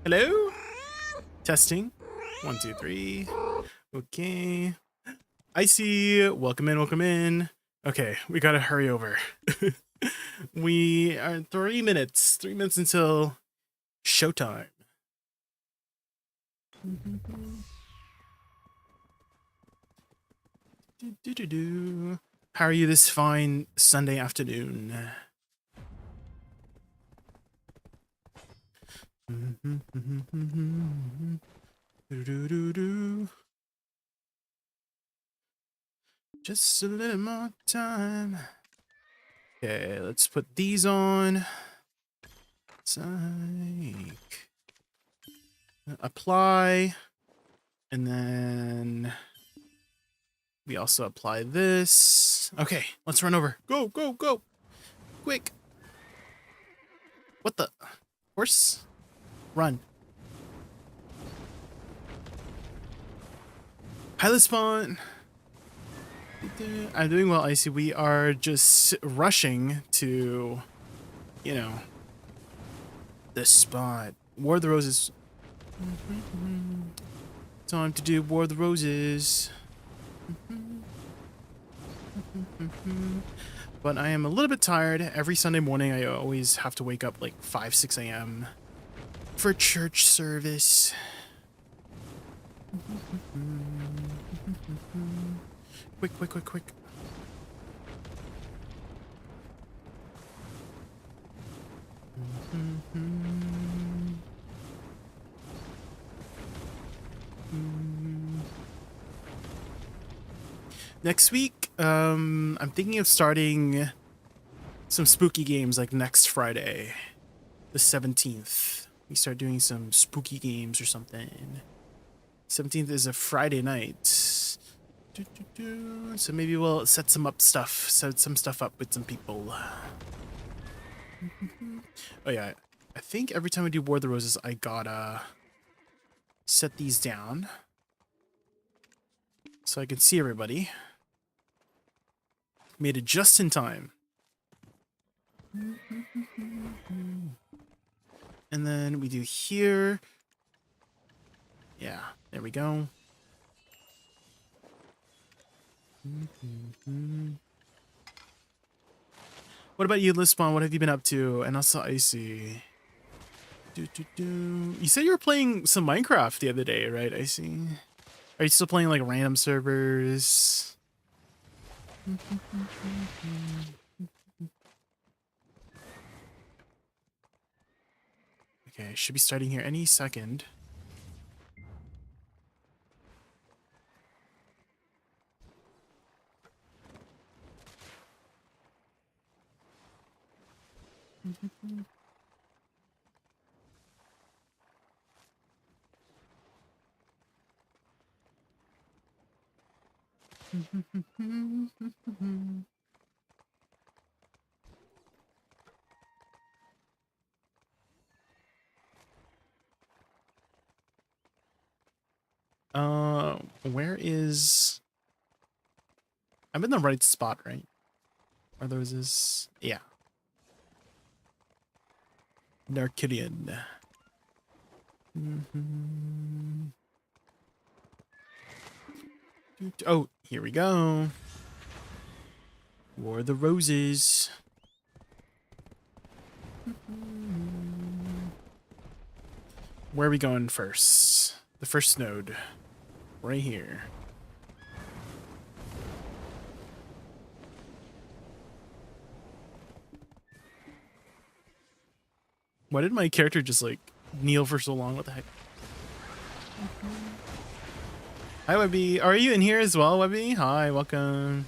Hello? Testing. 1, 2, 3. Okay. Icy, welcome in, welcome in. Okay, we gotta hurry over. We are 3 minutes. 3 minutes until showtime. How are you this fine Sunday afternoon? Just a little more time. Okay, let's put these on. Psych. Apply. And then we also apply this. Okay, let's run over. Go, go, go. Quick. What the? Horse? Run. Pilot spawn. I'm doing well, Icy. We are just rushing to, you know, this spot. War of the Roses. Time to do War of the Roses. But I am a little bit tired. Every Sunday morning, I always have to wake up like 5, 6 a.m. for church service. Quick, quick, quick, quick. Next week, I'm thinking of starting some spooky games like next Friday, the 17th. We start doing some spooky games or something. 17th is a Friday night. So maybe we'll set some stuff up with some people. Oh yeah, I think every time I do War of the Roses, I gotta set these down so I can see everybody. Made it just in time. And then we do here. Yeah, there we go. What about you, Lispawn? What have you been up to? And also Icy. You said you were playing some Minecraft the other day, right, Icy? Are you still playing like random servers? Okay, should be starting here any second. Where is... I'm in the right spot, right? Are those is... Yeah. Narkinian. Oh, here we go. War of the Roses. Where are we going first? The first node. Right here. Why did my character just like kneel for so long? What the heck? Hi, Webby. Are you in here as well, Webby? Hi, welcome.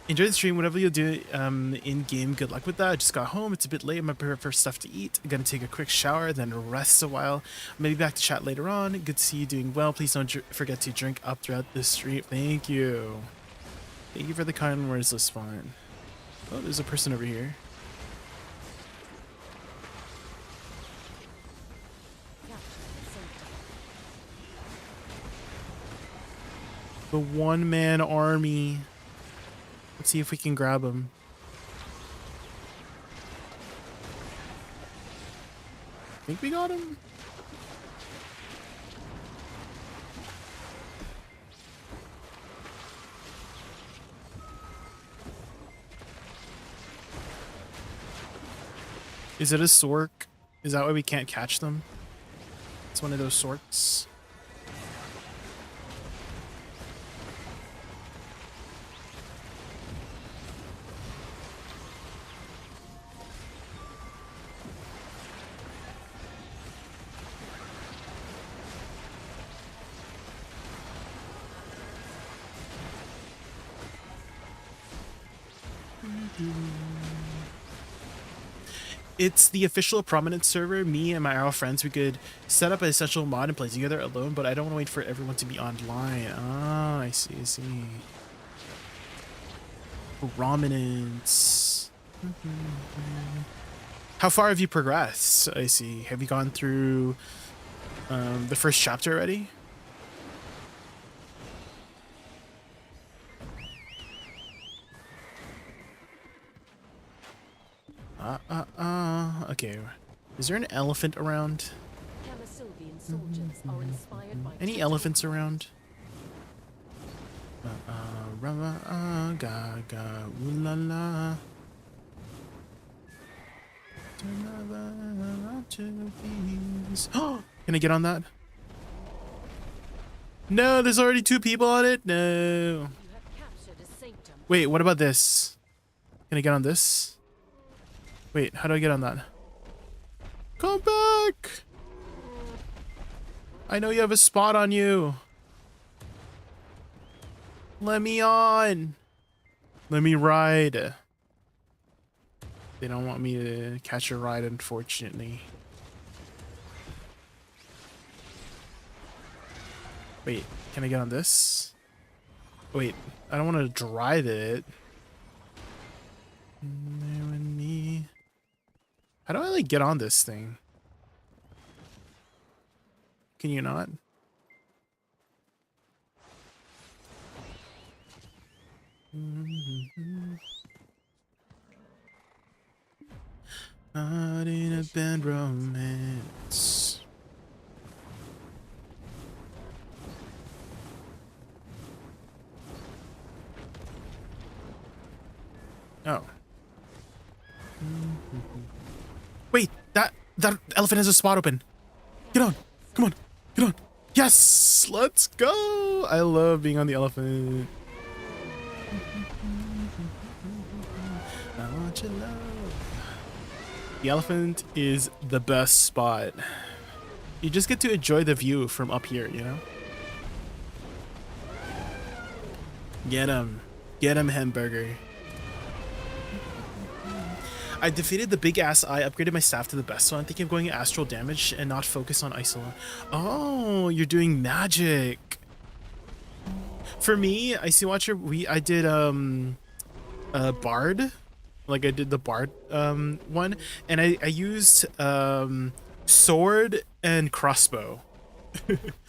Enjoy the stream. Whatever you do in game, good luck with that. I just got home. It's a bit late. I'm gonna prepare for stuff to eat. I'm gonna take a quick shower, then rest a while. Maybe back to chat later on. Good to see you doing well. Please don't forget to drink up throughout the stream. Thank you. Thank you for the kind words, Lispawn. Oh, there's a person over here. The one-man army. Let's see if we can grab him. think we got him. Is it a sork? Is that why we can't catch them? It's one of those sorts. It's the official prominent server. Me and my RL friends, we could set up an essential mod and play together alone, but I don't want to wait for everyone to be online. Ah, I see, I see. Prominence. How far have you progressed? I see. Have you gone through the first chapter already? Okay. Is there an elephant around? Any elephants around? Gaga, ooh la la. Can I get on that? No, there's already 2 people on it. No. Wait, what about this? Can I get on this? Wait, how do I get on that? Come back! I know you have a spot on you. Let me on. Let me ride. They don't want me to catch a ride, unfortunately. Wait, can I get on this? Wait, I don't want to drive it. How do I like get on this thing? Can you not? Not in a bad romance. Oh. Wait, that elephant has a spot open. Get on. Come on. Get on. Yes, let's go. I love being on the elephant. I want your love. The elephant is the best spot. You just get to enjoy the view from up here, you know? Get him. Get him, hamburger. I defeated the big ass eye, upgraded my staff to the best, so I'm thinking of going astral damage and not focus on ice alone. Oh, you're doing magic. For me, Icy Watcher, I did Bard. Like I did the Bard one, and I used sword and crossbow.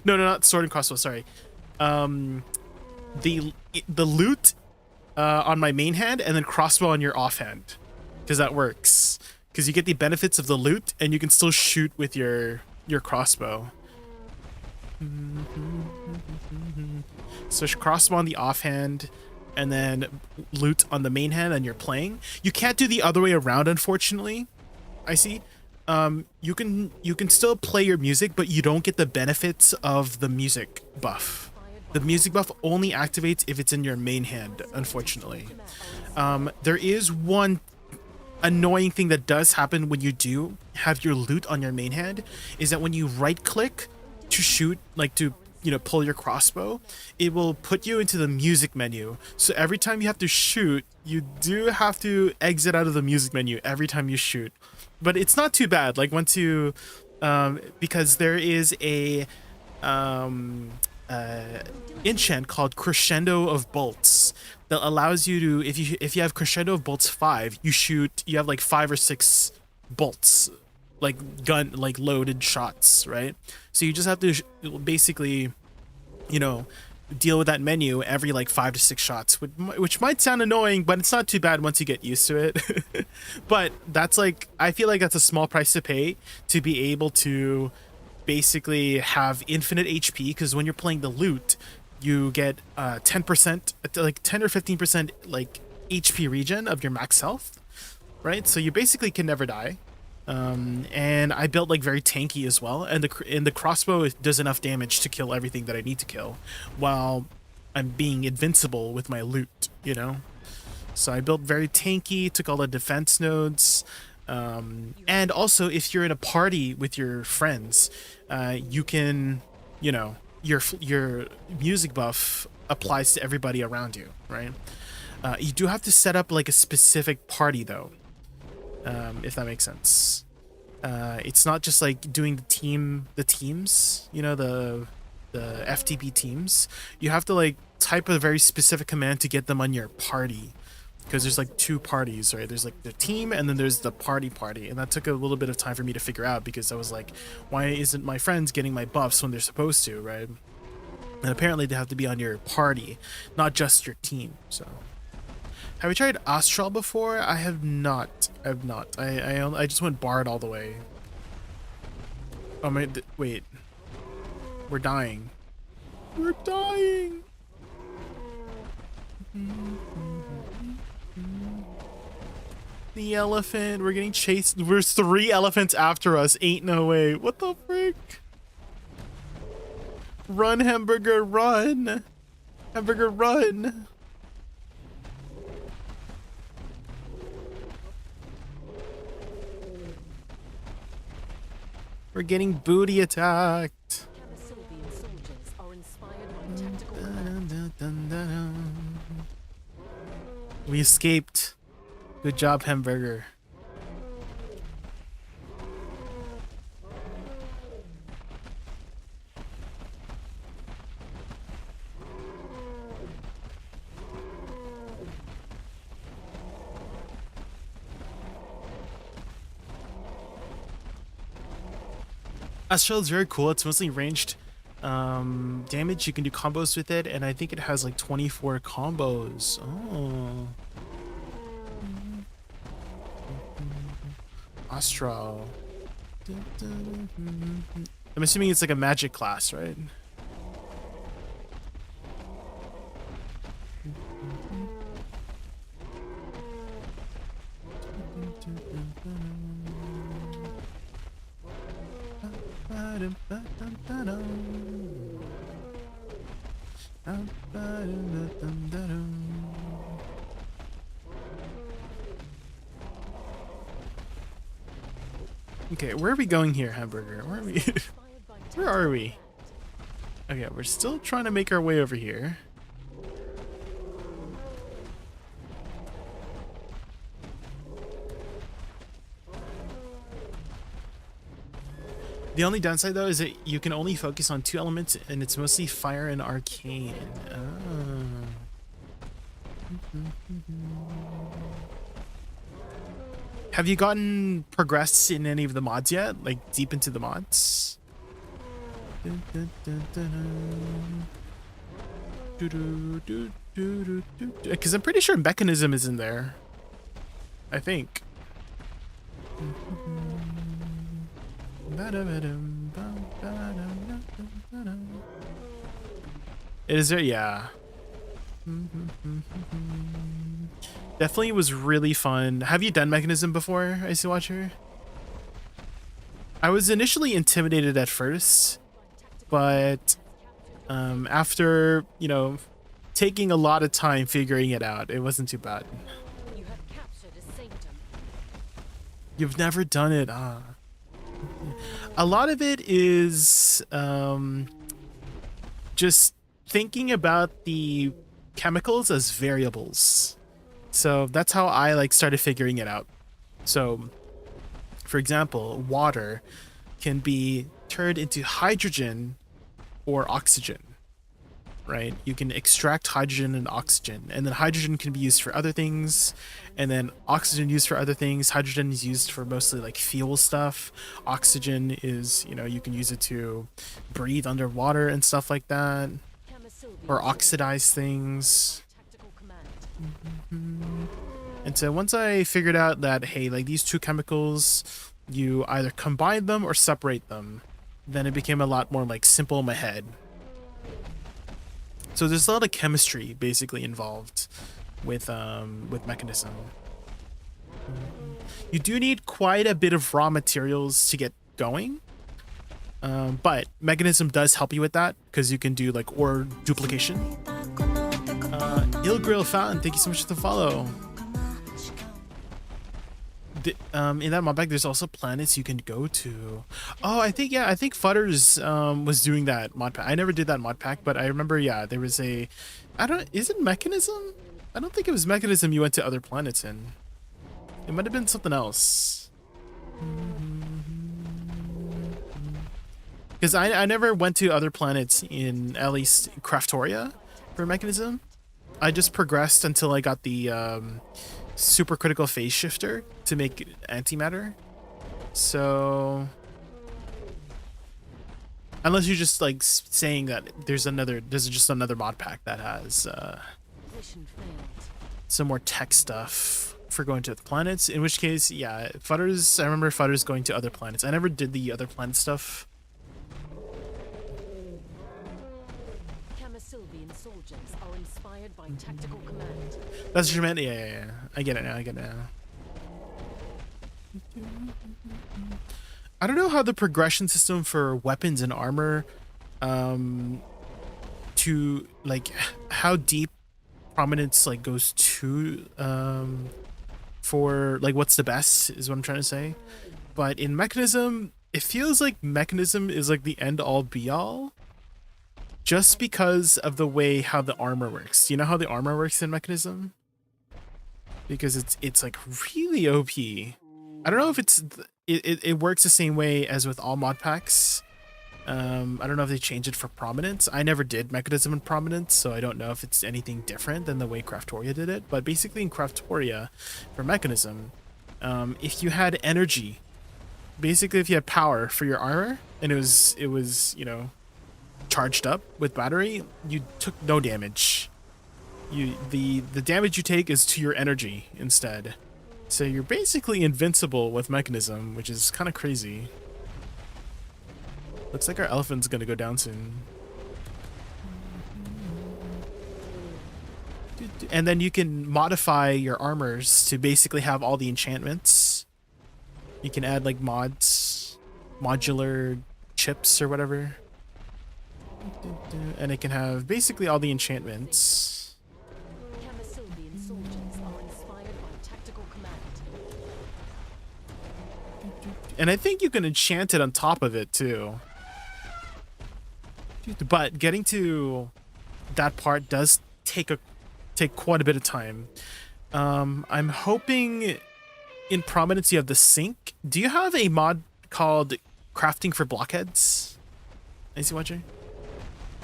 No, not sword and crossbow, sorry. The loot on my main hand and then crossbow on your offhand. Because that works. Because you get the benefits of the loot and you can still shoot with your crossbow. So crossbow on the offhand and then loot on the main hand and you're playing. You can't do the other way around, unfortunately. I see. You can still play your music, but you don't get the benefits of the music buff. The music buff only activates if it's in your main hand, unfortunately. There is one annoying thing that does happen when you do have your loot on your main hand, is that when you right click to shoot, like to, you know, pull your crossbow, it will put you into the music menu. So every time you have to shoot, you do have to exit out of the music menu every time you shoot. But it's not too bad. Like once you, because there is a enchant called Crescendo of Bolts that allows you to, if you have Crescendo of Bolts 5, you have like 5 or 6 bolts, like loaded shots, right? So you just have to basically, you know, deal with that menu every like 5 to 6 shots, which might sound annoying, but it's not too bad once you get used to it. But that's like, I feel like that's a small price to pay to be able to basically have infinite HP, because when you're playing the loot, you get 10%, like 10 or 15% like HP regen of your max health, right? So you basically can never die. And I built like very tanky as well, and the crossbow does enough damage to kill everything that I need to kill, while I'm being invincible with my loot, you know. So I built very tanky, took all the defense nodes, and also if you're in a party with your friends, you can, you know, your music buff applies to everybody around you, right? You do have to set up like a specific party though. If that makes sense. It's not just like doing the teams, you know, the FTP teams. You have to like type a very specific command to get them on your party, because there's like 2 parties, right? There's like the team and then there's the party, and that took a little bit of time for me to figure out, because I was like, why isn't my friends getting my buffs when they're supposed to, right? And apparently they have to be on your party, not just your team. So have you tried Astral before? I have not. I just went Bard all the way. Oh my, wait. We're dying. We're dying! The elephant. We're getting chased. There's 3 elephants after us. Ain't no way. What the frick? Run, hamburger, run! Hamburger, run! We're getting booty attacked. We escaped. Good job, hamburger. Astral is very cool. It's mostly ranged damage. You can do combos with it, and I think it has like 24 combos. Oh. Astral. I'm assuming it's like a magic class, right? Okay, where are we going here, hamburger? Where are we? Where are we? Okay, we're still trying to make our way over here. The only downside though is that you can only focus on 2 elements, and it's mostly fire and arcane. Oh. Have you gotten progressed in any of the mods yet? Like deep into the mods? Because I'm pretty sure Mechanism is in there. I think. Is there? Yeah. Definitely was really fun. Have you done Mechanism before, Icy Watcher? I was initially intimidated at first, but after, you know, taking a lot of time figuring it out, it wasn't too bad. You've never done it, ah. A lot of it is just thinking about the chemicals as variables. So that's how I like started figuring it out. So for example, water can be turned into hydrogen or oxygen, right? You can extract hydrogen and oxygen, and then hydrogen can be used for other things, and then oxygen used for other things. Hydrogen is used for mostly like fuel stuff. Oxygen is, you know, you can use it to breathe underwater and stuff like that. or oxidize things. And so once I figured out that, hey, like these two chemicals, you either combine them or separate them, then it became a lot more like simple in my head. So there's a lot of chemistry basically involved with mechanism. You do need quite a bit of raw materials to get going, but mechanism does help you with that because you can do like ore duplication. Il Grill Fountain, thank you so much for the follow. In that mod pack, there's also planets you can go to. Oh, I think Futters was doing that mod pack. I never did that mod pack, but I remember, yeah, there was a, is it Mechanism? I don't think it was Mechanism you went to other planets in. It might have been something else. Because I never went to other planets in, at least, Craftoria for Mechanism. I just progressed until I got the super critical phase shifter to make antimatter. So unless you're just like saying that there's just another mod pack that has some more tech stuff for going to the planets, in which case, yeah, Futters, I remember Futters going to other planets. I never did the other planet stuff. Are inspired by tactical command. That's what you meant? Yeah. I get it now, I don't know how the progression system for weapons and armor, to like how deep prominence like goes to, for like what's the best is what I'm trying to say. But in Mechanism, it feels like Mechanism is like the end all be all. Just because of the way how the armor works. You know how the armor works in Mechanism? Because it's like really OP. I don't know if it works the same way as with all mod packs. I don't know if they changed it for prominence. I never did Mechanism in prominence, so I don't know if it's anything different than the way Craftoria did it. But basically in Craftoria, for Mechanism, if you had energy, basically if you had power for your armor, and it was you know, charged up with battery, you took no damage. The damage you take is to your energy instead. So you're basically invincible with Mechanism, which is kind of crazy. Looks like our elephant's gonna go down soon. And then you can modify your armors to basically have all the enchantments. You can add like mods, modular chips or whatever. And it can have basically all the enchantments. And I think you can enchant it on top of it too. But getting to that part does take quite a bit of time. I'm hoping in Prominence you have the sink. Do you have a mod called Crafting for Blockheads? Is he watching?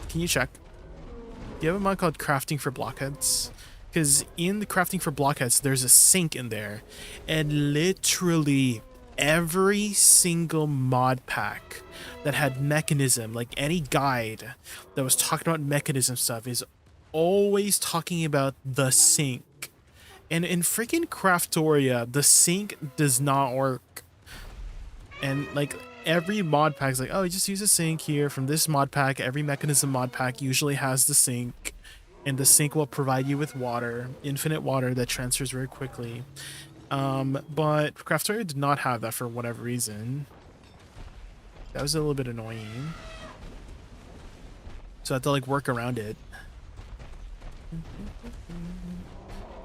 Can you check? Do you have a mod called Crafting for Blockheads? Because in the Crafting for Blockheads, there's a sink in there. And literally every single mod pack that had Mechanism, like any guide that was talking about Mechanism stuff, is always talking about the sink. And in freaking Craftoria, the sink does not work. And like every mod pack is like, oh, you just use a sink here from this mod pack. Every Mechanism mod pack usually has the sink, and the sink will provide you with water, infinite water that transfers very quickly. But Craftoria did not have that for whatever reason. That was a little bit annoying. So I had to like work around it.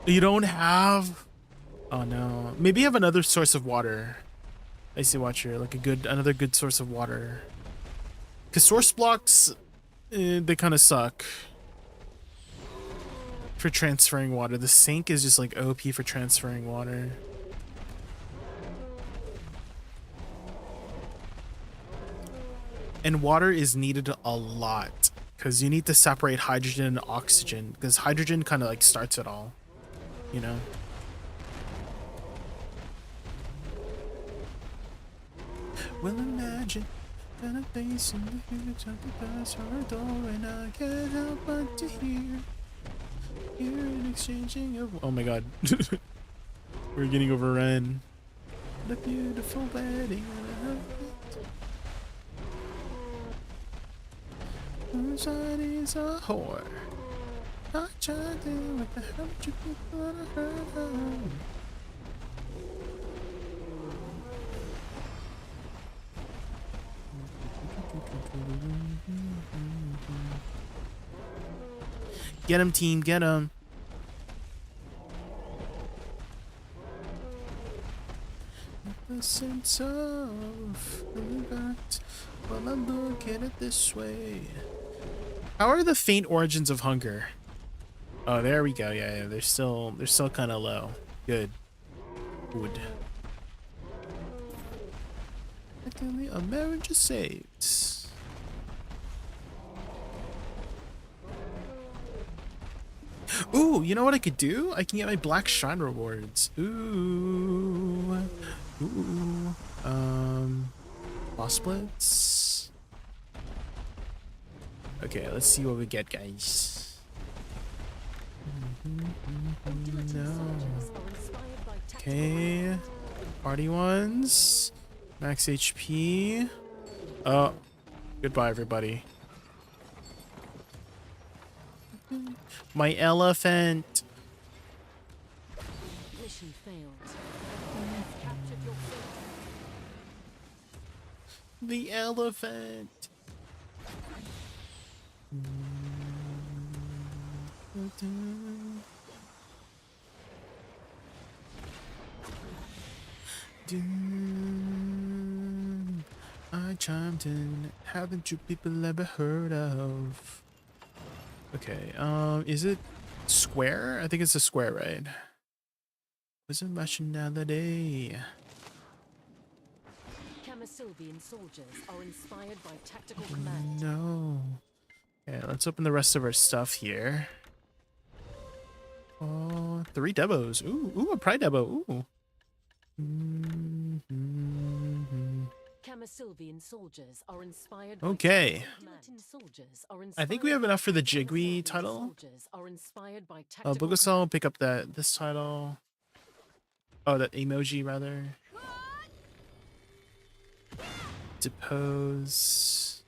You don't have... Oh no. Maybe you have another source of water. I see, watch here, like another good source of water. Because source blocks, they kind of suck for transferring water. The sink is just like OP for transferring water. And water is needed a lot because you need to separate hydrogen and oxygen, because hydrogen kind of like starts it all, you know? Well, imagine that a face in the future, the past, or a door, and I get can't help but to hear an exchanging of. Oh my god. We're getting overrun. What a beautiful wedding. Moonshine is a whore. I tried to with the help you people on her. Get him, team, get him. The sense of regret while I'm looking at this way. How are the faint origins of hunger? Oh, there we go. Yeah, they're still kind of low. Good. Good. Luckily, a marriage is saved. Ooh, you know what I could do? I can get my Black Shrine rewards. Ooh. Ooh. Boss splits. Okay, let's see what we get, guys. No. Okay. Party ones. Max HP. Oh. Goodbye, everybody. My elephant. Mission failed. You've captured your fate. The elephant. I chimed in. Haven't you people ever heard of? Okay, is it square? I think it's a square, right? Wasn't rationality. Camasilvian soldiers are inspired by tactical command. No. Okay, let's open the rest of our stuff here. Oh, 3 demos. Ooh, a pride demo. Ooh. Camasilvian soldiers are inspired by Okay. soldiers are I think we have enough for the Jigwe Camasilvian title. soldiers are inspired by tactical Bugosal will pick up this title. Oh, that emoji rather. Depose.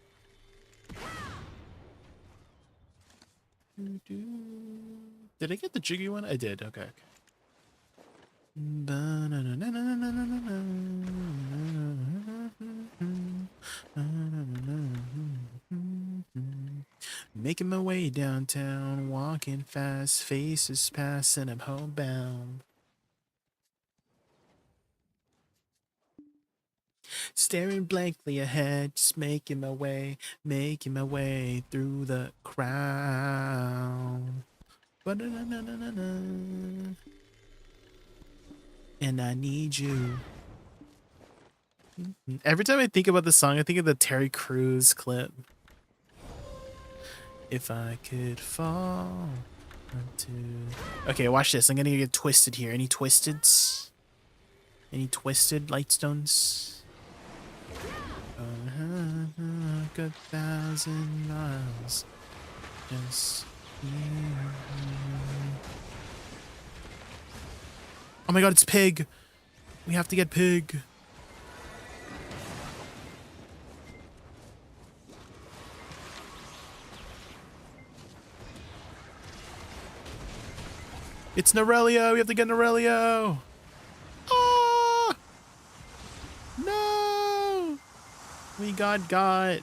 Did I get the Jiggy one? I did. Okay. Making my way downtown, walking fast, faces pass, and I'm homebound. Staring blankly ahead, just making my way through the crowd. And I need you. Every time I think about the song, I think of the Terry Crews clip. If I could fall onto... Okay, watch this. I'm gonna get twisted here. Any twisteds? Any twisted lightstones? A 1,000 miles. Just you. Oh my god, it's Pig. We have to get Pig. It's Norelio. We have to get Norelio. Ah! No! We got. The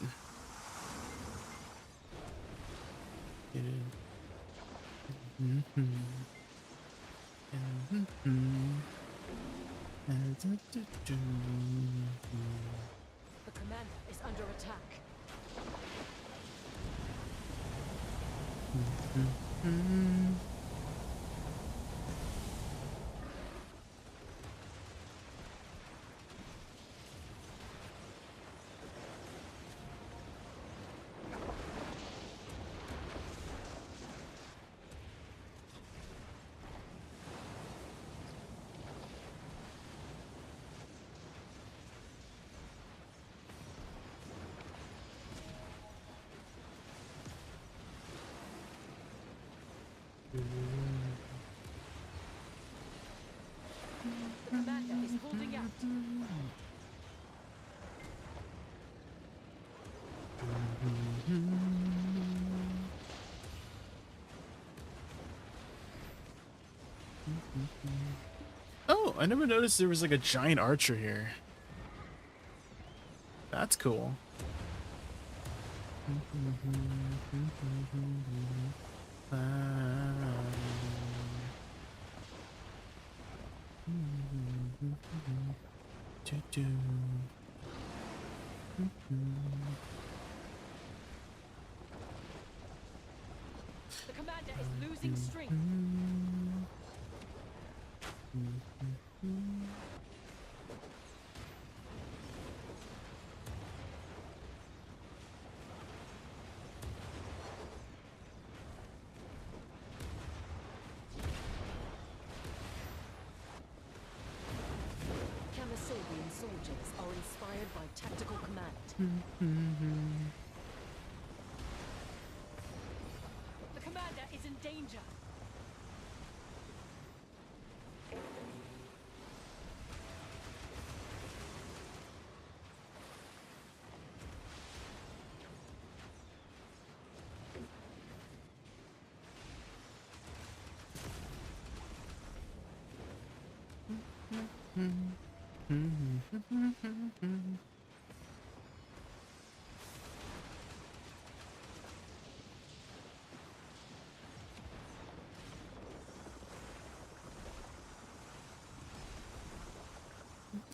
commander is under attack. The commander is holding out. Oh, I never noticed there was like a giant archer here. That's cool. The commander is losing strength. Camasovian soldiers are inspired by tactical command. The commander is in danger.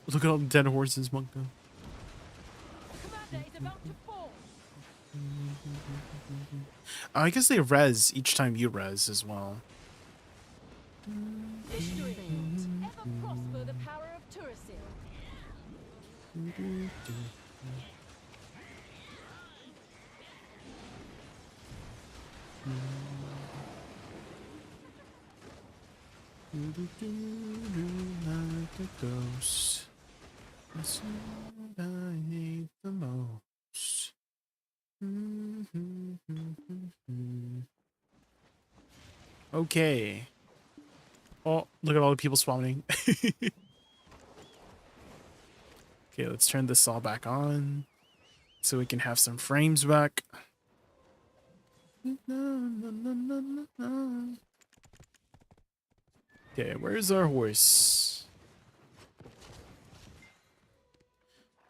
Look at all the dead horses, Monka. The commander is about to fall. I guess they res each time you res as well. Victory failed. Ever prosper the power of Turasil. Like a ghost. That's what I hate the most. Okay. Oh, look at all the people spawning. Okay, let's turn this all back on so we can have some frames back. Okay, where's our horse?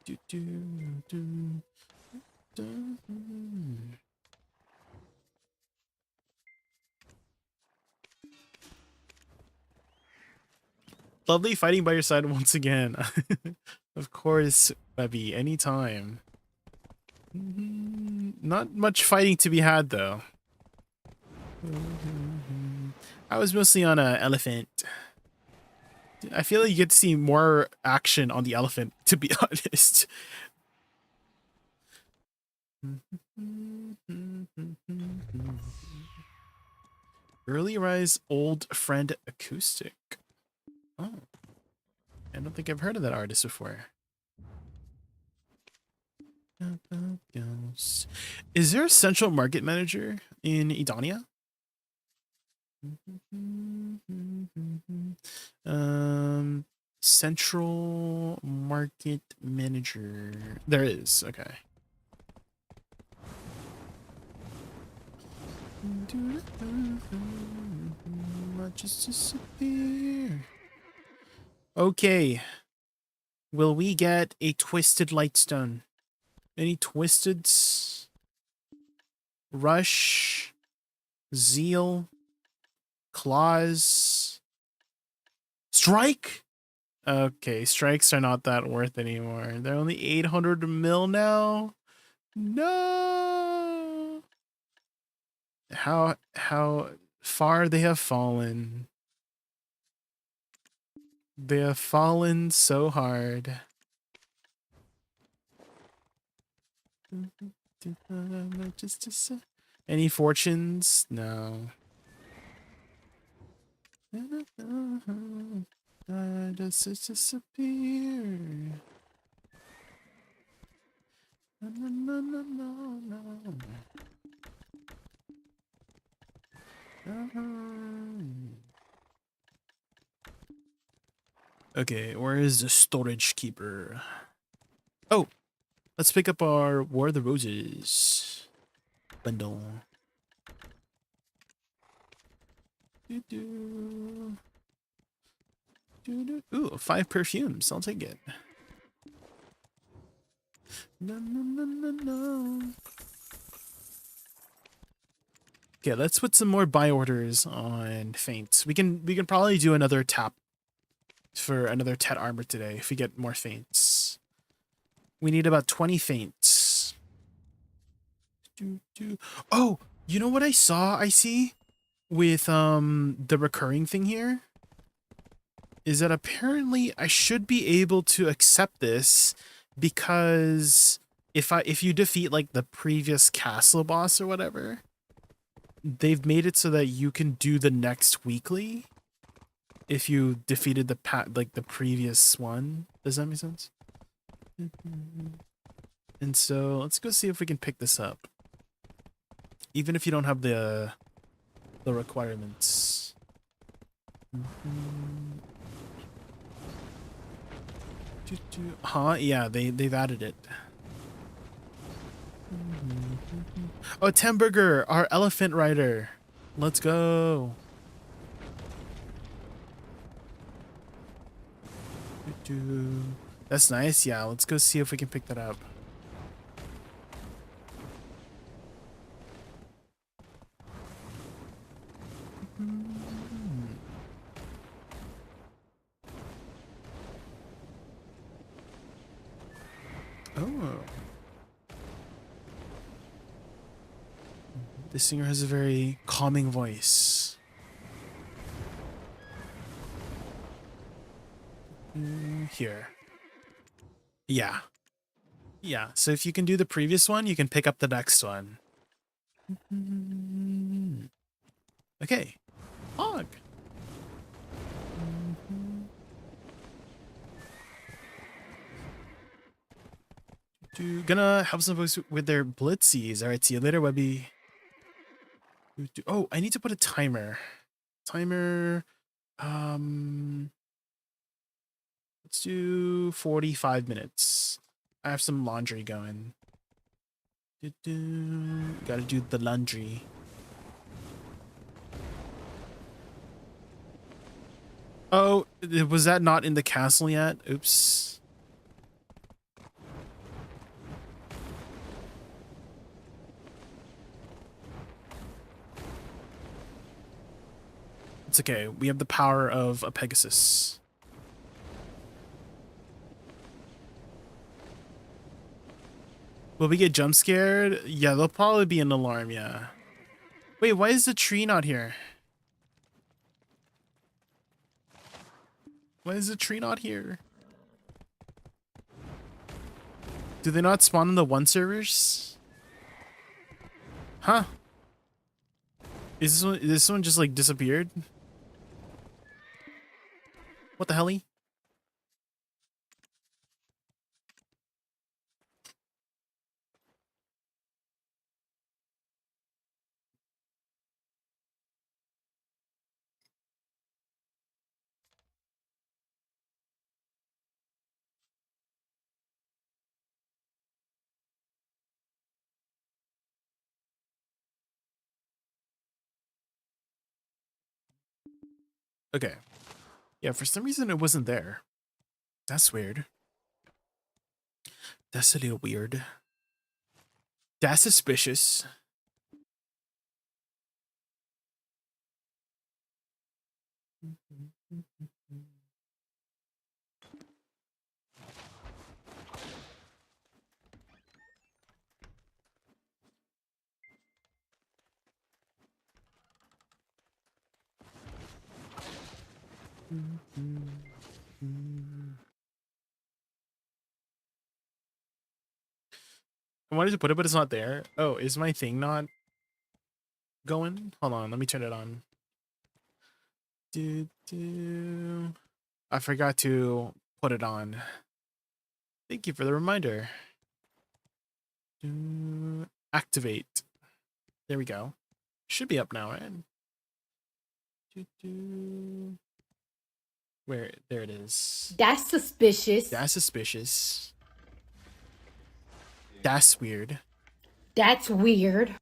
Do, do, do, do. Lovely fighting by your side once again. Of course, Webby, anytime. Not much fighting to be had, though. I was mostly on a elephant. I feel like you get to see more action on the elephant, to be honest. Early Rise Old Friend Acoustic. Oh. I don't think I've heard of that artist before. Is there a central market manager in Edonia? Central market manager. There is. Okay. Just disappear. Okay. Will we get a twisted lightstone? Any twisted? Rush, zeal, claws, strike. Okay, strikes are not that worth anymore. They're only 800 mil now. No. How far they have fallen. They have fallen so hard. Any fortunes? No. Just disappear. No. Okay, where is the storage keeper? Oh, let's pick up our War of the Roses bundle. Doo-doo. Doo-doo. Ooh, 5 perfumes. I'll take it. No, no, no, no, no. Okay, let's put some more buy orders on feints. We can probably do another tap for another Tet armor today if we get more feints. We need about 20 feints. Oh, you know what I saw? I see with the recurring thing here is that apparently I should be able to accept this because if you defeat like the previous castle boss or whatever, they've made it so that you can do the next weekly if you defeated the previous one. Does that make sense? And so let's go see if we can pick this up, even if you don't have the requirements. Huh? Yeah, they've added it. Oh, Temburger, our elephant rider. Let's go. That's nice. Yeah, let's go see if we can pick that up. Oh. This singer has a very calming voice. Here. Yeah. Yeah, so if you can do the previous one, you can pick up the next one. Okay. Hog. Gonna help some folks with their blitzies. All right, see you later, Webby. Oh, I need to put a timer. Timer. Let's do 45 minutes. I have some laundry going. Gotta do the laundry. Oh, was that not in the castle yet? Oops. It's okay. We have the power of a Pegasus. Will we get jump scared? Yeah, there'll probably be an alarm, yeah. Wait, why is the tree not here? Why is the tree not here? Do they not spawn in the one servers? Huh? Is this one just like disappeared? What the helly? Okay. Yeah, for some reason it wasn't there. That's weird. That's a little weird. That's suspicious. I wanted to put it, but it's not there. Oh, is my thing not going? Hold on, let me turn it on. I forgot to put it on. Thank you for the reminder. Activate. There we go. Should be up now, right? Where? There it is. That's suspicious. That's suspicious. That's weird. That's weird.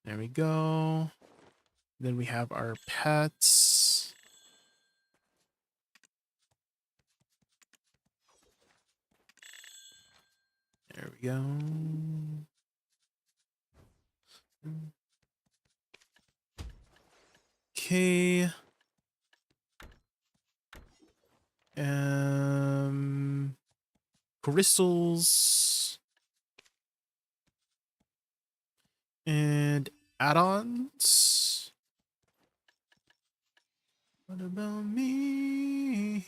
There we go. Then we have our pets. There we go. Okay. Crystals and add-ons. What about me?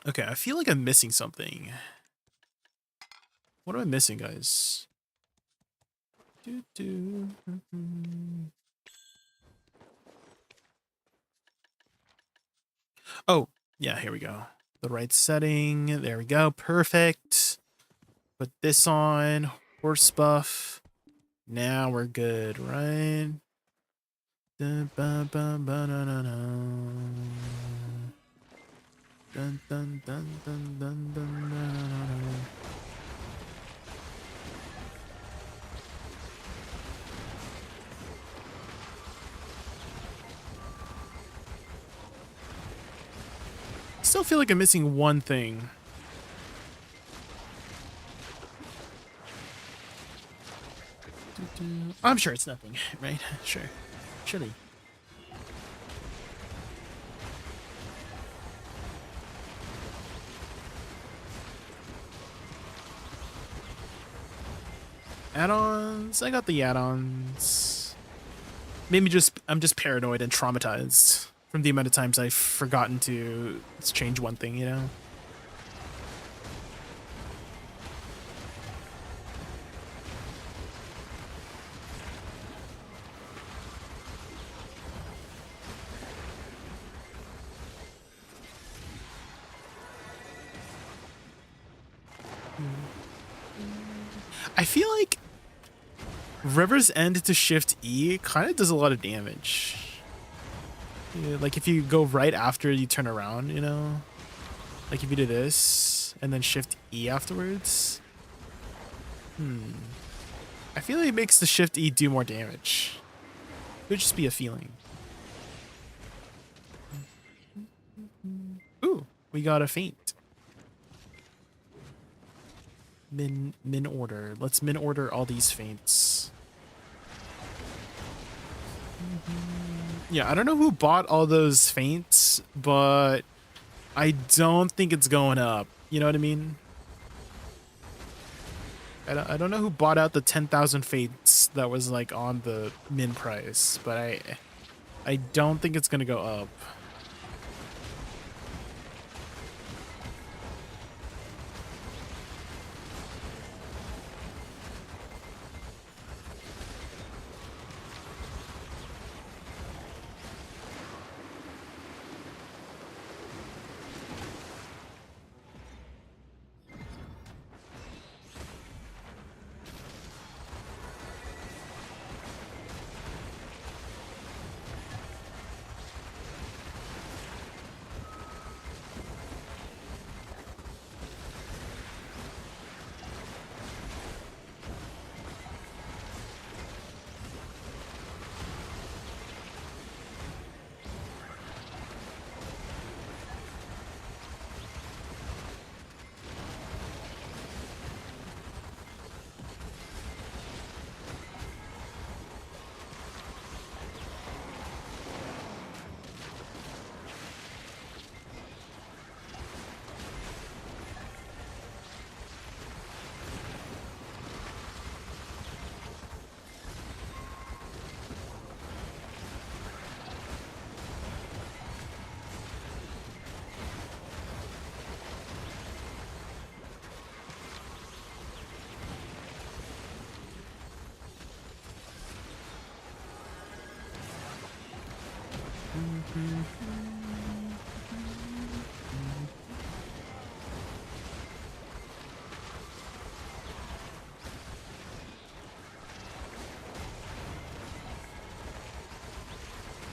Okay, I feel like I'm missing something. What am I missing, guys? Oh, yeah, here we go. The right setting. There we go. Perfect. Put this on. Horse buff. Now we're good, right? Dun, dun, dun, dun, dun, dun, dun. Dun, dun, dun, dun, dun, dun, dun, dun. Still feel like I'm missing one thing. I'm sure it's nothing, right? Sure. Surely. Add-ons. I got the add-ons. Maybe I'm just paranoid and traumatized from the amount of times I've forgotten to change one thing, you know? I feel like River's End to Shift E kind of does a lot of damage. Yeah, like if you go right after you turn around, you know? Like if you do this and then Shift E afterwards. I feel like it makes the Shift E do more damage. Could just be a feeling. Ooh, we got a feint. Min order. Let's min order all these feints. Yeah, I don't know who bought all those feints, but I don't think it's going up. You know what I mean? I don't know who bought out the 10,000 feints that was like on the min price, but I don't think it's gonna go up.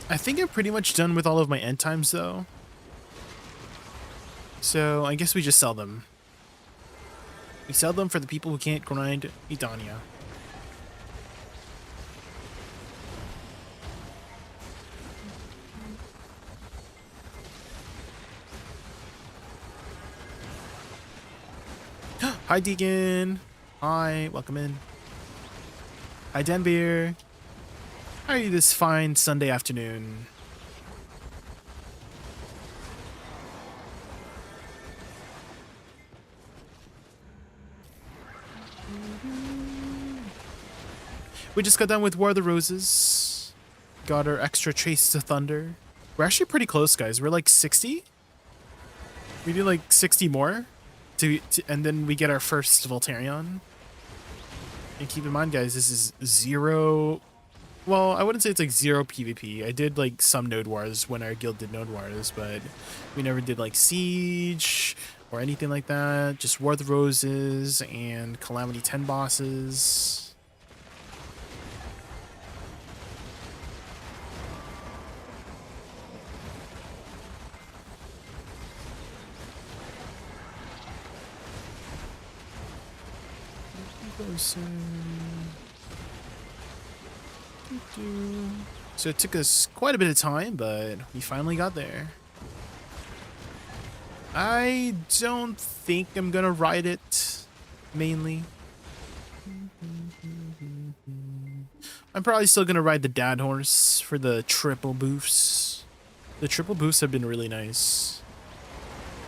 I think I'm pretty much done with all of my end times though. So I guess we just sell them. We sell them for the people who can't grind Idania. Hi Deacon. Hi, welcome in. Hi Denbeer. How are you this fine Sunday afternoon? We just got done with War of the Roses. Got our extra Chase to Thunder. We're actually pretty close, guys. We're like 60. We do like 60 more. And then we get our first Voltarion. And keep in mind, guys, this is 0... Well, I wouldn't say it's like 0 PvP. I did like some Node Wars when our guild did Node Wars, but we never did like Siege or anything like that. Just War of the Roses and Calamity 10 bosses. So it took us quite a bit of time, but we finally got there. I don't think I'm gonna ride it, mainly. I'm probably still gonna ride the dad horse for the triple boosts. The triple boosts have been really nice.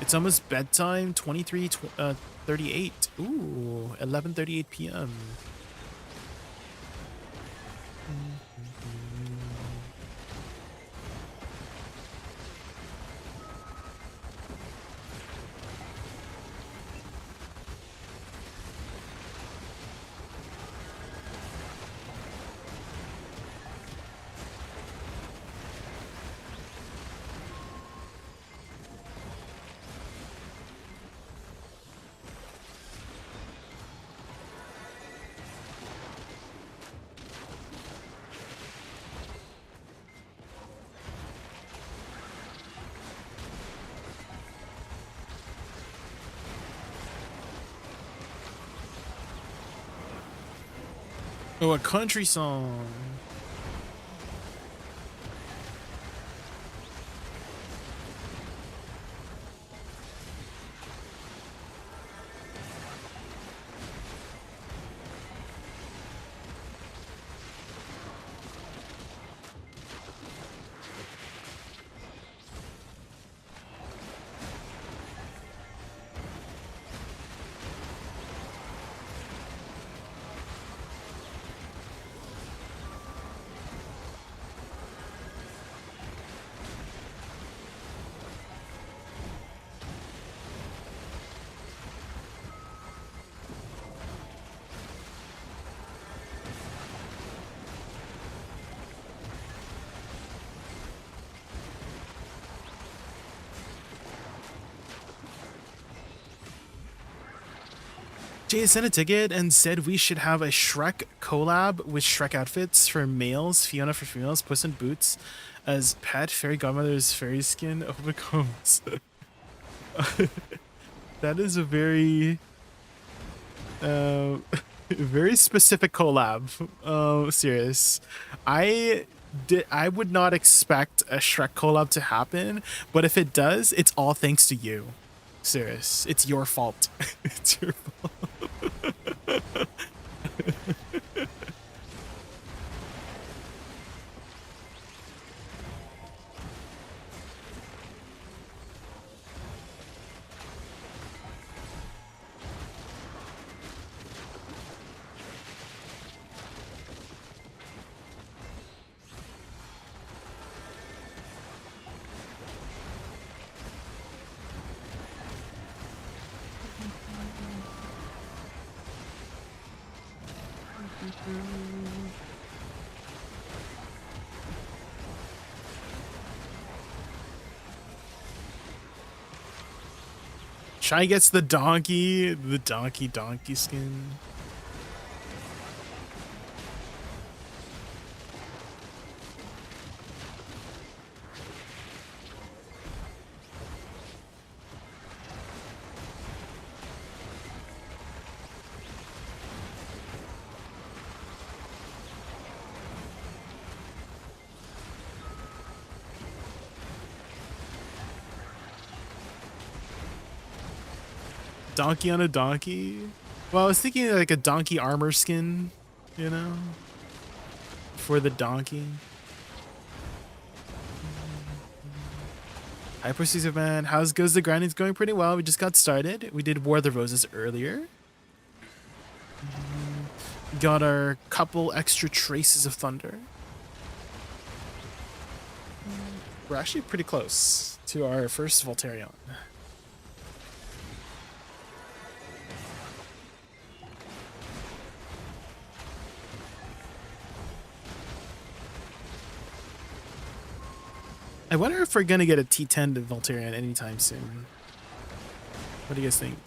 It's almost bedtime, 23:38. Ooh, 11:38 p.m. Oh, a country song. Jay sent a ticket and said we should have a Shrek collab with Shrek outfits for males, Fiona for females, Puss in Boots as pet, fairy godmother's fairy skin, overcoats. That is a very, very specific collab. Oh, serious. I would not expect a Shrek collab to happen, but if it does, it's all thanks to you. Serious. It's your fault. It's your fault. Shy gets the donkey skin. Donkey on a donkey? Well, I was thinking like a donkey armor skin, you know, for the donkey. Hi, Persuasive Man. How's goes the grinding's going pretty well. We just got started. We did War of the Roses earlier. Got our couple extra traces of thunder. We're actually pretty close to our first Voltarion. I wonder if we're gonna get a T10 to Voltarion anytime soon. What do you guys think?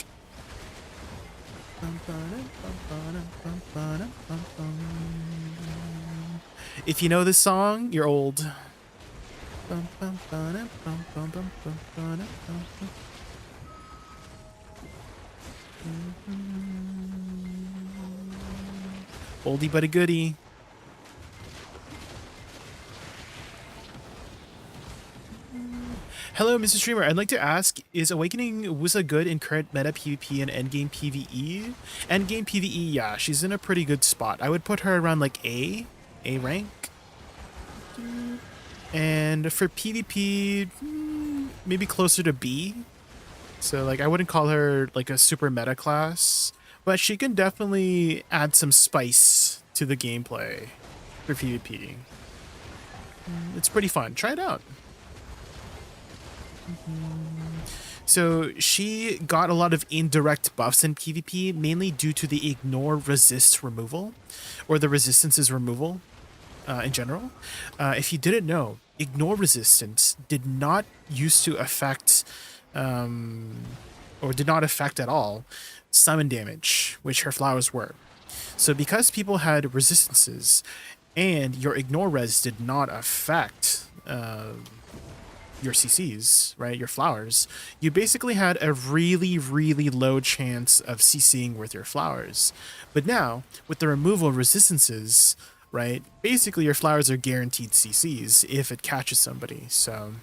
If you know this song, you're old. Oldie but a goodie. Hello, Mr. Streamer. I'd like to ask, is Awakening Woosa good in current meta PvP and endgame PvE? Endgame PvE, yeah, she's in a pretty good spot. I would put her around like A rank. And for PvP, maybe closer to B. So like I wouldn't call her like a super meta class, but she can definitely add some spice to the gameplay for PvP. It's pretty fun. Try it out. So she got a lot of indirect buffs in PvP, mainly due to the ignore resist removal, or the resistances removal in general. If you didn't know, ignore resistance did not used to affect, or did not affect at all, summon damage, which her flowers were. So because people had resistances, and your ignore res did not affect your CCs, right, your flowers, you basically had a really, really low chance of CCing with your flowers. But now, with the removal of resistances, right, basically your flowers are guaranteed CCs if it catches somebody. So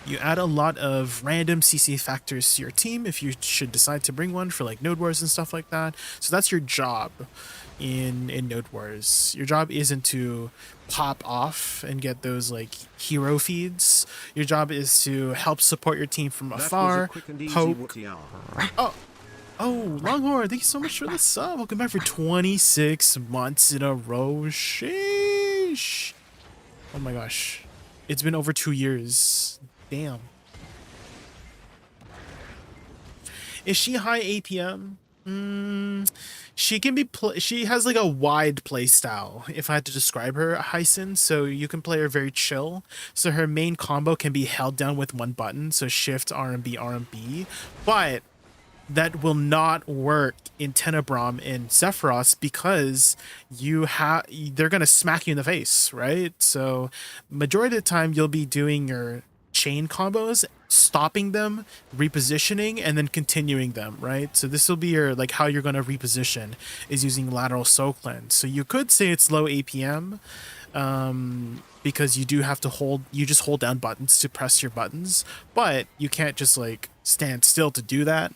you add a lot of random CC factors to your team if you should decide to bring one for like Node Wars and stuff like that. So that's your job in Node Wars. Your job isn't to pop off and get those like hero feeds. Your job is to help support your team from afar. Poke. Oh, Longhorn, thank you so much for the sub. Welcome back for 26 months in a row. Sheesh. Oh my gosh. It's been over 2 years. Damn. Is she high APM? She can be she has like a wide play style, if I had to describe her, Hyson. So you can play her very chill. So her main combo can be held down with one button, so shift RMB RMB. But that will not work in Tenebrum and Zephyros because they're gonna smack you in the face, right? So majority of the time you'll be doing your chain combos, stopping them, repositioning, and then continuing them, right? So this will be your like how you're going to reposition is using lateral soul cleanse. So you could say it's low APM because you do have to just hold down buttons to press your buttons, but you can't just like stand still to do that,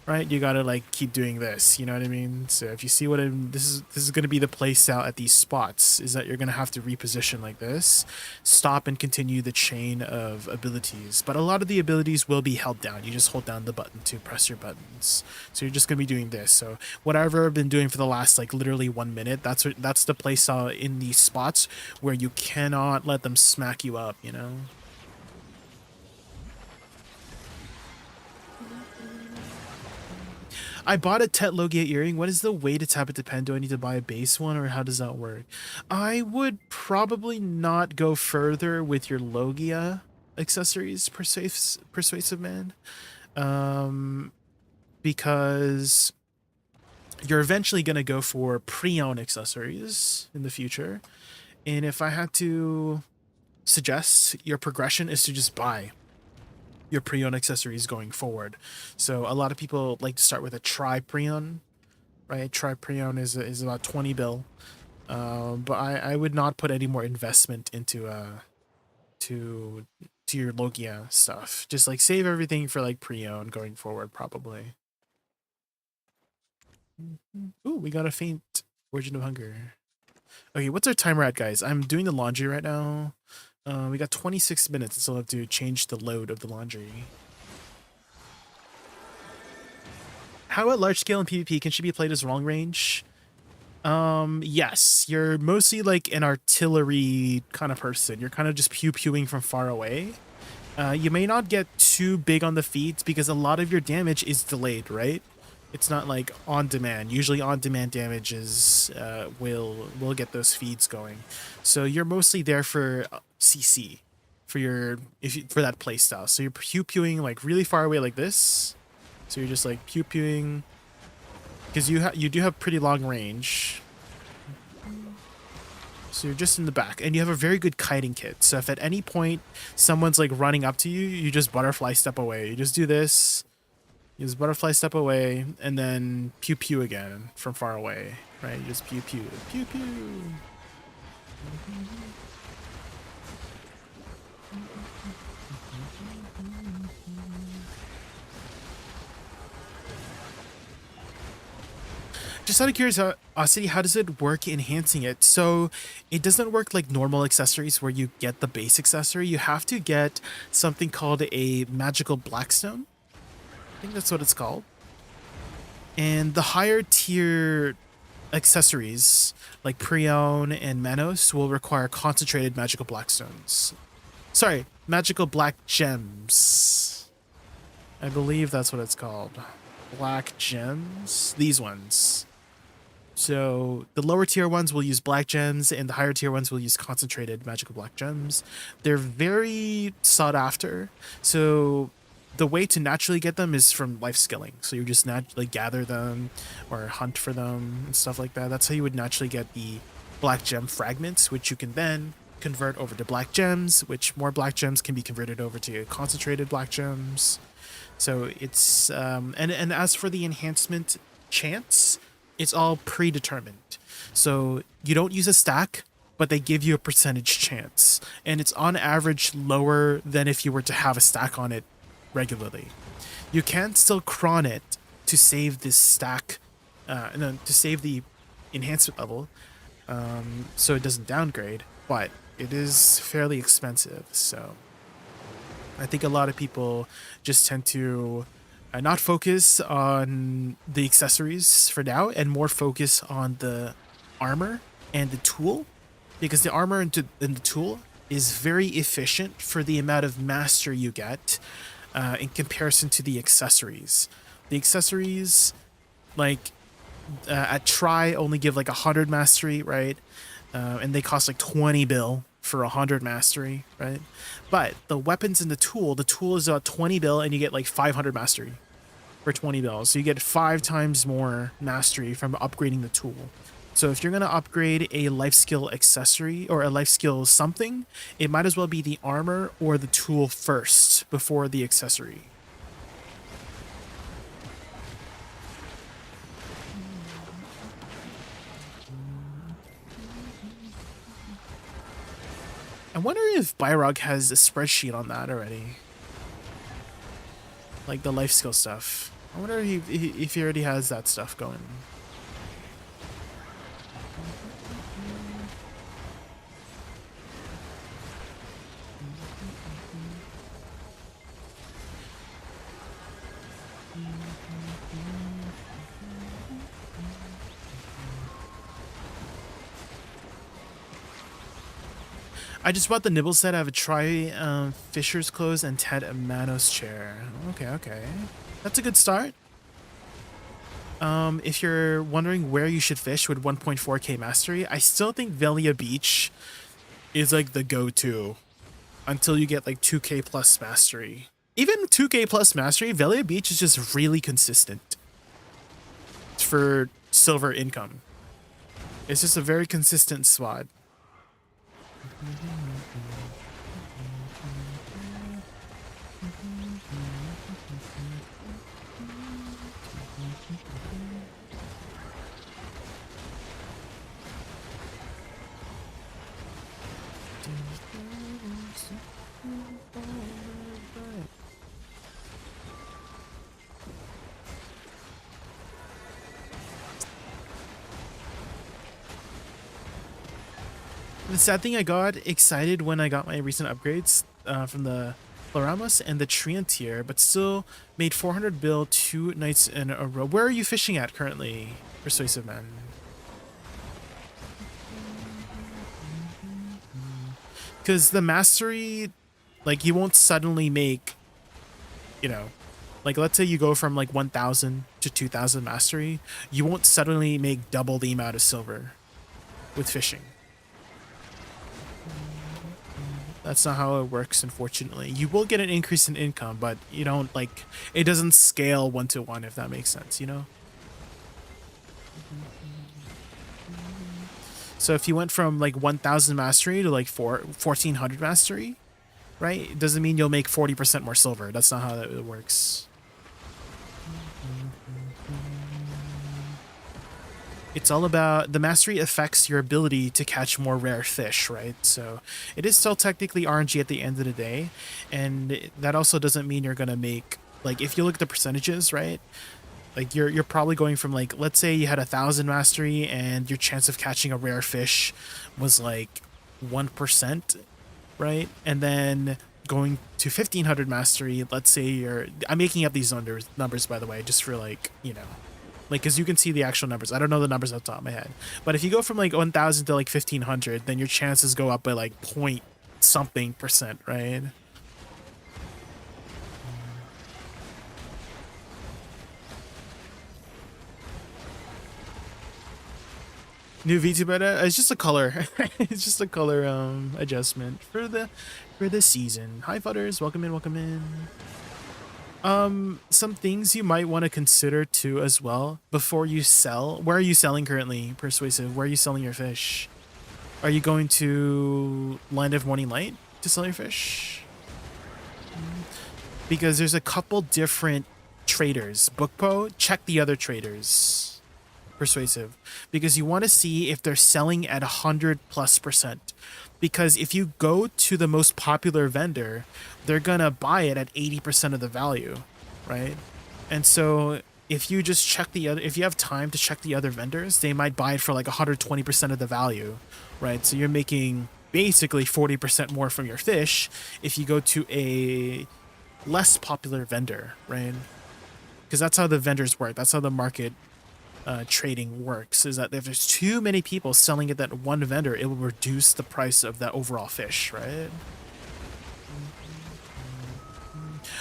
right? You gotta like keep doing this, you know what I mean? So if you see what this is going to be the play style at these spots, is that you're going to have to reposition like this, stop and continue the chain of abilities. But a lot of the abilities will be held down. You just hold down the button to press your buttons. So you're just going to be doing this. So whatever I've been doing for the last like literally 1 minute, that's the play style in these spots where you cannot let them smack you up, you know? I bought a Tet Logia earring. What is the way to tap it to pen? Do I need to buy a base one, or how does that work? I would probably not go further with your Logia accessories, Persuasive Man. because you're eventually going to go for pre-owned accessories in the future. And if I had to suggest, your progression is to just buy your pre-owned accessories going forward. So a lot of people like to start with a try pre-owned, right? Try pre-owned is about 20 bill. But I would not put any more investment into to your Logia stuff. Just like save everything for like pre-owned going forward, probably. Ooh, we got a faint Origin of Hunger. Okay, what's our timer at, guys? I'm doing the laundry right now. We got 26 minutes, and still have to change the load of the laundry. How about large scale in PvP? Can she be played as long range? Yes. You're mostly like an artillery kind of person. You're kind of just pew-pewing from far away. You may not get too big on the feet because a lot of your damage is delayed, right? It's not like on demand. Usually on demand damage is will get those feeds going. So you're mostly there for CC for for that playstyle. So you're pew-pewing like really far away like this. So you're just like pew-pewing because you do have pretty long range. So you're just in the back, and you have a very good kiting kit. So if at any point someone's like running up to you, you just butterfly step away. You just do this. You just butterfly step away, and then pew pew again from far away, right? You just pew pew, pew pew. Just out of curiosity, how does it work enhancing it? So it doesn't work like normal accessories where you get the base accessory. You have to get something called a magical blackstone. I think that's what it's called. And the higher tier accessories like Prion and Manos will require concentrated magical blackstones. Sorry, magical black gems. I believe that's what it's called. Black gems. These ones. So the lower tier ones will use black gems, and the higher tier ones will use concentrated magical black gems. They're very sought after. So the way to naturally get them is from life skilling. So you just naturally gather them or hunt for them and stuff like that. That's how you would naturally get the black gem fragments, which you can then convert over to black gems, which more black gems can be converted over to concentrated black gems. So it's and as for the enhancement chance, it's all predetermined. So you don't use a stack, but they give you a percentage chance. And it's on average lower than if you were to have a stack on it regularly. You can still cron it to save this stack, to save the enhancement level, so it doesn't downgrade, but it is fairly expensive. So I think a lot of people just tend to not focus on the accessories for now and more focus on the armor and the tool, because the armor and the tool is very efficient for the amount of mastery you get in comparison to the accessories. The accessories, like at try, only give like 100 mastery, right? And they cost like 20 bill for 100 mastery, right? But the weapons and the tool is about 20 bill, and you get like 500 mastery for 20 bill. So you get 5 times more mastery from upgrading the tool. So if you're going to upgrade a life skill accessory or a life skill something, it might as well be the armor or the tool first before the accessory. I wonder if Byrog has a spreadsheet on that already. Like the life skill stuff. I wonder if he already has that stuff going. I just bought the nibble set. I have a try Fisher's clothes and Ted a Manos chair. Okay. That's a good start. If you're wondering where you should fish with 1.4k mastery, I still think Velia Beach is like the go-to until you get like 2k plus mastery. Even 2k plus mastery, Velia Beach is just really consistent. for silver income. It's just a very consistent spot. The sad thing, I got excited when I got my recent upgrades from the Floramos and the Treant tier, but still made 400 bill 2 nights in a row. Where are you fishing at currently, Persuasive Man? Because the mastery, like, you won't suddenly make, you know, like, let's say you go from like 1,000 to 2,000 mastery, you won't suddenly make double the amount of silver with fishing. That's not how it works, unfortunately. You will get an increase in income, but you don't, like, it doesn't scale 1-to-1, if that makes sense, you know? So if you went from like 1,000 mastery to like 1,400 mastery, right? It doesn't mean you'll make 40% more silver. That's not how that works. It's all about the mastery affects your ability to catch more rare fish, right? So it is still technically RNG at the end of the day. And that also doesn't mean you're going to make, like, if you look at the percentages, right? Like you're probably going from, like, let's say you had 1,000 mastery and your chance of catching a rare fish was like 1%, right? And then going to 1,500 mastery, let's say I'm making up these numbers, by the way, just for, like, you know, like, because you can see the actual numbers. I don't know the numbers off the top of my head. But if you go from like 1,000 to like 1,500, then your chances go up by like point something %, right? New VTuber, it's just a color. It's just a color adjustment for the season. Hi Fudders, welcome in, welcome in. Some things you might want to consider too as well before you sell. Where are you selling currently, Persuasive? Where are you selling your fish? Are you going to Land of Morning Light to sell your fish? Because there's a couple different traders. Bookpo, check the other traders, Persuasive, because you want to see if they're selling at 100+%. Because if you go to the most popular vendor, they're gonna buy it at 80% of the value, right? And so if you just check if you have time to check the other vendors, they might buy it for like 120% of the value, right? So you're making basically 40% more from your fish if you go to a less popular vendor, right? Because that's how the vendors work. That's how the market trading works, is that if there's too many people selling at that one vendor, it will reduce the price of that overall fish, right?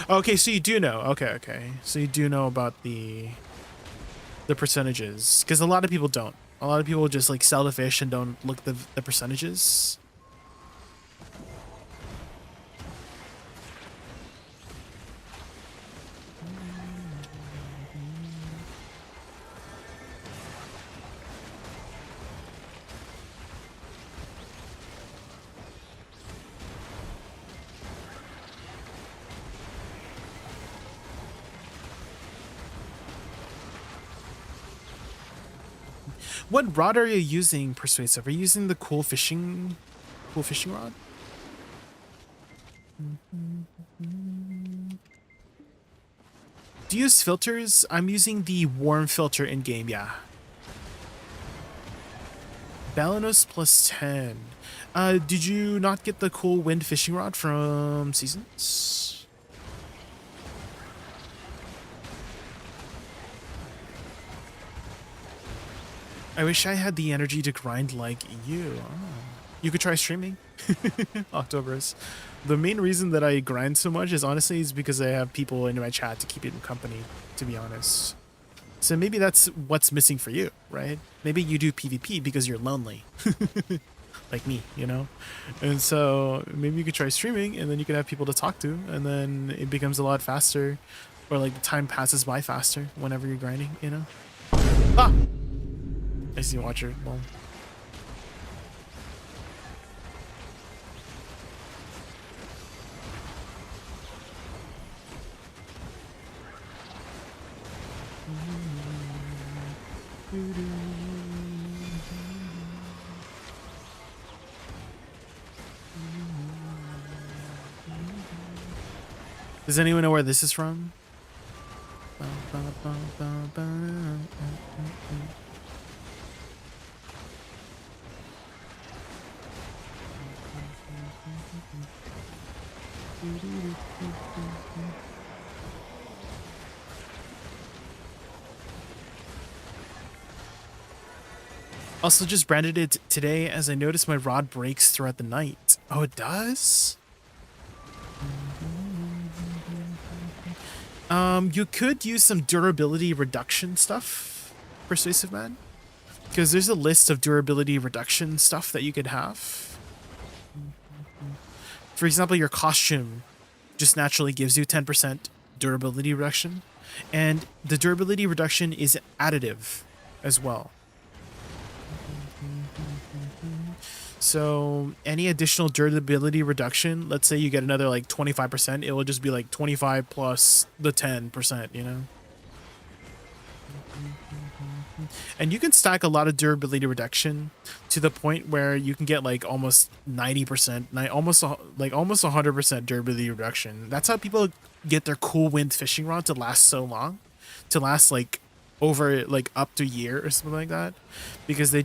Okay, so you do know. Okay. So you do know about the percentages, because a lot of people don't. A lot of people just like sell the fish and don't look at the percentages. What rod are you using, Persuasive? Are you using the cool fishing rod? Do you use filters? I'm using the warm filter in game, yeah. Balanos +10. Did you not get the cool wind fishing rod from Seasons? I wish I had the energy to grind like you. Oh. You could try streaming. October's. The main reason that I grind so much is honestly because I have people in my chat to keep it in company, to be honest. So maybe that's what's missing for you, right? Maybe you do PvP because you're lonely. Like me, you know? And so maybe you could try streaming and then you can have people to talk to and then it becomes a lot faster, or like the time passes by faster whenever you're grinding, you know? Ah! I see Watcher. Well. Does anyone know where this is from? Also just branded it today as I noticed my rod breaks throughout the night. Oh, it does? You could use some durability reduction stuff, Persuasive Man, because there's a list of durability reduction stuff that you could have. For example, your costume just naturally gives you 10% durability reduction, and the durability reduction is additive as well. So any additional durability reduction, let's say you get another like 25%, it will just be like 25 plus the 10%, you know? And you can stack a lot of durability reduction to the point where you can get like almost 90%, almost 100% durability reduction. That's how people get their cool wind fishing rod to last so long, to last like over like up to a year or something like that, because they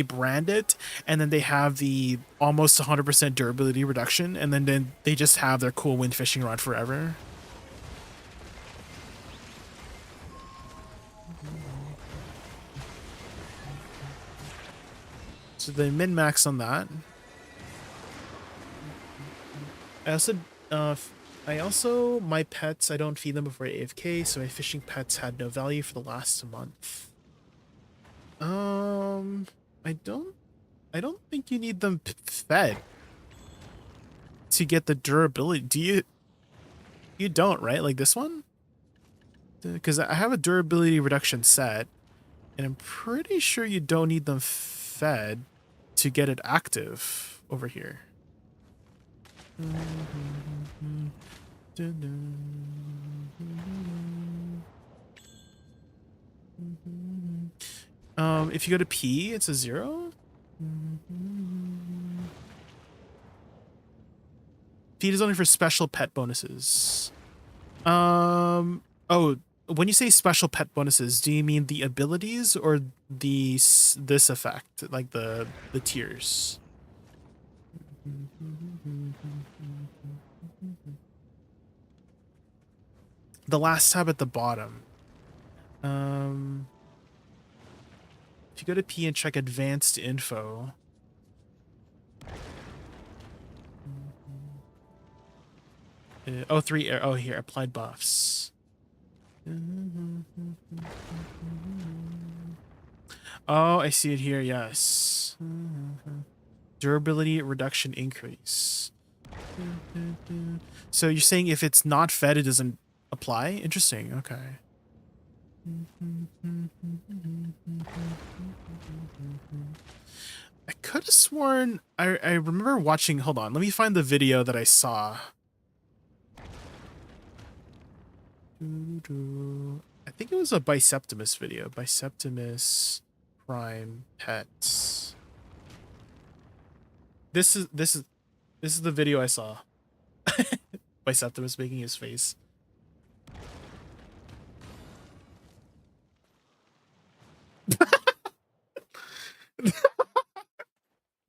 brand it and then they have the almost 100% durability reduction, and then they just have their cool wind fishing rod forever. So the min-max on that. I also, my pets, I don't feed them before AFK, so my fishing pets had no value for the last month. I don't think you need them fed to get the durability. Do you? You don't, right? Like this one? Because I have a durability reduction set, and I'm pretty sure you don't need them fed to get it active over here. If you go to P, it's a 0. Feed is only for special pet bonuses. Oh, when you say special pet bonuses, do you mean the abilities or this effect, like the tiers? The last tab at the bottom. If you go to P and check advanced info. Oh, here, applied buffs. Oh, I see it here, yes. Durability reduction increase. So you're saying if it's not fed, it doesn't apply? Interesting, okay. I could have sworn I remember watching, hold on, let me find the video that I saw. I think it was a Biceptimus video. Biceptimus Prime Pets. This is the video I saw. Biceptimus making his face.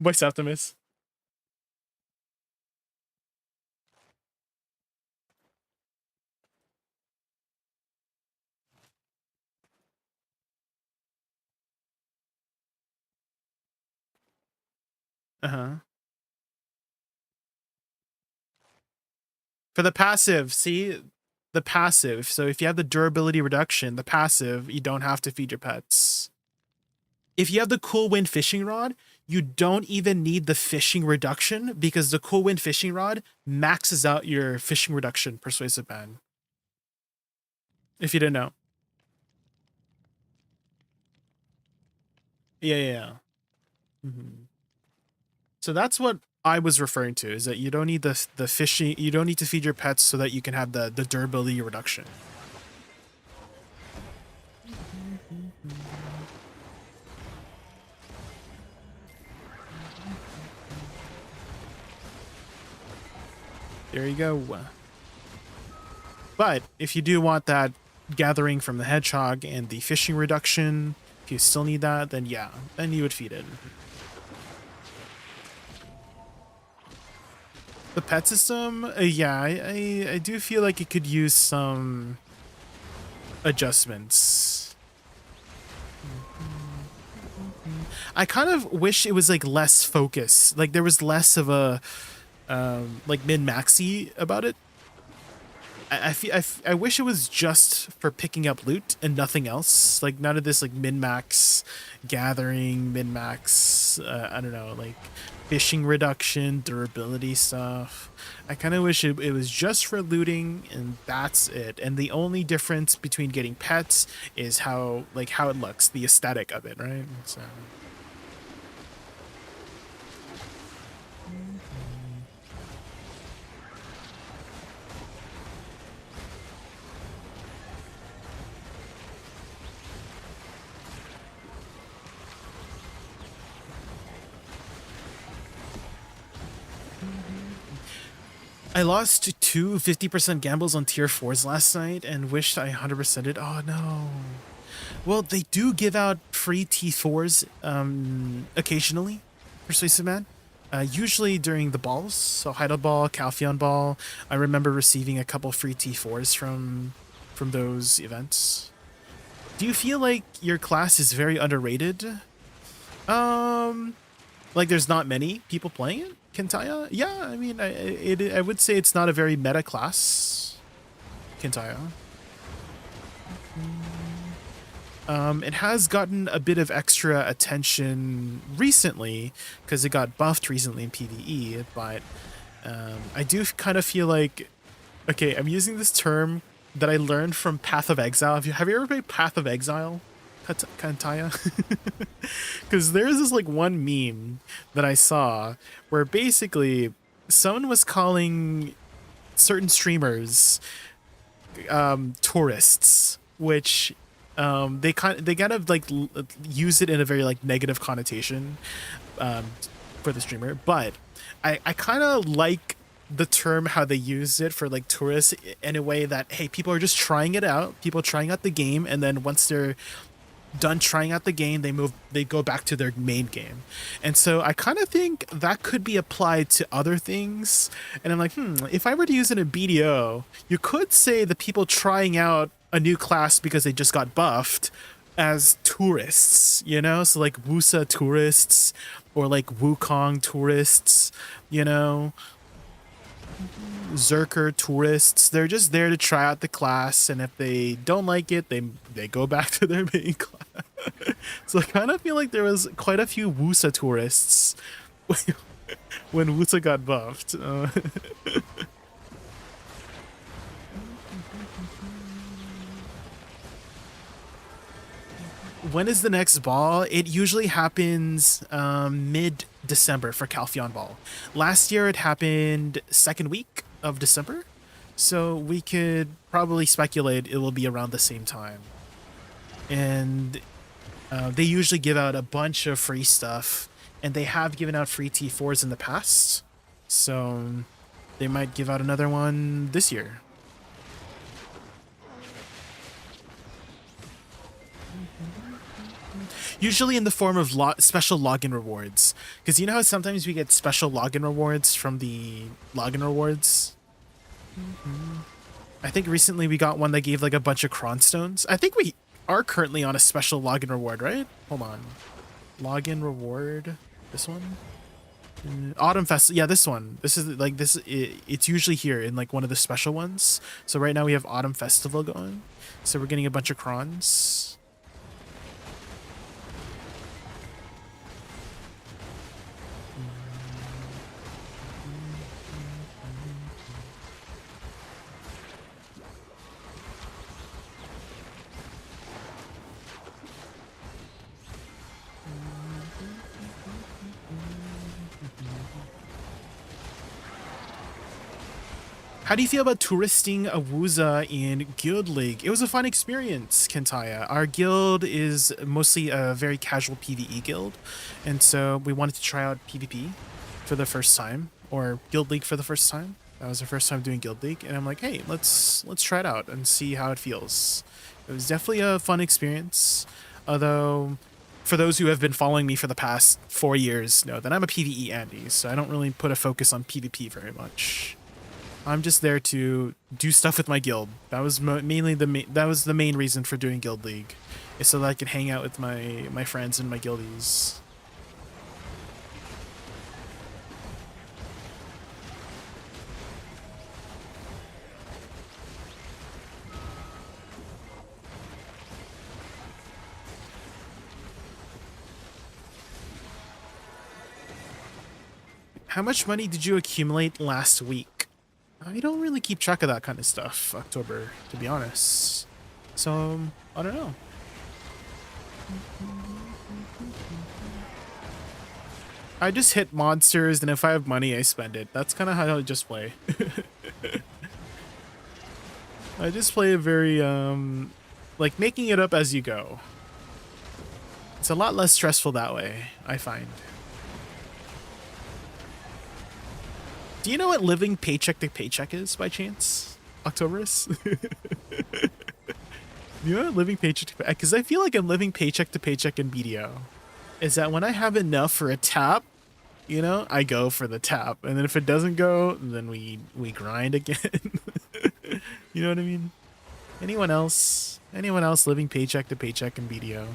Biceptimus. Uh-huh. For the passive, see? The passive. So if you have the durability reduction, the passive, you don't have to feed your pets. If you have the Cool Wind fishing rod, you don't even need the fishing reduction because the Cool Wind fishing rod maxes out your fishing reduction persuasive ban. If you didn't know. Yeah, yeah, yeah. So that's what I was referring to, is that you don't need the fishing, you don't need to feed your pets so that you can have the durability reduction. There you go. But if you do want that gathering from the hedgehog and the fishing reduction, if you still need that, then yeah, then you would feed it. The pet system, yeah, I do feel like it could use some adjustments. I kind of wish it was like less focus, like there was less of a like min-maxy about it. I wish it was just for picking up loot and nothing else. Like none of this like min-max gathering, min-max, I don't know, like fishing reduction, durability stuff. I kind of wish it was just for looting and that's it. And the only difference between getting pets is how it looks, the aesthetic of it, right? So I lost two 50% gambles on tier 4s last night and wished I 100%ed. Oh no. Well, they do give out free T4s occasionally, Persuasive Man. Usually during the balls, so Heidel Ball, Calpheon Ball. I remember receiving a couple free T4s from those events. Do you feel like your class is very underrated? Like there's not many people playing it? Kentaya? Yeah, I mean, I would say it's not a very meta class, Kentaya. It has gotten a bit of extra attention recently because it got buffed recently in PvE, but I do kind of feel like, okay, I'm using this term that I learned from Path of Exile. Have you ever played Path of Exile, Kantaya? Because there's this like one meme that I saw where basically someone was calling certain streamers tourists, which they kind of like use it in a very like negative connotation for the streamer, but I kind of like the term how they use it for like tourists in a way that, hey, people are just trying it out, people trying out the game, and then once they're done trying out the game, they go back to their main game. And so I kind of think that could be applied to other things. And I'm like, if I were to use it in BDO, you could say the people trying out a new class because they just got buffed as tourists, you know? So like Woosa tourists or like Wukong tourists, you know? Zerker tourists. They're just there to try out the class, and if they don't like it, they go back to their main class. So I kind of feel like there was quite a few Woosa tourists when Woosa got buffed. When is the next ball? It usually happens mid-December for Calpheon Ball. Last year it happened second week of December, so we could probably speculate it will be around the same time. And they usually give out a bunch of free stuff, and they have given out free T4s in the past, so they might give out another one this year. Usually in the form of special login rewards. Because you know how sometimes we get special login rewards from the login rewards? I think recently we got one that gave like a bunch of cron stones. I think we are currently on a special login reward, right? Hold on. Login reward. This one? Autumn Festival. Yeah, this one. This is like this. It's usually here in like one of the special ones. So right now we have Autumn Festival going. So we're getting a bunch of crons. How do you feel about touristing a Woosa in Guild League? It was a fun experience, Kentaya. Our guild is mostly a very casual PvE guild, and so we wanted to try out PvP for the first time, or Guild League for the first time. That was our first time doing Guild League, and I'm like, hey, let's try it out and see how it feels. It was definitely a fun experience, although for those who have been following me for the past 4 years know that I'm a PvE Andy, so I don't really put a focus on PvP very much. I'm just there to do stuff with my guild. That was mainly the main reason for doing Guild League, is so that I could hang out with my friends and my guildies. How much money did you accumulate last week? I don't really keep track of that kind of stuff, October, to be honest. So, I don't know. I just hit monsters, and if I have money, I spend it. That's kind of how I just play. I just play a very, like, making it up as you go. It's a lot less stressful that way, I find. Do you know what living paycheck to paycheck is, by chance, Octoberus? You know what living paycheck to paycheck? Because I feel like I'm living paycheck to paycheck in BDO. Is that when I have enough for a tap, you know, I go for the tap, and then if it doesn't go, then we grind again. You know what I mean? Anyone else? Anyone else living paycheck to paycheck in BDO?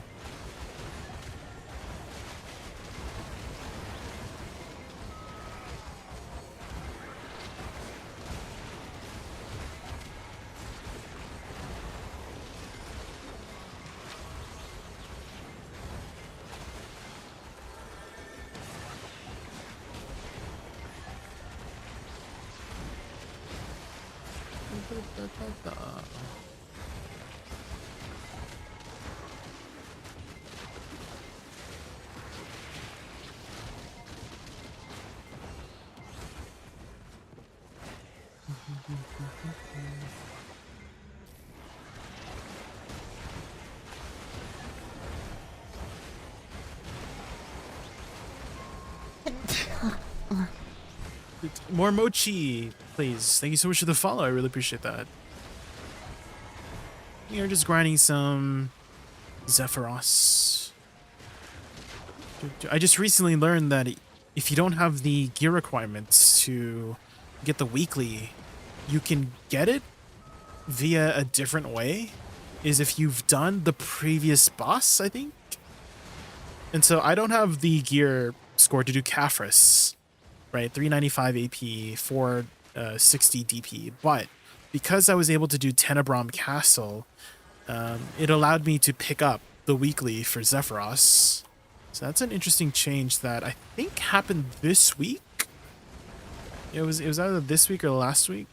More mochi, please. Thank you so much for the follow. I really appreciate that. You're just grinding some Zephyros. I just recently learned that if you don't have the gear requirements to get the weekly, you can get it via a different way. Is if you've done the previous boss, I think. And so I don't have the gear score to do Caphras, right? 395 AP, 460 DP. But because I was able to do Tenebrom Castle, it allowed me to pick up the weekly for Zephyros. So that's an interesting change that I think happened this week. It was either this week or last week.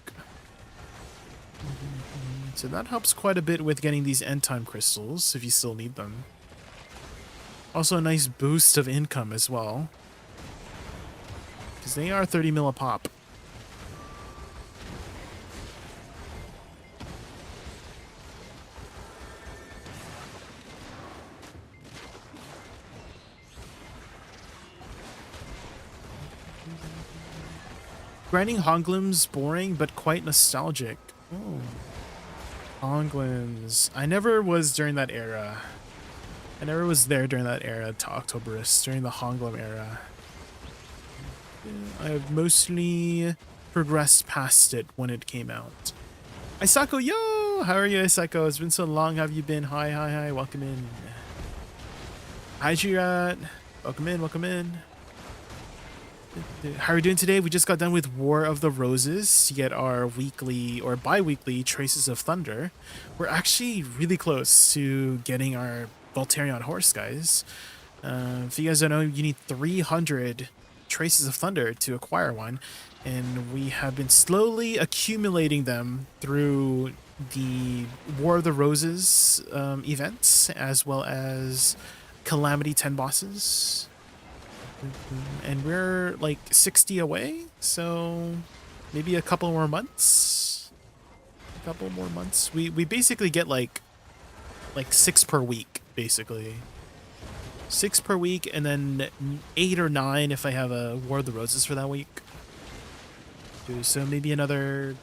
So that helps quite a bit with getting these end time crystals if you still need them. Also a nice boost of income as well, because they are 30 mil a pop. Grinding Honglim's boring, but quite nostalgic. Oh. Honglim's. I never was during that era. I never was there during that era to Octoberist, during the Honglim era. I have mostly progressed past it when it came out. Isako, yo! How are you, Isako? It's been so long. How have you been? Hi. Welcome in. Hi, Jirat. Welcome in, welcome in. How are we doing today? We just got done with War of the Roses to get our weekly or bi-weekly Traces of Thunder. We're actually really close to getting our Voltarion horse, guys. If you guys don't know, you need 300 Traces of Thunder to acquire one, and we have been slowly accumulating them through the War of the Roses events, as well as Calamity 10 bosses. And we're like 60 away, so maybe a couple more months. A couple more months. We basically get like 6 per week, basically. 6 per week, and then 8 or 9 if I have a War of the Roses for that week. So maybe another,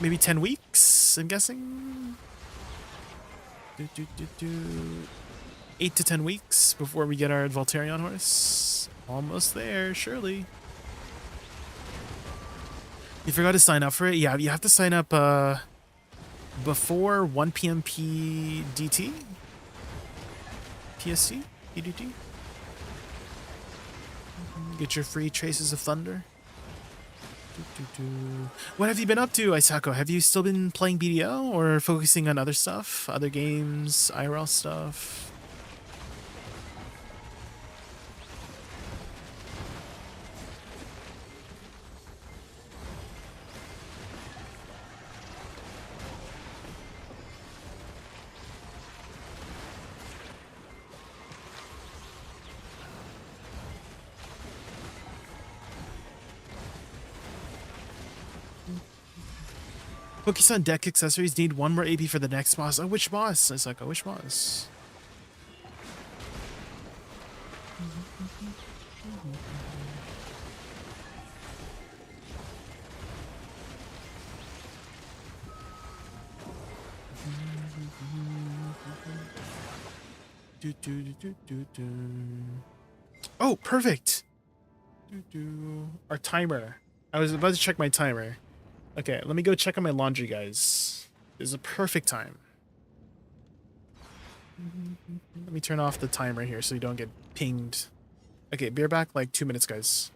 maybe 10 weeks, I'm guessing. 8 to 10 weeks before we get our Voltarion horse. Almost there, surely. You forgot to sign up for it? Yeah, you have to sign up before 1 p.m. PDT? PST? PDT? Get your free Traces of Thunder. What have you been up to, Isako? Have you still been playing BDO or focusing on other stuff? Other games, IRL stuff? Focus on deck accessories. Need 1 more AP for the next boss. Oh, which boss? Isako, which boss? Oh, perfect. Our timer. I was about to check my timer. Okay, let me go check on my laundry, guys. This is a perfect time. Let me turn off the timer here so you don't get pinged. Okay, be right back like 2 minutes, guys.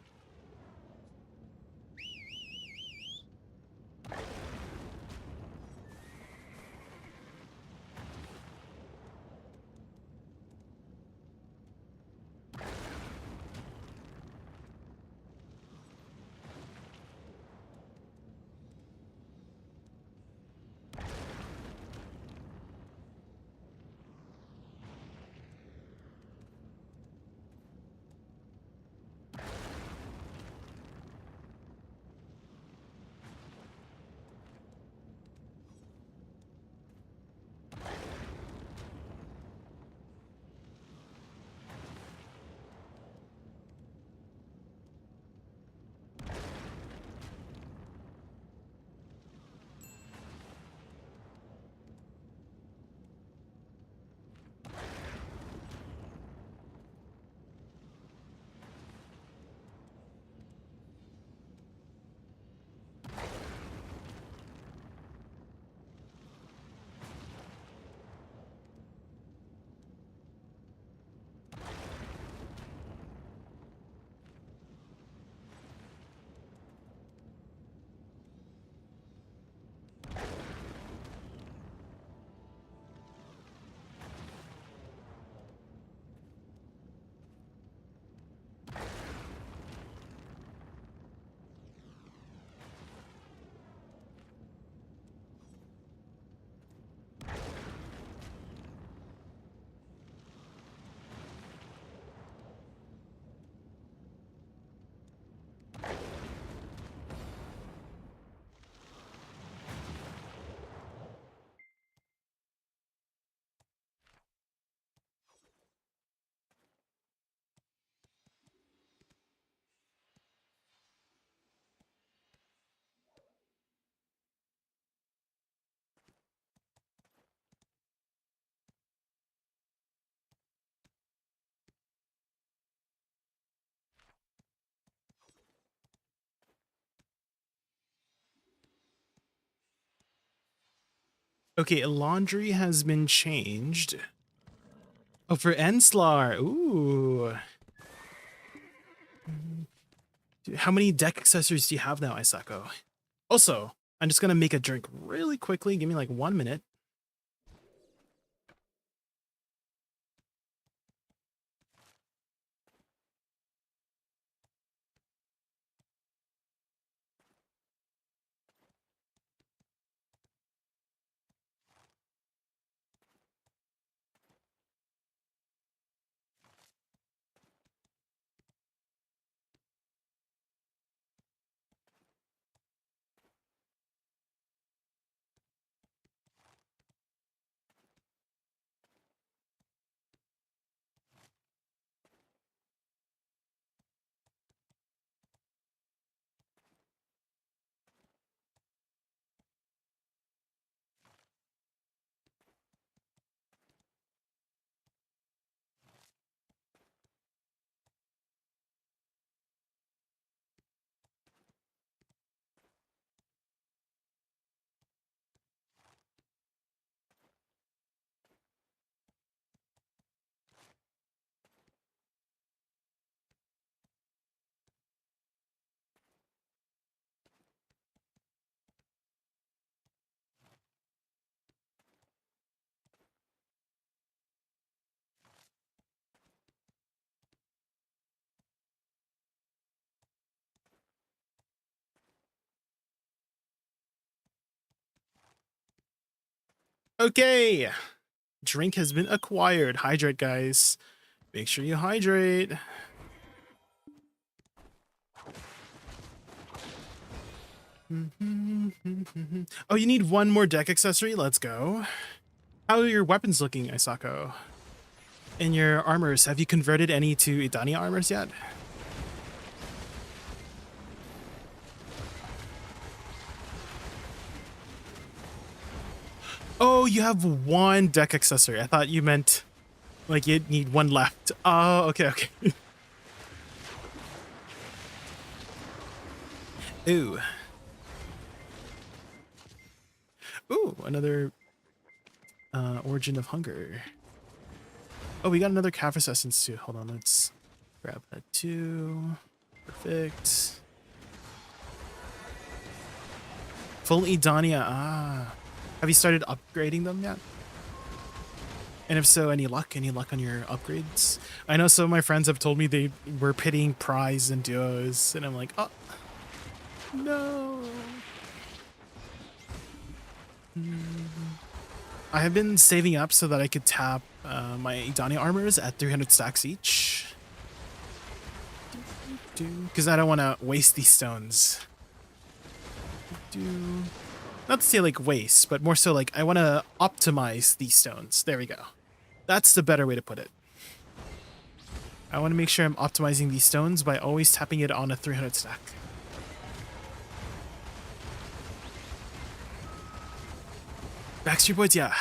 Okay, laundry has been changed. Oh, for Enslar. Ooh. How many deck accessories do you have now, Isako? Also, I'm just gonna make a drink really quickly. Give me like 1 minute. Okay. Drink has been acquired. Hydrate, guys. Make sure you hydrate. Oh, you need one more deck accessory? Let's go. How are your weapons looking, Isako? And your armors, have you converted any to Idania armors yet? Oh, you have one deck accessory. I thought you meant like you'd need one left. Oh, okay, okay. Ooh. Ooh, another Origin of Hunger. Oh, we got another Caphras Essence too. Hold on, let's grab that too. Perfect. Full Idania. Ah. Have you started upgrading them yet? And if so, any luck? Any luck on your upgrades? I know some of my friends have told me they were pitting Prize and Duos, and I'm like, oh, no. I have been saving up so that I could tap my Idania armors at 300 stacks each. Because I don't want to waste these stones. Not to say like waste, but more so like I want to optimize these stones. There we go. That's the better way to put it. I want to make sure I'm optimizing these stones by always tapping it on a 300 stack. Backstreet Boys, yeah.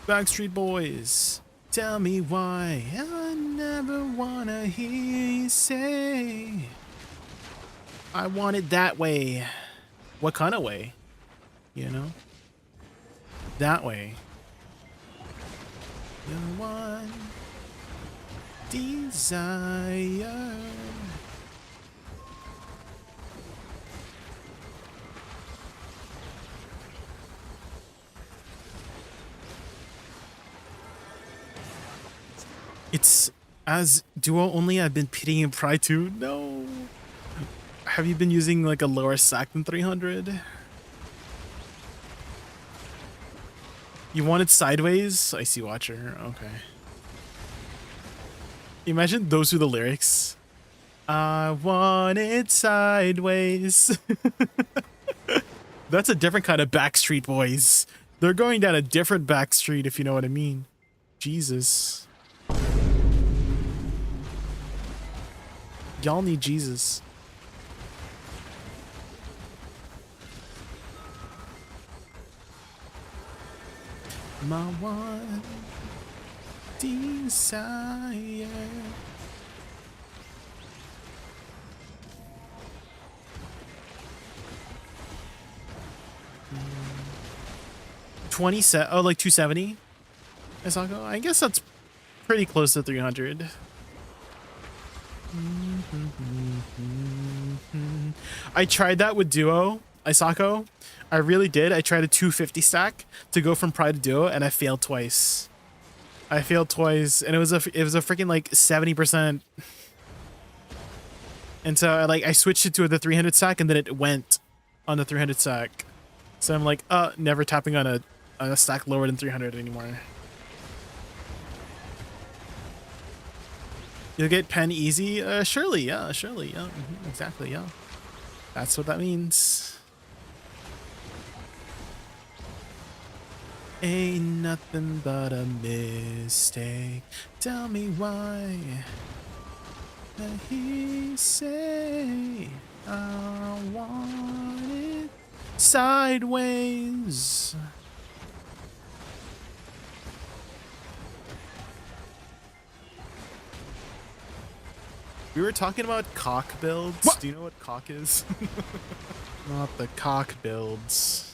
Backstreet Boys, tell me why I never wanna hear you say I want it that way. What kind of way? You know? That way. Your one desire. It's as duo only. I've been pitying Pride 2. No. Have you been using like a lower stack than 300? You want it sideways? I see, Watcher. Okay. Imagine those are the lyrics. I want it sideways. That's a different kind of Backstreet Boys. They're going down a different back street, if you know what I mean. Jesus. Y'all need Jesus. My one desire. 20 set. Oh, like 270. I guess that's pretty close to 300. I tried that with Duo, Isako. I really did. I tried a 250 stack to go from Pride to Duo, and I failed twice. And it was a freaking like 70%. And so I switched it to the 300 stack, and then it went on the 300 stack. So I'm like, never tapping on a stack lower than 300 anymore. You'll get pen easy? Surely, yeah, exactly, yeah. That's what that means. Ain't nothing but a mistake. Tell me why. That he say I want it sideways. We were talking about cock builds. What? Do you know what cock is? Not the cock builds.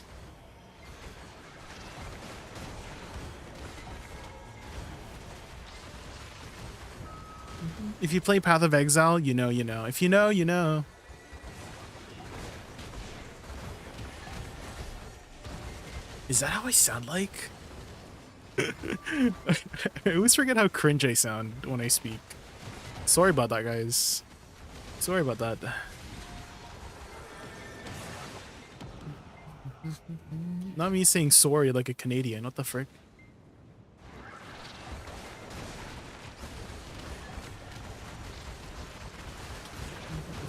If you play Path of Exile, you know, you know. If you know, you know. Is that how I sound like? I always forget how cringe I sound when I speak. Sorry about that, guys. Sorry about that. Not me saying sorry like a Canadian. What the frick?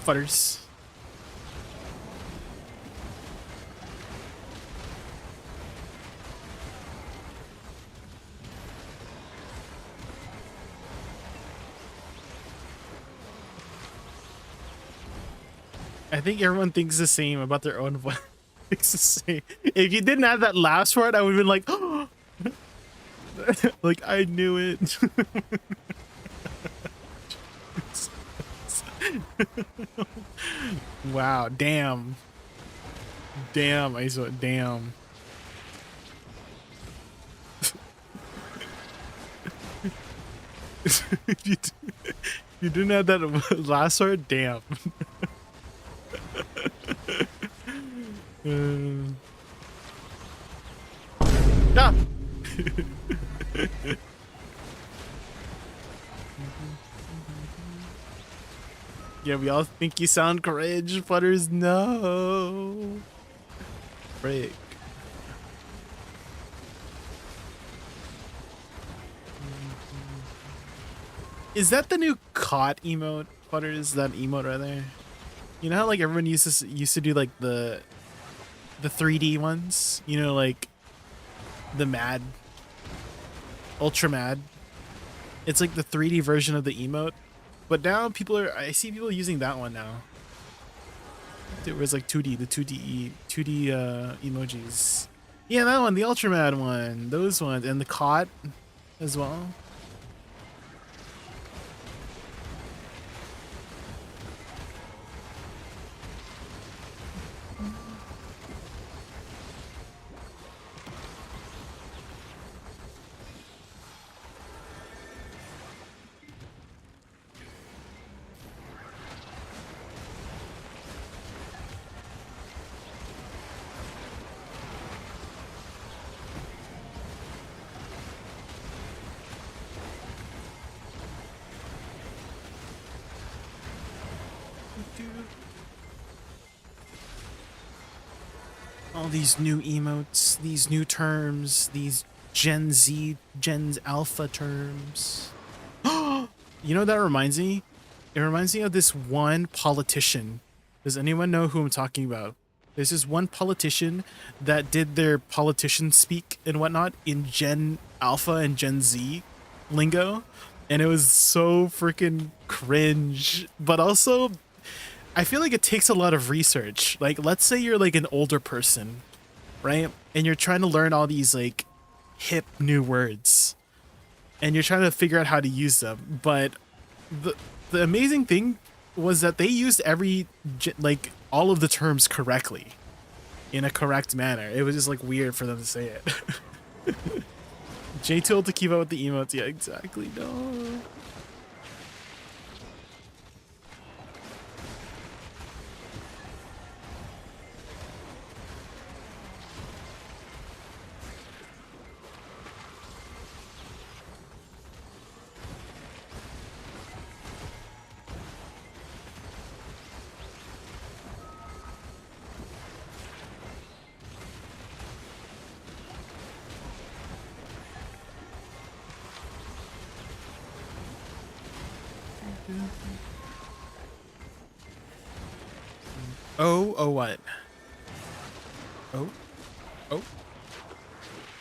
Futters. I think everyone thinks the same about their own voice. It's the same. If you didn't have that last part, I would have been like, oh! Like I knew it. Wow, damn. Damn, I saw damn. you, you didn't have that last word, damn. Ah! Yeah, we all think you sound cringe, Butters. No. Break. Is that the new caught emote, Butters? That emote right there? You know how like everyone used to do like the 3D ones? You know, like the mad, ultra mad. It's like the 3D version of the emote. But now I see people using that one now. It was like 2D, the 2D emojis. Yeah, that one, the ultra mad one, those ones, and the caught as well. All these new emotes, these new terms, these Gen Alpha terms. You know what that reminds me? It reminds me of this one politician. Does anyone know who I'm talking about? There's this one politician that did their politician speak and whatnot in Gen Alpha and Gen Z lingo. And it was so freaking cringe. But also, I feel like it takes a lot of research. Like, let's say you're like an older person, right? And you're trying to learn all these like hip new words. And you're trying to figure out how to use them. But the amazing thing was that they used like all of the terms correctly in a correct manner. It was just like weird for them to say it. J-Tool to keep up with the emotes. Yeah, exactly. No. Oh, what? Oh.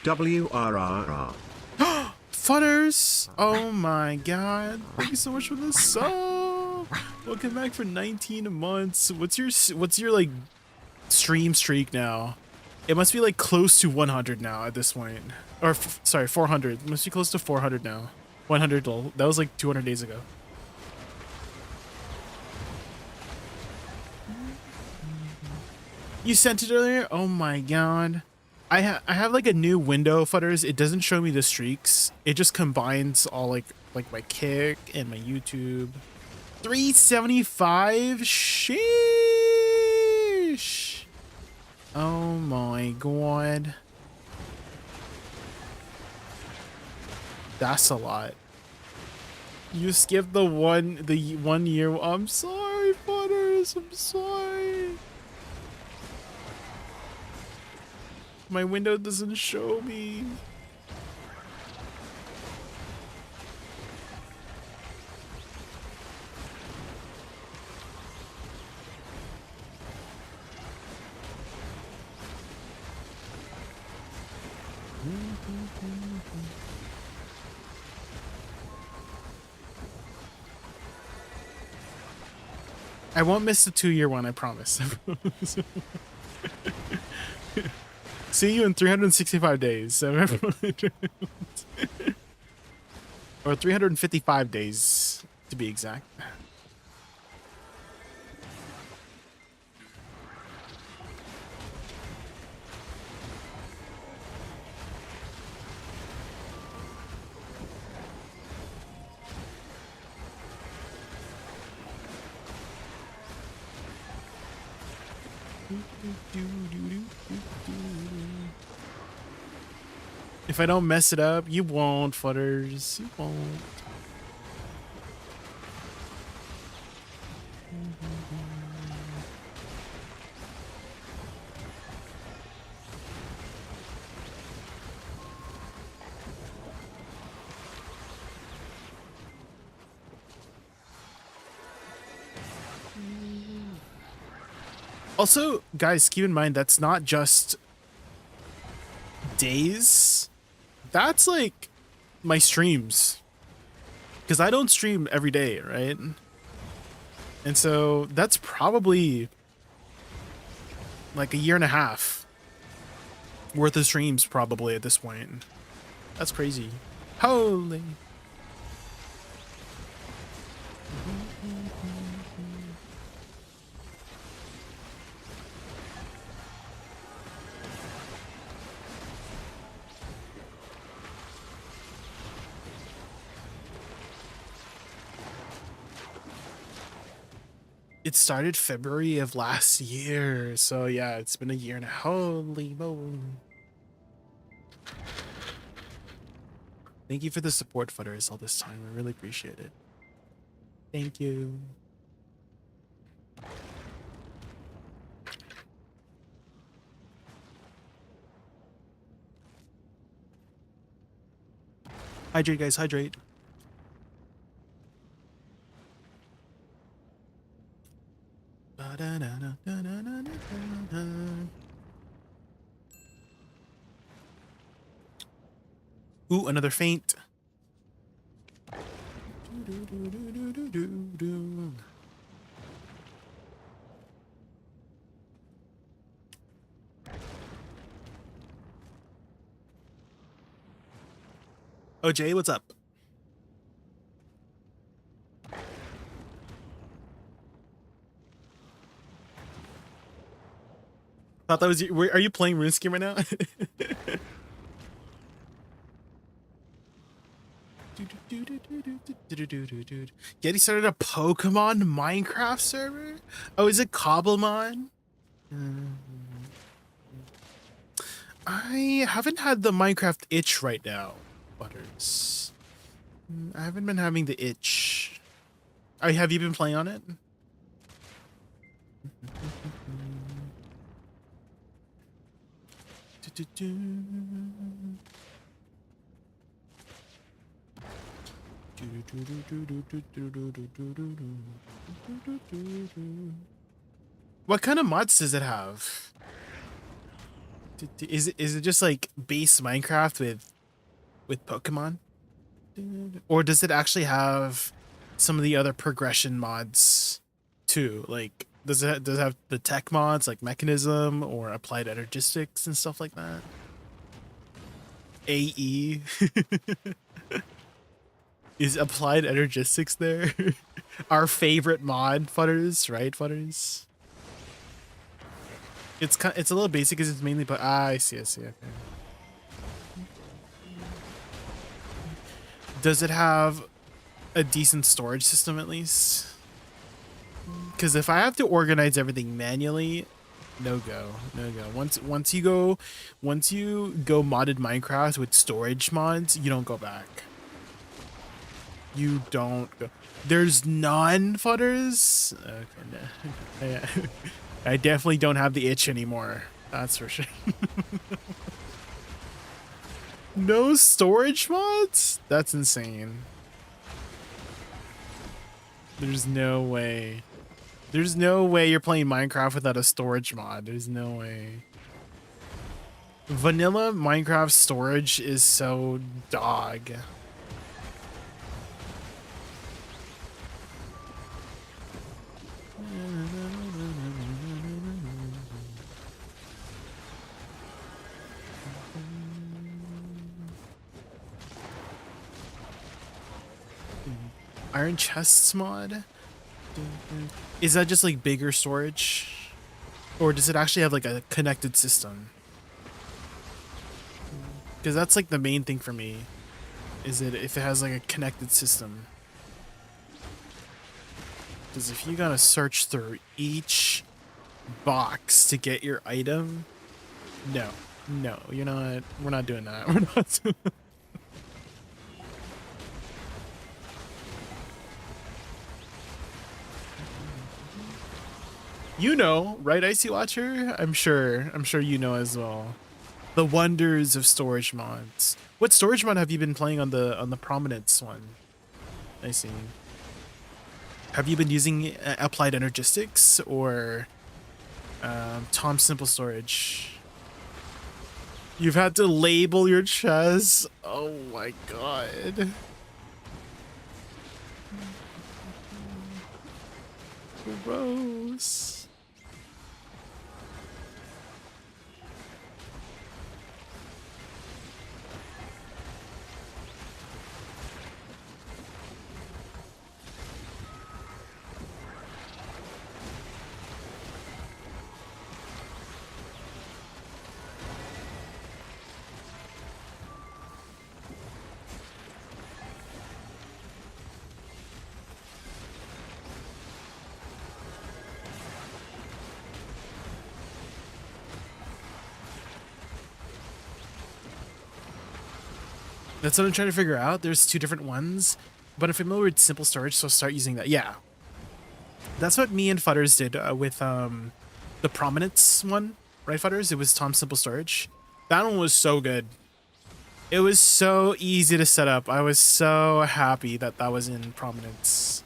WRRR. Funners! Oh my god. Thank you so much for the sub. Welcome back for 19 months. What's your like stream streak now? It must be like close to 100 now at this point. Or sorry, 400. It must be close to 400 now. 100 lol. That was like 200 days ago. You sent it earlier? Oh my god. I have like a new window, Futters. It doesn't show me the streaks. It just combines all like my Kick and my YouTube. 375? Sheesh. Oh my god. That's a lot. You skipped the 1 year. I'm sorry, Futters. I'm sorry. My window doesn't show me. I won't miss the 2-year one, I promise. See you in 365 days. Or 355 days, to be exact. If I don't mess it up, you won't, Futters. You won't. Also, guys, keep in mind that's not just days. That's like my streams. Because I don't stream every day, right? And so that's probably like a year and a half worth of streams probably at this point. That's crazy. Holy. It started February of last year, so yeah, it's been a year and a holy moly. Thank you for the support, Futters, all this time. I really appreciate it. Thank you. Hydrate, guys, hydrate. Ooh, another feint. Oh, Jay, what's up? Thought that was you. Are you playing RuneScape right now? Getty started a Pokemon Minecraft server? Oh, is it Cobblemon? I haven't had the Minecraft itch right now, Butters. I haven't been having the itch. Have you been playing on it? What kind of mods does it have? Is it just like base Minecraft with Pokemon? Or does it actually have some of the other progression mods too? Like does it have the tech mods like Mechanism or Applied Energistics and stuff like that? AE is Applied Energistics there? Our favorite mod, Futters, right, Futters? It's a little basic because it's mainly, but I see. Okay. Does it have a decent storage system at least? Because if I have to organize everything manually, no go. Once you go modded Minecraft with storage mods, you don't go back. You don't go. There's none, Futters. Okay, no. I definitely don't have the itch anymore. That's for sure. No storage mods? That's insane. There's no way. There's no way you're playing Minecraft without a storage mod. There's no way. Vanilla Minecraft storage is so dog. Iron chests mod? Is that just like bigger storage? Or does it actually have like a connected system? Because that's like the main thing for me. Is it if it has like a connected system? Because if you gotta search through each box to get your item, no, you're not. We're not doing that. We're not. You know, right, Icy Watcher? I'm sure you know as well. The wonders of storage mods. What storage mod have you been playing on the Prominence one? I see. Have you been using Applied Energistics or Tom Simple Storage? You've had to label your chest. Oh my god. Gross. That's what I'm trying to figure out. There's two different ones, but I'm familiar with Simple Storage, so I'll start using that. Yeah. That's what me and Futters did with the Prominence one, right, Futters? It was Tom Simple Storage. That one was so good. It was so easy to set up. I was so happy that that was in Prominence.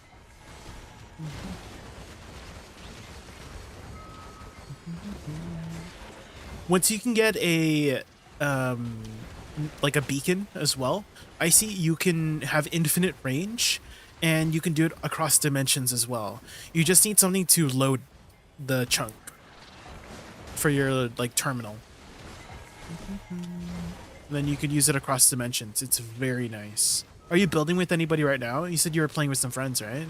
Once you can get a like a beacon as well, I see you can have infinite range and you can do it across dimensions as well. You just need something to load the chunk for your like terminal. Then you could use it across dimensions. It's very nice. Are you building with anybody right now? You said you were playing with some friends, right?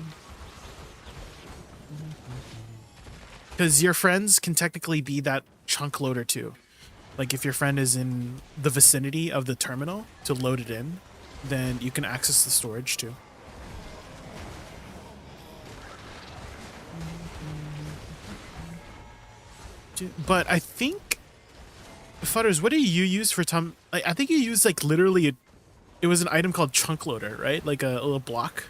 Because your friends can technically be that chunk loader too. Like if your friend is in the vicinity of the terminal to load it in, then you can access the storage too. But I think, Futters, what do you use for Tom? I think you use like literally, it was an item called chunk loader, right? Like a little block.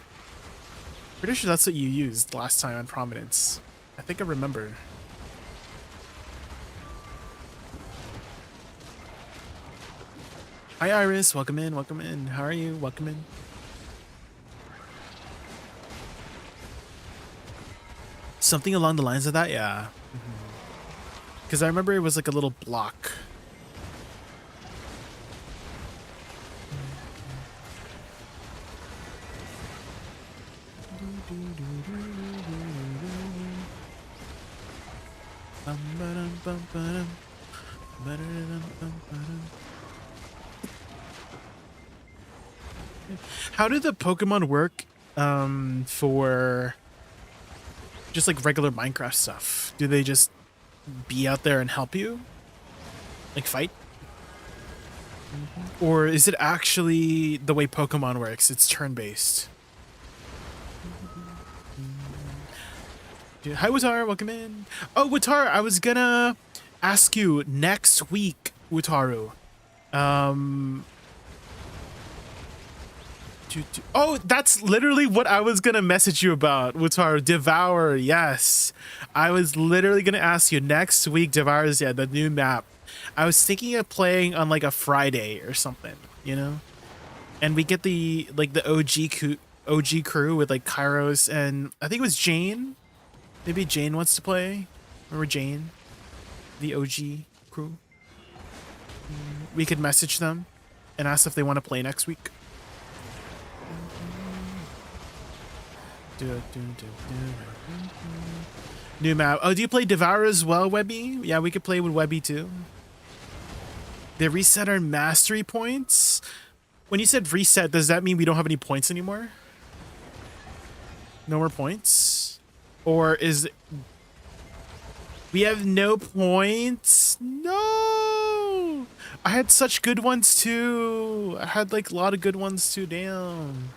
Pretty sure that's what you used last time on Prominence. I think I remember. Hi Iris, welcome in, welcome in. How are you? Welcome in. Something along the lines of that, yeah. Because I remember it was like a little block. How do the Pokemon work for just like regular Minecraft stuff? Do they just be out there and help you? Like fight? Or is it actually the way Pokemon works? It's turn-based. Hi Wutar, welcome in. Oh Wutar, I was gonna ask you next week, Wutaru. Oh, that's literally what I was gonna message you about. Wutaru, Devour, yes. I was literally gonna ask you next week. Devour is the new map. I was thinking of playing on like a Friday or something, you know, and we get the OG crew with like Kairos and I think it was Jane. Maybe Jane wants to play. Remember Jane, the OG crew? We could message them and ask if they want to play next week. New map. Oh, do you play Devour as well, Webby? Yeah, we could play with Webby too. They reset our mastery points. When you said reset, does that mean we don't have any points anymore? No more points? Or is we have no points? No! I had such good ones too. I had like a lot of good ones too. Damn.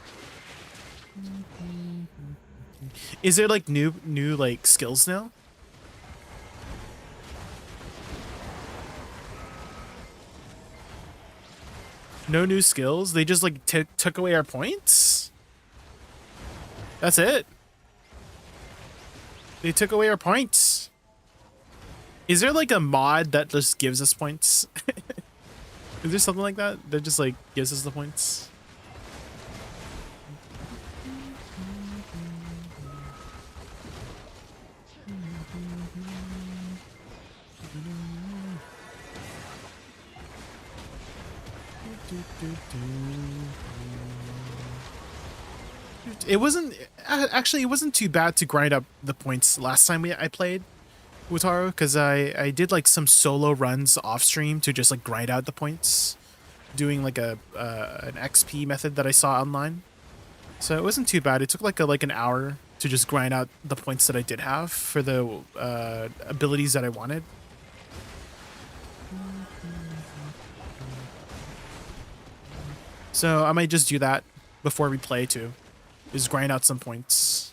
Is there like new like skills now? No new skills? They just like took away our points? That's it? They took away our points. Is there like a mod that just gives us points? Is there something like that that just like gives us the points? It wasn't actually. It wasn't too bad to grind up the points last time I played Wutaru, because I did like some solo runs off stream to just like grind out the points, doing like an XP method that I saw online. So it wasn't too bad. It took like an hour to just grind out the points that I did have for the abilities that I wanted. So I might just do that before we play too, is grind out some points.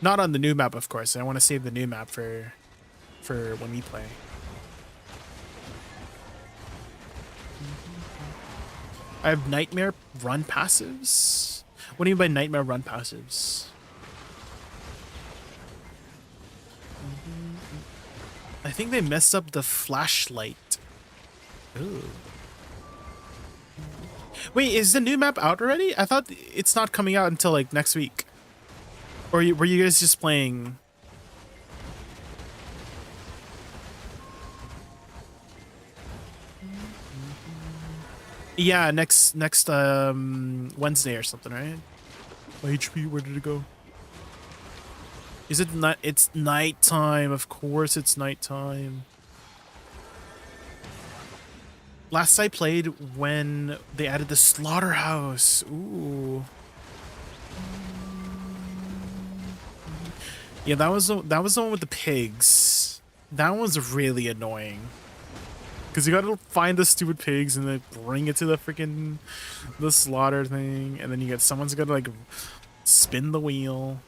Not on the new map, of course. I want to save the new map for when we play. I have nightmare run passives. What do you mean by nightmare run passives? I think they messed up the flashlight. Ooh. Wait, is the new map out already? I thought it's not coming out until like next week. Or were you guys just playing? Yeah, next Wednesday or something, right? My HP, where did it go? Is it not? It's nighttime. Of course, it's nighttime. Last I played when they added the slaughterhouse. Ooh. Yeah, that was the one with the pigs. That one was really annoying. Cause you gotta find the stupid pigs and then bring it to the freaking the slaughter thing, and then you get someone's gotta like spin the wheel.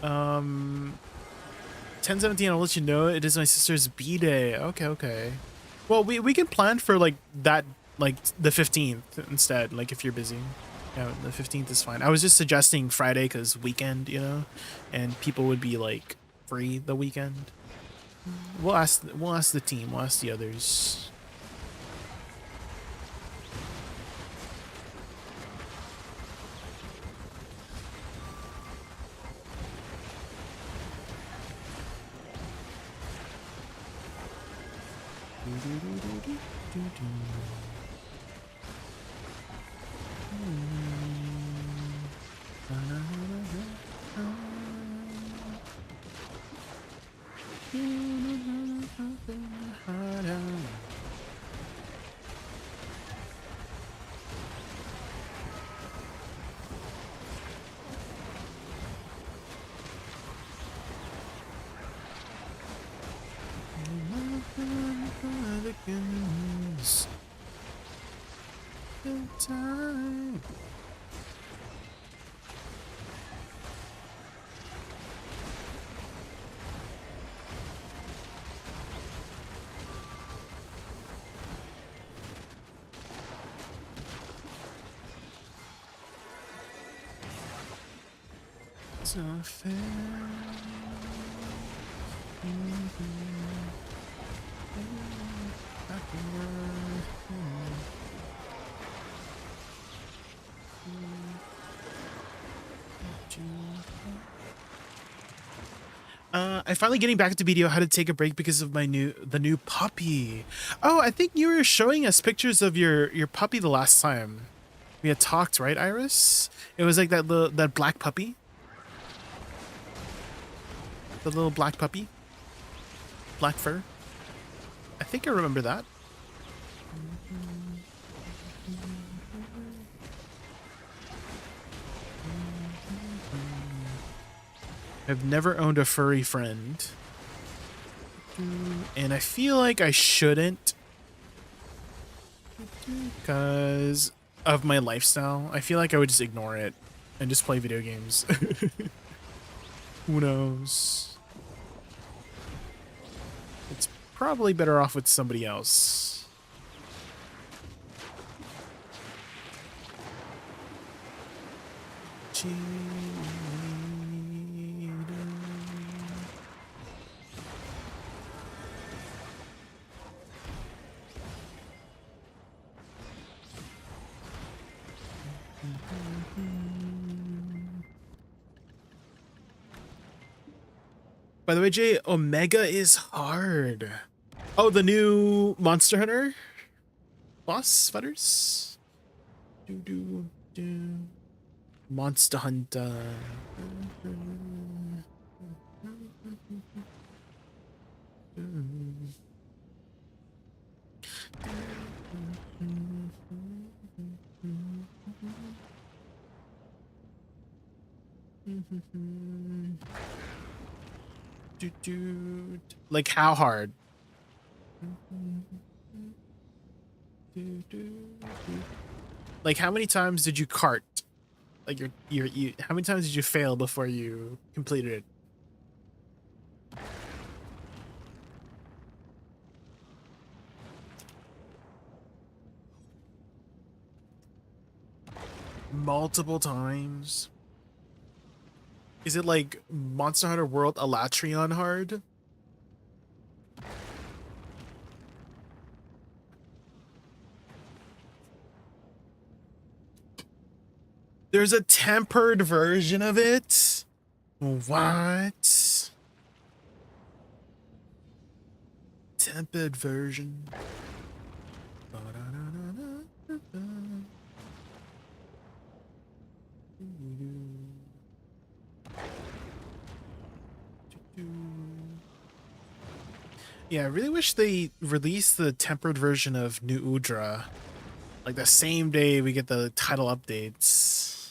10/17, I'll let you know it is my sister's B-day. Okay. Well, we can plan for like that, like the 15th instead. Like if you're busy, yeah, the 15th is fine. I was just suggesting Friday because weekend, you know, and people would be like free the weekend. We'll ask the team. We'll ask the others. It's not fair. I'm finally getting back into video how to take a break because of the new puppy. Oh, I think you were showing us pictures of your puppy the last time we had talked, right, Iris? It was like that black puppy. The little black puppy. Black fur. I think I remember that. I've never owned a furry friend. And I feel like I shouldn't. Because of my lifestyle. I feel like I would just ignore it and just play video games. Who knows? It's probably better off with somebody else. By the way, Jay, Omega is hard. Oh, the new Monster Hunter boss fighters? Monster Hunter. Like how hard? Like how many times did you cart? Like you how many times did you fail before you completed it? Multiple times. Is it like Monster Hunter World Alatreon hard? There's a tempered version of it? What? Tempered version. Yeah, I really wish they released the tempered version of New Udra. Like the same day we get the title updates.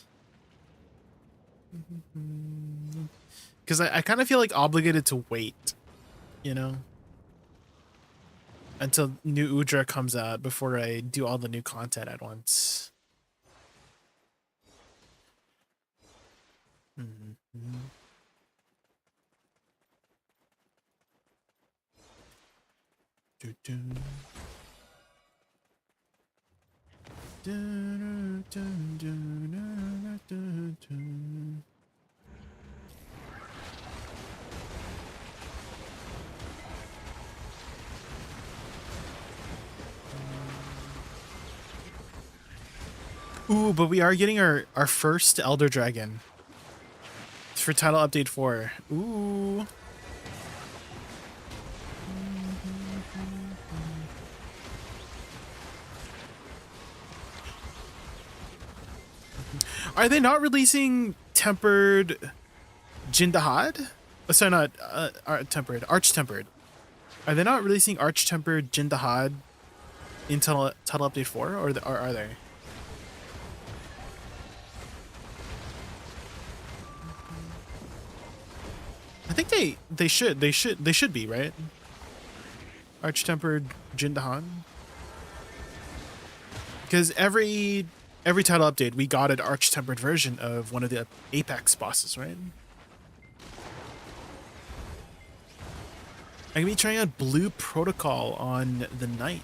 Because I kind of feel like obligated to wait, you know? Until New Udra comes out before I do all the new content at once. Ooh, but we are getting our first Elder Dragon. It's for title update 4. Ooh. Are they not releasing tempered Jindahad? Oh, sorry, not tempered. Arch tempered. Are they not releasing arch tempered Jindahad in title update 4, or are they? I think they should be, right? Arch tempered Jindahan. Because every title update we got an arch tempered version of one of the Apex bosses, right? I'm gonna be trying out Blue Protocol on the night.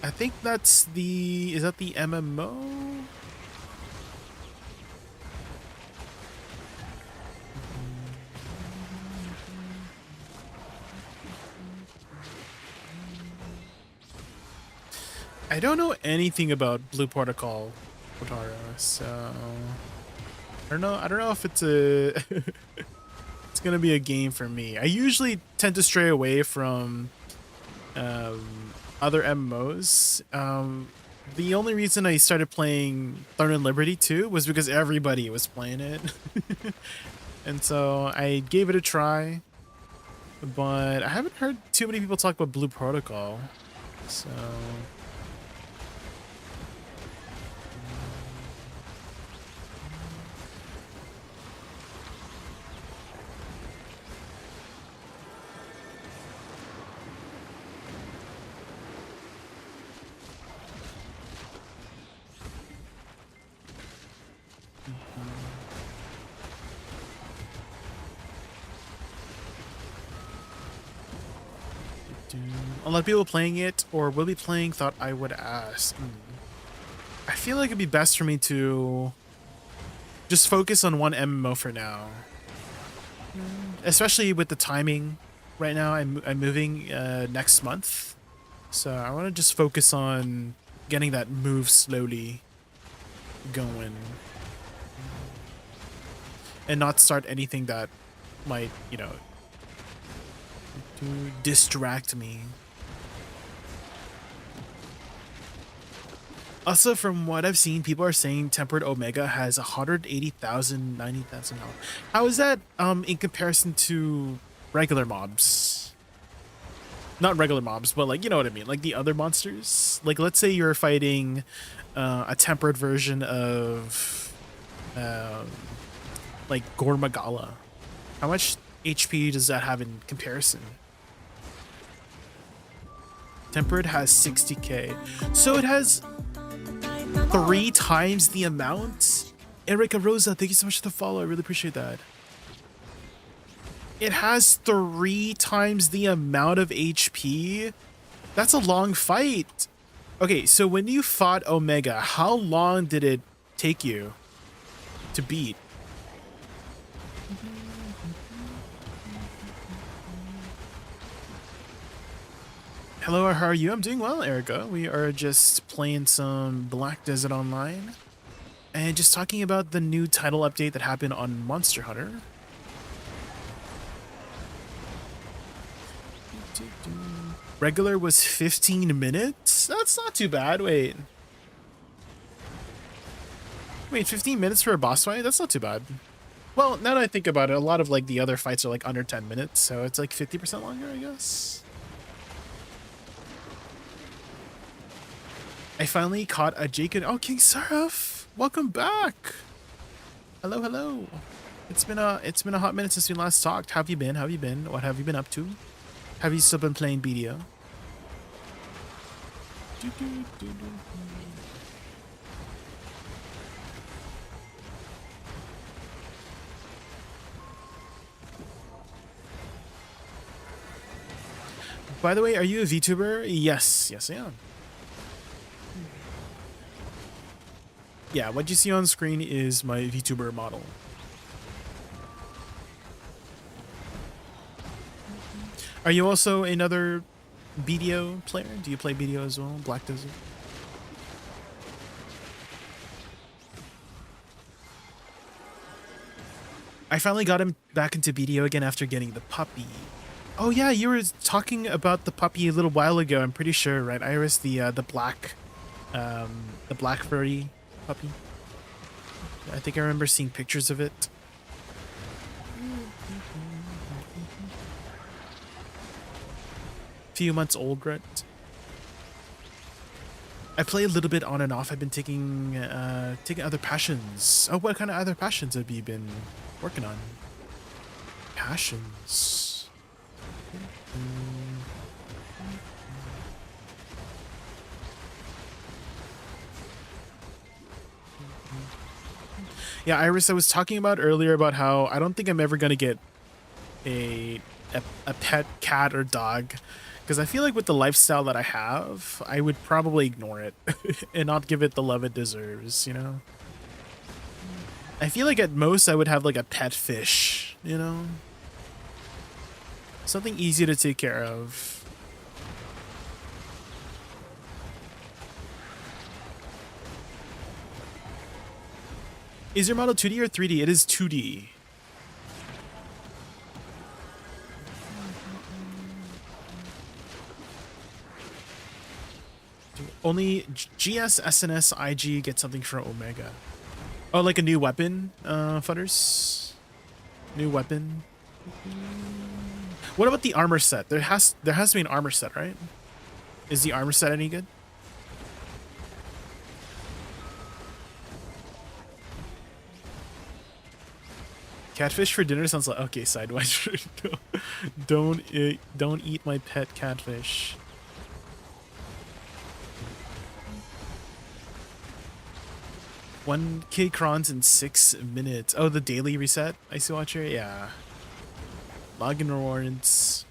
I think that's is that the MMO? I don't know anything about Blue Protocol, Otaro, so I don't know. I don't know if it's a it's gonna be a game for me. I usually tend to stray away from other MMOs. The only reason I started playing Throne and Liberty 2 was because everybody was playing it. And so I gave it a try, but I haven't heard too many people talk about Blue Protocol. So a lot of people playing it or will be playing thought I would ask. I feel like it'd be best for me to just focus on one MMO for now. Especially with the timing right now. I'm moving next month. So I want to just focus on getting that move slowly going. And not start anything that might, you know, to distract me. Also, from what I've seen, people are saying Tempered Omega has 180,000, 90,000 health. How is that in comparison to regular mobs? Not regular mobs, but like, you know what I mean? Like the other monsters? Like, let's say you're fighting a tempered version of like Gormagala. How much HP does that have in comparison? Tempered has 60k. So it has 3 times the amount? Erica Rosa, thank you so much for the follow. I really appreciate that. It has 3 times the amount of HP? That's a long fight. Okay, so when you fought Omega, how long did it take you to beat? Hello, how are you? I'm doing well, Erica. We are just playing some Black Desert Online and just talking about the new title update that happened on Monster Hunter. Regular was 15 minutes? That's not too bad. Wait, 15 minutes for a boss fight? That's not too bad. Well, now that I think about it, a lot of like the other fights are like under 10 minutes, so it's like 50% longer, I guess. I finally caught a Jake and King Seraph. Welcome back. Hello, hello. It's been a hot minute since we last talked. How have you been? How have you been? What have you been up to? Have you still been playing BDO? By the way, are you a VTuber? Yes, I am. Yeah, what you see on screen is my VTuber model. Are you also another BDO player? Do you play BDO as well? Black Desert? I finally got him back into BDO again after getting the puppy. Oh yeah, you were talking about the puppy a little while ago. I'm pretty sure, right, Iris? The black furry puppy. I think I remember seeing pictures of it. Few months old, right? I play a little bit on and off. I've been taking other passions. Oh, what kind of other passions have you been working on? Passions. Yeah, Iris, I was talking about earlier about how I don't think I'm ever gonna get a pet cat or dog, because I feel like with the lifestyle that I have, I would probably ignore it and not give it the love it deserves, you know? I feel like at most I would have like a pet fish, you know? Something easy to take care of. Is your model 2D or 3D? It is 2D. Only GS, SNS, IG get something for Omega. Oh, like a new weapon, Futters? New weapon. What about the armor set? There has to be an armor set, right? Is the armor set any good? Catfish for dinner sounds like okay. Sidewise, don't eat my pet catfish. One K crons in 6 minutes. Oh, the daily reset. Icy Watcher, yeah. Login rewards.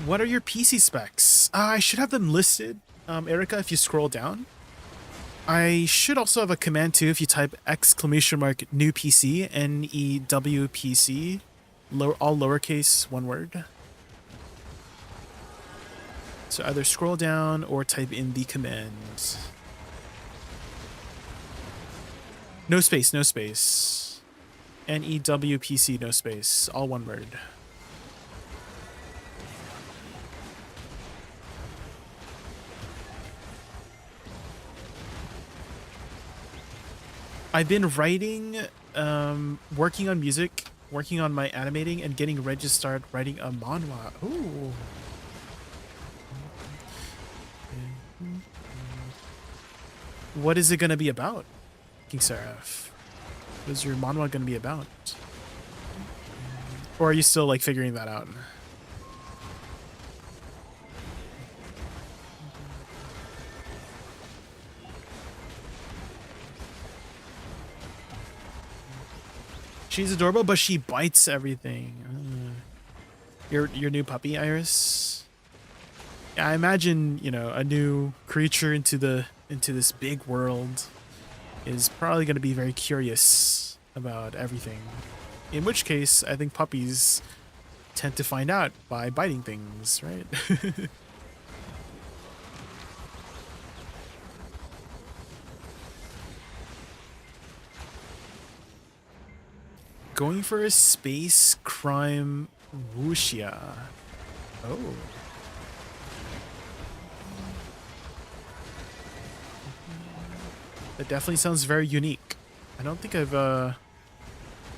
What are your PC specs? I should have them listed, Erica, if you scroll down. I should also have a command too if you type !new PC, NEWPC, all lowercase, one word. So either scroll down or type in the command. No space, no space. NEWPC, no space, all one word. I've been writing, working on music, working on my animating, and getting ready to start writing a manhwa. Ooh. What is it going to be about, King Seraph? What is your manhwa going to be about? Or are you still, like, figuring that out? She's adorable, but she bites everything. Your new puppy, Iris? Yeah, I imagine, you know, a new creature into this big world is probably going to be very curious about everything. In which case, I think puppies tend to find out by biting things, right? Going for a space crime wuxia. Oh. That definitely sounds very unique. I don't think I've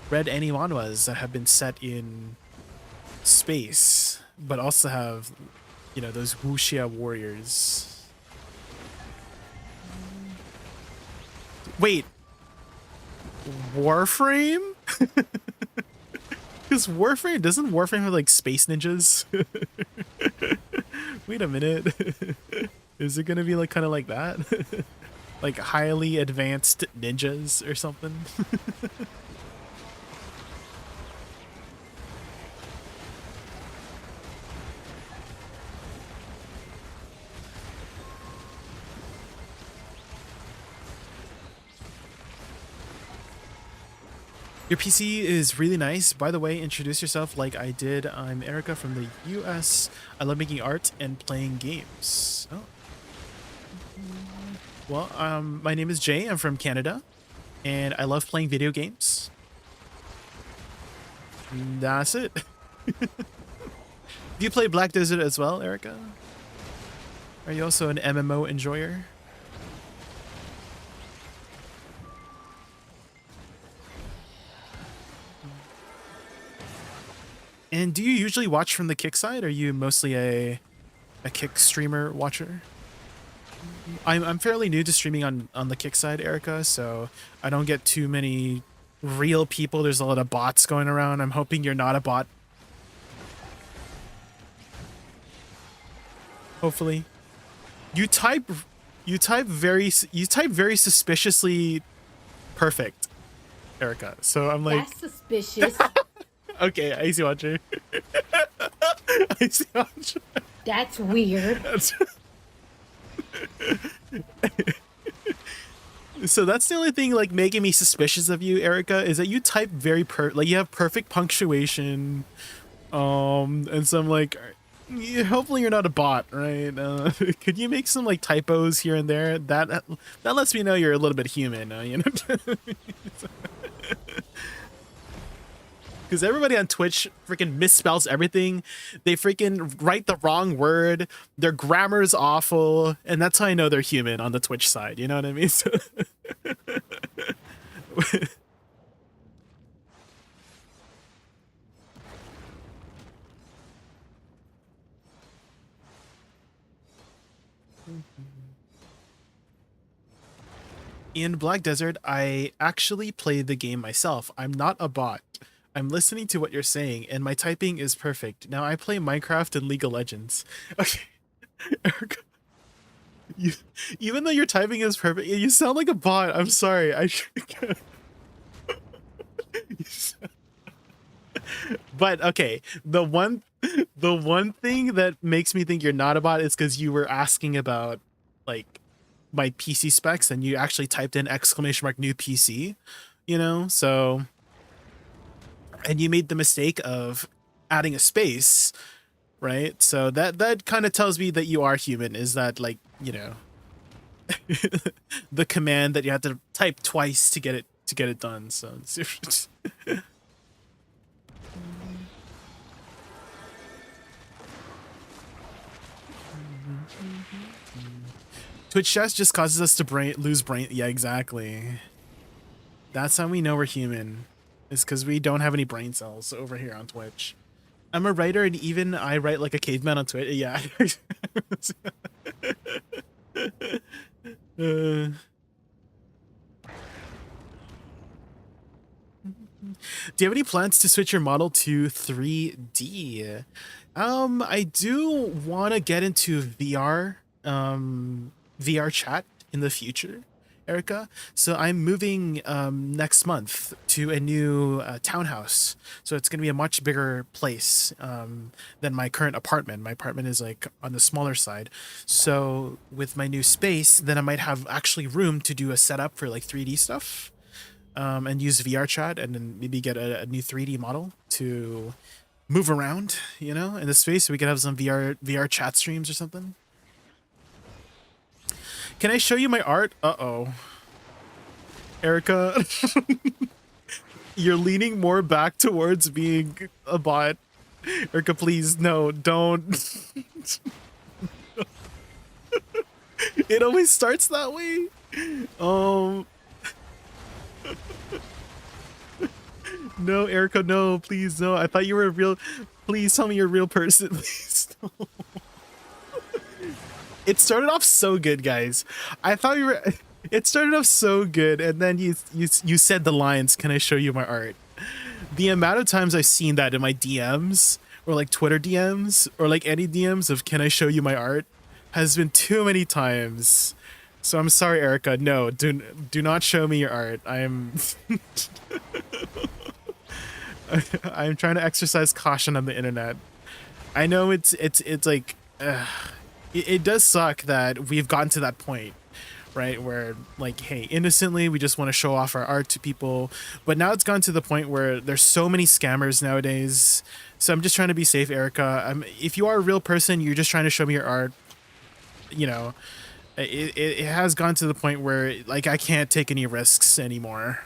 read any manhwas that have been set in space, but also have, you know, those wuxia warriors. Wait. Warframe? Because doesn't Warframe have like space ninjas? Wait a minute. Is it gonna be like kind of like that? Like highly advanced ninjas or something? Your PC is really nice. By the way, introduce yourself like I did. I'm Erica from the US. I love making art and playing games. Oh. Well, my name is Jay. I'm from Canada, and I love playing video games. That's it. Do you play Black Desert as well, Erica? Are you also an MMO enjoyer? And do you usually watch from the Kick side? Or are you mostly a Kick streamer watcher? I'm fairly new to streaming on the Kick side, Erica, so I don't get too many real people. There's a lot of bots going around. I'm hoping you're not a bot. Hopefully. You type very suspiciously perfect, Erica. So I'm like, That's suspicious. okay, I see Watcher. I see Watcher. That's weird. So that's the only thing like making me suspicious of you, Erica, is that you type very like you have perfect punctuation. And so I'm like, Yeah, hopefully you're not a bot, right? Could you make some like typos here and there? That lets me know you're a little bit human, you know? Because everybody on Twitch freaking misspells everything. They freaking write the wrong word. Their grammar is awful, and that's how I know they're human on the Twitch side. You know what I mean? So in Black Desert, I actually played the game myself. I'm not a bot. I'm listening to what you're saying, and my typing is perfect. Now I play Minecraft and League of Legends. Okay. Erica, you, even though your typing is perfect, you sound like a bot. I'm sorry. But okay, the one thing that makes me think you're not a bot is because you were asking about like my PC specs and you actually typed in ! new PC, you know? So, and you made the mistake of adding a space, right? So that kind of tells me that you are human, is that like, you know, the command that you have to type twice to get it done. So it's Twitch chat just causes us to lose brain. Yeah, exactly. That's how we know we're human. Is because we don't have any brain cells over here on Twitch. I'm a writer, and even I write like a caveman on Twitch. Yeah. Do you have any plans to switch your model to 3D? I do want to get into VR chat in the future, Erica. So I'm moving next month to a new townhouse. So it's going to be a much bigger place than my current apartment. My apartment is like on the smaller side. So with my new space, then I might have actually room to do a setup for like 3D stuff. And use VR chat and then maybe get a new 3D model to move around, you know, in the space so we could have some VR chat streams or something. Can I show you my art? Uh-oh. Erica, you're leaning more back towards being a bot. Erica, please, no, don't. It always starts that way. No, Erica, no, please, no. I thought you were a real. Please tell me you're a real person, please. No. It started off so good, guys. I thought you were. It started off so good, and then you said the lines. Can I show you my art? The amount of times I've seen that in my DMs or like Twitter DMs or like any DMs of "Can I show you my art?" has been too many times. So I'm sorry, Erica. No, do not show me your art. I'm I'm trying to exercise caution on the internet. I know it's like it does suck that we've gotten to that point, right? Where like, hey, innocently we just want to show off our art to people, but now it's gone to the point where there's so many scammers nowadays. So I'm just trying to be safe, Erica. If you are a real person, you're just trying to show me your art. You know, it has gone to the point where like I can't take any risks anymore.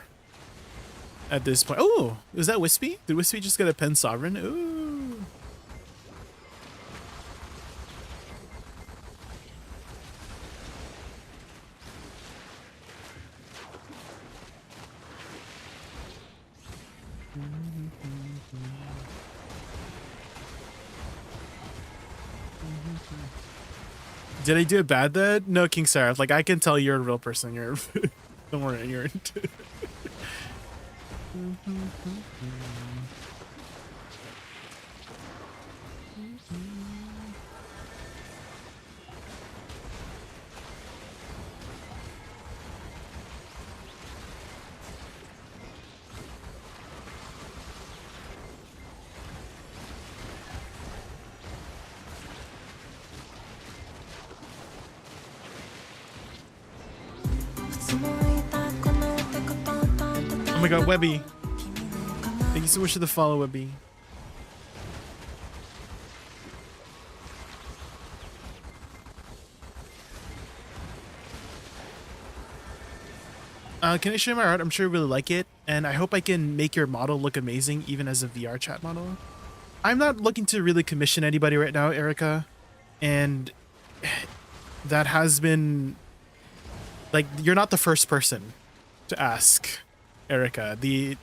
At this point. Oh, was that Wispy? Did Wispy just get a pen sovereign? Ooh. Did I do it bad then? No, King Seraph. Like I can tell you're a real person. You're don't worry, you're Oh my god, Webby. Thank you so much for the follow, Webby. Can I show you my art? I'm sure you really like it, and I hope I can make your model look amazing, even as a VR chat model. I'm not looking to really commission anybody right now, Erica, and that has been like you're not the first person to ask, Erica. I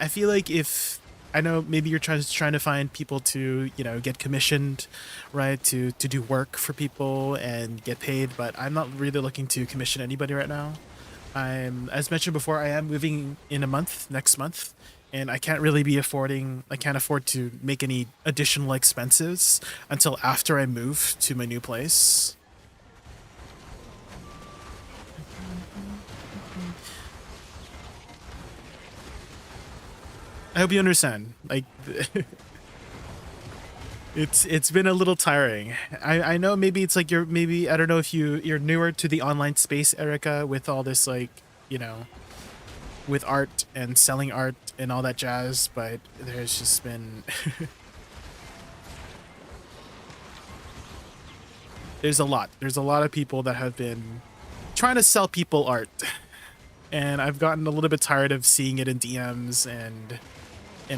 feel like if I know maybe you're trying to find people to get commissioned, right? To do work for people and get paid, but I'm not really looking to commission anybody right now. As mentioned before, I am moving in a month, next month, and I can't afford to make any additional expenses until after I move to my new place. I hope you understand. Like, it's been a little tiring. I know maybe it's like I don't know if you're newer to the online space, Erica, with all this with art and selling art and all that jazz, but there's just been there's a lot of people that have been trying to sell people art, and I've gotten a little bit tired of seeing it in DMs and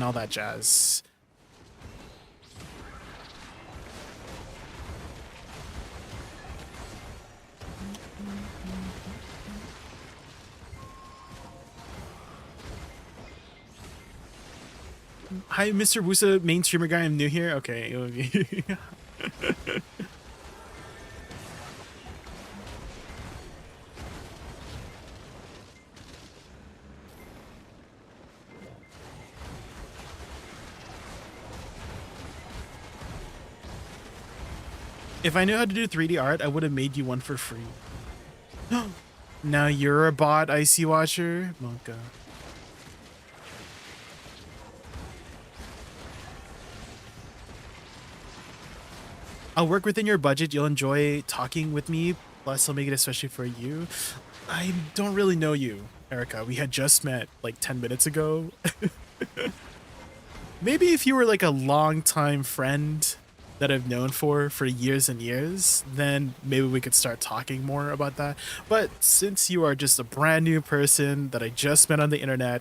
all that jazz. Hi, Mr. Woosa, main streamer guy. I'm new here. Okay. If I knew how to do 3D art, I would have made you one for free. Now you're a bot, Icy Watcher. Monka. I'll work within your budget. You'll enjoy talking with me. Plus, I'll make it especially for you. I don't really know you, Erica. We had just met like 10 minutes ago. Maybe if you were like a longtime friend that I've known for years and years, then maybe we could start talking more about that. But since you are just a brand new person that I just met on the internet,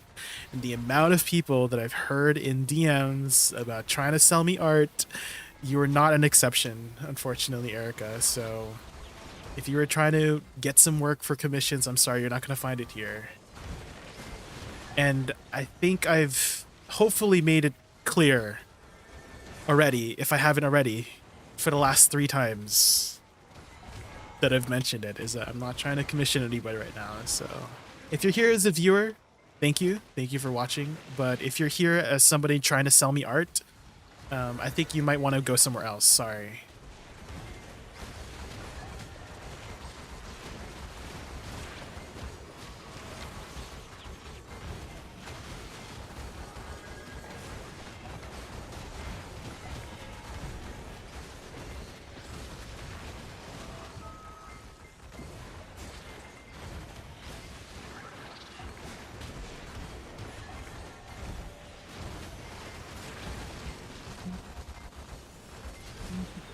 and the amount of people that I've heard in DMs about trying to sell me art, you are not an exception, unfortunately, Erica. So if you were trying to get some work for commissions, I'm sorry, you're not going to find it here. And I think I've hopefully made it clear already, if I haven't already, for the last 3 times that I've mentioned it, is that I'm not trying to commission anybody right now. So if you're here as a viewer, thank you for watching. But if you're here as somebody trying to sell me art, I think you might want to go somewhere else. Sorry.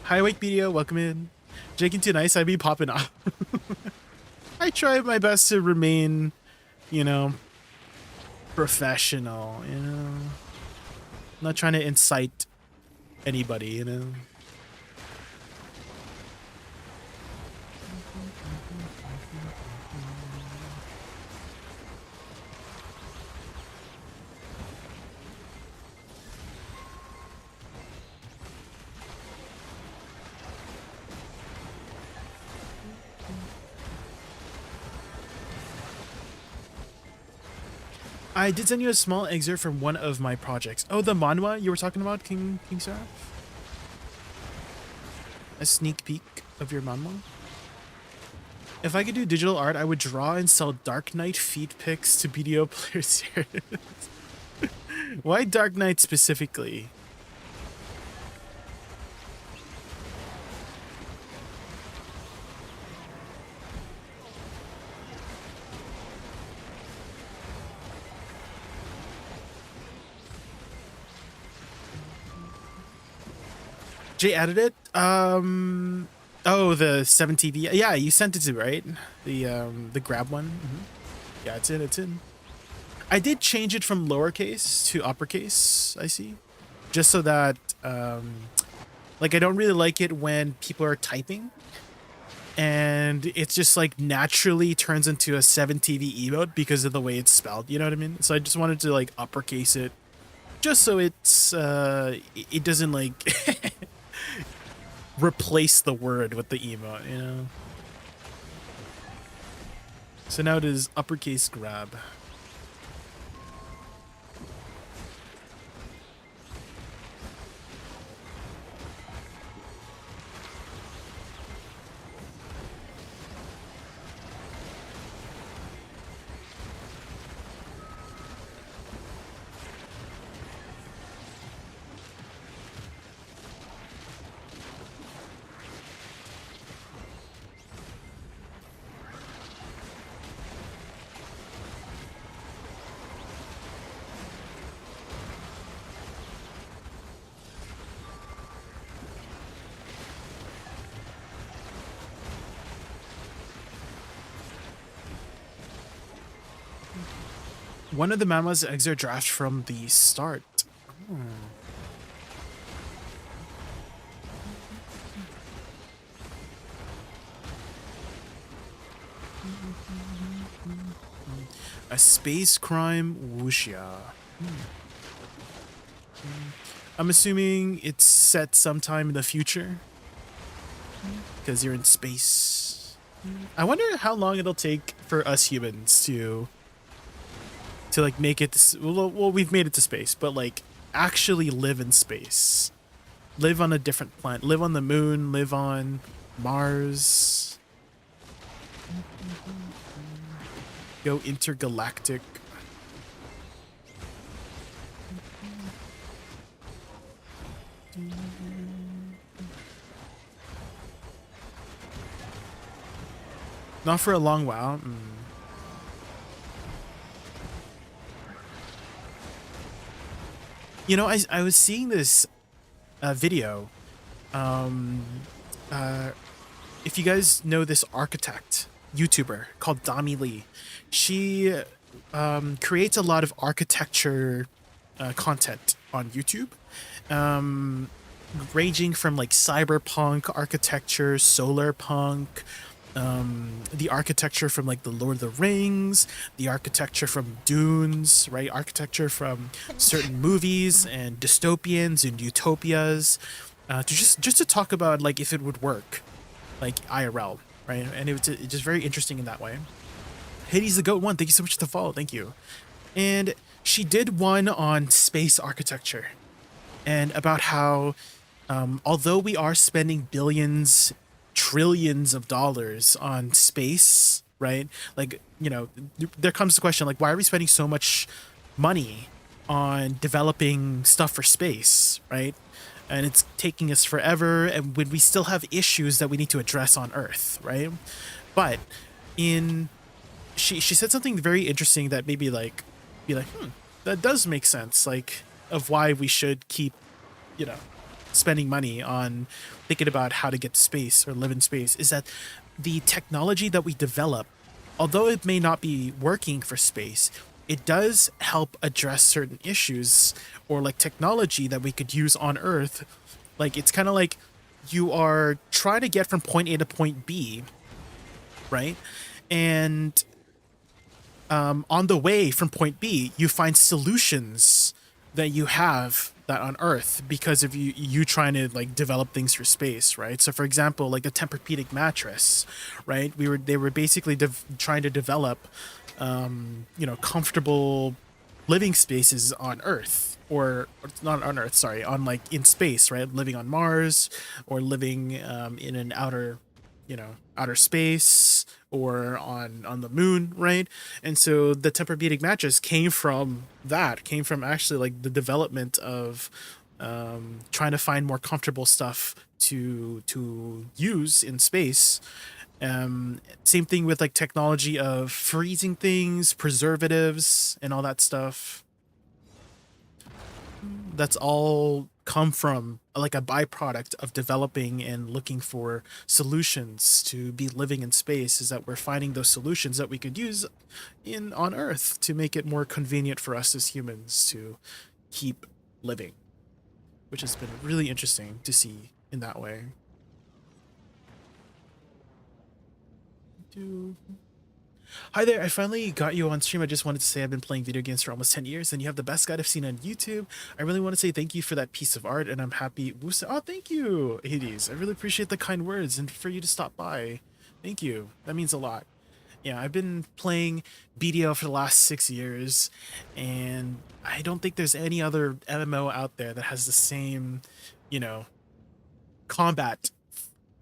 Hi, Wikipedia, welcome in. Jake and Too Nice, I be popping off. I try my best to remain, professional, not trying to incite anybody, I did send you a small excerpt from one of my projects. Oh, the manhwa you were talking about, King Seraph? A sneak peek of your manhwa? If I could do digital art, I would draw and sell Dark Knight feed pics to BDO players here. Why Dark Knight specifically? Jay added it. Oh, the 7TV. Yeah, you sent it to, right? The grab one. Yeah, it's in. It's in. I did change it from lowercase to uppercase. I see, just so that like I don't really like it when people are typing, and it just like naturally turns into a 7TV emote because of the way it's spelled. You know what I mean? So I just wanted to like uppercase it, just so it's it doesn't like replace the word with the emote. You know. So now it is uppercase grab. One of the Mama's eggs are draft from the start. A space crime wuxia. I'm assuming it's set sometime in the future because you're in space. I wonder how long it'll take for us humans to like make it to, well, we've made it to space, but like actually live in space, live on a different planet, live on the moon, live on Mars, go intergalactic. Not for a long while. You know, I was seeing this video. If you guys know this architect YouTuber called Dami Lee, she creates a lot of architecture content on YouTube, ranging from like cyberpunk architecture, solar punk, the architecture from like the Lord of the Rings, the architecture from Dunes, right? Architecture from certain movies and dystopians and utopias, to just to talk about like if it would work, like IRL, right? And it's just very interesting in that way. Hades the Goat one, thank you so much for the follow, thank you. And she did one on space architecture and about how although we are spending billions, trillions of dollars on space, right? Like, you know, there comes the question, like, why are we spending so much money on developing stuff for space, right? And it's taking us forever, and when we still have issues that we need to address on Earth, right? But in she said something very interesting that maybe like be like, that does make sense, like of why we should keep, you know, spending money on thinking about how to get to space or live in space, is that the technology that we develop, although it may not be working for space, it does help address certain issues or like technology that we could use on Earth. Like it's kind of like you are trying to get from point A to point B, right? And on the way from point B, you find solutions that you have that on Earth because of you trying to like develop things for space, right? So for example, like the Tempur-Pedic mattress, right? They were basically trying to develop you know, comfortable living spaces on Earth, or not on Earth, sorry, on like in space, right? Living on Mars or living in an outer, you know, outer space or on the moon, right? And so the Tempur-Pedic mattress came from actually like the development of trying to find more comfortable stuff to use in space. Same thing with like technology of freezing things, preservatives, and all that stuff. That's all come from like a byproduct of developing and looking for solutions to be living in space, is that we're finding those solutions that we could use in on Earth to make it more convenient for us as humans to keep living, which has been really interesting to see in that way. Hi there, I finally got you on stream. I just wanted to say I've been playing video games for almost 10 years and you have the best guide I've seen on YouTube. I really want to say thank you for that piece of art and I'm happy. Woosa, oh, thank you, Hades. I really appreciate the kind words and for you to stop by. Thank you. That means a lot. Yeah, I've been playing BDO for the last 6 years and I don't think there's any other MMO out there that has the same, you know, combat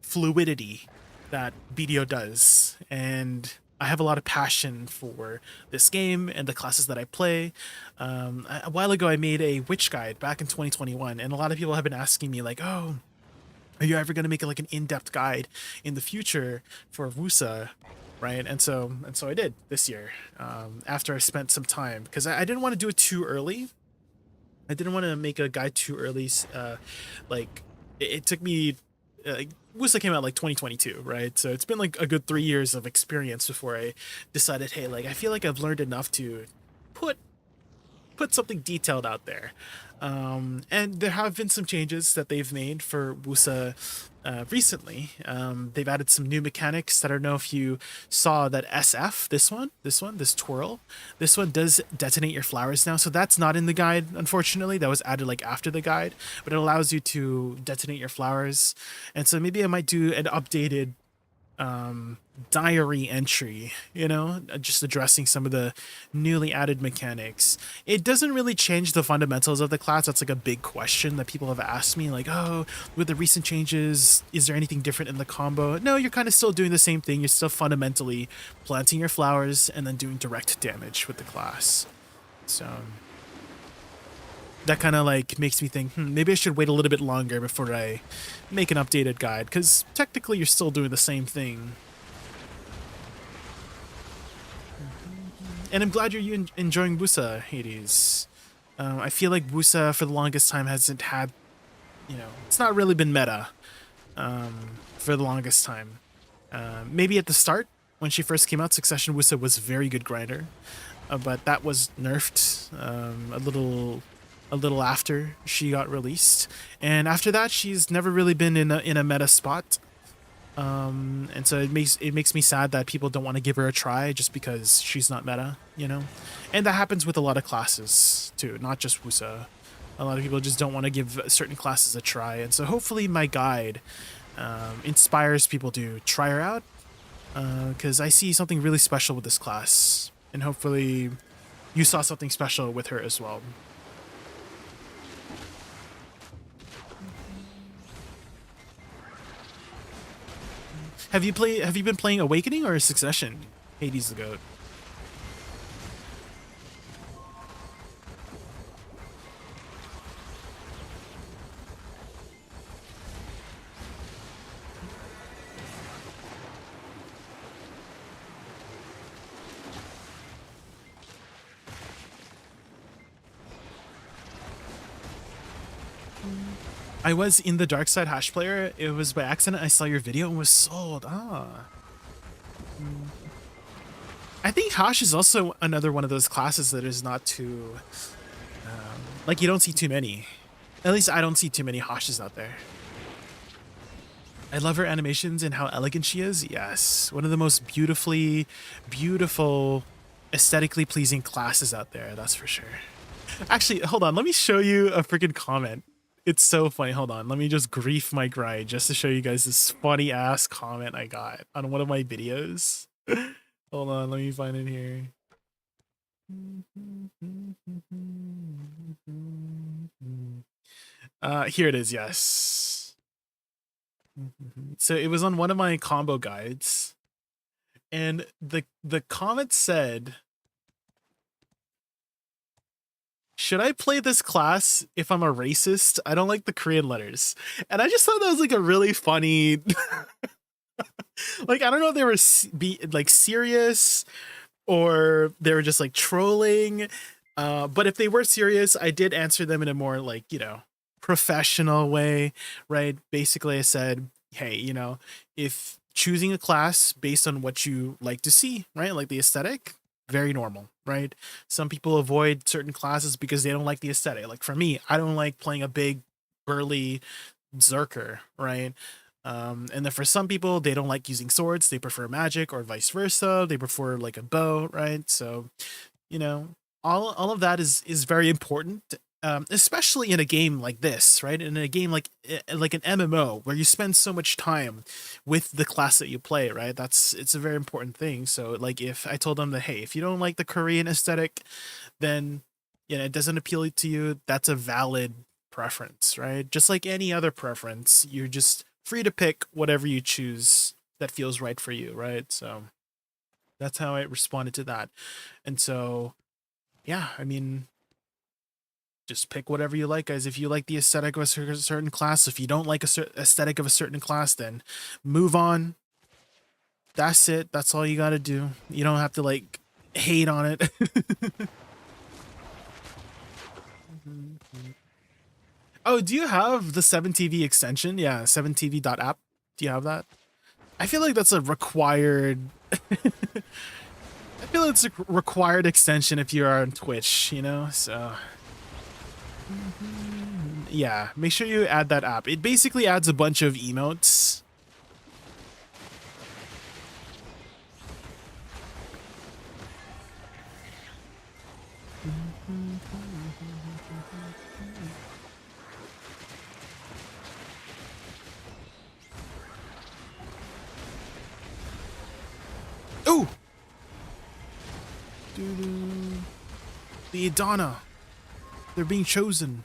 fluidity that BDO does. And I have a lot of passion for this game and the classes that I play. A while ago, I made a witch guide back in 2021, and a lot of people have been asking me like, "Oh, are you ever going to make like an in-depth guide in the future for Woosa?" Right? And so I did this year after I spent some time because I didn't want to do it too early. I didn't want to make a guide too early. Like it took me. Woosa came out like 2022, right? So it's been like a good 3 years of experience before I decided, hey, like I feel like I've learned enough to put something detailed out there. And there have been some changes that they've made for Woosa recently. They've added some new mechanics that I don't know if you saw that SF, this twirl, this one does detonate your flowers now. So that's not in the guide, unfortunately. That was added like after the guide, but it allows you to detonate your flowers. And so maybe I might do an updated diary entry, you know, just addressing some of the newly added mechanics. It doesn't really change the fundamentals of the class. That's like a big question that people have asked me, like, oh, with the recent changes, is there anything different in the combo? No, you're kind of still doing the same thing. You're still fundamentally planting your flowers and then doing direct damage with the class. So that kind of like makes me think, maybe I should wait a little bit longer before I make an updated guide, because technically you're still doing the same thing. And I'm glad you're enjoying Woosa, Hades. I feel like Woosa for the longest time hasn't had, you know, it's not really been meta for the longest time. Maybe at the start, when she first came out, Succession Woosa was a very good grinder, but that was nerfed a little after she got released, and after that she's never really been in a meta spot, and so it makes me sad that people don't want to give her a try just because she's not meta, you know. And that happens with a lot of classes too, not just Woosa. A lot of people just don't want to give certain classes a try, and so hopefully my guide inspires people to try her out, because I see something really special with this class, and hopefully you saw something special with her as well. Have you been playing Awakening or Succession, Hades the Goat? I was in the Dark Side Hash player. It was by accident. I saw your video and was sold. I think Hash is also another one of those classes that is not too, like you don't see too many. At least I don't see too many Hashes out there. I love her animations and how elegant she is. Yes, one of the most beautiful, aesthetically pleasing classes out there. That's for sure. Actually, hold on. Let me show you a freaking comment. It's so funny. Hold on. Let me just grief my grind just to show you guys this funny ass comment I got on one of my videos. Hold on. Let me find it here. Here it is. Yes. So it was on one of my combo guides, and the comment said, should I play this class if I'm a racist? I don't like the Korean letters. And I just thought that was like a really funny, like, I don't know if they were like serious or they were just like trolling. But if they were serious, I did answer them in a more like, you know, professional way, right? Basically, I said, hey, if choosing a class based on what you like to see, right? Like the aesthetic, very normal, right? Some people avoid certain classes because they don't like the aesthetic. Like for me, I don't like playing a big, burly Zerker, right? And then for some people, they don't like using swords. They prefer magic or vice versa. They prefer like a bow, right? So, you know, all of that is very important, especially in a game like this, right? In a game like an MMO where you spend so much time with the class that you play, right? It's a very important thing. So like if I told them that, hey, if you don't like the Korean aesthetic, then it doesn't appeal to you, that's a valid preference, right? Just like any other preference, you're just free to pick whatever you choose that feels right for you, right? So that's how I responded to that. And so, yeah, I mean, just pick whatever you like, guys. If you like the aesthetic of a certain class, if you don't like aesthetic of a certain class, then move on. That's it. That's all you got to do. You don't have to like hate on it. Oh, do you have the 7TV extension? Yeah, 7TV.app. Do you have that? I feel like that's a required I feel like it's a required extension if you are on Twitch, so yeah, make sure you add that app. It basically adds a bunch of emotes. Oh! The Idana. They're being chosen.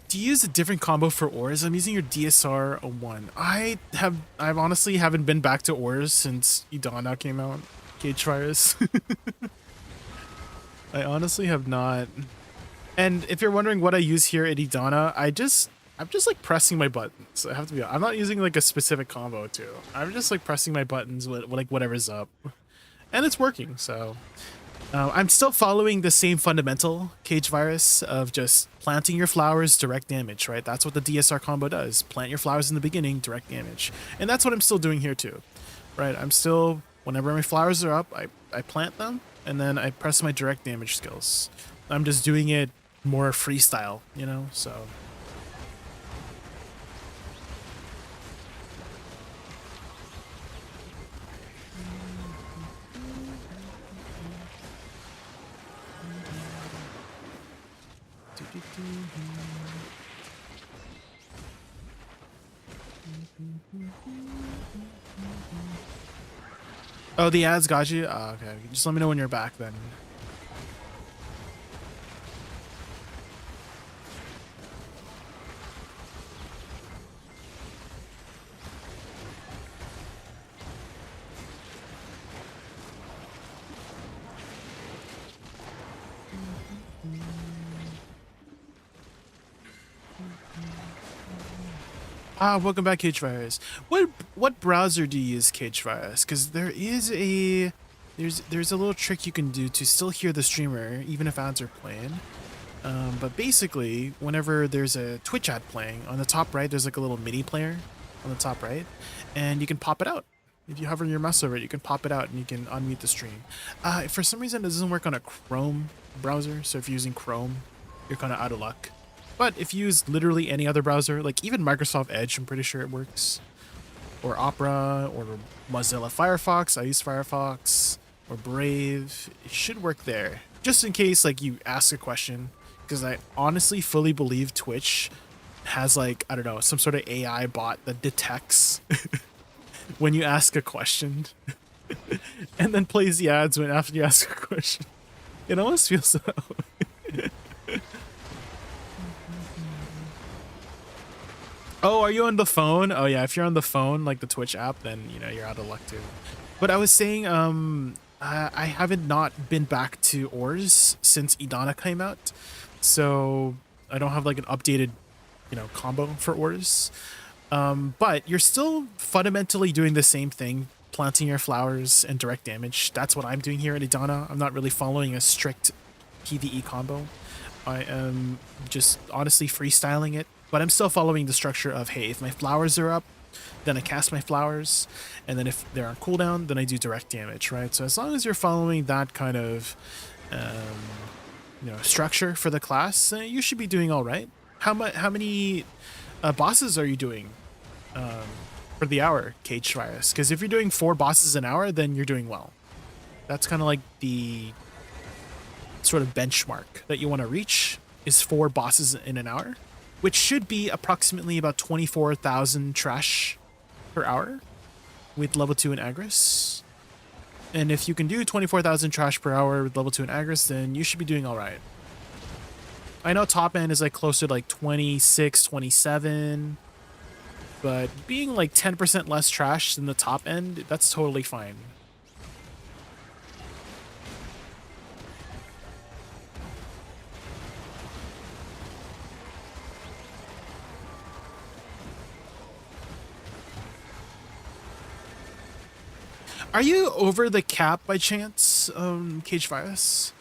Do you use a different combo for ores? I'm using your DSR 1. I honestly haven't been back to ores since Idana came out. Cage Virus. I honestly have not. And if you're wondering what I use here at Idana, I'm just like pressing my buttons. I have to be honest. I'm not using like a specific combo too. I'm just like pressing my buttons with like whatever's up. And it's working, so. I'm still following the same fundamental Cage Virus of just planting your flowers, direct damage, right? That's what the DSR combo does. Plant your flowers in the beginning, direct damage. And that's what I'm still doing here too, right? I'm still, whenever my flowers are up, I plant them, and then I press my direct damage skills. I'm just doing it more freestyle, so. Oh, the ads got you? Oh, okay. Just let me know when you're back then. Welcome back, Cage Virus. What browser do you use, Cage Virus? Because there's a little trick you can do to still hear the streamer even if ads are playing. But basically, whenever there's a Twitch ad playing, on the top right there's like a little MIDI player on the top right, and you can pop it out. If you hover your mouse over it, you can pop it out and you can unmute the stream. For some reason, it doesn't work on a Chrome browser, so if you're using Chrome, you're kind of out of luck. But if you use literally any other browser, like even Microsoft Edge, I'm pretty sure it works. Or Opera, or Mozilla Firefox, I use Firefox, or Brave, it should work there. Just in case like you ask a question, because I honestly fully believe Twitch has like, I don't know, some sort of AI bot that detects when you ask a question and then plays the ads when after you ask a question. It almost feels so. Oh, are you on the phone? Oh yeah, if you're on the phone, like the Twitch app, then you're out of luck too. But I was saying, I haven't not been back to ores since Idana came out, so I don't have like an updated, combo for ores. But you're still fundamentally doing the same thing, planting your flowers and direct damage. That's what I'm doing here at Idana. I'm not really following a strict PvE combo. I am just honestly freestyling it, but I'm still following the structure of, hey, if my flowers are up, then I cast my flowers, and then if they're on cooldown, then I do direct damage, right? So as long as you're following that kind of structure for the class, you should be doing all right. How many bosses are you doing for the hour, Cage Virus? Because if you're doing 4 bosses an hour, then you're doing well. That's kind of like the sort of benchmark that you want to reach, is 4 bosses in an hour, which should be approximately about 24,000 trash per hour with level 2 and Agris. And if you can do 24,000 trash per hour with level 2 and Agris, then you should be doing all right. I know top end is like closer to like 26, 27, but being like 10% less trash than the top end, that's totally fine. Are you over the cap by chance, Cage Virus?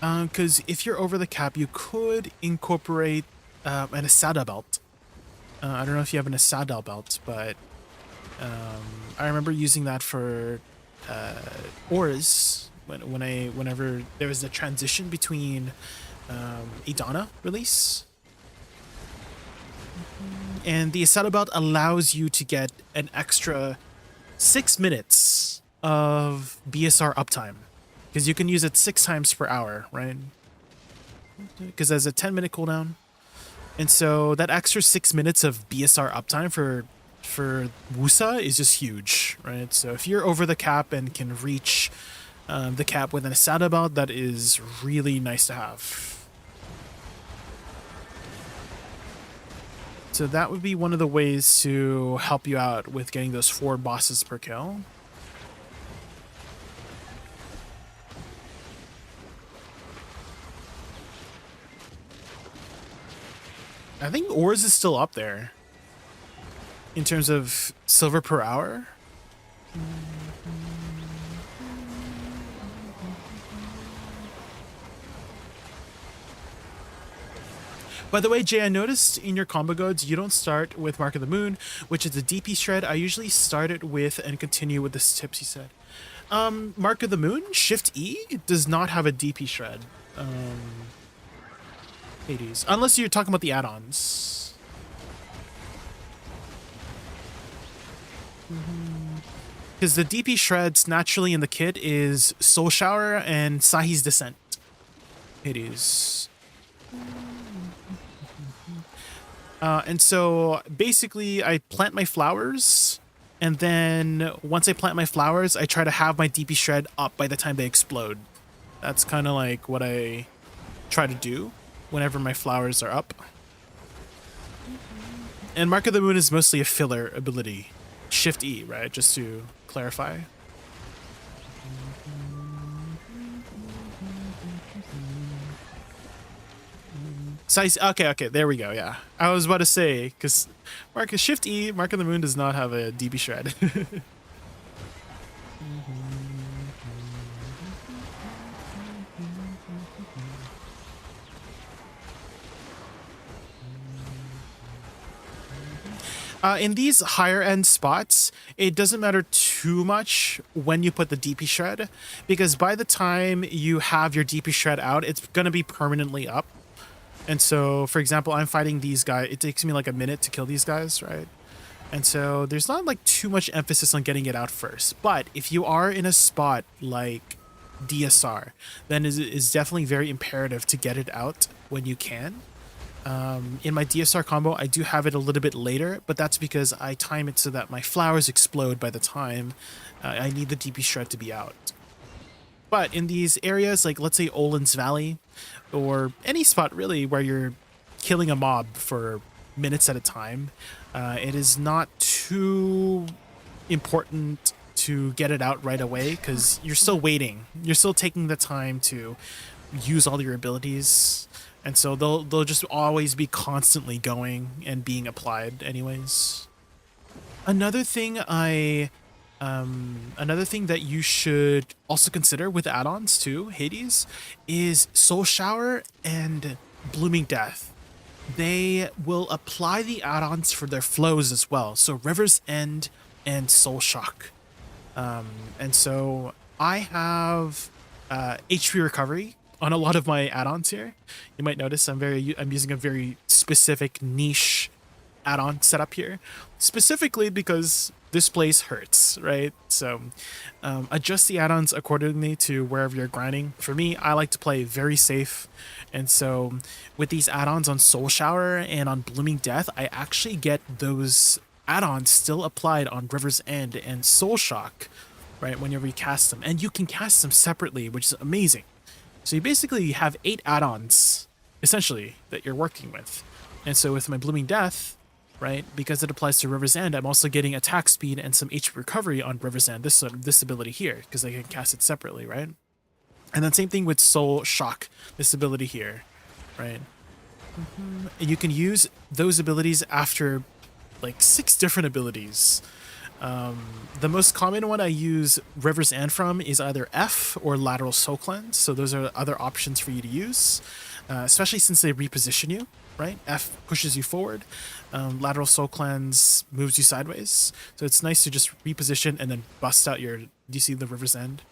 Because if you're over the cap, you could incorporate an Asada belt. I don't know if you have an Asada belt, but I remember using that for auras whenever there was a transition between Idana release. And the Asada belt allows you to get an extra 6 minutes of BSR uptime, because you can use it 6 times per hour, right? Because there's a 10-minute cooldown, and so that extra 6 minutes of BSR uptime for Woosa is just huge, right? So if you're over the cap and can reach the cap with an Asada belt, that is really nice to have. So that would be one of the ways to help you out with getting those 4 bosses per kill. I think Ors is still up there in terms of silver per hour. By the way, Jay, I noticed in your combo codes, you don't start with Mark of the Moon, which is a DP shred. I usually start it with and continue with the tips, he said. Mark of the Moon, Shift E, does not have a DP shred. Hades. Unless you're talking about the add-ons. Because the DP shreds naturally in the kit is Soul Shower and Sahi's Descent. Hades. And so basically I plant my flowers, and then once I plant my flowers, I try to have my DP shred up by the time they explode. That's kind of like what I try to do whenever my flowers are up. And Mark of the Moon is mostly a filler ability. Shift E, right? Just to clarify. Size, okay, there we go, yeah. I was about to say, because Shift E, Mark of the Moon does not have a DB shred. In these higher end spots, it doesn't matter too much when you put the DP shred, because by the time you have your DP shred out, it's going to be permanently up. And so, for example, I'm fighting these guys. It takes me like a minute to kill these guys, right? And so there's not like too much emphasis on getting it out first. But if you are in a spot like DSR, then it is definitely very imperative to get it out when you can. In my DSR combo, I do have it a little bit later, but that's because I time it so that my flowers explode by the time I need the DP shred to be out. But in these areas, like let's say Olin's Valley, or any spot really where you're killing a mob for minutes at a time, it is not too important to get it out right away, because you're still waiting. You're still taking the time to use all your abilities. And so they'll just always be constantly going and being applied anyways. Another thing another thing that you should also consider with add-ons to Hades is Soul Shower and Blooming Death. They will apply the add-ons for their flows as well. So River's End and Soul Shock. And so I have HP recovery on a lot of my add-ons here. You might notice I'm using a very specific niche add-on setup here, specifically because this place hurts, right? So adjust the add-ons accordingly to wherever you're grinding. For me, I like to play very safe, and so with these add-ons on Soul Shower and on Blooming Death, I actually get those add-ons still applied on River's End and Soul Shock, right, whenever you cast them. And you can cast them separately, which is amazing. So you basically have 8 add-ons, essentially, that you're working with. And so with my Blooming Death, right, because it applies to River's End, I'm also getting attack speed and some HP recovery on River's End, this ability here, because I can cast it separately, right? And then same thing with Soul Shock, this ability here, right? And you can use those abilities after like 6 different abilities. The most common one I use River's End from is either F or Lateral Soul Cleanse. So those are other options for you to use, especially since they reposition you, right? F pushes you forward. Lateral Soul Cleanse moves you sideways. So it's nice to just reposition and then bust out your, do you see the River's End?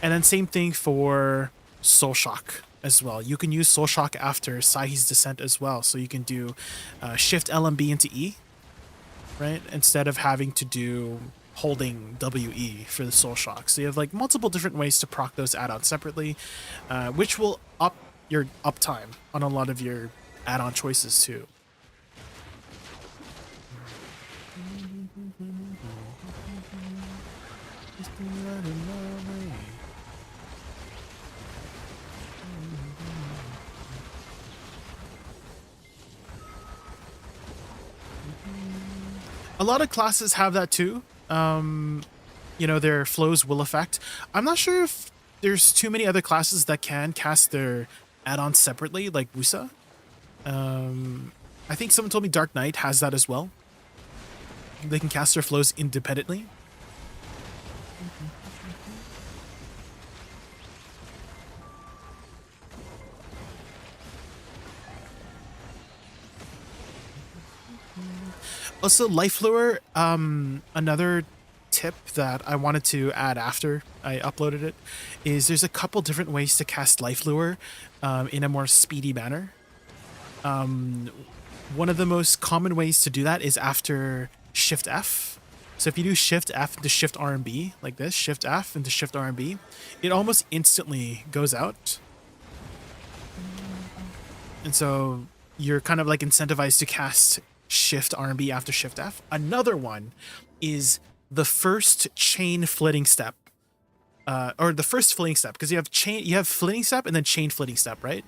And then same thing for Soul Shock as well. You can use Soul Shock after Sahi's Descent as well. So you can do Shift LMB into E, right? Instead of having to do holding WE for the Soul Shock. So you have like multiple different ways to proc those add-ons separately, which will up your uptime on a lot of your add-on choices too. A lot of classes have that too. You know, their flows will affect. I'm not sure if there's too many other classes that can cast their add-ons separately, like Woosa. I think someone told me Dark Knight has that as well. They can cast their flows independently. Also, Life Lure, another tip that I wanted to add after I uploaded it is there's a couple different ways to cast Life Lure in a more speedy manner. One of the most common ways to do that is after Shift F. So if you do Shift F into Shift R&B, like this, Shift F into Shift R&B, it almost instantly goes out. And so you're kind of like incentivized to cast Shift R&B after Shift F. Another one is the first chain flitting step, or the first flitting step, because you have flitting step and then chain flitting step, right?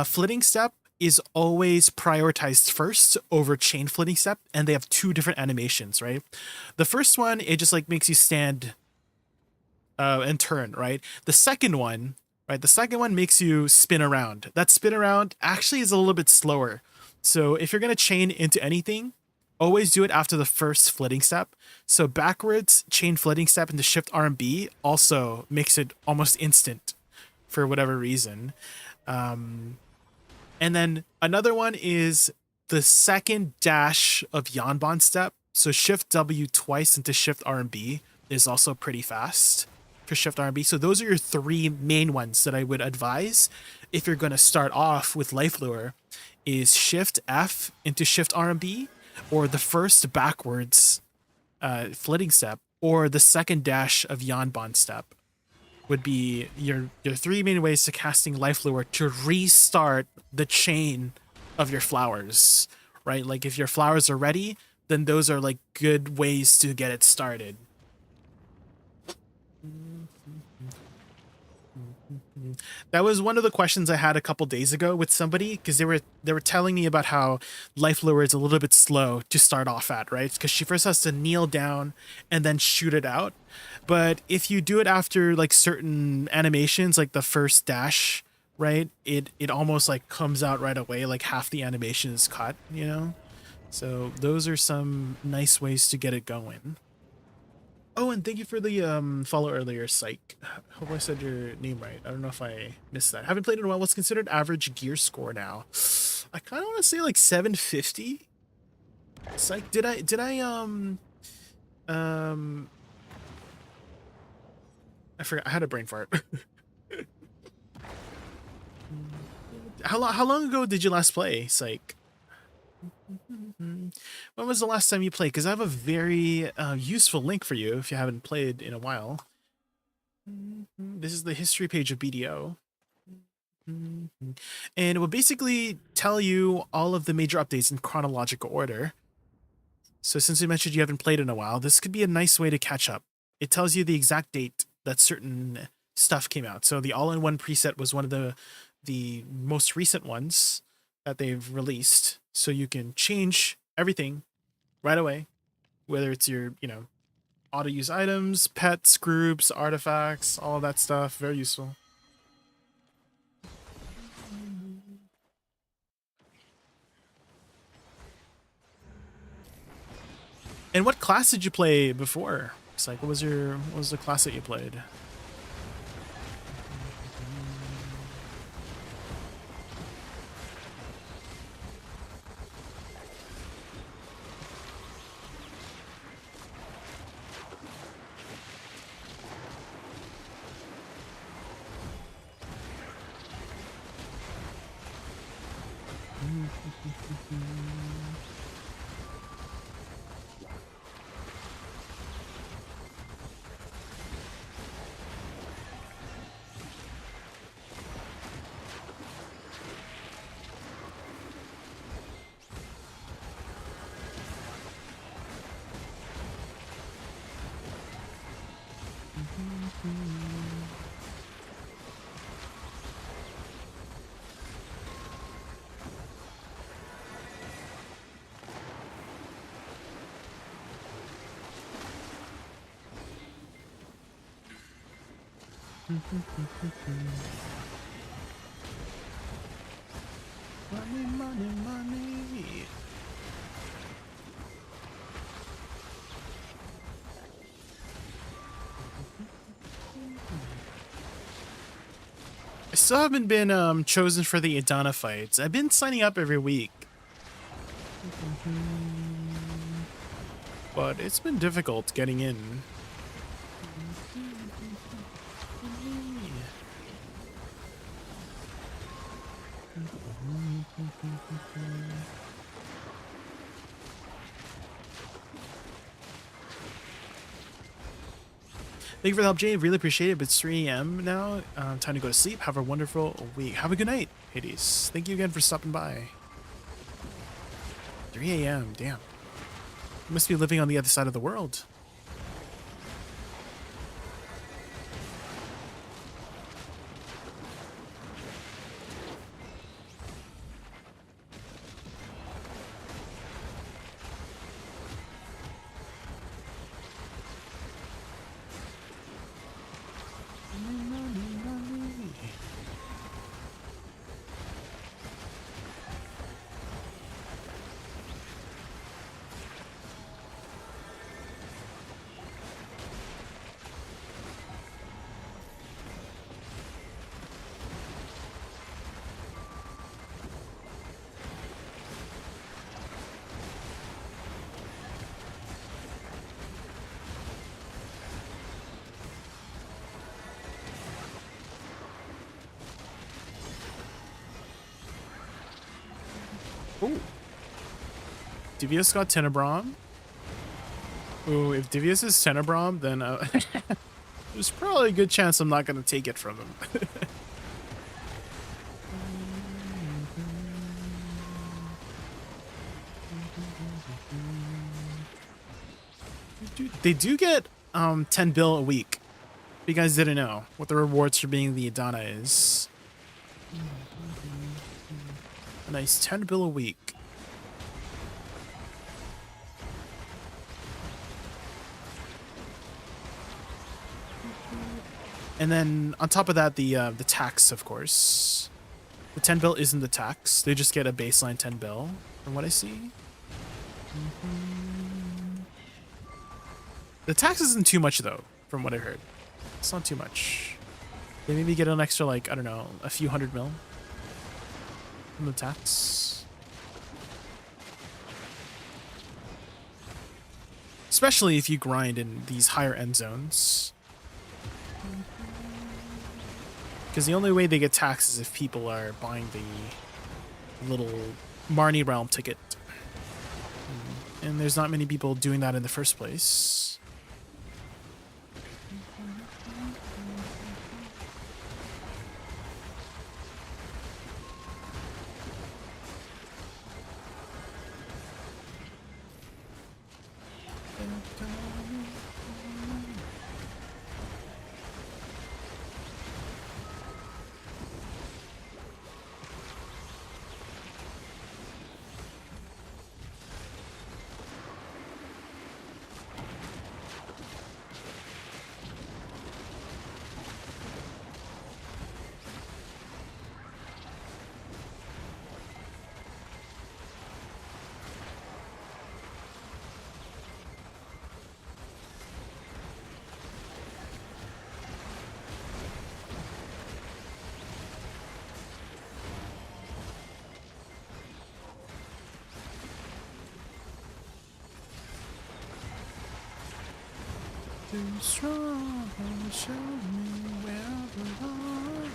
Flitting step is always prioritized first over chain flitting step, and they have 2 different animations, right? The first one, it just like makes you stand and turn, right? The second one, right? The second one makes you spin around. That spin around actually is a little bit slower. So if you're going to chain into anything, always do it after the first flitting step. So backwards chain flitting step into Shift R&B also makes it almost instant for whatever reason. And then another one is the second dash of Yanban step. So Shift W twice into Shift R&B is also pretty fast for Shift R&B. So those are your 3 main ones that I would advise if you're going to start off with Life Lure, is Shift F into Shift R&B, or the first backwards flitting step, or the second dash of Yanban step would be your 3 main ways to casting Life Lure to restart the chain of your flowers, right? Like if your flowers are ready, then those are like good ways to get it started. That was one of the questions I had a couple days ago with somebody, because they were telling me about how Life Lure is a little bit slow to start off at, right? Because she first has to kneel down and then shoot it out. But if you do it after like certain animations, like the first dash right, it almost like comes out right away, like half the animation is cut, you know? So those are some nice ways to get it going. Oh, and thank you for the follow earlier, Psych. Hope I said your name right. I don't know if I missed that. Haven't played in a while. What's considered average gear score now? I kind of want to say like 750. Psych, I forgot. I had a brain fart. How long ago did you last play, Psych? When was the last time you played? Because I have a very useful link for you if you haven't played in a while. This is the history page of BDO. And it will basically tell you all of the major updates in chronological order. So since you mentioned you haven't played in a while, this could be a nice way to catch up. It tells you the exact date that certain stuff came out. So the all-in-one preset was one of the most recent ones that they've released. So you can change everything right away, whether it's your, auto use items, pets, groups, artifacts, all of that stuff. Very useful. And what class did you play before? It's like, what was the class that you played? Money, money, money. I still haven't been chosen for the Adana fights. I've been signing up every week. But it's been difficult getting in. Thank you for the help, Jay. Really appreciate it. But it's 3 a.m. now. Time to go to sleep. Have a wonderful week. Have a good night, Hades. Thank you again for stopping by. 3 a.m. Damn. You must be living on the other side of the world. Ooh. Divius got Tenebrom. Ooh, if Divius is Tenebrom, then there's probably a good chance I'm not going to take it from him. They do get 10 bill a week. If you guys didn't know what the rewards for being the Adana is. A nice 10 bill a week. And then on top of that, the tax, of course. The 10 bill isn't the tax. They just get a baseline 10 bill, from what I see. The tax isn't too much, though, from what I heard. It's not too much. They maybe get an extra, like, I don't know, a few hundred mil from the tax. Especially if you grind in these higher end zones. Because the only way they get taxed is if people are buying the little Marnie Realm ticket. And there's not many people doing that in the first place. Too strong, show me where I belong.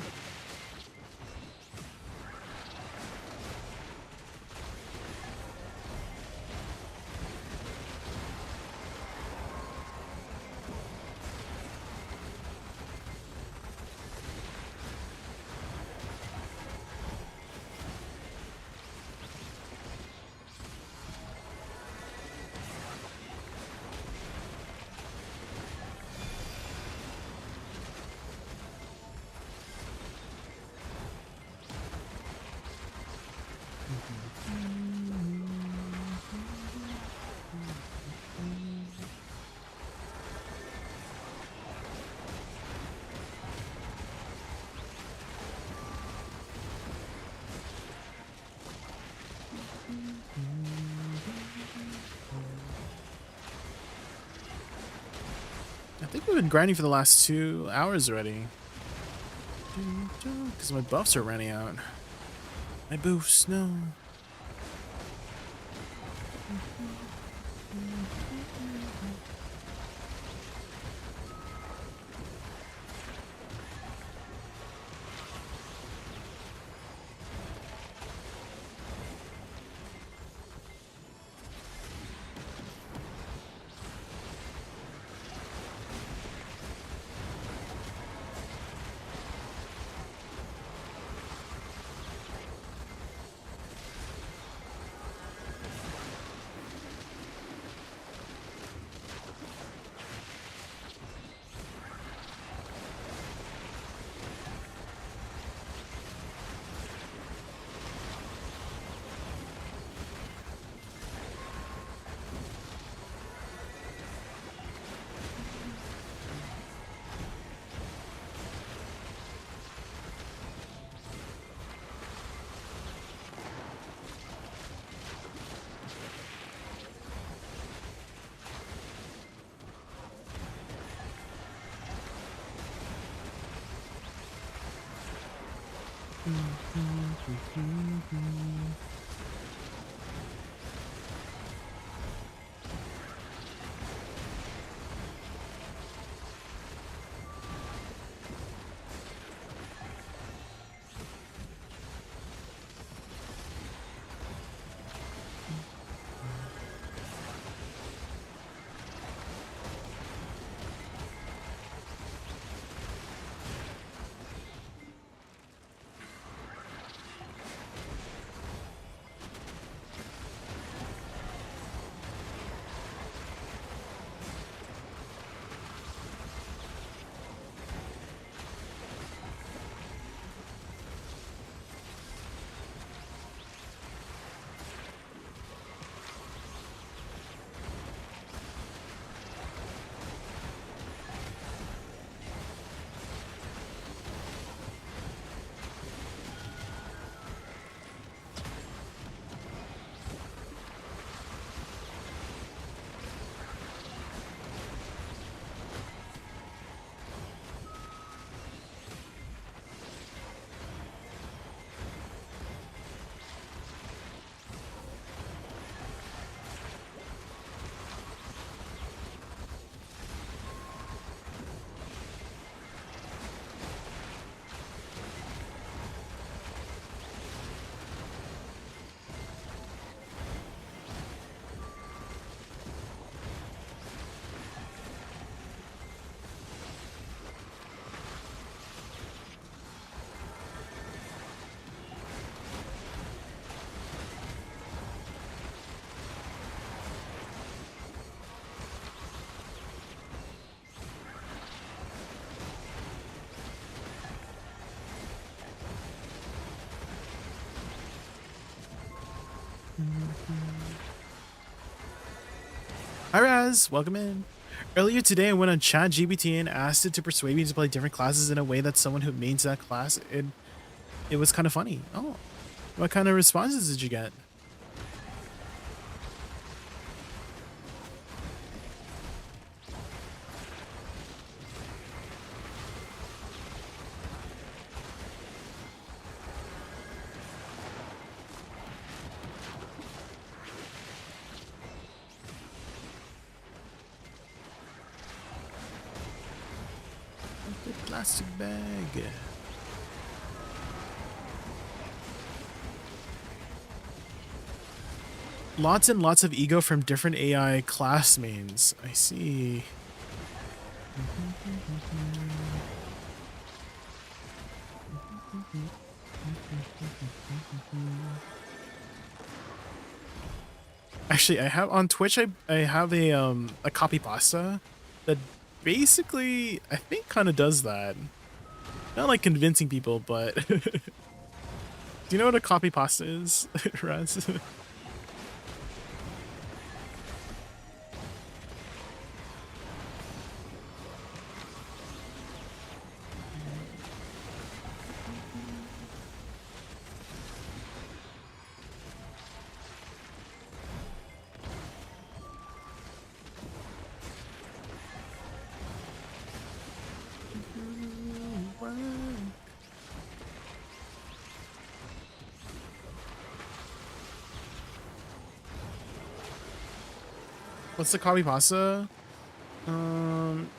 I think we've been grinding for the last 2 hours already. Because my buffs are running out. My boosts, no. Hi Raz, welcome in. Earlier today I went on ChatGPT and asked it to persuade me to play different classes in a way that someone who mains that class, it was kind of funny. Oh, what kind of responses did you get? The plastic bag. Lots and lots of ego from different AI class mains. I see. Actually, I have on Twitch. I have a copy pasta that basically I think kind of does that. Not like convincing people, but do you know what a copy pasta is, Raz? What's the copy pasta?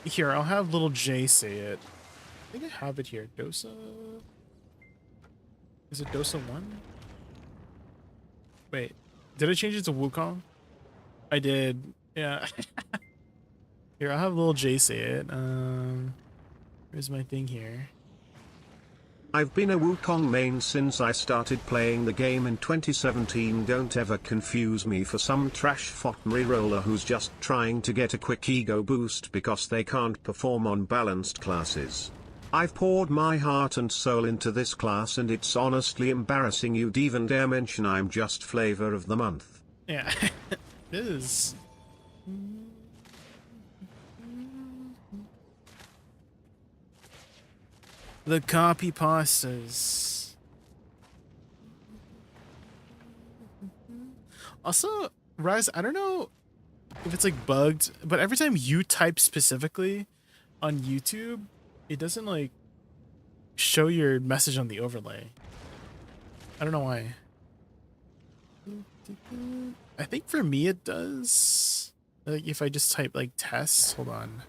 Here, I'll have little J say it. I think I have it here. Dosa? Is it Dosa 1? Wait, did I change it to Wukong? I did. Yeah. Here, I'll have little J say it. Where's my thing here? I've been a Wukong main since I started playing the game in 2017. Don't ever confuse me for some trash fucking reroller who's just trying to get a quick ego boost because they can't perform on balanced classes. I've poured my heart and soul into this class and it's honestly embarrassing you'd even dare mention I'm just flavor of the month. Yeah, it is. The copy pastas. Also, Rise, I don't know if it's like bugged, but every time you type specifically on YouTube, it doesn't like show your message on the overlay. I don't know why. I think for me it does. Like if I just type like test, hold on.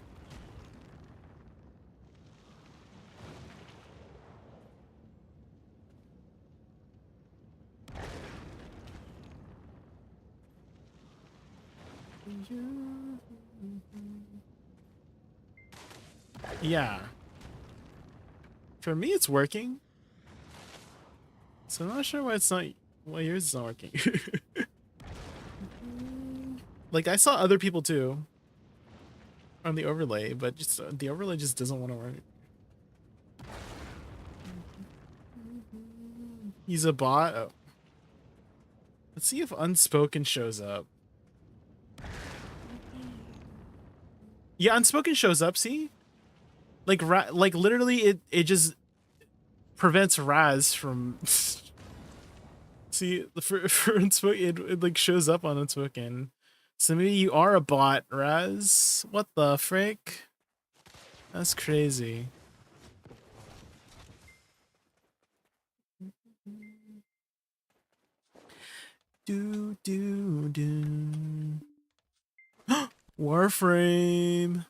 Yeah. For me it's working. So I'm not sure why yours is not working. Like I saw other people too on the overlay, but just the overlay just doesn't want to work. He's a bot. Oh. Let's see if Unspoken shows up. Yeah, Unspoken shows up, see? Like literally it just prevents Raz from see for Unspoken it like shows up on Unspoken. So maybe you are a bot, Raz. What the frick? That's crazy. Do do do. Warframe.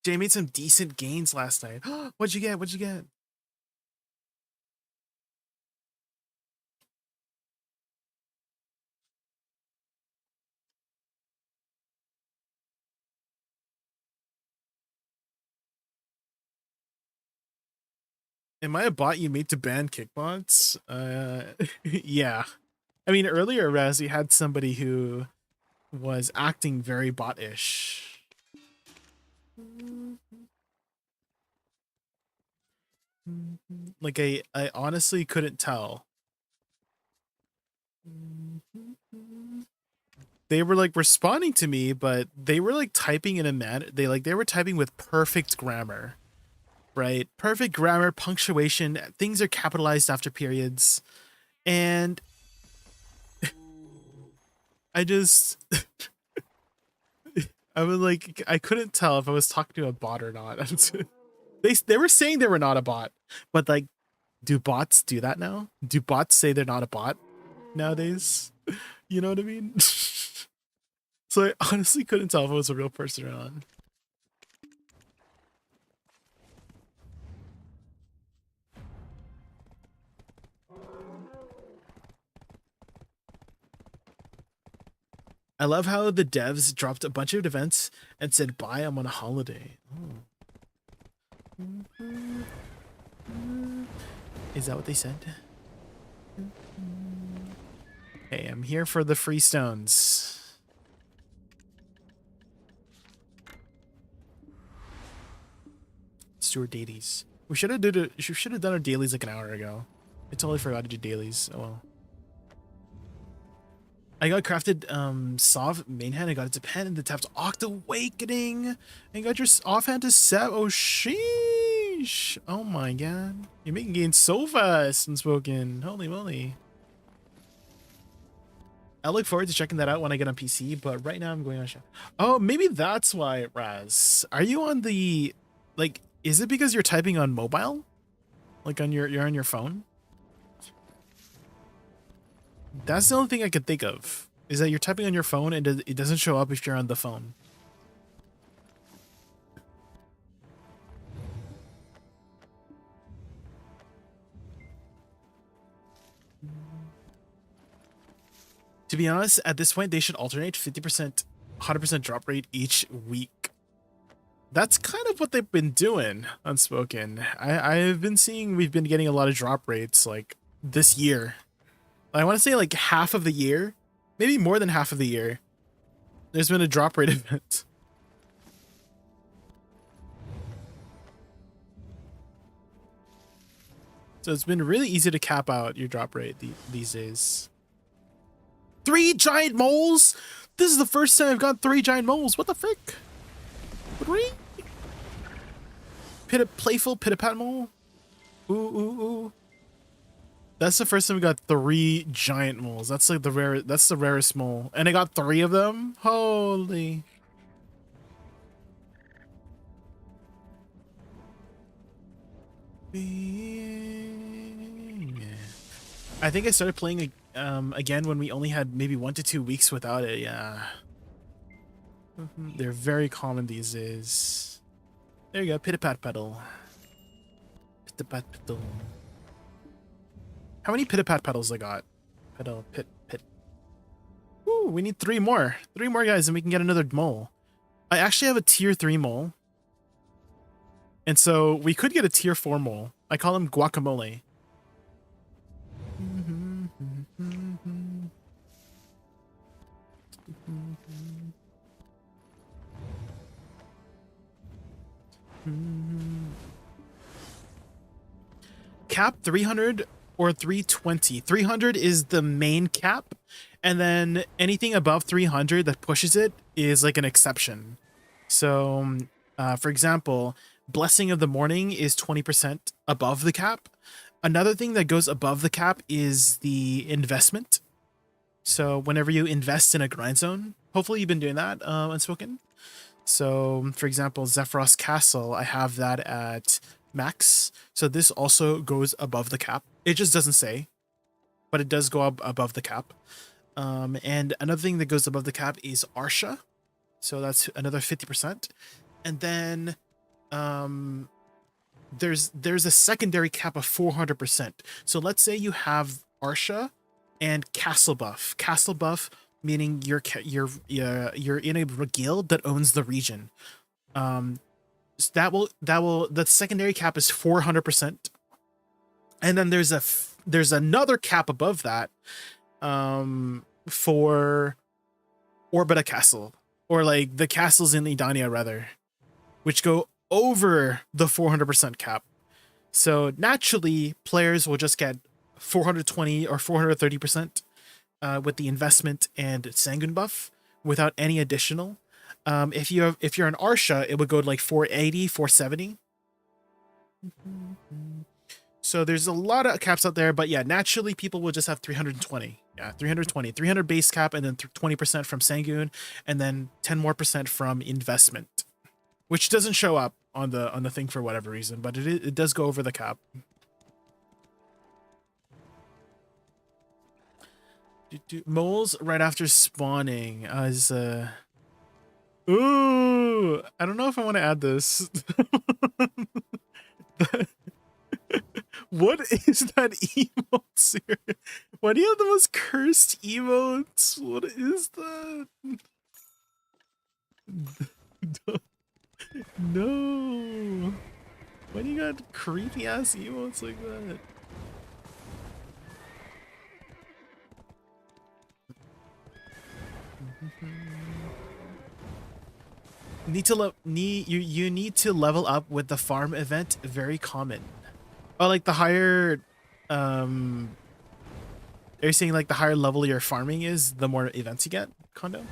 Jay made some decent gains last night. What'd you get? What'd you get? Am I a bot you made to ban kickbots? Yeah. I mean, earlier, Raz, you had somebody who was acting very bot-ish. Like I honestly couldn't tell. They were like responding to me, but they were like typing in a they were typing with perfect grammar, right? Perfect grammar, punctuation, things are capitalized after periods. And I just I was like, I couldn't tell if I was talking to a bot or not. They were saying they were not a bot, but like, do bots do that now? Do bots say they're not a bot nowadays? You know what I mean? So I honestly couldn't tell if it was a real person or not. I love how the devs dropped a bunch of events and said, bye, I'm on a holiday. Oh. Is that what they said? Hey, I'm here for the free stones. Let's do our dailies. We should have done our dailies like an hour ago. I totally forgot to do dailies. Oh well. I got crafted Sov main hand, I got it to pen, and the tapped Oct Awakening. And got your offhand to set. Oh sheesh. Oh my god. You're making gains so fast, Unspoken. Holy moly. I look forward to checking that out when I get on PC, but right now I'm going on show. Oh, maybe that's why, Raz. Are you on the like, is it because you're typing on mobile? Like on you're on your phone? That's the only thing I could think of, is that you're typing on your phone and it doesn't show up if you're on the phone. To be honest, at this point, they should alternate 50%, 100% drop rate each week. That's kind of what they've been doing, Unspoken. I've been seeing we've been getting a lot of drop rates like this year. I want to say like half of the year, maybe more than half of the year, there's been a drop rate event. So it's been really easy to cap out your drop rate these days. 3 giant moles? This is the first time I've got 3 giant moles. What the frick? What? Playful pit-a-pat mole? Ooh, ooh, ooh. That's the first time we got 3 giant moles. That's like that's the rarest mole. And I got 3 of them? Holy. I think I started playing again when we only had maybe 1 to 2 weeks without it. Yeah. They're very common these days. There you go, pit-a-pat pedal. Pit-a-pat pedal. How many pit-a-pat pedals I got? Pedal, pit. Ooh, we need 3 more. 3 more guys and we can get another mole. I actually have a tier 3 mole. And so we could get a tier 4 mole. I call him Guacamole. Cap 300 or 320. 300 is the main cap, and then anything above 300 that pushes it is like an exception. So, for example, Blessing of the Morning is 20% above the cap. Another thing that goes above the cap is the investment. So whenever you invest in a grind zone, hopefully you've been doing that, Unspoken. So, for example, Zephyros Castle, I have that at max. So this also goes above the cap. It just doesn't say, but it does go up above the cap. And another thing that goes above the cap is Arsha. So that's another 50%. And then there's a secondary cap of 400%. So let's say you have Arsha and Castle Buff. Castle Buff meaning you're in a guild that owns the region. So the secondary cap is 400%. And then there's another cap above that for Orbita Castle, or like the castles in Edania rather, which go over the 400% cap. So naturally, players will just get 420 or 430% with the investment and Sanguine buff without any additional. If you're an Arsha, it would go to like 480, 470. So there's a lot of caps out there, but yeah, naturally people will just have 320. Yeah, 300 base cap, and then 20% from Sanguine, and then 10 more percent from investment, which doesn't show up on the thing for whatever reason, but it does go over the cap. Moles right after spawning is ooh, I don't know if I want to add this. What is that emote, sir? Why do you have the most cursed emotes? What is that? No. Why do you got creepy ass emotes like that? You need to level up with the farm event. Very common. Oh, like the higher, are you saying like the higher level your farming is, the more events you get, Kondo?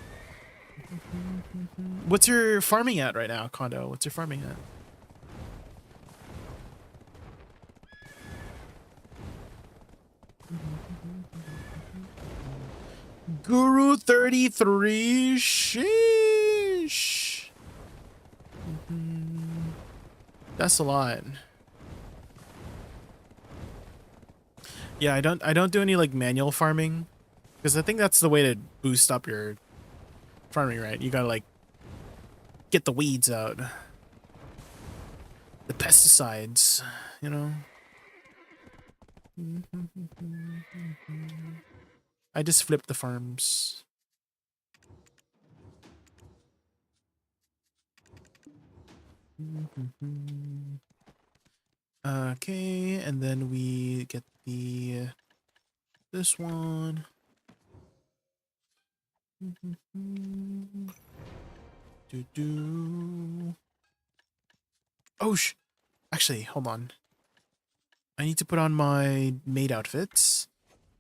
What's your farming at right now, Kondo? What's your farming at? Guru 33, sheesh. That's a lot. Yeah, I don't do any like manual farming, because I think that's the way to boost up your farming, right? You gotta like get the weeds out, the pesticides, you know. I just flipped the farms. Okay, and then we get the this one. Oh actually, hold on. I need to put on my maid outfits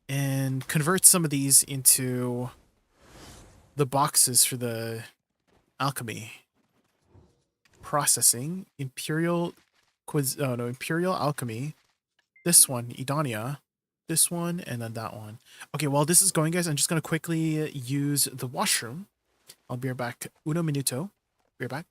and convert some of these into the boxes for the alchemy. Processing, Imperial Imperial Alchemy. This one, Edonia. This one, and then that one. Okay, while this is going, guys, I'm just going to quickly use the washroom. I'll be right back. Uno minuto. Be right back.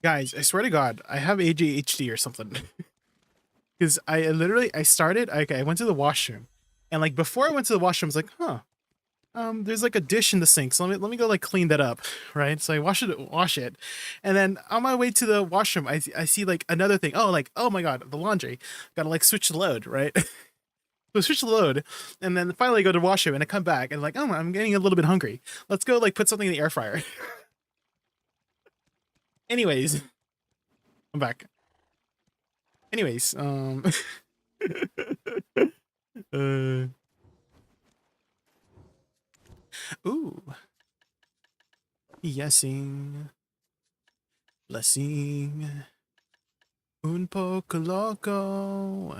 Guys, I swear to God, I have ADHD or something. Because I started, okay, I went to the washroom. And like before I went to the washroom, I was like, huh, there's like a dish in the sink. So let me go like clean that up. Right. So I wash it. And then on my way to the washroom, I see like another thing. Oh, like, oh my God, the laundry. Gotta like switch the load, right? So switch the load, and then finally I go to wash it, and I come back and like, oh, I'm getting a little bit hungry. Let's go like put something in the air fryer. Anyways, I'm back. Anyways, uh, ooh, yesing, blessing, un poco loco.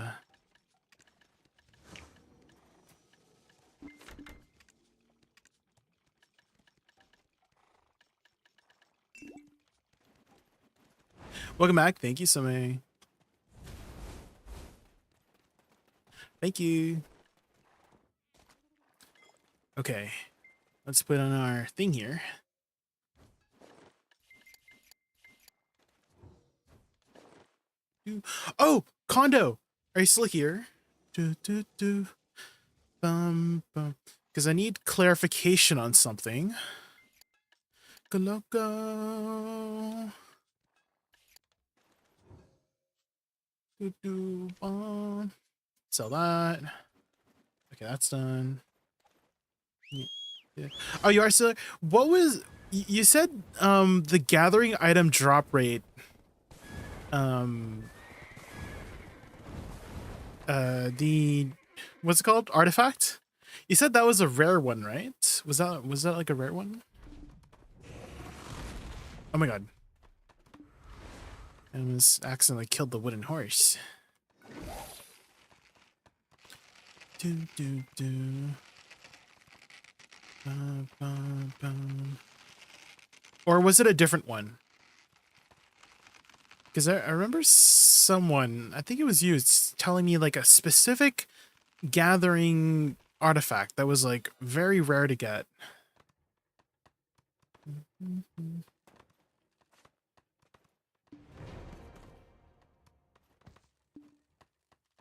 Welcome back. Thank you, Same. Thank you. Okay, let's put on our thing here. Oh, condo. Are you still here? Do do do. Bum bum. Because I need clarification on something. Loco. Do do bum. Sell that. Okay, that's done. Yeah. Oh, you are still. What was you said? The gathering item drop rate. Um. The what's it called? Artifact. You said that was a rare one, right? Was that like a rare one? Oh my God. I almost accidentally killed the wooden horse. Do do do. Bum, bum, bum. Or was it a different one? Because I remember someone, I think it was you, telling me like a specific gathering artifact that was like very rare to get.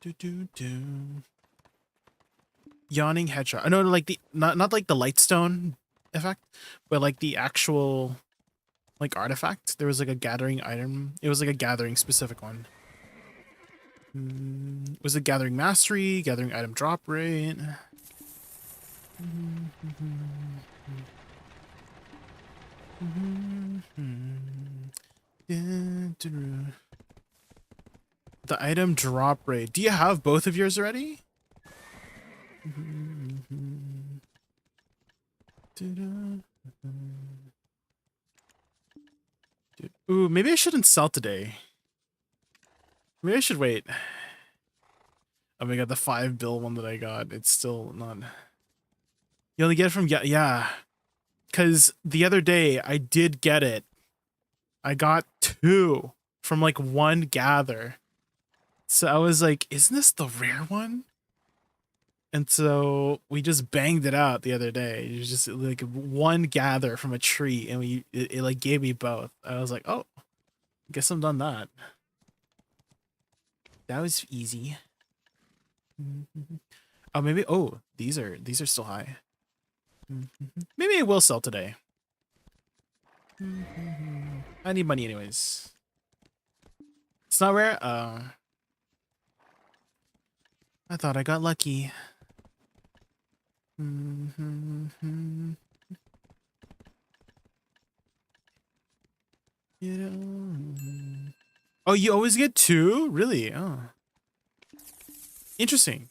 Do do do. Yawning headshot. No, like the not like the lightstone effect, but like the actual like artifact. There was like a gathering item. It was like a gathering specific one. Was it gathering mastery, gathering item drop rate? The item drop rate. Do you have both of yours already? Ooh, maybe I shouldn't sell today. Maybe I should wait. Oh my God, the 5 bill one that I got. It's still not. You only get it from yeah. Because the other day I did get it. I got 2 from like one gather. So I was like, isn't this the rare one? And so we just banged it out the other day. It was just like one gather from a tree, and it like gave me both. I was like, oh, guess I'm done that. That was easy. Oh, maybe. Oh, these are still high. Maybe I will sell today. I need money anyways. It's not rare. I thought I got lucky. You know. Oh, you always get 2? Really? Oh. Interesting.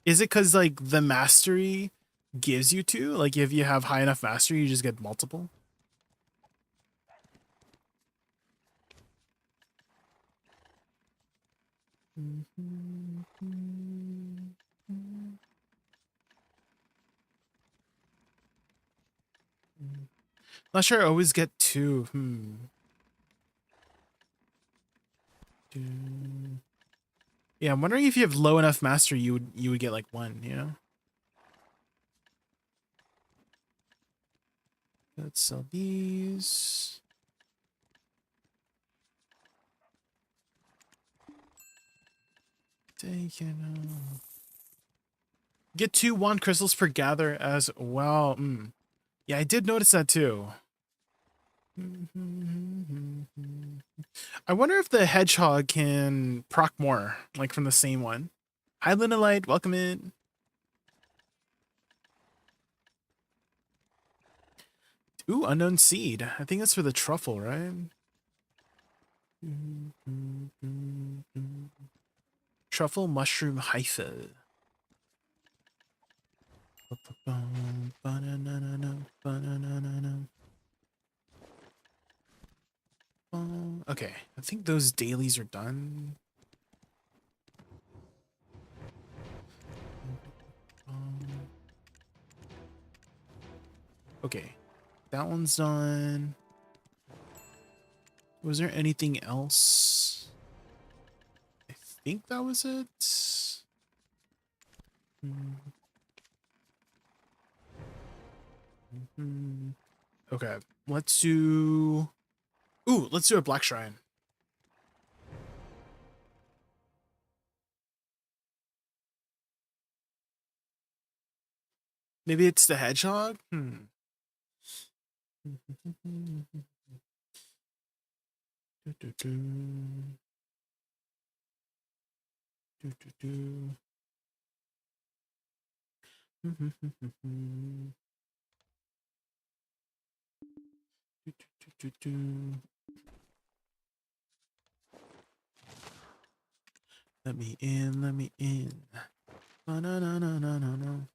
Is it because like the mastery gives you 2? Like if you have high enough mastery, you just get multiple? Not sure I always get 2. Yeah, I'm wondering if you have low enough mastery, you would get like 1, you know? Let's sell these. Get 2 wand crystals per gather as well. Yeah, I did notice that too. I wonder if the hedgehog can proc more, like from the same one. Hi, Linolite, welcome in. Ooh, unknown seed. I think that's for the truffle, right? Truffle mushroom hypha. Okay, I think those dailies are done. Okay, that one's done. Was there anything else? I think that was it. Okay, let's do... Ooh, let's do a black shrine. Maybe it's the hedgehog? Let me in, let me in. No.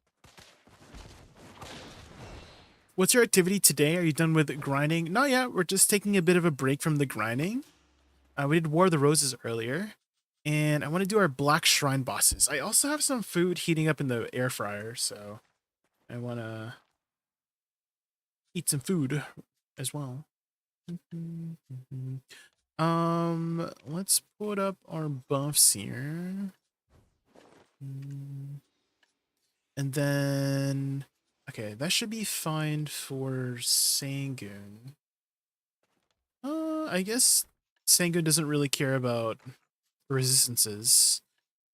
What's your activity today? Are you done with grinding? Not yet. We're just taking a bit of a break from the grinding. We did War of the Roses earlier. And I want to do our Black Shrine bosses. I also have some food heating up in the air fryer, so I want to eat some food as well. Let's put up our buffs here. And then, okay, that should be fine for Sangoon. I guess Sangoon doesn't really care about resistances.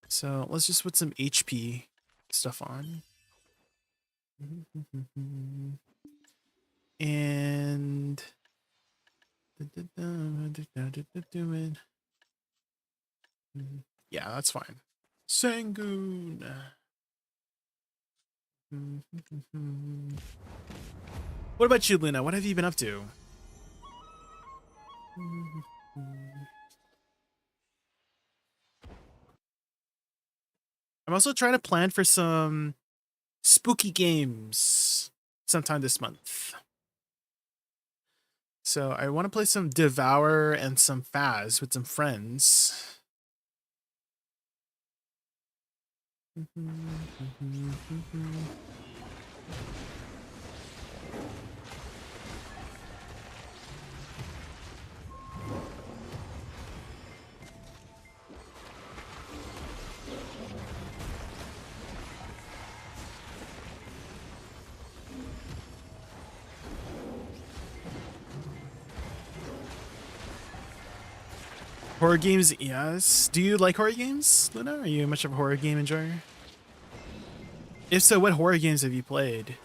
So let's just put some HP stuff on. And yeah, that's fine. Sangoon. What about you, Luna? What have you been up to? I'm also trying to plan for some spooky games sometime this month. So I want to play some Devour and some Faz with some friends. Horror games, yes. Do you like horror games, Luna? Are you much of a horror game enjoyer? If so, what horror games have you played?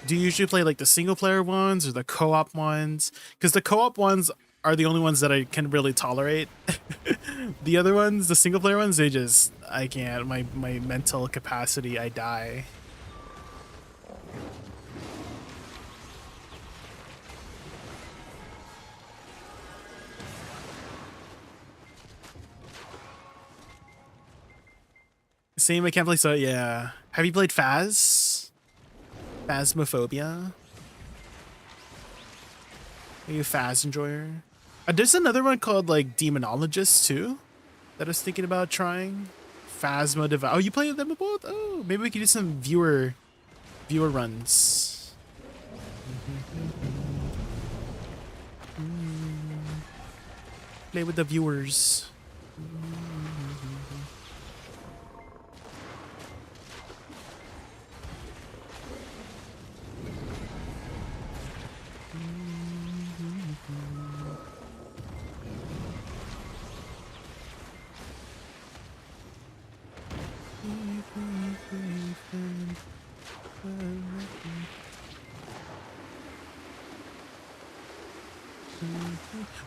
Do you usually play like the single player ones or the co-op ones? Because the co-op ones are the only ones that I can really tolerate. The other ones, the single player ones, I can't. My mental capacity, I die. Same, I can't play, so yeah. Have you played Phasmophobia? Are you a Phas enjoyer? There's another one called like Demonologist too that I was thinking about trying. Phasma Devour. Oh, you play them both? Oh, maybe we could do some viewer runs. Play with the viewers.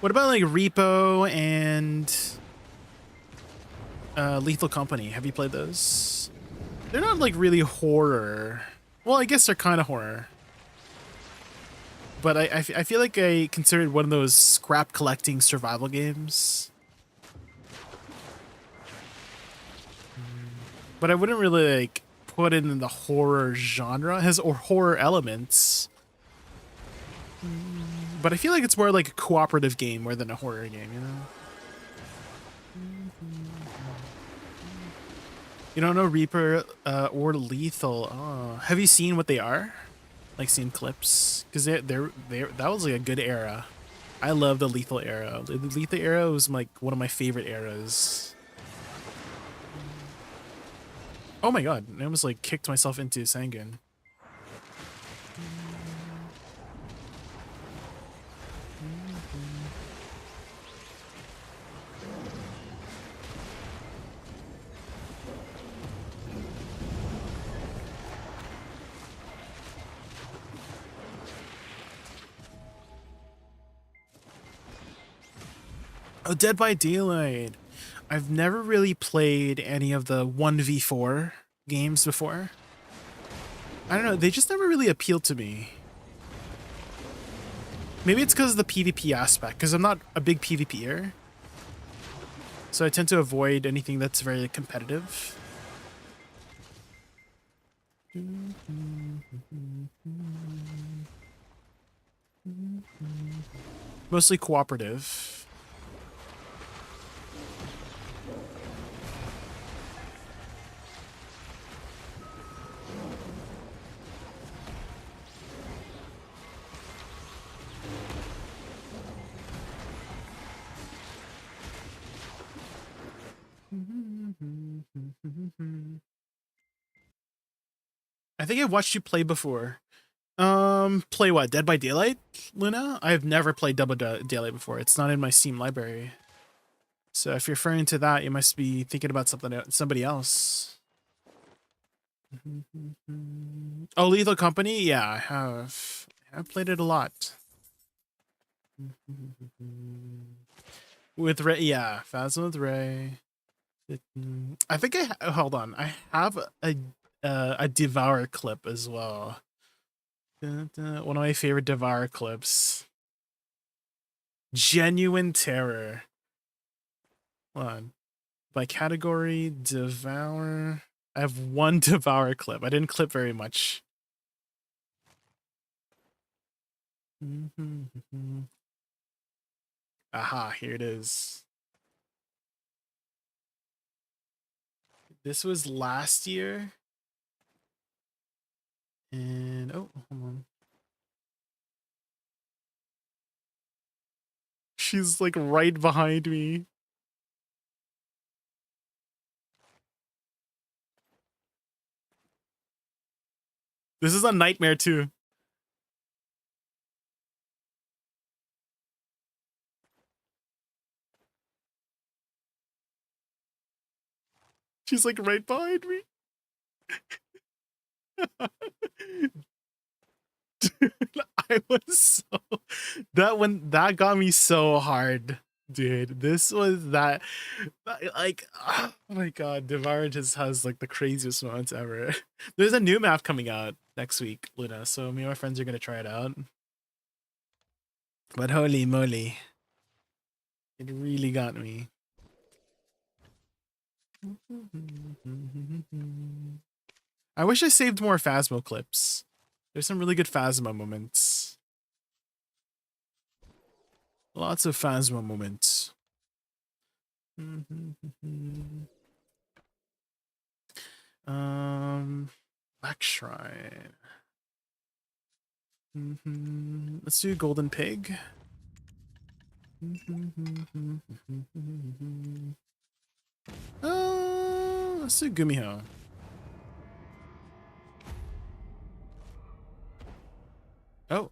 What about like Repo and Lethal Company? Have you played those? They're not like really horror. Well, I guess they're kind of horror. But I feel like I considered one of those scrap collecting survival games. But I wouldn't really like put it in the horror genre. It has or horror elements. But I feel like it's more like a cooperative game more than a horror game, you know? You don't know Reaper or Lethal. Oh, have you seen what they are? Like seen clips? Because they're that was like a good era. I love the Lethal era. The Lethal era was like one of my favorite eras. Oh my god, I almost like kicked myself into Sangun. Oh, Dead by Daylight. I've never really played any of the 1v4 games before. I don't know, they just never really appealed to me. Maybe it's because of the PvP aspect, because I'm not a big PvPer. So I tend to avoid anything that's very competitive. Mostly cooperative. I think I've watched you play before. Play what? Dead by Daylight, Luna? I've never played Dead by Daylight before. It's not in my Steam library. So if you're referring to that, you must be thinking about somebody else. Oh, Lethal Company? Yeah, I have. I've played it a lot. With Ray, yeah, Phasma with Ray. I think hold on. I have a Devour clip as well. One of my favorite Devour clips. Genuine Terror. Hold on. By category, Devour. I have one Devour clip. I didn't clip very much. Aha, here it is. This was last year. And, oh, hold on. She's like right behind me. This is a nightmare too. She's like right behind me. Dude, I was so that got me so hard, dude. This was that like oh my god, Devour just has like the craziest moments ever. There's a new map coming out next week, Luna, so me and my friends are gonna try it out. But holy moly, it really got me. I wish I saved more Phasmo clips. There's some really good Phasma moments. Lots of Phasma moments. Black Shrine. Let's do Golden Pig. Let's do Gumiho. Oh,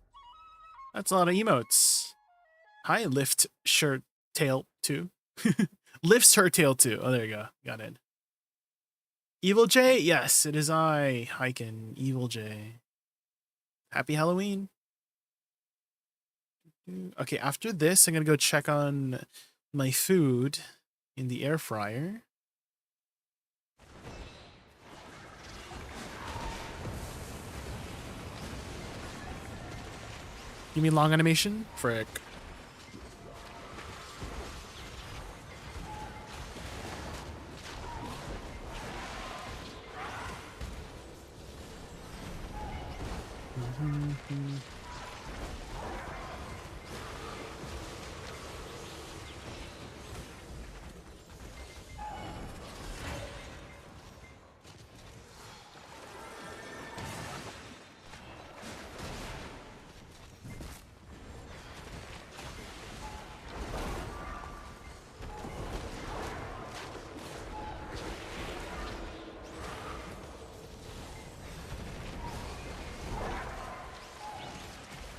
that's a lot of emotes. Hi, lift shirt tail 2. Lifts her tail 2. Oh, there you go. Got it. Evil J? Yes, it is I, Hyken, Evil J. Happy Halloween. Okay, after this, I'm gonna go check on my food in the air fryer. You mean long animation? Frick.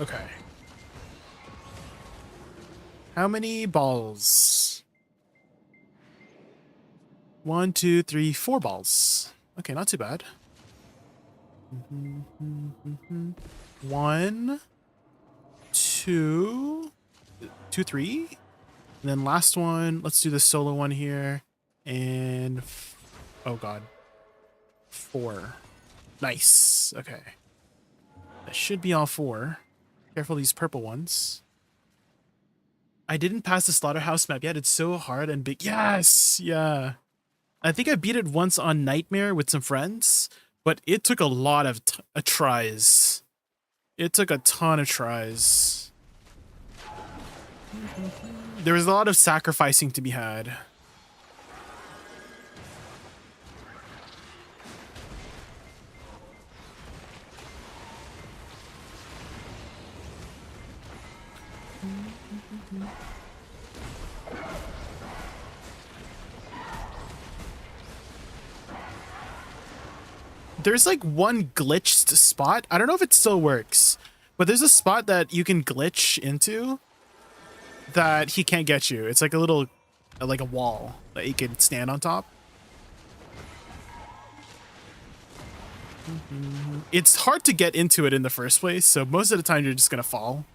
Okay. How many balls? 1, 2, 3, 4 balls. Okay, not too bad. 1, 2, 2, 3. And then last one, let's do the solo one here. And, oh god, 4. Nice. Okay. That should be all 4. Careful these purple ones. I didn't pass the slaughterhouse map yet. It's so hard and big. Yes! Yeah. I think I beat it once on Nightmare with some friends, but it took a lot of tries. It took a ton of tries. There was a lot of sacrificing to be had. There's like one glitched spot. I don't know if it still works, but there's a spot that you can glitch into that he can't get you. It's like a little, like a wall that you can stand on top. It's hard to get into it in the first place, so most of the time you're just gonna fall.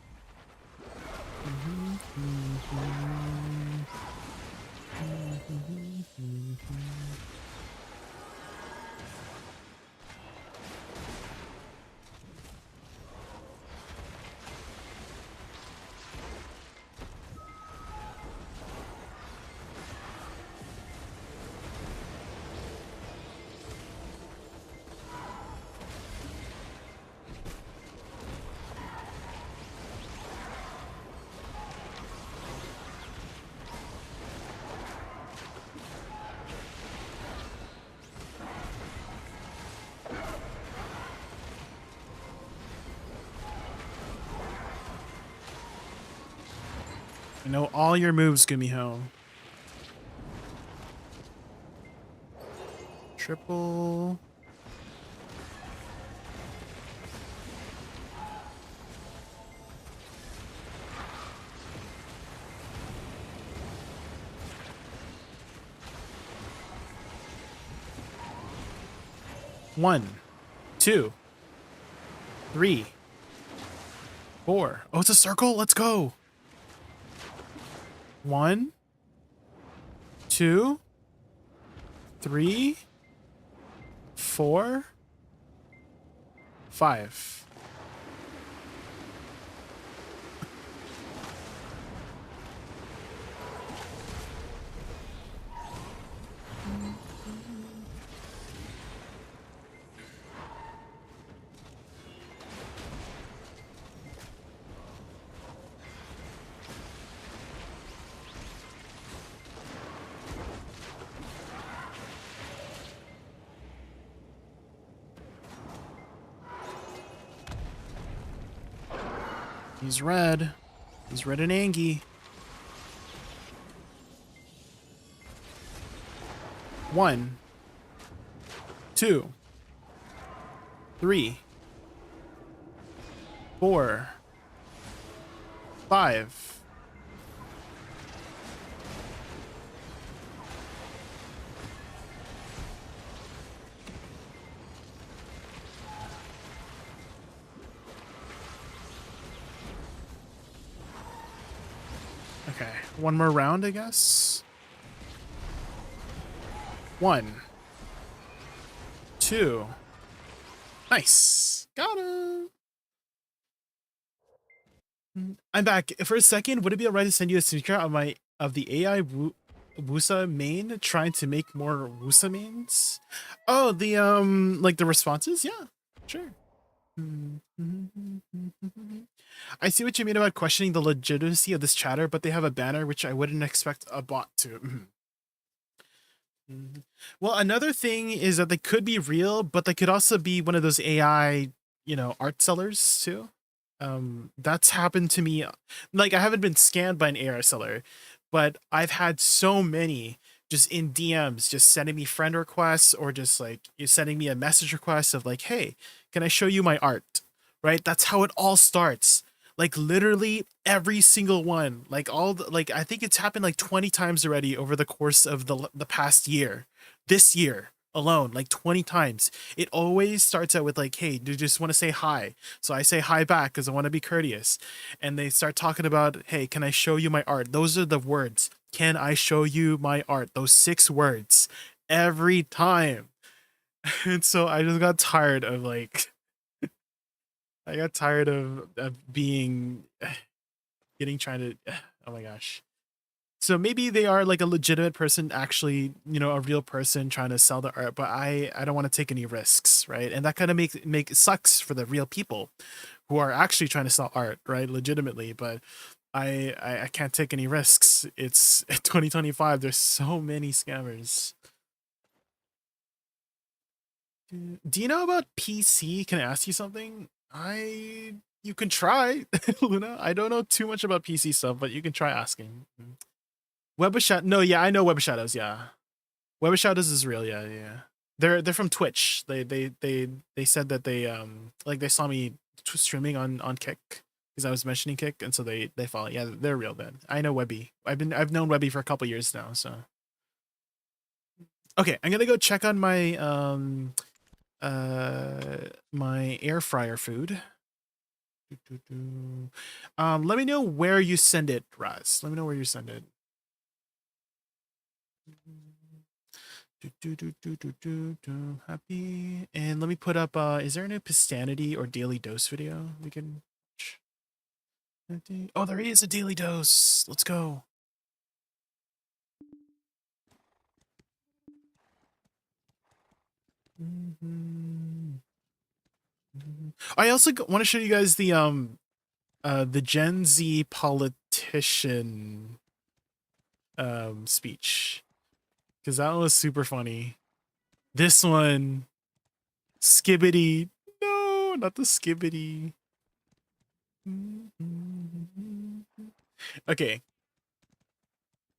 I know all your moves, Gumiho. Triple. One, 2, 3, 4. Oh, it's a circle. Let's go. 1, 2, 3, 4, 5. He's red. He's red and angry. 1, 2, 3, 4, 5. One more round, I guess. 1, 2. Nice. Got him. I'm back. For a second, would it be alright to send you a screenshot of the AI Woosa main trying to make more Woosa mains? Oh, the like the responses? Yeah, sure. I see what you mean about questioning the legitimacy of this chatter, but they have a banner which I wouldn't expect a bot to. Well, another thing is that they could be real, but they could also be one of those AI, art sellers too. That's happened to me. Like, I haven't been scammed by an AI seller, but I've had so many just in DMs, just sending me friend requests, or just like you sending me a message request of like, hey, can I show you my art? Right? That's how it all starts. Like literally every single one, like like I think it's happened like 20 times already over the course of the past year, this year alone, like 20 times. It always starts out with like, hey, do you just want to say hi? So I say hi back because I want to be courteous. And they start talking about, hey, can I show you my art? Those are the words. Can I show you my art? Those 6 words every time. And so I just got tired of like, I got tired of being, getting trying to, oh my gosh. So maybe they are like a legitimate person, actually, a real person trying to sell the art, but I don't want to take any risks, right? And that kind of make sucks for the real people who are actually trying to sell art, right? Legitimately, but I can't take any risks. It's 2025. There's so many scammers. Do you know about PC? Can I ask you something? You can try, Luna. I don't know too much about PC stuff, but you can try asking. Web of Shadows. No, yeah, I know Web of Shadows. Yeah, Web of Shadows is real. Yeah, yeah. They're from Twitch. They said that they like they saw me streaming on Kick because I was mentioning Kick, and so they follow. Yeah, they're real. Then I know Webby. I've known Webby for a couple years now. So okay, I'm gonna go check on my air fryer food. Let me know where you send it, Raz. Let me know where you send it. Happy. And let me put up, is there any Pistanity or Daily Dose video we can watch? Oh, there is a Daily Dose. Let's go. I also want to show you guys the Gen Z politician speech, because that was super funny. This one, Skibbity. No, not the Skibbity. Okay.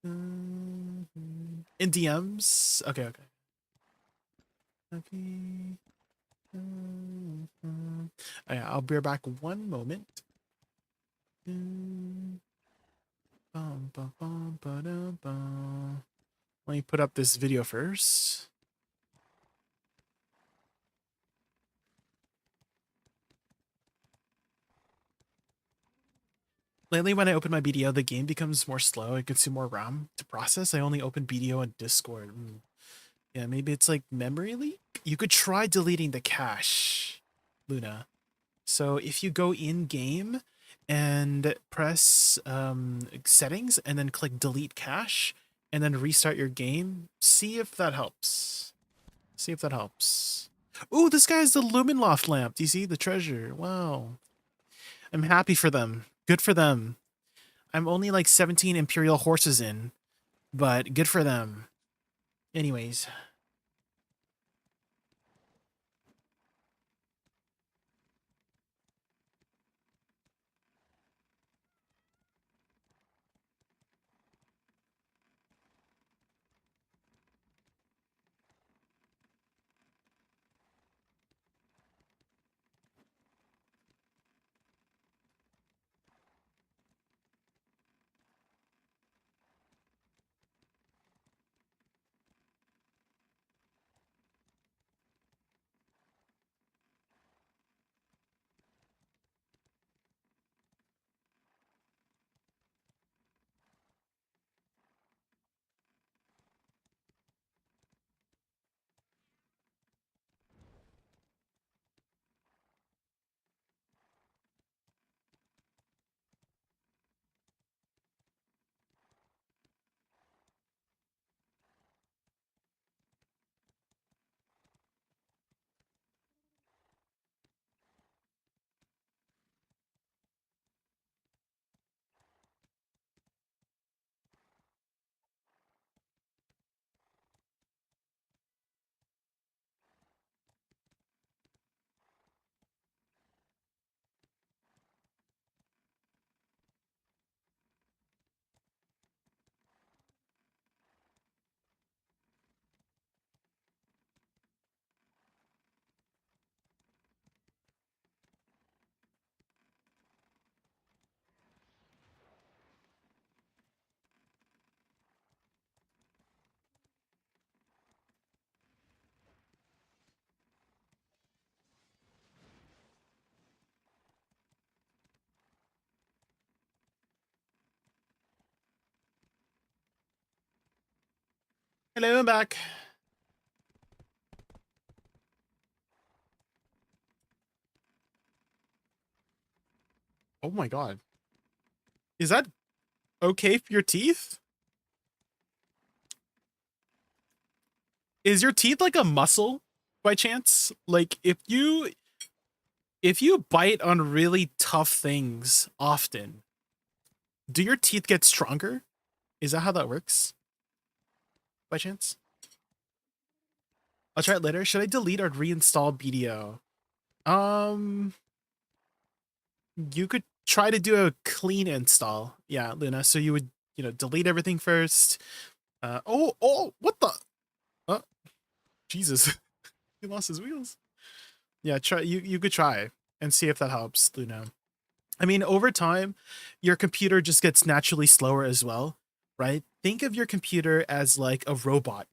In DMs. Okay, okay. Okay. Yeah, I'll be back one moment. Let me put up this video first. Lately, when I open my BDO, the game becomes more slow. I consume more RAM to process. I only open BDO on Discord. Yeah, maybe it's like memory leak. You could try deleting the cache, Luna. So if you go in game and press settings and then click delete cache and then restart your game, see if that helps. See if that helps. Ooh, this guy has the Lumenloft lamp. Do you see the treasure? Wow. I'm happy for them. Good for them. I'm only like 17 Imperial horses in, but good for them. Anyways. Hello, I'm back. Oh my god. Is that okay for your teeth? Is your teeth like a muscle by chance? Like if you bite on really tough things often, do your teeth get stronger? Is that how that works? By chance? I'll try it later. Should I delete or reinstall BDO? Um, you could try to do a clean install. Yeah, Luna. So you would, delete everything first. Oh, what the? Oh, Jesus. He lost his wheels. Yeah, try you could try and see if that helps, Luna. I mean, over time, your computer just gets naturally slower as well, right? Think of your computer as like a robot,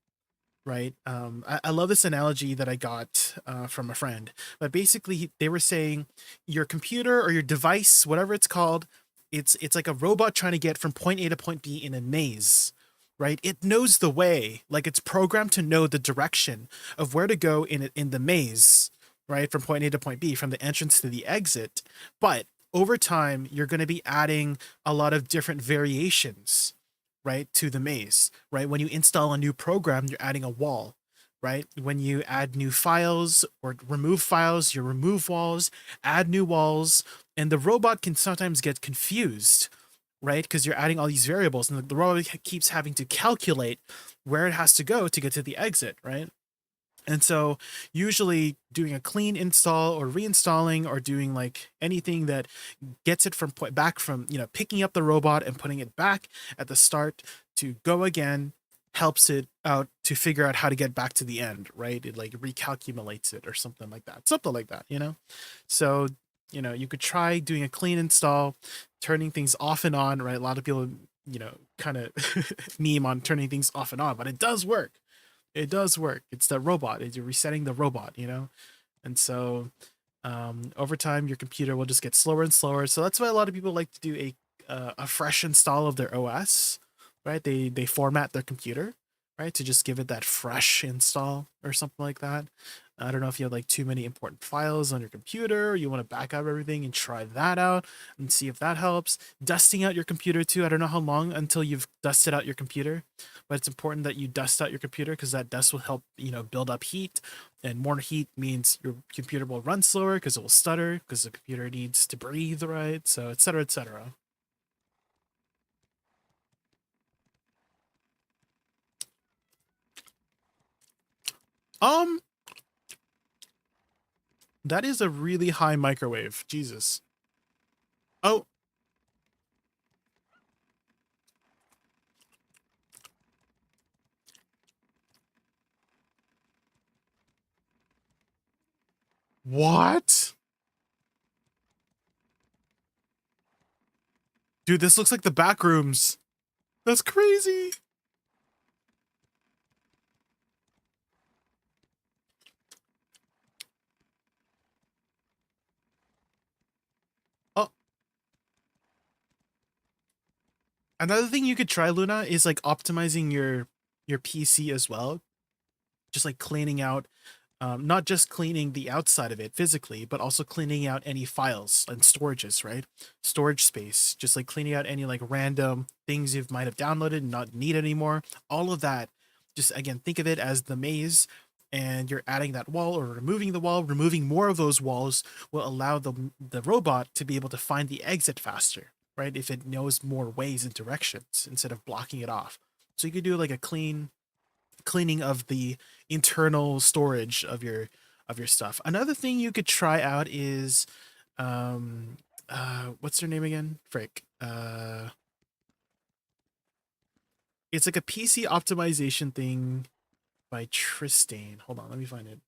right? I love this analogy that I got from a friend, but basically they were saying your computer or your device, whatever it's called, it's like a robot trying to get from point A to point B in a maze, right? It knows the way, like it's programmed to know the direction of where to go in the maze, right? From point A to point B, from the entrance to the exit. But over time, you're going to be adding a lot of different variations, right, to the maze, right? When you install a new program, you're adding a wall, right? When you add new files or remove files, you remove walls, add new walls, and the robot can sometimes get confused, right? Because you're adding all these variables, and the robot keeps having to calculate where it has to go to get to the exit, right? And so usually doing a clean install or reinstalling or doing like anything that gets it from back from, picking up the robot and putting it back at the start to go again helps it out to figure out how to get back to the end, right? It like recalculates it or something like that. Something like that. So, you could try doing a clean install, turning things off and on, right? A lot of people, kind of meme on turning things off and on, but it does work. It does work. It's the robot. You're resetting the robot. And so over time, your computer will just get slower and slower. So that's why a lot of people like to do a fresh install of their OS, right? They format their computer, right, to just give it that fresh install or something like that. I don't know if you have like too many important files on your computer, or you want to back up everything and try that out and see if that helps. Dusting out your computer too. I don't know how long until you've dusted out your computer, but it's important that you dust out your computer because that dust will help, build up heat, and more heat means your computer will run slower because it will stutter because the computer needs to breathe, right? So, et cetera, et cetera. Um, that is a really high microwave. Jesus. Oh, what? Dude, this looks like the back rooms. That's crazy. Oh, another thing you could try, Luna, is like optimizing your PC as well. Just like cleaning out, not just cleaning the outside of it physically, but also cleaning out any files and storages, right? Storage space, just like cleaning out any like random things you might have downloaded and not need anymore. All of that, just again, think of it as the maze, and you're adding that wall or removing the wall. Removing more of those walls will allow the robot to be able to find the exit faster, right? If it knows more ways and directions instead of blocking it off. So you could do like a cleaning of the internal storage of your stuff. Another thing you could try out is what's her name again? Frick. It's like a PC optimization thing by Tristain. Hold on, let me find it.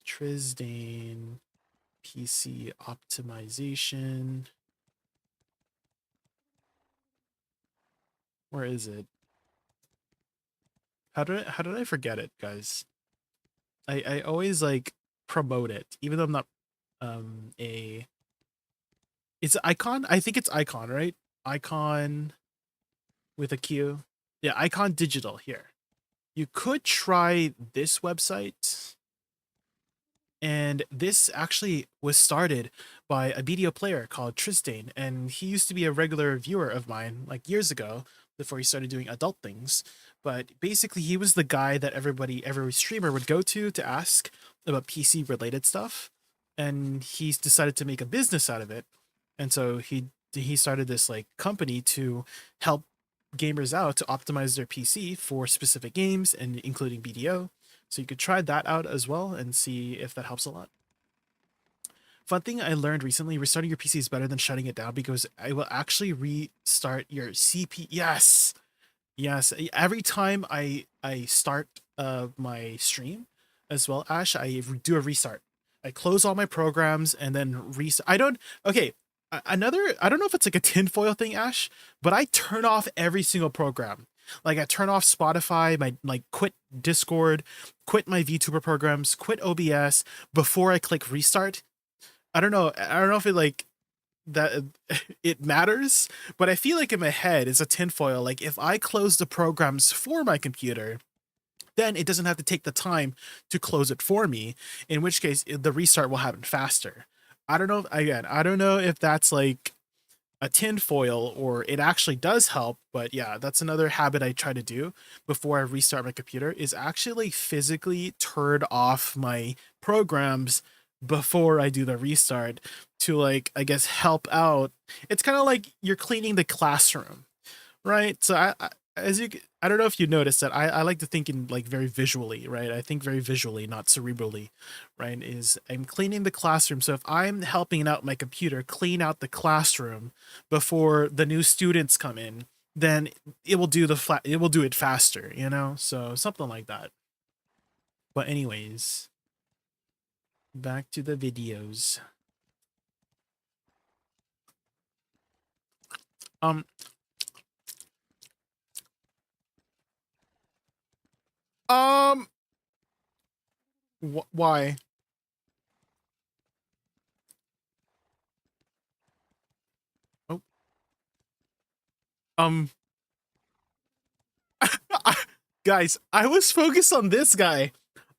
Tristain PC optimization. Where is it? How did I forget it, guys? I always like promote it, even though I'm not a it's icon. I think it's icon, right? Icon with a Q. Yeah, Icon Digital here. You could try this website. And this actually was started by a BDO player called Tristain, and he used to be a regular viewer of mine like years ago before he started doing adult things. But basically, he was the guy that every streamer would go to ask about PC related stuff, and he's decided to make a business out of it. And so he started this like company to help gamers out to optimize their PC for specific games and including BDO. So you could try that out as well and see if that helps a lot. Fun thing I learned recently, restarting your PC is better than shutting it down because I will actually restart your CPU. Yes. Yes. Every time I start my stream as well, Ash, I do a restart. I close all my programs and then restart. I don't know if it's like a tinfoil thing, Ash, but I turn off every single program. Like I turn off Spotify, quit Discord, quit my VTuber programs, quit OBS before I click restart. I don't know if it like that it matters, but I feel like in my head it's a tinfoil. Like if I close the programs for my computer, then it doesn't have to take the time to close it for me, in which case the restart will happen faster. I don't know. Again, I don't know if that's like a tinfoil or it actually does help, but yeah, that's another habit I try to do before I restart my computer is actually physically turn off my programs before I do the restart to like, I guess, help out. It's kind of like you're cleaning the classroom, right? So I don't know if you noticed that I like to think in like very visually, right? I think very visually, not cerebrally, right? Is I'm cleaning the classroom. So if I'm helping out my computer clean out the classroom before the new students come in, then it will do it faster, you know? So something like that. But anyways, back to the videos. Um um why? Oh. Um guys, I was focused on this guy.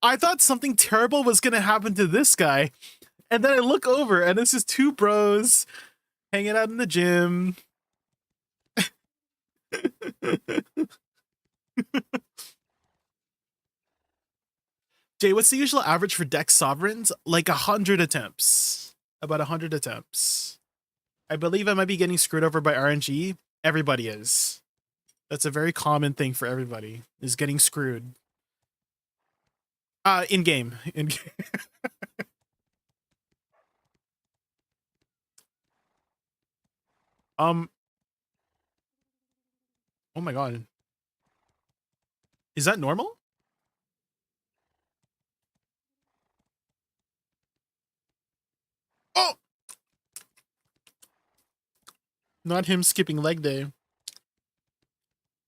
I thought something terrible was gonna happen to this guy. And then I look over and it's just two bros hanging out in the gym. Jay, what's the usual average for deck sovereigns? Like 100 attempts. About 100 attempts. I believe I might be getting screwed over by RNG. Everybody is. That's a very common thing for everybody, is getting screwed. In game. In game. Oh my god. Is that normal? Oh! Not him skipping leg day.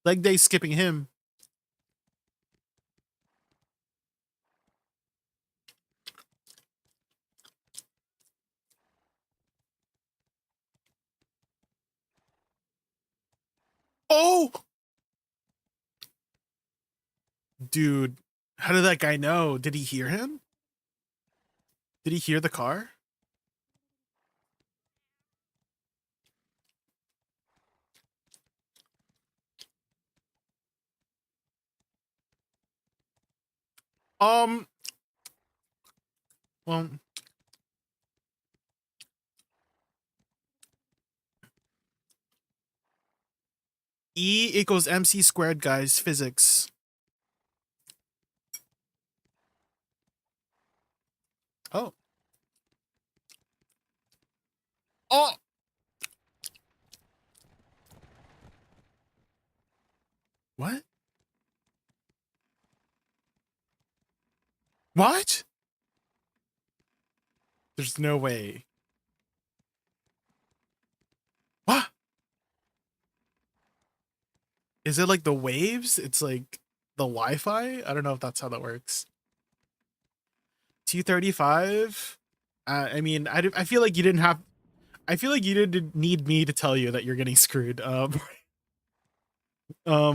Leg day skipping him. Oh! Dude, how did that guy know? Did he hear him? Did he hear the car? Well, E equals MC squared, guys. Physics. Oh. Oh! What? What? There's no way. What? Is it like the waves? It's like the Wi-Fi? I don't know if that's how that works. T35? I mean, I feel like you didn't have... I feel like you didn't need me to tell you that you're getting screwed.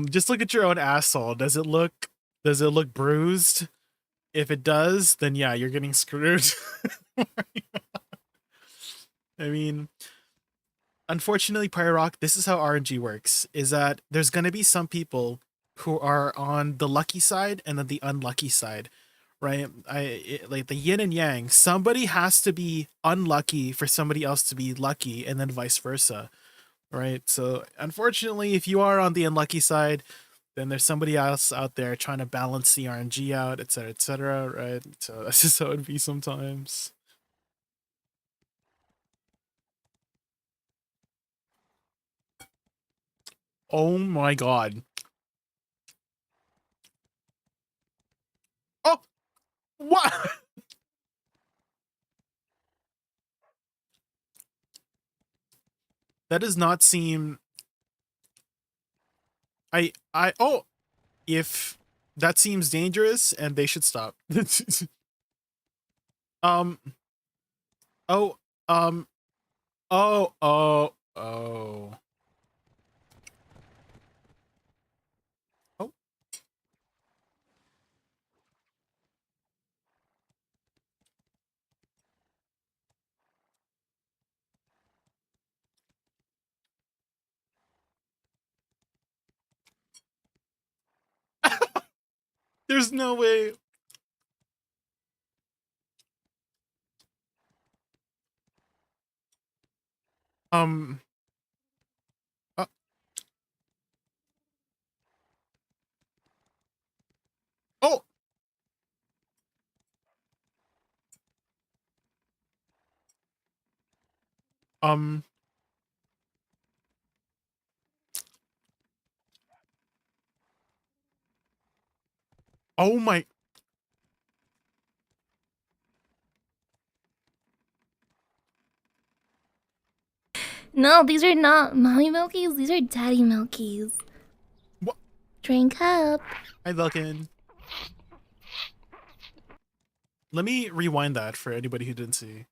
Just look at your own asshole. Does it look bruised? If it does, then yeah, you're getting screwed. I mean, unfortunately, Pyrock, this is how RNG works, is that there's going to be some people who are on the lucky side and then the unlucky side, right? Like the yin and yang. Somebody has to be unlucky for somebody else to be lucky, and then vice versa, right? So unfortunately, if you are on the unlucky side, then there's somebody else out there trying to balance the RNG out, et cetera, right? So that's just how it'd be sometimes. Oh my god. Oh, what? That does not seem. Oh, if that seems dangerous, and they should stop. um. Oh. Um. Oh. Oh. Oh. Oh. There's no way. Um. Uh, oh. Um. Oh my. No, these are not mommy milkies. These are daddy milkies. What? Drink up. Hi, Vulcan. Let me rewind that for anybody who didn't see.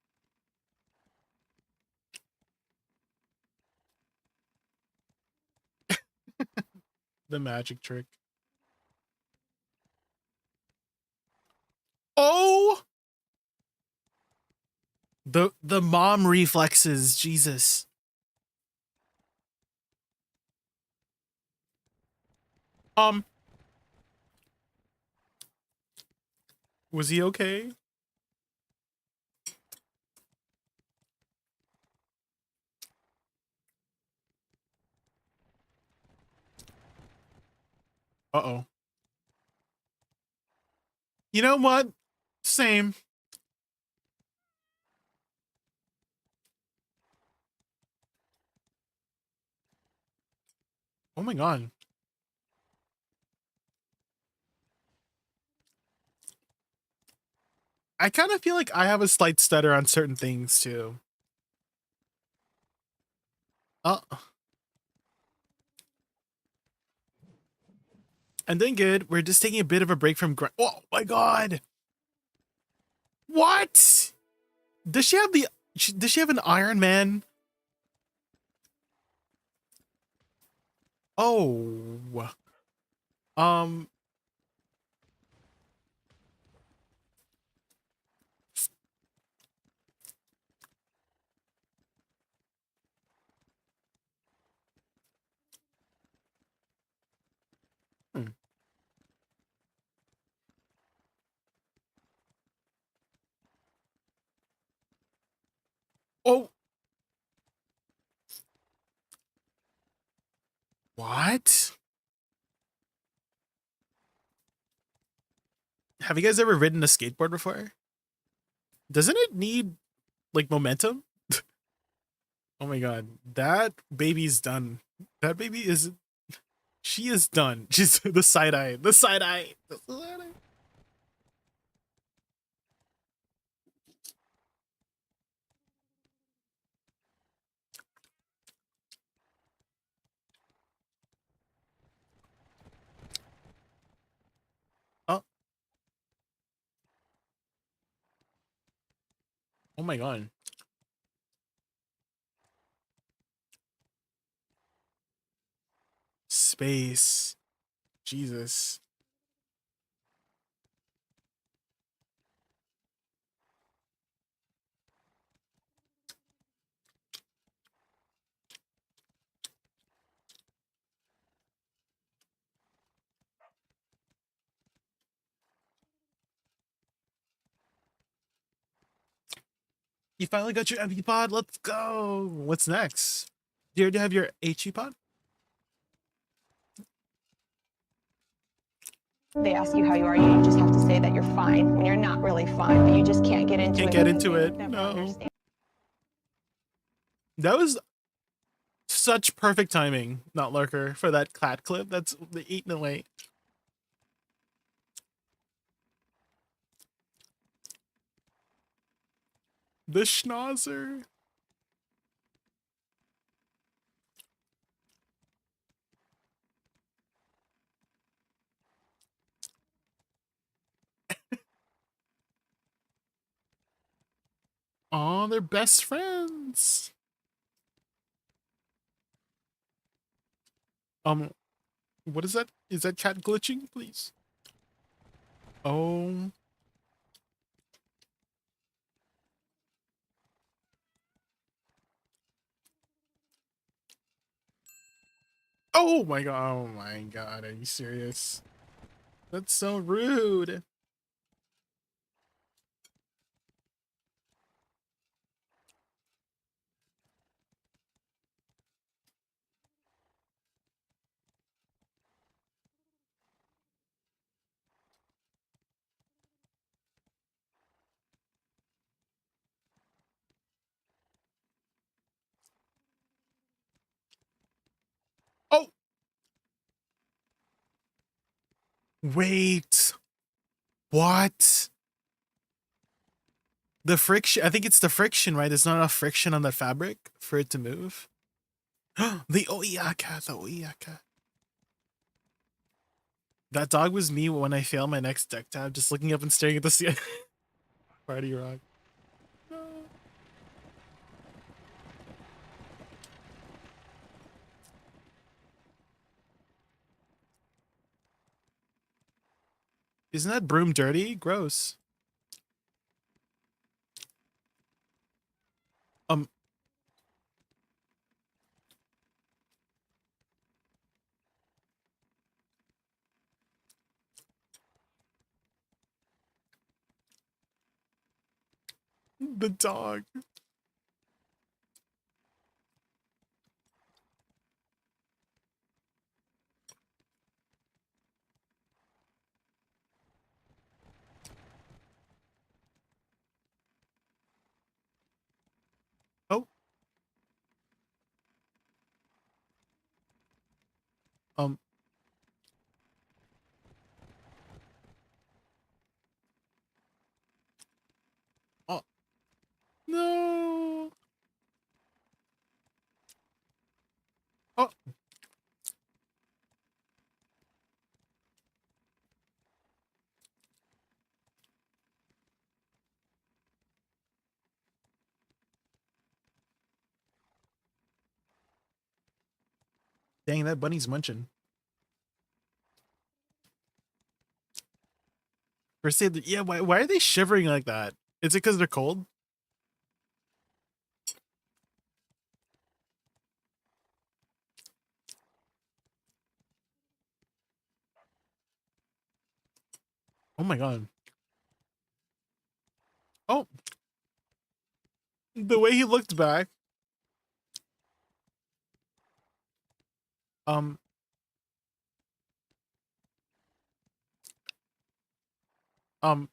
The magic trick. Oh, the mom reflexes, Jesus. Um, was he okay? Uh-oh. You know what? Same. Oh my god. I kind of feel like I have a slight stutter on certain things too. Oh, I'm doing good. We're just taking a bit of a break from oh my god. What? Does she have does she have an Iron Man? Oh. Um, hmm. Oh, what? Have you guys ever ridden a skateboard before? Doesn't it need like momentum? Oh my god, that baby's done. That baby is she is done. She's the side eye. The side eye. The side eye. Oh, oh my god. space. Jesus. You finally got your MP pod. Let's go. What's next? Do you already have your HE pod? They ask you how you are, you just have to say that you're fine when you're not really fine, but you just can't get into Can't it. get because into they it. would never No. understand. That was such perfect timing, not lurker, for that clat clip. That's the eating away. The schnauzer. Oh, they're best friends. What is that? Is that cat glitching, please? Oh. Oh my god. Oh my god. Are you serious? That's so rude. Oh, wait. What? The friction. I think it's the friction, right? There's not enough friction on the fabric for it to move. The Oyaka. The Oyaka. That dog was me when I failed my next deck tab, just looking up and staring at the ceiling. Party rock. No. Isn't that broom dirty? Gross. Um, the dog. Oh. Um. Oh. No. Oh. Dang, that bunny's munching. First say that, yeah, why are they shivering like that? Is it because they're cold? Oh my god. Oh, the way he looked back. Um, um,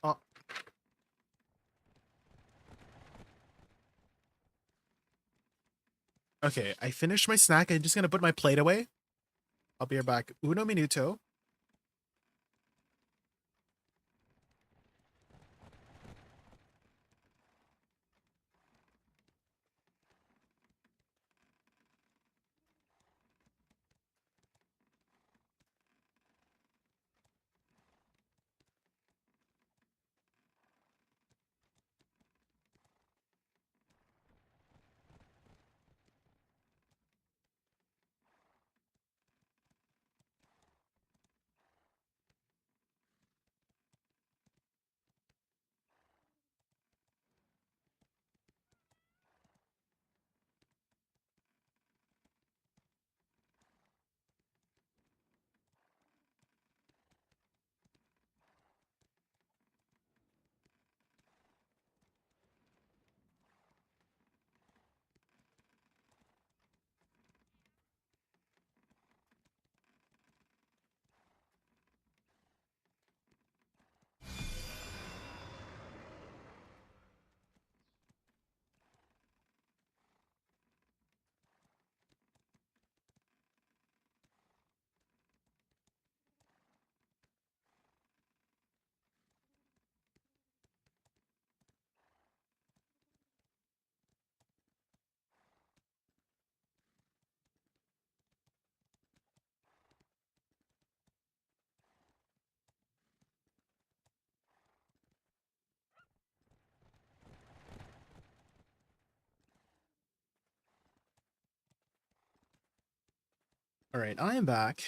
uh, okay, I finished my snack. I'm just gonna put my plate away. I'll be right back. Uno minuto. All right, I am back.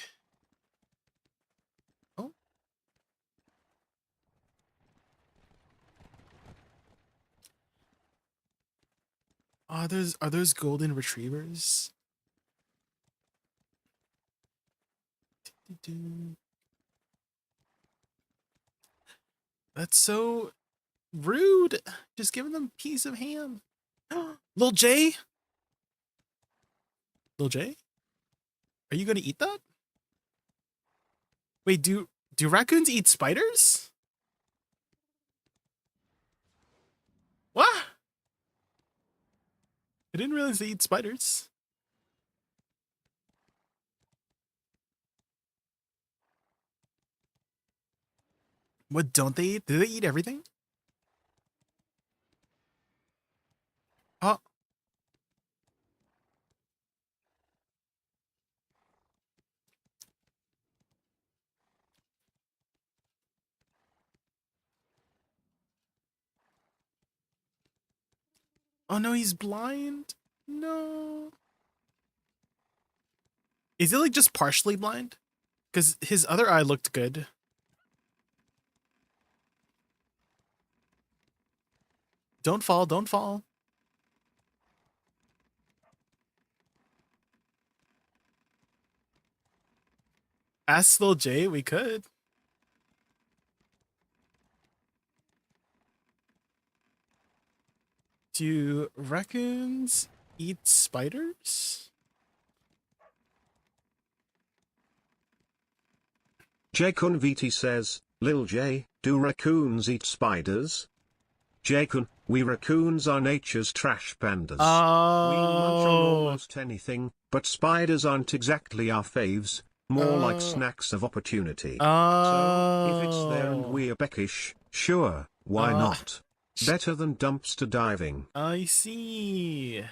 Oh. Are those golden retrievers? That's so rude. Just giving them a piece of ham. Lil J? Lil J? Are you gonna eat that? Wait, do raccoons eat spiders? What? I didn't realize they eat spiders. What don't they eat? Do they eat everything? Oh. Oh no, he's blind. No. Is he like just partially blind? Because his other eye looked good. Don't fall, don't fall. Ask Lil J, we could. Do raccoons eat spiders? Jkun VT says, Lil J, do raccoons eat spiders? Jkun, we raccoons are nature's trash pandas. We munch on Oh. almost anything, but spiders aren't exactly our faves, more like snacks of opportunity. So, if it's there and we're peckish, sure, why not? Better than dumpster diving. I see.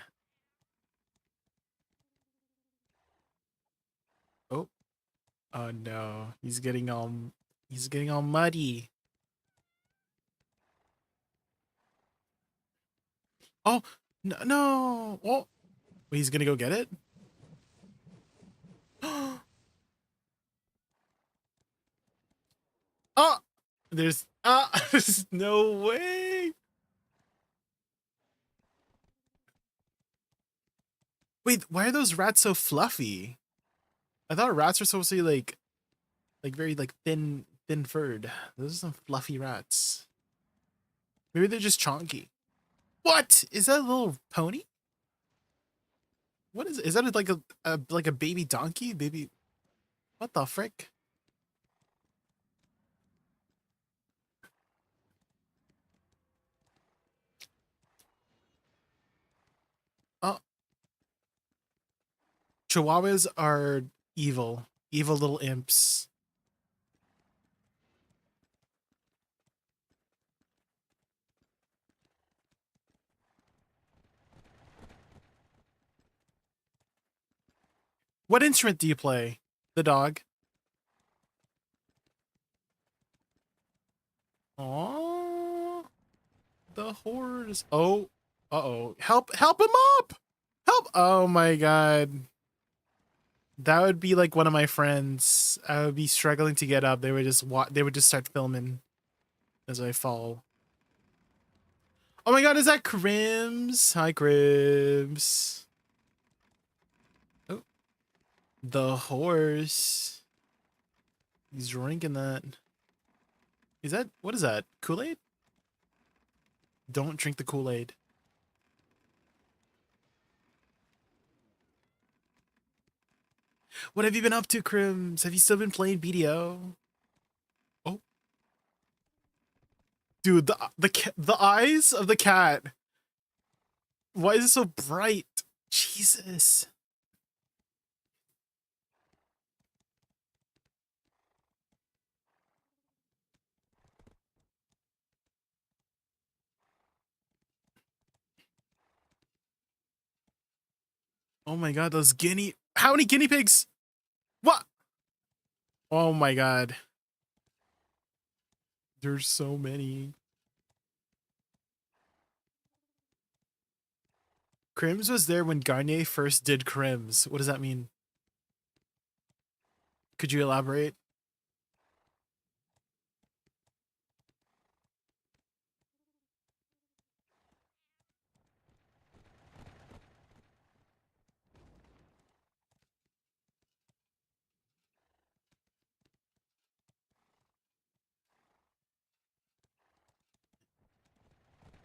Oh. Oh no. He's getting all muddy. Oh, no, no. Oh. Wait, he's gonna go get it? Oh, there's there's no way. Wait, why are those rats so fluffy? I thought rats were supposed to be like very like thin furred. Those are some fluffy rats. Maybe they're just chonky. What? Is that a little pony? What is it? Is that like a baby donkey? Baby, what the frick? Oh, Chihuahuas are evil. Evil little imps. What instrument do you play? The dog. Oh, the horse. Oh, uh-oh. Help him up! Help! Oh my god. That would be like one of my friends. I would be struggling to get up. They would just start filming as I fall. Oh my god, is that Crims? Hi, Crims. Oh, the horse. He's drinking that. What is that? Kool-Aid? Don't drink the Kool-Aid. What have you been up to, Crims? Have you still been playing BDO? Oh. Dude, the eyes of the cat. Why is it so bright? Jesus. Oh my god, those how many guinea pigs? What? Oh my god. There's so many. Crims was there when Garnier first did Crims. What does that mean? Could you elaborate?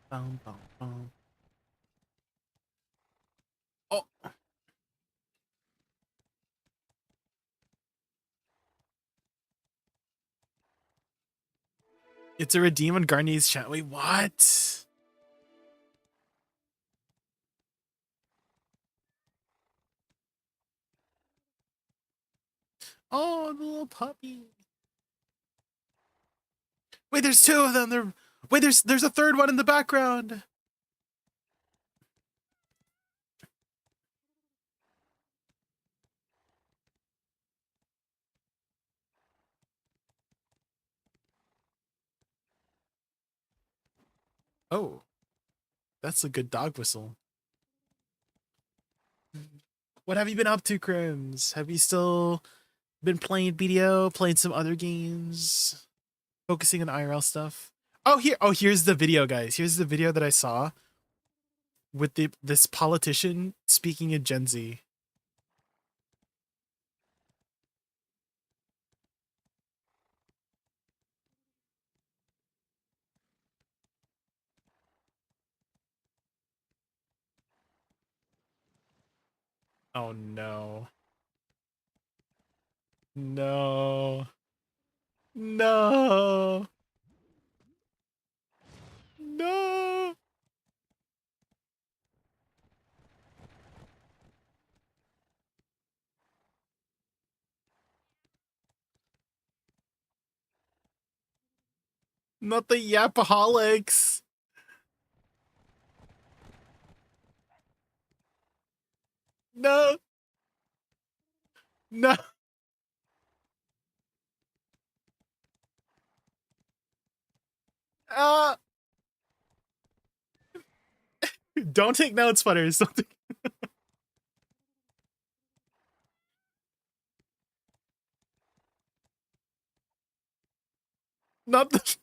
Bum, bum, bum. Oh, it's a redeem on Garnier's chat. Wait, what? Oh, the little puppy. Wait, there's two of them. Wait, there's a third one in the background. Oh, that's a good dog whistle. What have you been up to, Crims? Have you still been playing BDO, playing some other games, focusing on IRL stuff? Here's the video, guys. Here's the video that I saw with this politician speaking in Gen Z. Oh no. No. No. No. Not the yapaholics. No. No. Uh, don't take notes, Sputters. Don't take... Not the...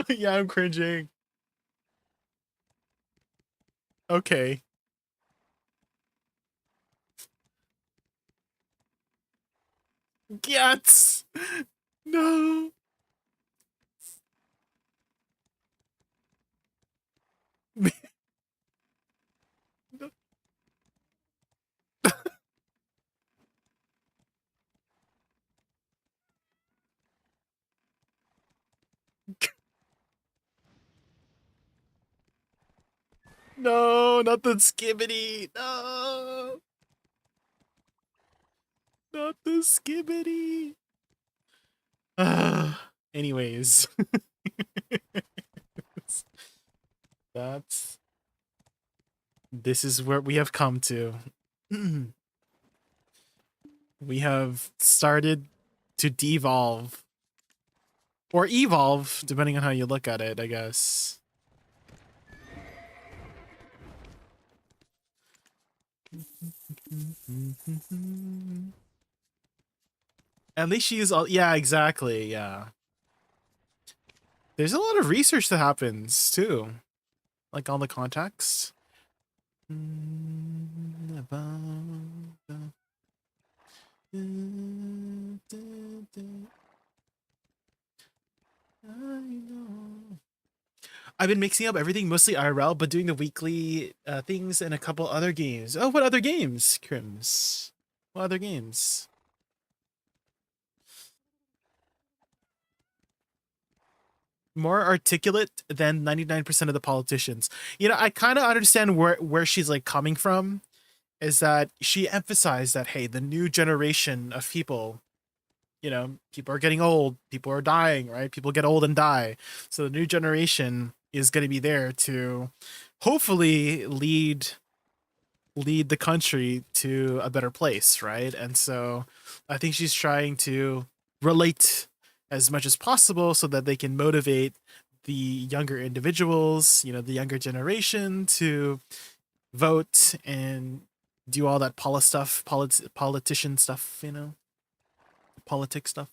Yeah, I'm cringing. Okay. Yes. No. No, not the skibbity. No. Not the skibbity. Anyways. This is where we have come to. We have started to devolve. Or evolve, depending on how you look at it, I guess. At least she is all... Yeah, exactly, yeah. There's a lot of research that happens, too. Like, all the context. I've been mixing up everything, mostly IRL, but doing the weekly things and a couple other games. Oh, what other games, Crims? What other games? More articulate than 99% of the politicians. You know, I kind of understand where she's like coming from, is that she emphasized that, hey, the new generation of people, you know, people are getting old, people are dying, right? People get old and die. So the new generation is going to be there to hopefully lead the country to a better place, right? And so I think she's trying to relate as much as possible so that they can motivate the younger individuals, you know, the younger generation to vote and do all that politician stuff, you know, politics stuff.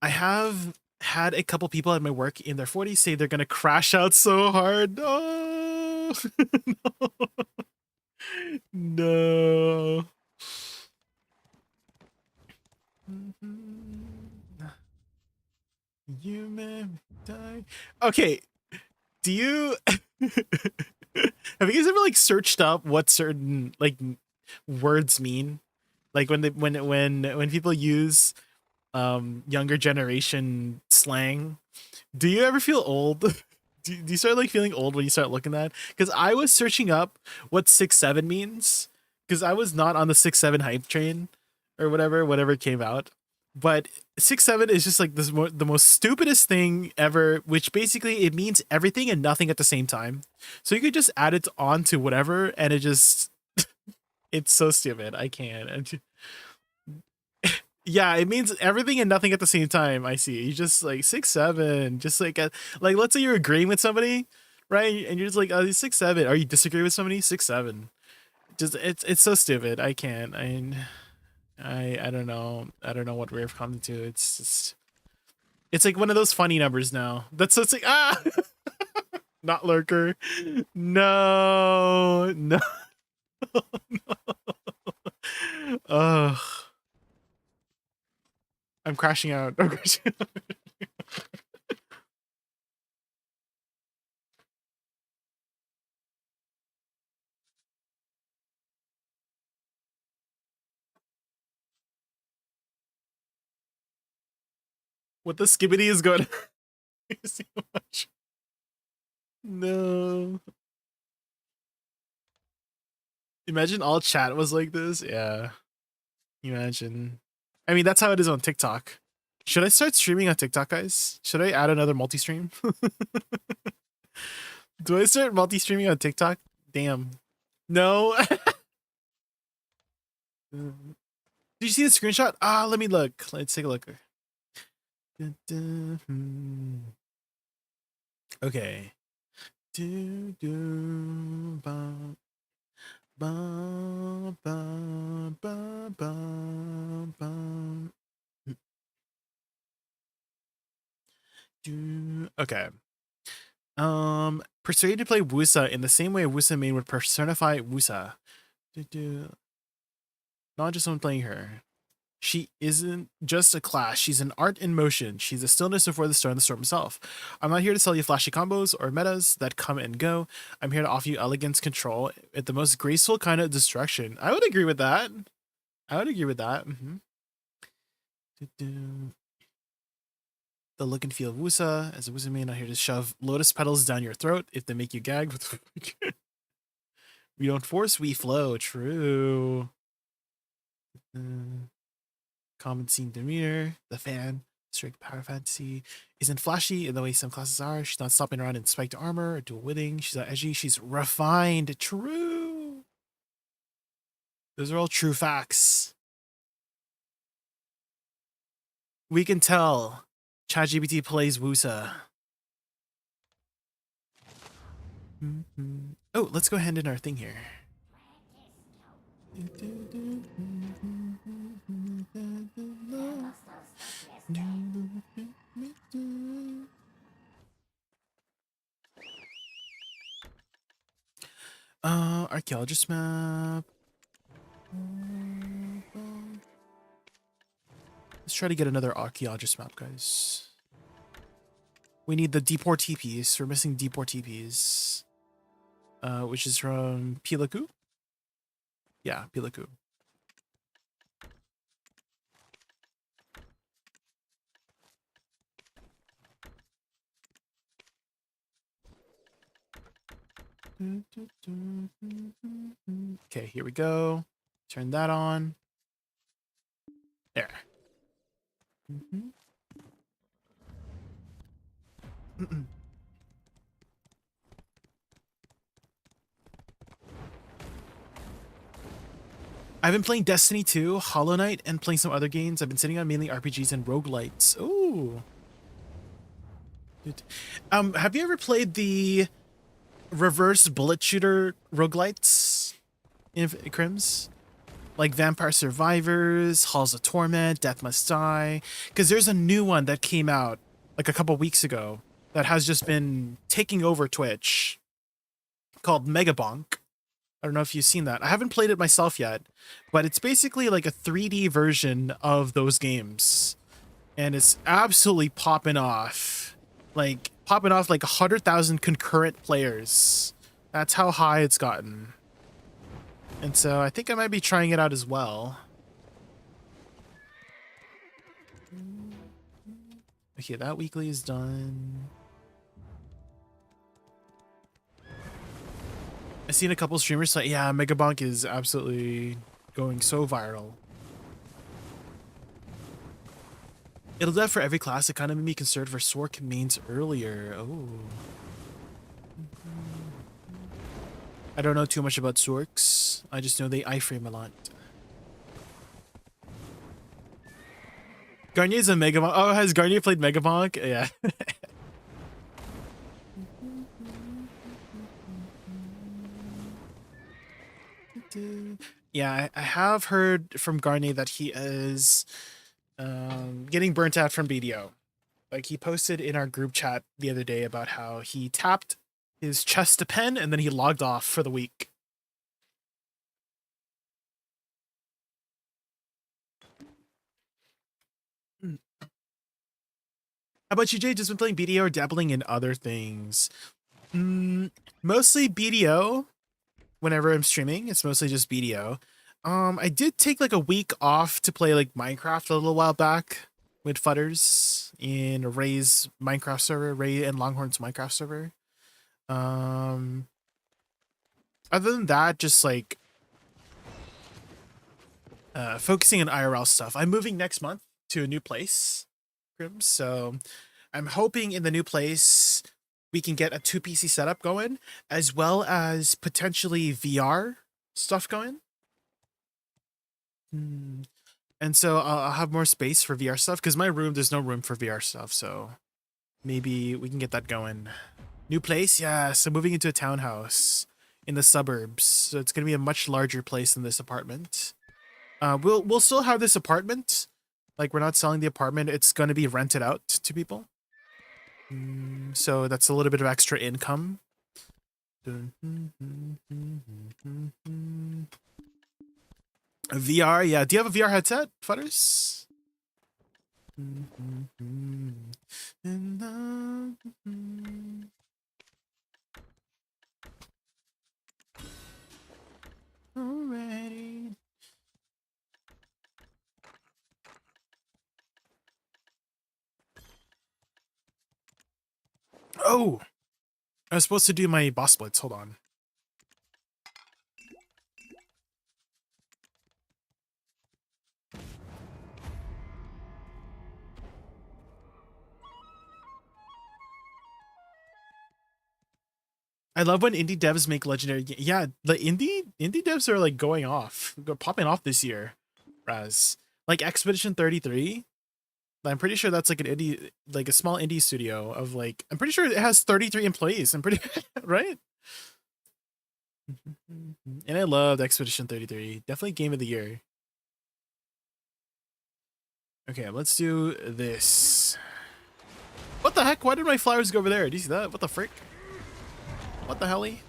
I have had a couple people at my work in their 40s say they're gonna crash out so hard. Oh, no. You may die. Okay, do you have you guys ever like searched up what certain like words mean? Like when people use younger generation slang, do you ever feel old? Do you start like feeling old when you start looking at? Because I was searching up what 6'7" means because I was not on the 6'7" hype train or whatever came out. But 6'7" is just like the most stupidest thing ever, which basically it means everything and nothing at the same time. So you could just add it on to whatever, and it just it's so stupid. I can't. Yeah, it means everything and nothing at the same time. I see. You just like 6'7", just like let's say you're agreeing with somebody, right? And you're just like, oh, he's 6'7". Or you disagree with somebody, 6'7". Just it's so stupid. I can't. I don't know. I don't know what we've come to. It's just it's like one of those funny numbers now. That's it's like not lurker. No, no, no. Ugh. I'm crashing out. I'm crashing out. What the skibbity is going so much. No. Imagine all chat was like this. Yeah. Imagine. I mean, that's how it is on TikTok. Should I start streaming on TikTok, guys? Should I add another multi-stream? Do I start multi-streaming on TikTok? Damn. No. Did you see the screenshot? Let me look. Let's take a look. Okay. Okay. Persuade to play Woosa in the same way Woosa main would personify Woosa. Not just someone playing her. She isn't just a class, she's an art in motion. She's a stillness before the storm and the storm itself. I'm not here to sell you flashy combos or metas that come and go. I'm here to offer you elegance, control, at the most graceful kind of destruction. I would agree with that. I would agree with that. The look and feel of Woosa. As a Woosa main, not here to shove lotus petals down your throat if they make you gag. We don't force, we flow. True. Common scene demeanor, the fan, strict power fantasy, isn't flashy in the way some classes are. She's not stopping around in spiked armor or dual wielding. She's not edgy. She's refined. True. Those are all true facts. We can tell ChatGPT plays Woosa. Oh, let's go hand in our thing here. Archaeologist map. Let's try to get another archaeologist map, guys. We need the deport TPs. We're missing deport TPs. Which is from Pilaku? Yeah, Pilaku. Okay, here we go. Turn that on. There. I've been playing Destiny 2, Hollow Knight, and playing some other games. I've been sitting on mainly RPGs and roguelites. Ooh. Have you ever played the reverse bullet shooter roguelites? Crims. Like Vampire Survivors, Halls of Torment, Death Must Die. Because there's a new one that came out like a couple weeks ago that has just been taking over Twitch called Megabonk. I don't know if you've seen that. I haven't played it myself yet, but it's basically like a 3D version of those games. And it's absolutely popping off. Like, popping off like 100,000 concurrent players. That's how high it's gotten. And so I think I might be trying it out as well. Okay, that weekly is done. I've seen a couple streamers say, yeah, Megabonk is absolutely going so viral. It'll do that for every class. It kind of made me concerned for Sork mains earlier. Oh. I don't know too much about Sorks. I just know they iframe a lot. Garnier's a Megabonk. Oh, has Garnier played Megabonk? Yeah. Yeah, I have heard from Garnier that he is getting burnt out from BDO. Like, he posted in our group chat the other day about how he tapped his chest to pen and then he logged off for the week. How about you, Jay? Just been playing BDO or dabbling in other things? Mostly BDO. Whenever I'm streaming, it's mostly just BDO. I did take like a week off to play like Minecraft a little while back with Futters in Ray's Minecraft server, Ray and Longhorn's Minecraft server. Other than that, just like focusing on IRL stuff. I'm moving next month to a new place, so I'm hoping in the new place we can get a 2 PC setup going, as well as potentially VR stuff going. And so I'll have more space for VR stuff, because my room, there's no room for VR stuff, so maybe we can get that going. New place? Yeah, so moving into a townhouse in the suburbs. So it's going to be a much larger place than this apartment. We'll still have this apartment. Like, we're not selling the apartment. It's going to be rented out to people. So that's a little bit of extra income. VR, yeah. Do you have a VR headset, Futters? Alrighty. Oh! I was supposed to do my boss splits. Hold on. I love when indie devs make legendary yeah, the indie devs are like going off. Popping off this year. Raz. Like Expedition 33. I'm pretty sure that's like an indie, like a small indie studio of like, I'm pretty sure it has 33 employees. I'm pretty, right? And I loved Expedition 33. Definitely game of the year. Okay, let's do this. What the heck? Why did my flowers go over there? Do you see that? What the frick? What the helly?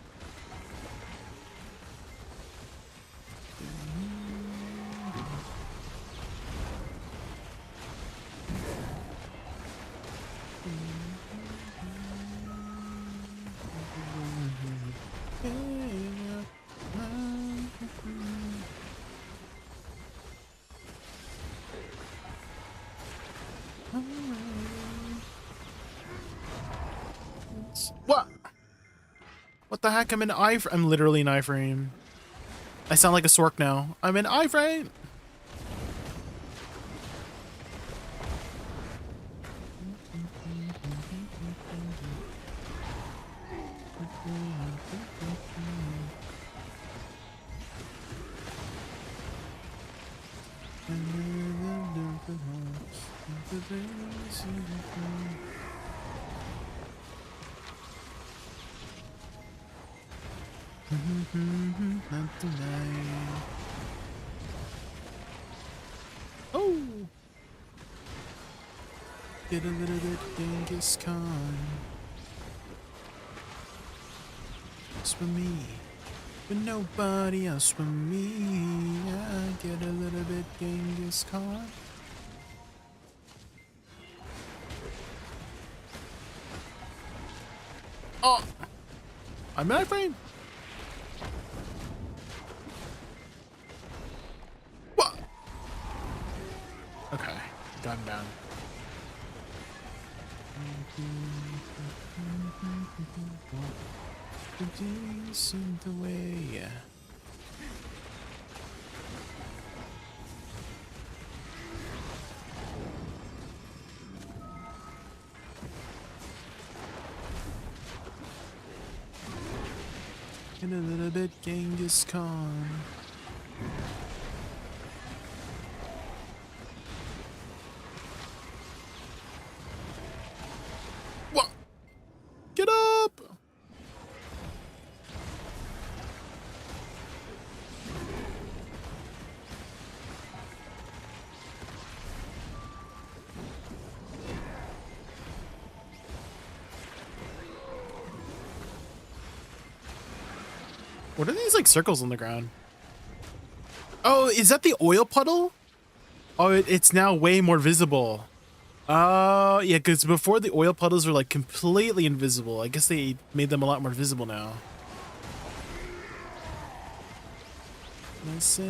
What? What the heck? I'm in iframe. I'm literally in iframe. I sound like a Sork now. I'm in iframe. Not tonight. Oh! Get a little bit Genghis Khan. It's for me. But nobody else for me. I get a little bit Genghis Khan. Oh! I'm out of frame. What? Okay, gun down. Decent way. Get a little bit Genghis Khan. What? Get up! What are these like circles on the ground? Oh, is that the oil puddle? Oh, it's now way more visible. Oh, yeah, because before the oil puddles were like completely invisible. I guess they made them a lot more visible now. Myself.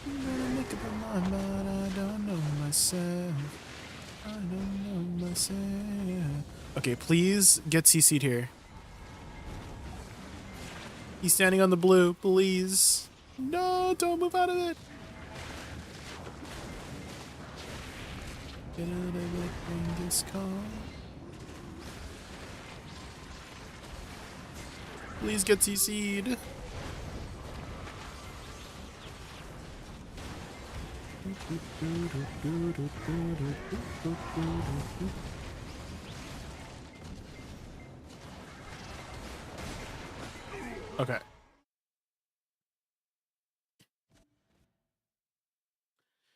I'm gonna make up my mind, but I don't know myself. I don't know myself. Okay, please get CC'd here. He's standing on the blue, please. No, don't move out of it. Get out of it, Genghis Khan. Please get CC'd. Okay.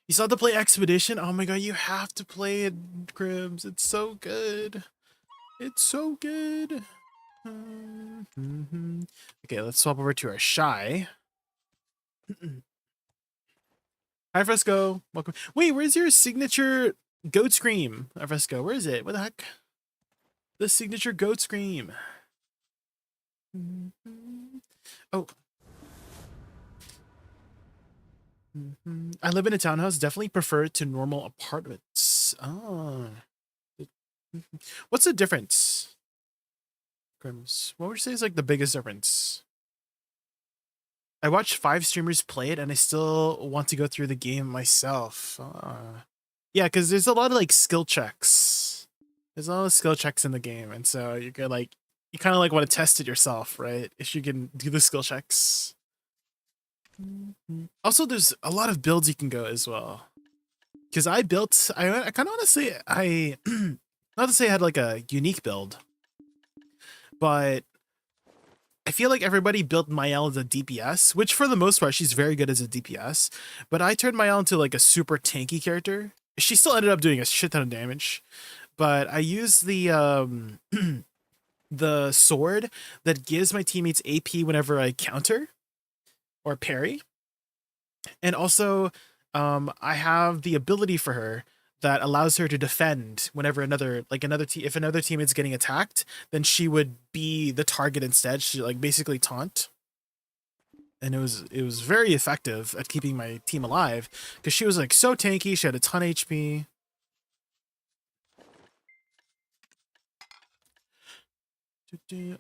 You still have to play Expedition? Oh my god, you have to play it, Cribs. It's so good. It's so good. Okay, let's swap over to our Shy. Hi, Fresco. Welcome. Wait, where's your signature goat scream? Fresco, where is it? What the heck? The signature goat scream. Oh. I live in a townhouse. Definitely prefer it to normal apartments. Oh. What's the difference? Crims. What would you say is like the biggest difference? I watched 5 streamers play it and I still want to go through the game myself. Yeah, because there's a lot of like skill checks. There's a lot of skill checks in the game, and so you could like you kind of like want to test it yourself, right? If you can do the skill checks. Also, there's a lot of builds you can go as well. Because I kind of want to say not to say I had like a unique build, but I feel like everybody built Mael as a DPS, which for the most part, she's very good as a DPS. But I turned Mael into like a super tanky character. She still ended up doing a shit ton of damage, but I used the the sword that gives my teammates AP whenever I counter or parry. And also, I have the ability for her that allows her to defend whenever if another teammate's getting attacked, then she would be the target instead. She like basically taunt. And it was very effective at keeping my team alive because she was like so tanky. She had a ton of HP.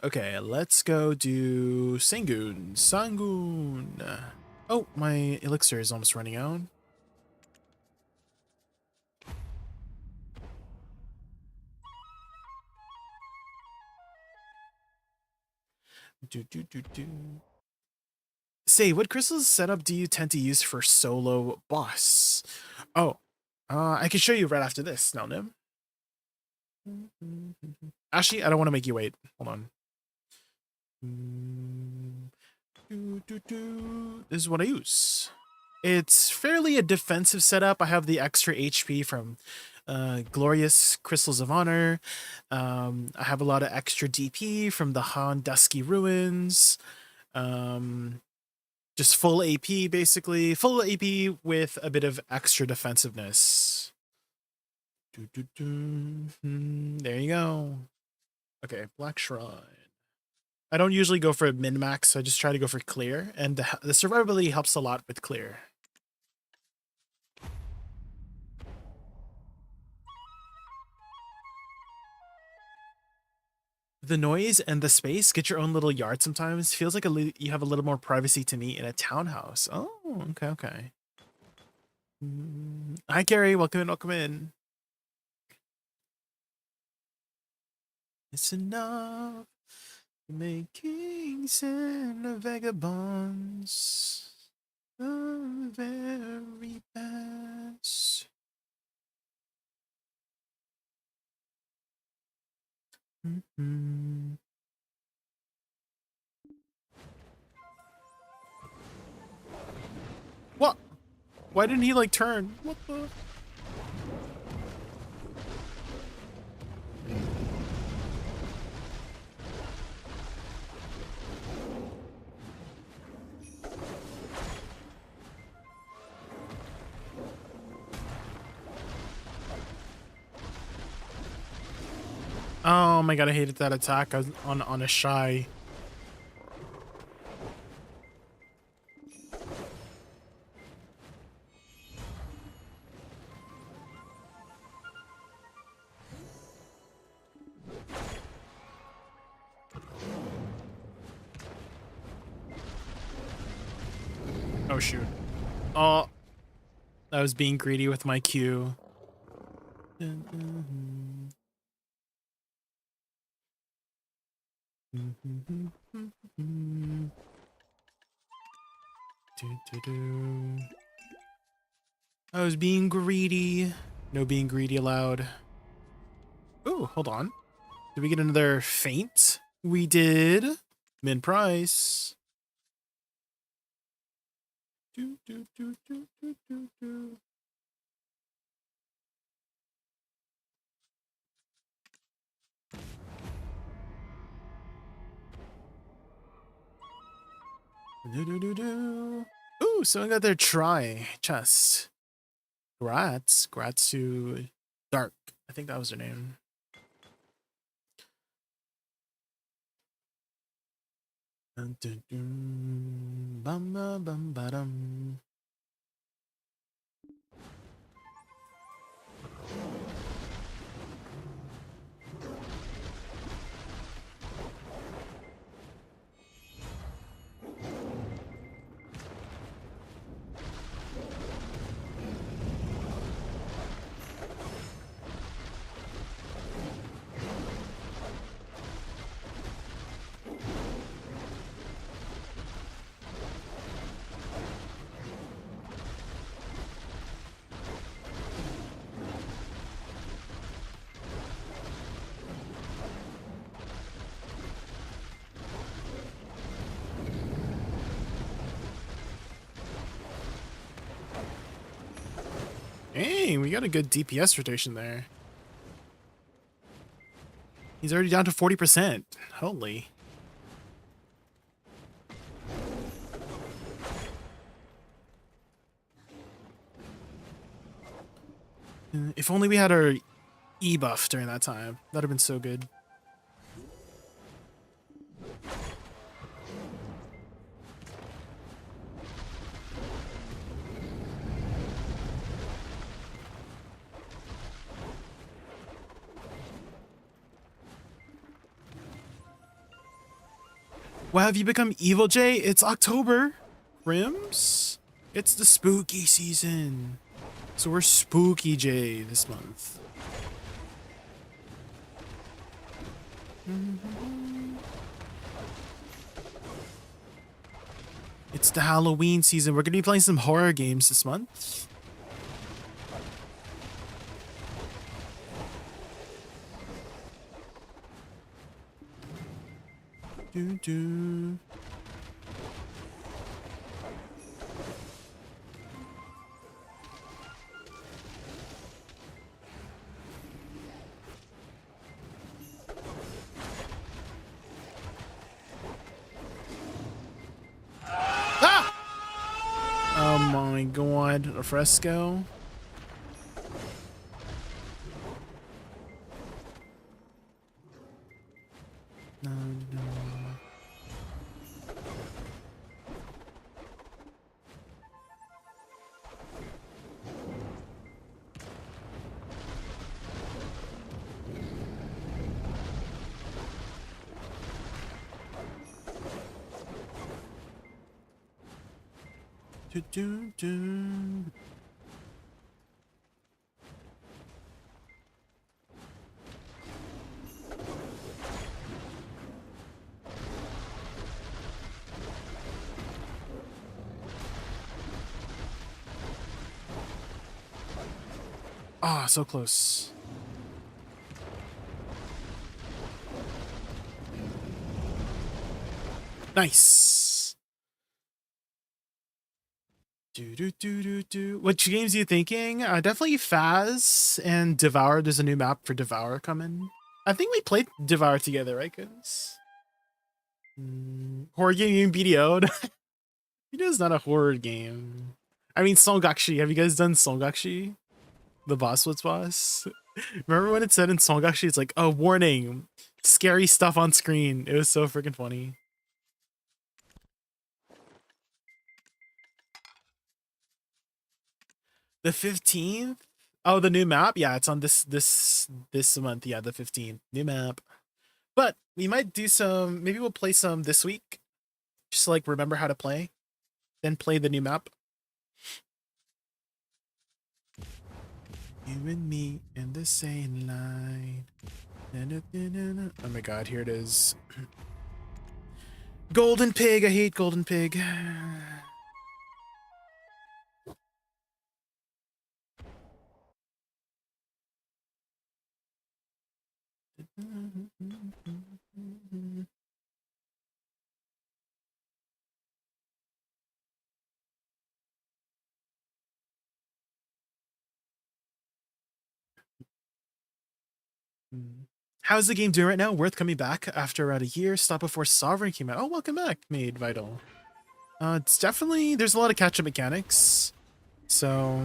Okay, let's go do Sangoon. Sangoon. Oh, my elixir is almost running out. Say, what crystal setup do you tend to use for solo boss? Oh, I can show you right after this, now, Nim. Actually, I don't want to make you wait. Hold on. This is what I use. It's fairly a defensive setup. I have the extra HP from Glorious Crystals of Honor. I have a lot of extra DP from the Han Dusky Ruins. Just full AP, basically. Full AP with a bit of extra defensiveness. There you go. Okay, Black Shrine. I don't usually go for min-max, so I just try to go for clear, and the survivability helps a lot with clear. The noise and the space, get your own little yard sometimes. Feels like you have a little more privacy to me in a townhouse. Oh, okay, okay. Hi, Carrie. Welcome in, welcome in. It's enough to make kings and vagabonds the very best. What? Why didn't he like turn? What the? Oh my god, I hated that attack. I was on a shy. Oh shoot. Oh, I was being greedy with my Q. I was being greedy. No being greedy allowed. Ooh, hold on. Did we get another feint? We did. Min price. Ooh, someone got their try chest. Grats. Grats to Dark. I think that was her name. Dun, dun, dun. Bum, ba, bum, ba, dum. Hey, we got a good DPS rotation there. He's already down to 40%. Holy. If only we had our E buff during that time. That'd have been so good. Well, have you become Evil Jay? It's October. Rims? It's the spooky season. So we're Spooky Jay this month. It's the Halloween season. We're going to be playing some horror games this month. Do, do. Ah! Oh my god, a fresco. No, no. Do, do, do. Ah, so close. Nice. Do, do, do, do, do. Which games are you thinking? Definitely Faz and Devour. There's a new map for Devour coming. I think we played Devour together, right, guys? Horror game you BDO'd? BDO is not a horror game. I mean, Songakshi. Have you guys done Songakshi? The boss what's boss? Remember when it said in Songakshi, it's like, oh, warning, scary stuff on screen. It was so freaking funny. The 15th? Oh, the new map? Yeah, it's on this month. Yeah, the 15th. New map. But we might do some, maybe we'll play some this week. Just to, like, remember how to play. Then play the new map. You and me in the same line. Oh my god, here it is. Golden Pig, I hate Golden Pig. How's the game doing right now? Worth coming back after around a year. Stop before Sovereign came out. Oh, welcome back, Made Vital. It's definitely, there's a lot of catch-up mechanics. So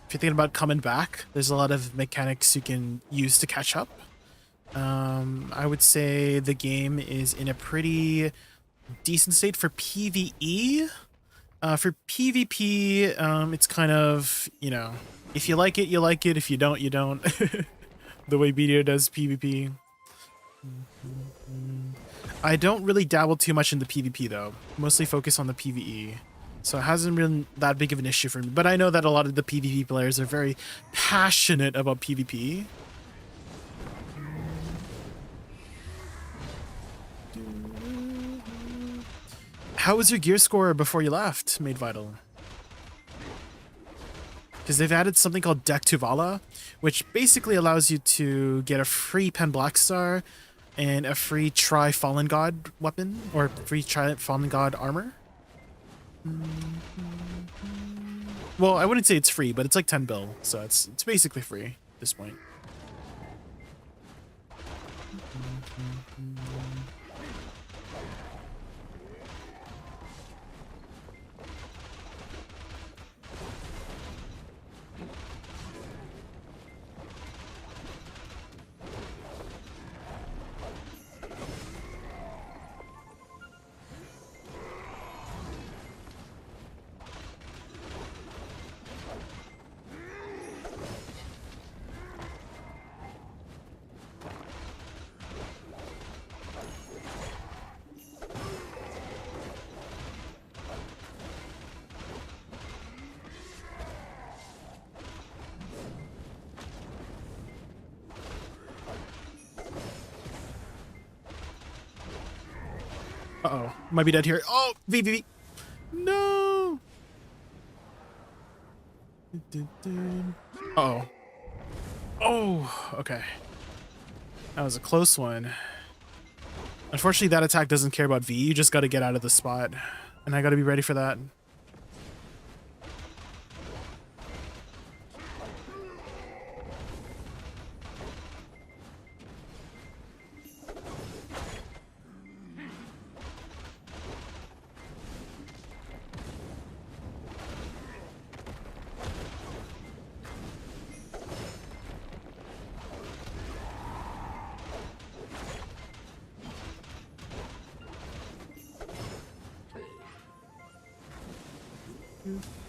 if you're thinking about coming back, there's a lot of mechanics you can use to catch up. I would say the game is in a pretty decent state for PvE. For PvP, it's kind of, you know, if you like it, you like it. If you don't, you don't. The way BDO does PvP. I don't really dabble too much in the PvP though. Mostly focus on the PvE. So it hasn't been that big of an issue for me. But I know that a lot of the PvP players are very passionate about PvP. How was your gear score before you left, Made Vital? Because they've added something called Deck Tuvala, which basically allows you to get a free Pen Black Star and a free Tri Fallen God weapon, or free Tri Fallen God armor. Well, I wouldn't say it's free, but it's like 10 bill, so it's basically free at this point. Uh-oh. Might be dead here. Oh, VVV. No. Uh-oh. Oh, okay. That was a close one. Unfortunately, that attack doesn't care about V. You just got to get out of the spot. And I got to be ready for that.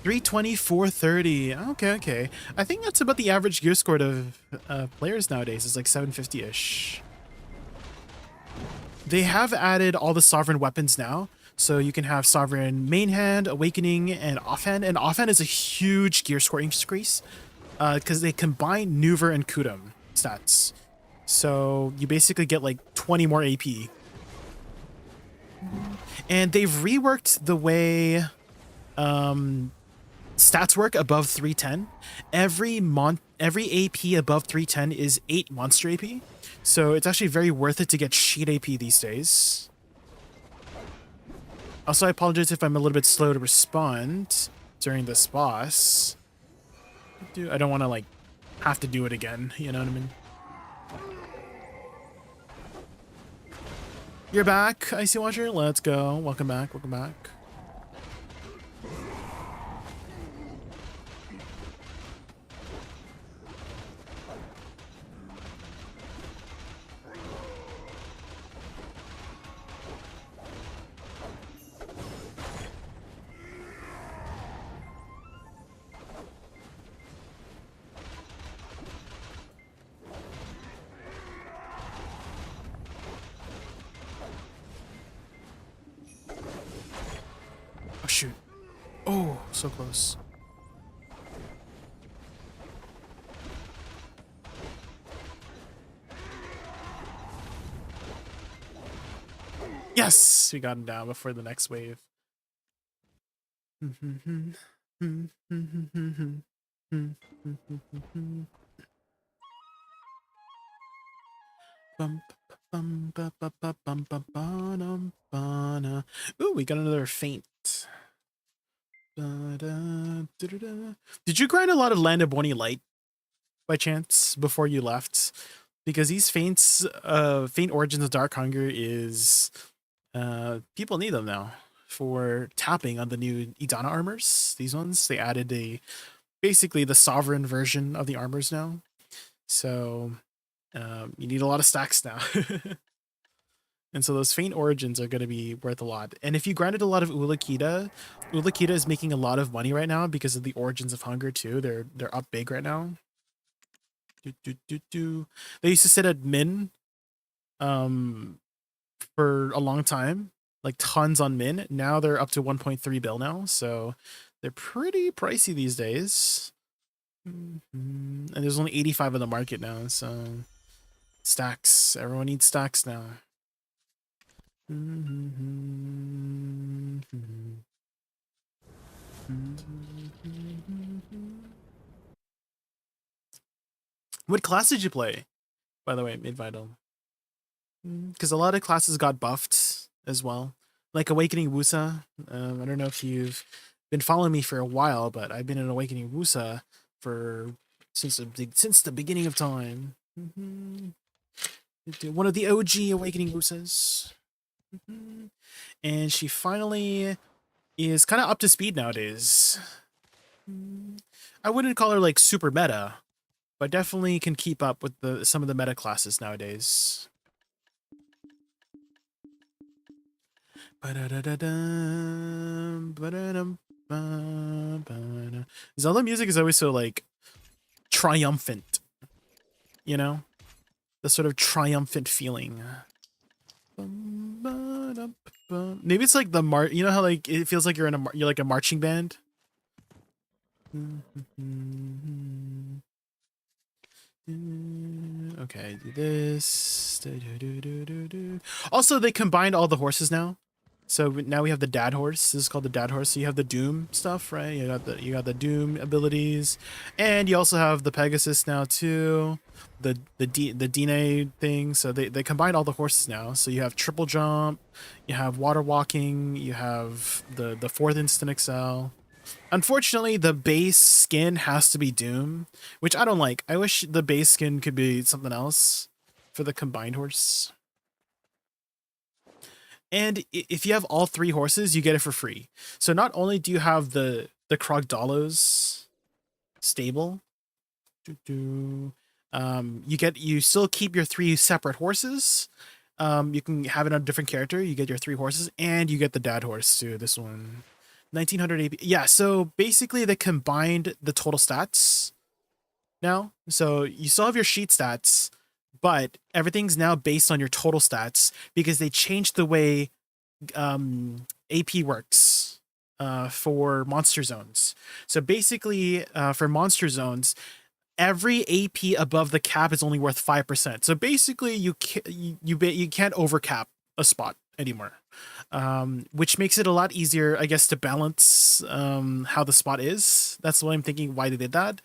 .320, 430. Okay, okay. I think that's about the average gear score of players nowadays. It's like 750-ish. They have added all the sovereign weapons now. So you can have sovereign main hand, awakening, and offhand. And offhand is a huge gear score increase because they combine Nuver and Kudum stats. So you basically get like 20 more AP. And they've reworked the way stats work above 310. Every AP above 310 is 8 monster AP. So it's actually very worth it to get sheet AP these days. Also, I apologize if I'm a little bit slow to respond during this boss. I don't want to like have to do it again, you know what I mean? You're back, Icy Watcher. Let's go. Welcome back. Welcome back. Oh, shoot. Oh, so close. Yes! We got him down before the next wave. Ooh, we got another feint. Did you grind a lot of Land of Bonnie Light by chance before you left? Because these feints, Feint Origins of Dark Hunger is, people need them now for tapping on the new Idana armors. These ones, they added basically the sovereign version of the armors now. So you need a lot of stacks now. And so those Feint Origins are going to be worth a lot. And if you grinded a lot of Ulakita is making a lot of money right now because of the Origins of Hunger too. They're up big right now. They used to sit at min for a long time, like tons on min. Now they're up to 1.3 bill now, so they're pretty pricey these days. And there's only 85 on the market now, so stacks. Everyone needs stacks now. What class did you play, by the way, mid-vital? Because a lot of classes got buffed as well. Like Awakening Woosa. I don't know if you've been following me for a while, but I've been in Awakening Woosa since the beginning of time. One of the OG Awakening Woosas. And she finally is kind of up to speed nowadays. I wouldn't call her like super meta, but definitely can keep up with some of the meta classes nowadays. Zelda music is always so like triumphant, you know, the sort of triumphant feeling. Maybe it's like the you know how like it feels like you're like a marching band. Okay, do this. Also, they combined all the horses now. So now we have the dad horse. This is called the dad horse. So you have the Doom stuff, right? You got the Doom abilities, and you also have the Pegasus now too. The Dine thing. So they combined all the horses now. So you have triple jump, you have water walking, you have the fourth instant excel. Unfortunately, the base skin has to be Doom, which I don't like. I wish the base skin could be something else for the combined horse. And if you have all three horses, you get it for free. So not only do you have the Krogdalos stable, you still keep your three separate horses. You can have it on a different character. You get your three horses, and you get the dad horse too. This one, 1900 AP. Yeah. So basically, they combined the total stats now. So you still have your sheet stats, but everything's now based on your total stats because they changed the way AP works for monster zones. So basically, for monster zones, every AP above the cap is only worth 5%. So basically, you can't overcap a spot anymore, which makes it a lot easier, I guess, to balance how the spot is. That's what I'm thinking. Why they did that.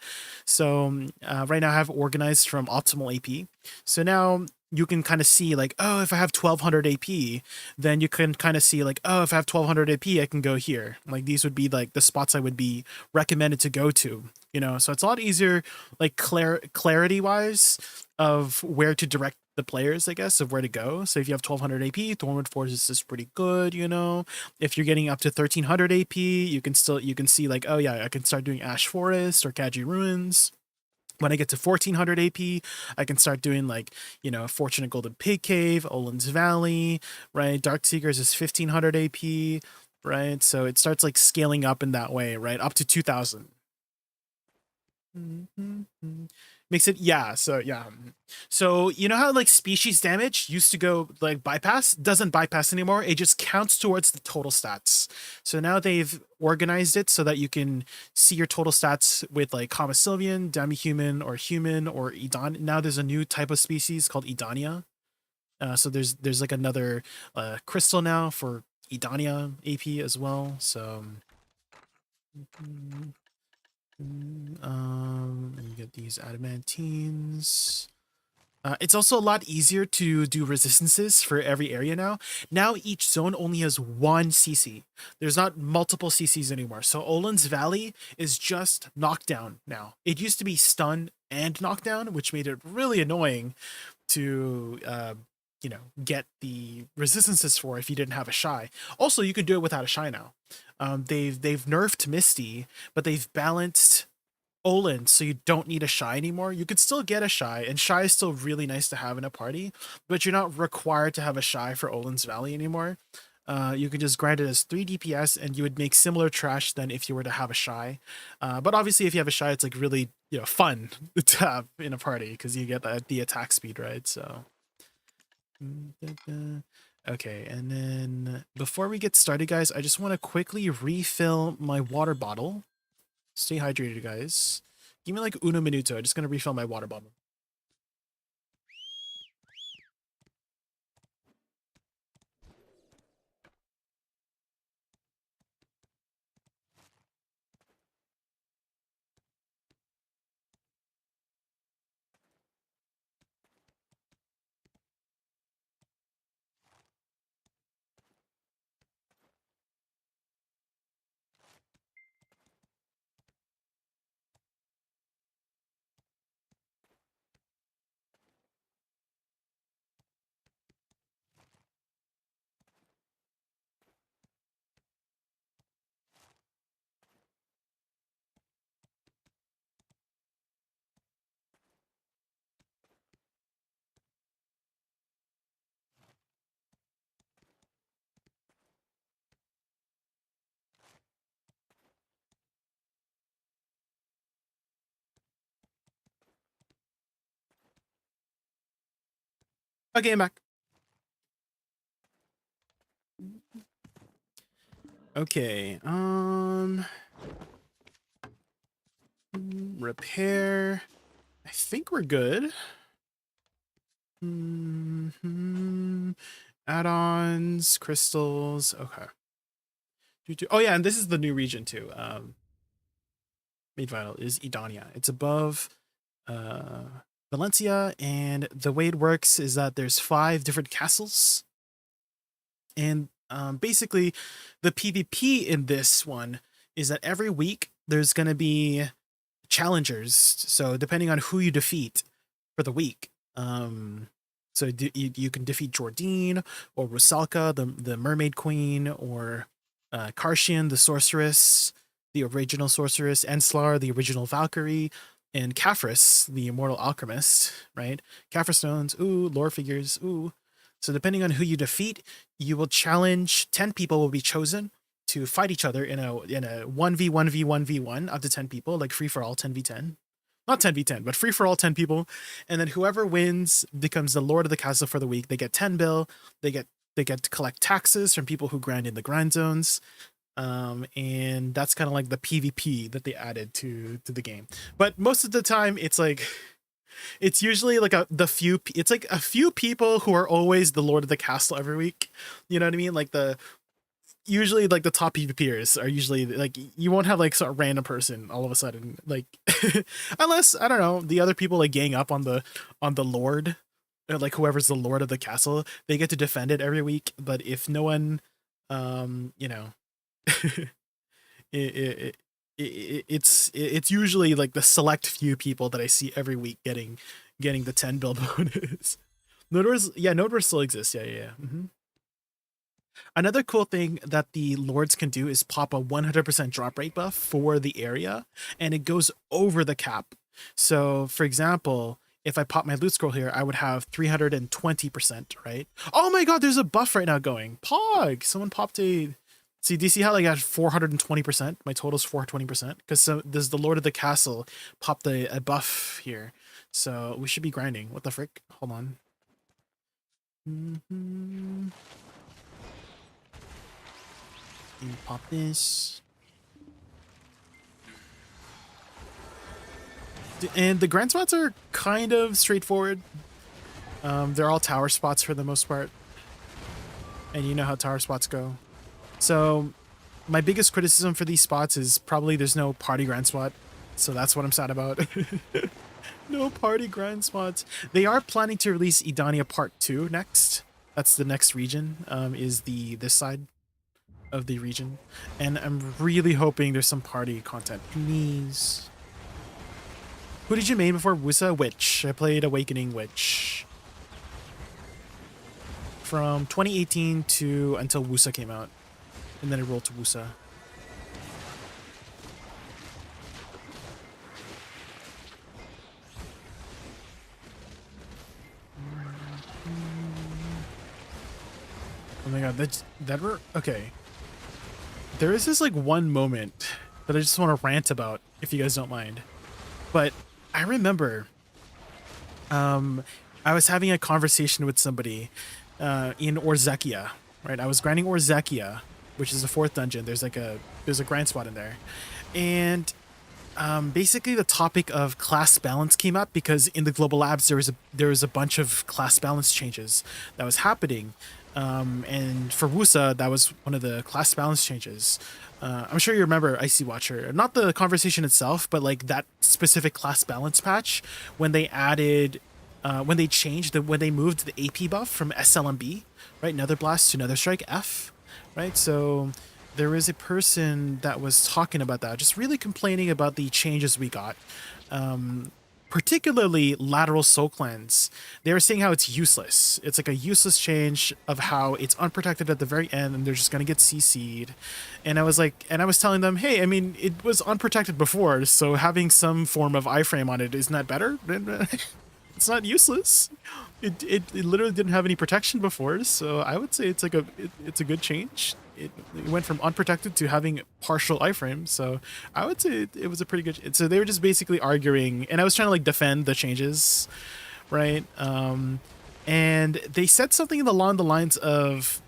So right now I have organized from optimal AP. So now you can kind of see like, oh, if I have 1200 AP, then you can kind of see like, oh, if I have 1200 AP, I can go here. Like these would be like the spots I would be recommended to go to, you know? So it's a lot easier, like clarity wise of where to direct the players, I guess, of where to go. So if you have 1200 AP, Thornwood Forest is pretty good, you know? If you're getting up to 1300 AP, you can see like, oh yeah, I can start doing Ash Forest or Kaji Ruins. When I get to 1400 AP, I can start doing like, you know, Fortunate Golden Pig Cave, Olin's Valley, right? Dark Seekers is 1500 AP, right? So it starts like scaling up in that way, right? Up to 2000. Makes it, yeah. So you know how like species damage used to go like bypass, doesn't bypass anymore. It just counts towards the total stats. So now they've organized it so that you can see your total stats with like Kama Sylvian, Demi-Human, or Human, or Edan. Now there's a new type of species called Edania. So there's like another crystal now for Edania AP as well. So you get these adamantines. It's also a lot easier to do resistances for every area now. Now each zone only has one CC. There's not multiple CCs anymore. So Olin's Valley is just knockdown now. It used to be stun and knockdown, which made it really annoying to you know, get the resistances for if you didn't have a shy. Also, you could do it without a shy now. They've nerfed Misty, but they've balanced Olin, so you don't need a shy anymore. You could still get a shy, and shy is still really nice to have in a party, but you're not required to have a shy for Olin's Valley anymore. You could just grind it as 3 DPS, and you would make similar trash than if you were to have a shy. But obviously, if you have a shy, it's like really, you know, fun to have in a party because you get the attack speed, right? So. Okay, and then before we get started, guys, I just want to quickly refill my water bottle. Stay hydrated, guys. Give me like uno minuto. I'm just gonna refill my water bottle. Okay, I'm back. Okay, repair. I think we're good. Add-ons, crystals. Okay. Oh yeah, and this is the new region too. Made vital is Edania. It's above Valencia, and the way it works is that there's 5 different castles, and basically the PvP in this one is that every week there's going to be challengers. So depending on who you defeat for the week, so you can defeat Jordine or Rusalka, the Mermaid Queen, or Karshian, the Sorceress, the original Sorceress, Enslar, the original Valkyrie, and Caphras, the Immortal Alchemist, right? Caphras stones, ooh, lore figures, ooh. So depending on who you defeat, you will challenge 10 people will be chosen to fight each other in a 1v1v1v1 up to 10 people, like free for all 10v10. Not 10v10, but free for all 10 people. And then whoever wins becomes the Lord of the Castle for the week. They get 10 bill, they get to collect taxes from people who grind in the grind zones. And that's kind of like the PvP that they added to the game. But most of the time it's like it's usually like it's like a few people who are always the Lord of the Castle every week. You know what I mean? Like usually like the top PvPers are usually like, you won't have like some random person all of a sudden, like unless, I don't know, the other people like gang up on the Lord, like whoever's the Lord of the Castle, they get to defend it every week. But if no one, you know, it's usually like the select few people that I see every week getting the 10 build bonus. Node Wars still exists. Yeah. Mm-hmm. Another cool thing that the lords can do is pop a 100% drop rate buff for the area, and it goes over the cap. So for example, if I pop my loot scroll here, I would have 320%, right? Oh my god, there's a buff right now going. Pog! Someone popped a... See, do you see how like I got 420%? My total's 420%. Because there's the Lord of the Castle popped a buff here. So we should be grinding. What the frick? Hold on. You pop this. And the grind spots are kind of straightforward. They're all tower spots for the most part. And you know how tower spots go. So my biggest criticism for these spots is probably there's no party grind spot. So that's what I'm sad about. No party grind spots. They are planning to release Edania Part 2 next. That's the next region, is this side of the region. And I'm really hoping there's some party content. Please. Who did you main before? Woosa? Witch. I played Awakening Witch. From 2018 to until Woosa came out. And then I rolled to Woosa. Oh my god, okay. There is this like one moment that I just want to rant about, if you guys don't mind. But I remember I was having a conversation with somebody in Orzekia, right? I was grinding Orzekia, which is the 4th dungeon. There's a grind spot in there. And basically the topic of class balance came up because in the global labs there was a bunch of class balance changes that was happening. And for Woosa, that was one of the class balance changes. I'm sure you remember Icy Watcher, not the conversation itself, but like that specific class balance patch when they added, when they moved the AP buff from SLMB, right, Nether Blast to Nether Strike F, right? So there was a person that was talking about that, just really complaining about the changes we got. Particularly Lateral Soul Cleanse. They were saying how it's useless. It's like a useless change of how it's unprotected at the very end and they're just going to get CC'd. And I was telling them, hey, I mean, it was unprotected before, so having some form of iframe on it, isn't that better? It's not useless. It literally didn't have any protection before, so I would say it's like it's a good change. It went from unprotected to having partial iframe, so I would say it was a pretty good. So they were just basically arguing, and I was trying to like defend the changes, right? And they said something along the lines of,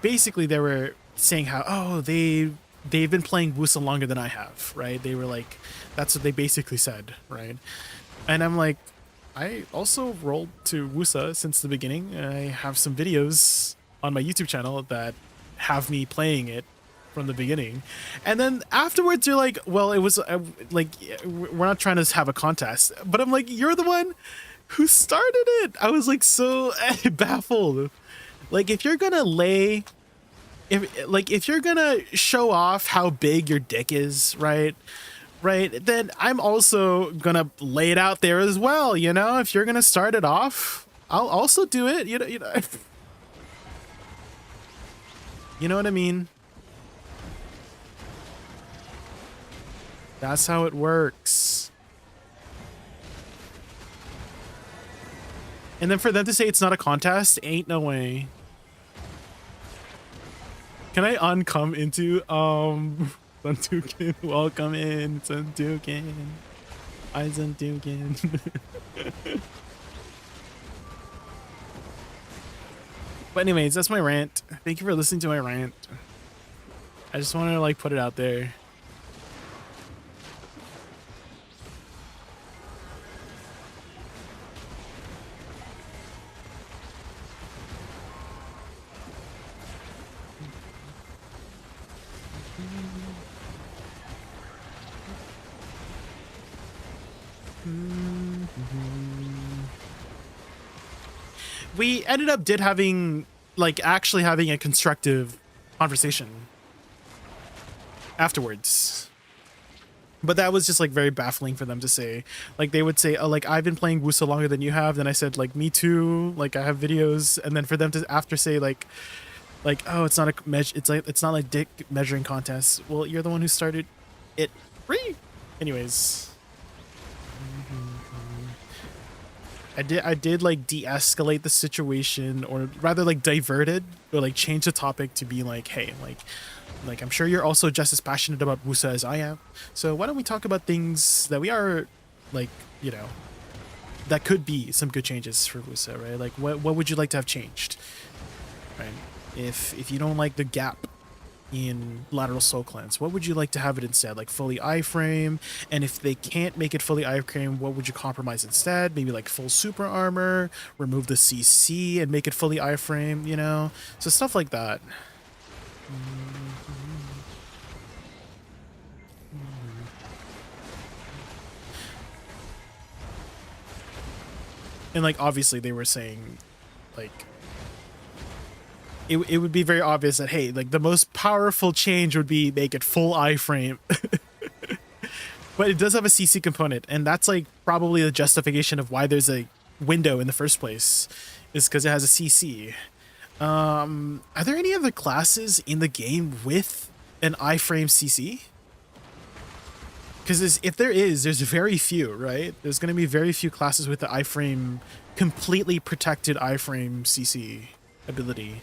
basically they were saying how they've been playing Woosa longer than I have, right? They were like, that's what they basically said, right? And I'm like, I also rolled to Woosa since the beginning. I have some videos on my YouTube channel that have me playing it from the beginning, and then afterwards you're like, well, it was like, we're not trying to have a contest, but I'm like, you're the one who started it. I was like so baffled. Like, if you're gonna if you're gonna show off how big your dick is, right, then I'm also gonna lay it out there as well, you know. If you're gonna start it off, I'll also do it, you know. You know what I mean? That's how it works. And then for them to say it's not a contest, ain't no way. Can I uncome into Suntukin? Welcome in, Suntukin. Hi, Suntukin. But anyways, that's my rant. Thank you for listening to my rant. I just want to like put it out there. We ended up actually having a constructive conversation afterwards. But that was just like very baffling for them to say. Like, they would say, oh, like, I've been playing Woosa longer than you have. Then I said, like, me too. Like, I have videos. And then for them to after say like, oh, it's not it's not like dick measuring contest. Well, you're the one who started it. Anyways. I did like de-escalate the situation, or rather like divert it, or like change the topic to be like, hey, like I'm sure you're also just as passionate about Woosa as I am. So why don't we talk about things that we are, like, you know, that could be some good changes for Woosa, right? Like, what would you like to have changed, right? If you don't like the gap in lateral soul cleanse, what would you like to have it instead? Like fully iframe? And if they can't make it fully iframe, what would you compromise instead? Maybe like full super armor, remove the CC and make it fully iframe, you know? So stuff like that. And like, obviously they were saying like, it would be very obvious that, hey, like the most powerful change would be make it full iframe. But it does have a CC component, and that's like probably the justification of why there's a window in the first place, is because it has a CC. Are there any other classes in the game with an iframe CC? Because if there is, there's very few, right? There's going to be very few classes with the iframe, completely protected iframe CC ability.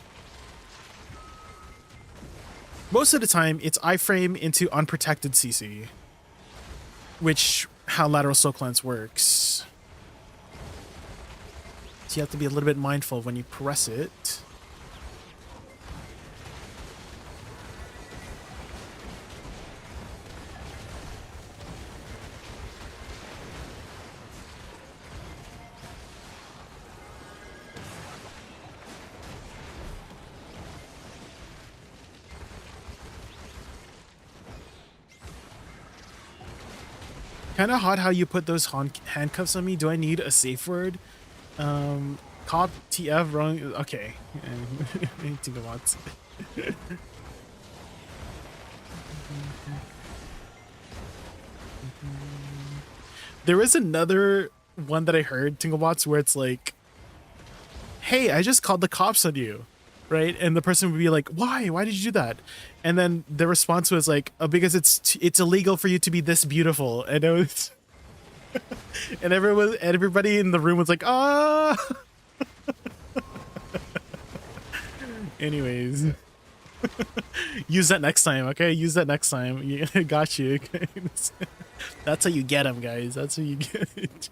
Most of the time, it's iframe into unprotected CC, which how lateral soul cleanse works. So you have to be a little bit mindful when you press it. Kind of hot how you put those handcuffs on me. Do I need a safe word? Cop TF wrong. Okay. Gigawatts. There is another one that I heard, Tinglebots, where it's like, hey, I just called the cops on you, right? And the person would be like, why? Why did you do that? And then the response was like, oh, because it's illegal for you to be this beautiful. And it was, and everybody in the room was like, ah. Anyways, use that next time, okay? Use that next time. Got you. Okay? That's how you get them, guys. That's how you get it.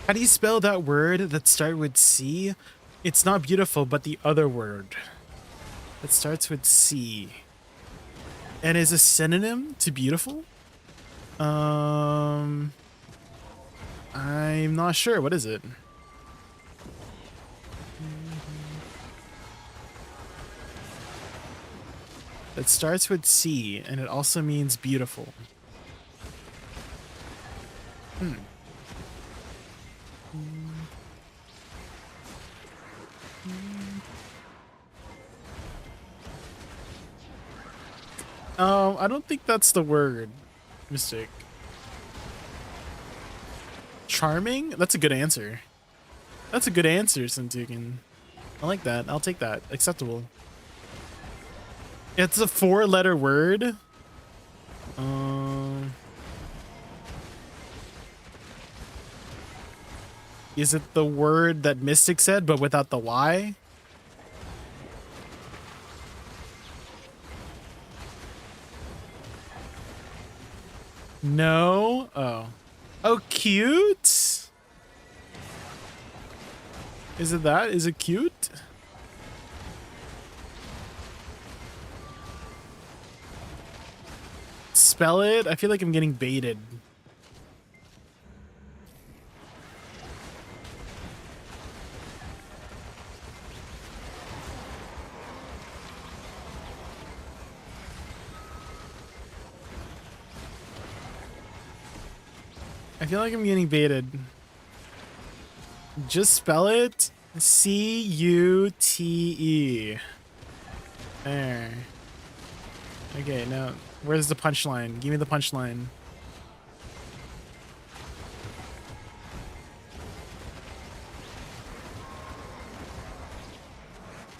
How do you spell that word that starts with C? It's not beautiful, but the other word that starts with C and is a synonym to beautiful. I'm not sure. What is it? It starts with C and it also means beautiful. I don't think that's the word. Mystic. Charming? That's a good answer. That's a good answer, Sintukin. I like that. I'll take that. Acceptable. It's a 4-letter word. Is it the word that Mystic said, but without the Y? No. Oh. Oh, cute. Is it that? Is it cute? Spell it? I feel like I'm getting baited. I feel like I'm getting baited. Just spell it. C-U-T-E. There. Okay, now, where's the punchline? Give me the punchline.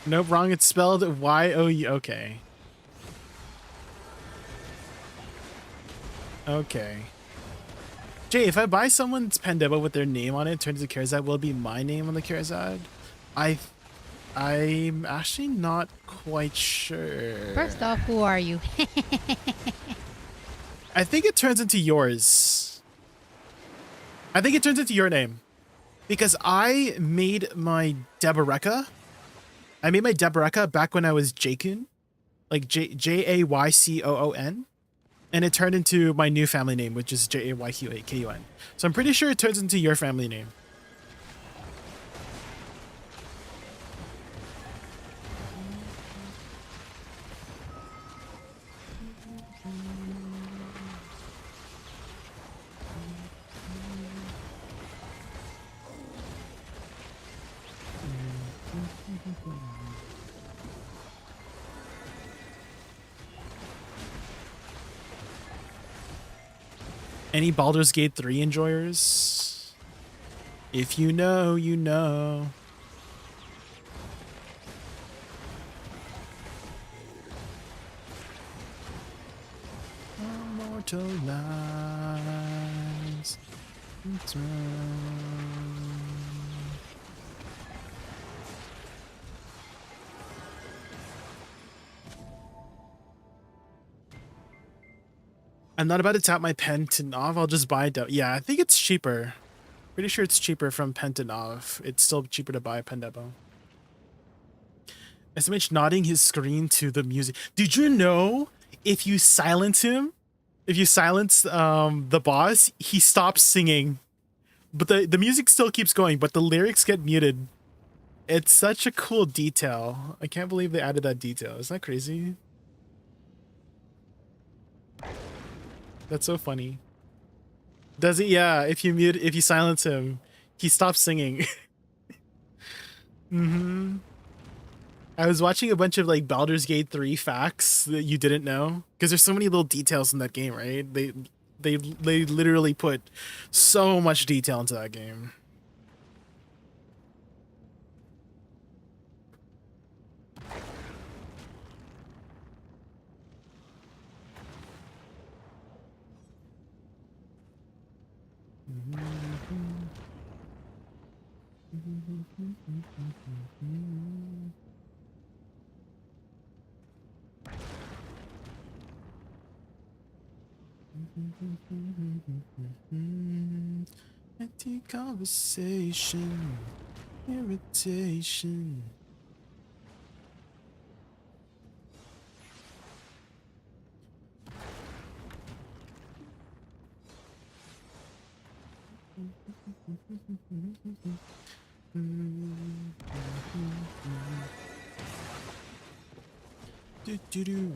Nope, wrong. It's spelled Y-O-U. Okay. Okay. Jay, if I buy someone's Pandeba with their name on it, turns into Charizard, will it be my name on the Charizard? I'm actually not quite sure. First off, who are you? I think it turns into yours. I think it turns into your name. Because I made my Deboreka. I made my Deboreka back when I was Jaycoon. Like Jaycoon. And it turned into my new family name, which is Jayqkun. So I'm pretty sure it turns into your family name. Any Baldur's Gate 3 enjoyers? If you know, you know. Immortal lies. I'm not about to tap my pen to Nov. I'll just buy it. Yeah, I think it's cheaper. Pretty sure it's cheaper from pen to Nov. It's still cheaper to buy a Pendebo. SMH nodding his screen to the music. Did you know if you silence him, if you silence the boss, he stops singing, but the music still keeps going, but the lyrics get muted. It's such a cool detail. I can't believe they added that detail. Isn't that crazy? That's so funny. Does it? Yeah, if you silence him, he stops singing. Mm-hmm. I was watching a bunch of like Baldur's Gate 3 facts that you didn't know, because there's so many little details in that game, right? They literally put so much detail into that game. Empty conversation. Irritation. Do do do.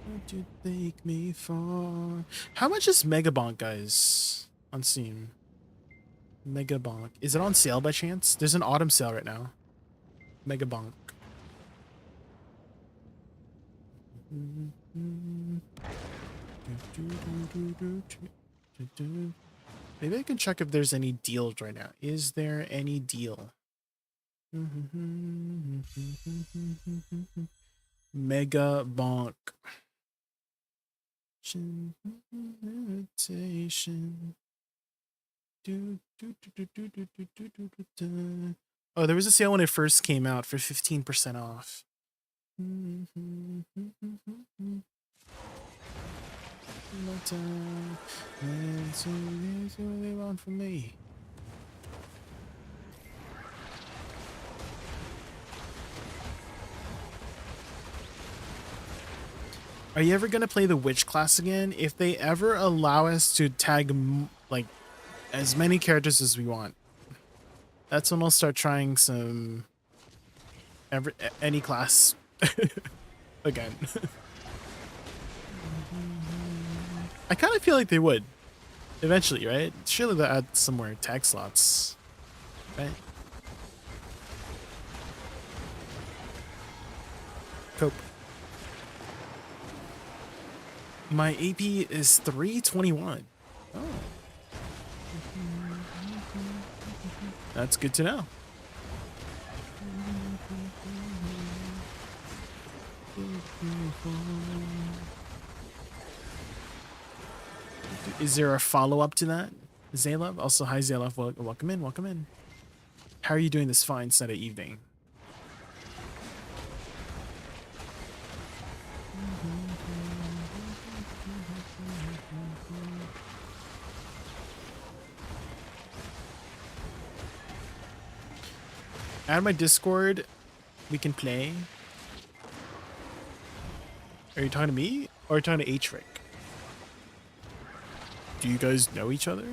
What you take me for? How much is Megabonk, guys, on Steam? Megabonk. Is it on sale by chance? There's an autumn sale right now. Megabonk. Maybe I can check if there's any deals right now. Is there any deal? Megabonk. Irritation. Oh, there was a sale when it first came out for 15% off. And so here's what they want from me. Are you ever gonna play the witch class again? If they ever allow us to tag like as many characters as we want, that's when I'll start trying some any class again. I kind of feel like they would eventually, right? Surely they'll add some more tag slots, right? Cope. My AP is 321. Oh. That's good to know. Is there a follow-up to that? Zalov? Also, hi Zalov. Welcome in, welcome in. How are you doing this fine Saturday evening? Add my Discord. We can play. Are you talking to me or are you talking to H-Rick? Do you guys know each other?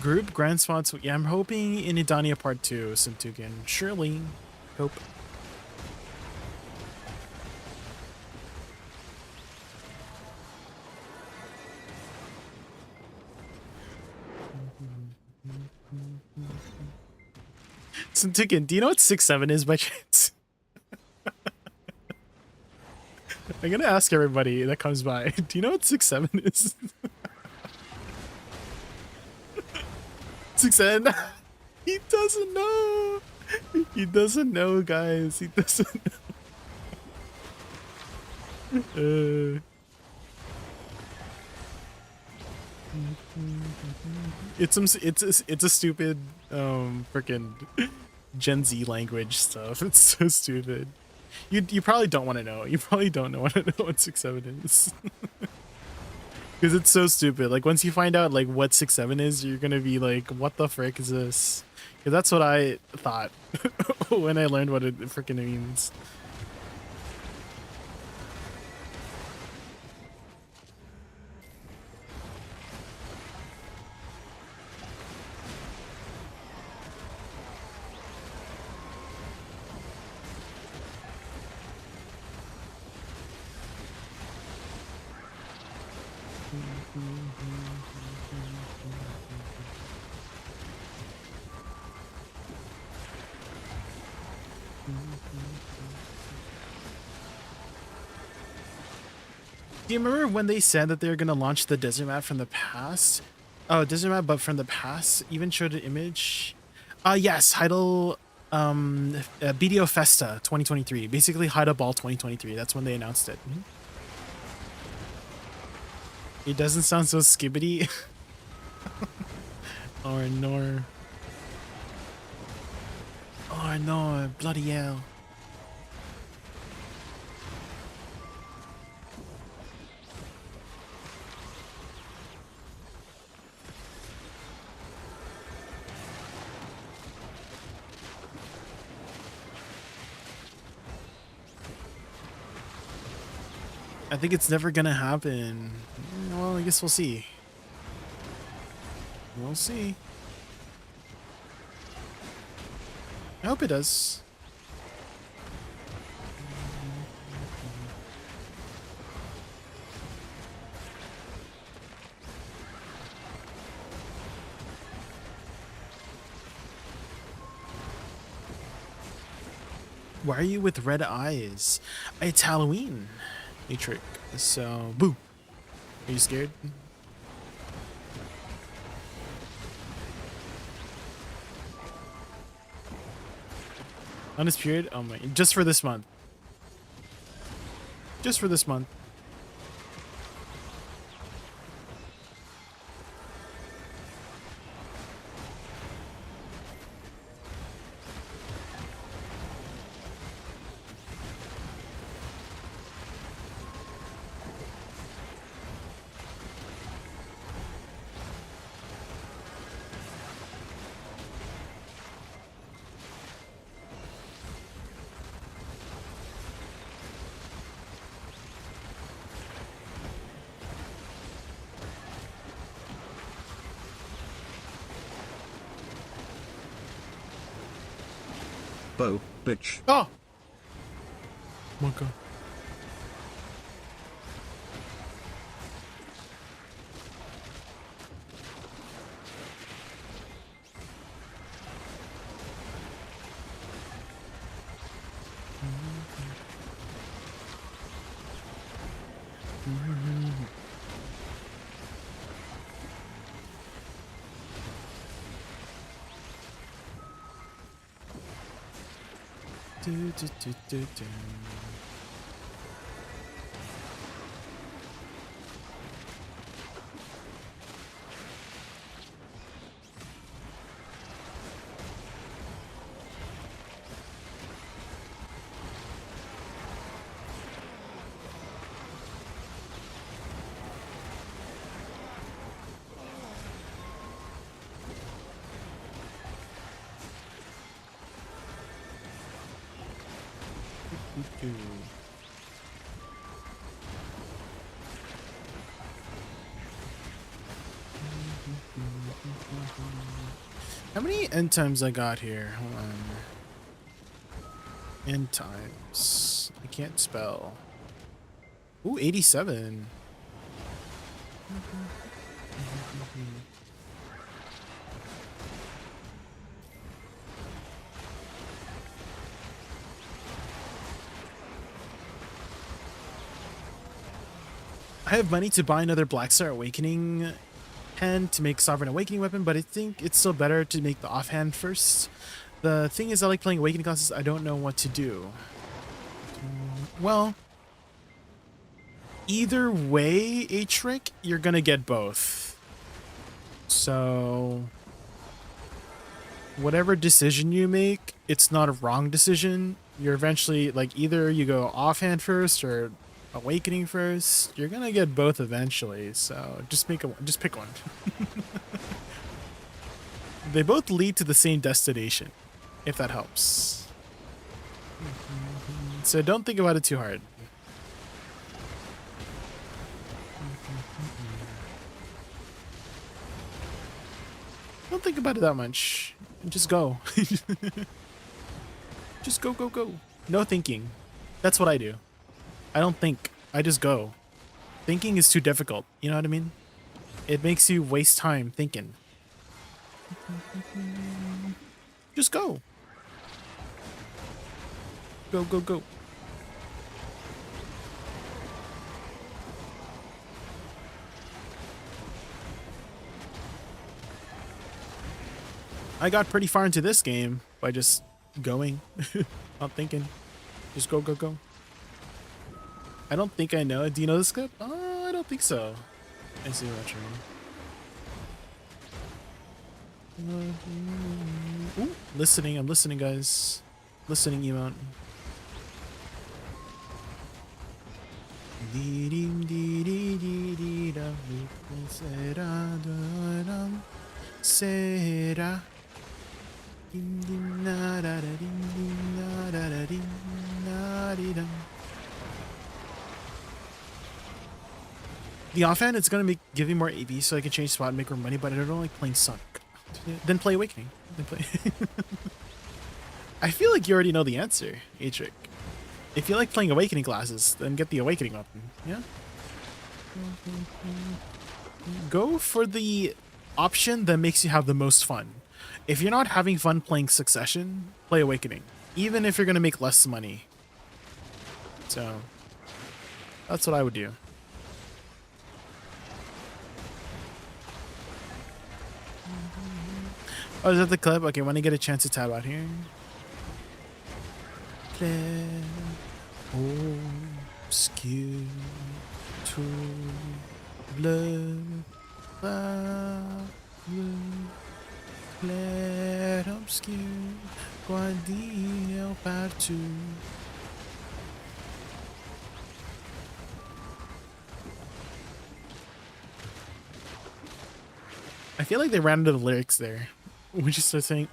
Group grand spots. Yeah, I'm hoping in Idania Part 2, Sintukin. Surely. Hope. Sintukin, do you know what 6-7 is by chance? I'm gonna ask everybody that comes by. Do you know what 6-7 is? 6-7. He doesn't know. He doesn't know, guys. He doesn't know. It's a stupid freaking Gen Z language stuff. It's so stupid. You probably don't want to know. You probably don't want to know what 6-7 is. Because it's so stupid. Like, once you find out, like, what 6-7 is, you're gonna be like, what the frick is this? Because that's what I thought when I learned what it freaking means. Do you remember when they said that they were gonna launch the desert map from the past? Oh, desert map, but from the past. Even showed an image. Yes, Heidel, BDO Festa 2023. Basically, Heidel Ball 2023. That's when they announced it. It doesn't sound so skibbity. Or nor. Oh no, bloody hell. I think it's never gonna happen. Well, I guess we'll see. We'll see. I hope it does. Why are you with red eyes? It's Halloween. A trick. So, boo. Are you scared? Honest period? Oh my. Just for this month. Just for this month. Bo, bitch. Oh! My god. Do, do, do, do, do. How many end times I got here? Hold on. End times. I can't spell. Ooh, 87. I have money to buy another Black Star Awakening hand to make Sovereign Awakening weapon, but I think it's still better to make the offhand first. The thing is, I like playing Awakening classes. I don't know what to do. Well, either way, a trick, you're gonna get both. So, whatever decision you make, it's not a wrong decision. You're eventually, like, either you go offhand first or Awakening first. You're gonna get both eventually, so just pick one. They both lead to the same destination, if that helps. So don't think about it too hard. Don't think about it that much. Just go. Just go, go, go. No thinking. That's what I do. I don't think. I just go. Thinking is too difficult. You know what I mean? It makes you waste time thinking. Just go. Go, go, go. I got pretty far into this game by just going, not thinking. Just go, go, go. I don't think I know. Do you know this clip? Oh, I don't think so. I see what you mean. Ooh, listening. I'm listening, guys. Listening emote. Será. The offhand, it's gonna give me more AV so I can change spot and make more money, but I don't like playing Sunk. Then play Awakening. Then play. I feel like you already know the answer, ADVgg. If you like playing Awakening classes, then get the Awakening weapon. Yeah. Go for the option that makes you have the most fun. If you're not having fun playing Succession, play Awakening. Even if you're gonna make less money. So that's what I would do. Oh, is that the clip? Okay, when I get a chance to tab out here. Claire, obscure, tout bleu, clair, obscur, guardinho partout. I feel like they ran into the lyrics there. We just start saying,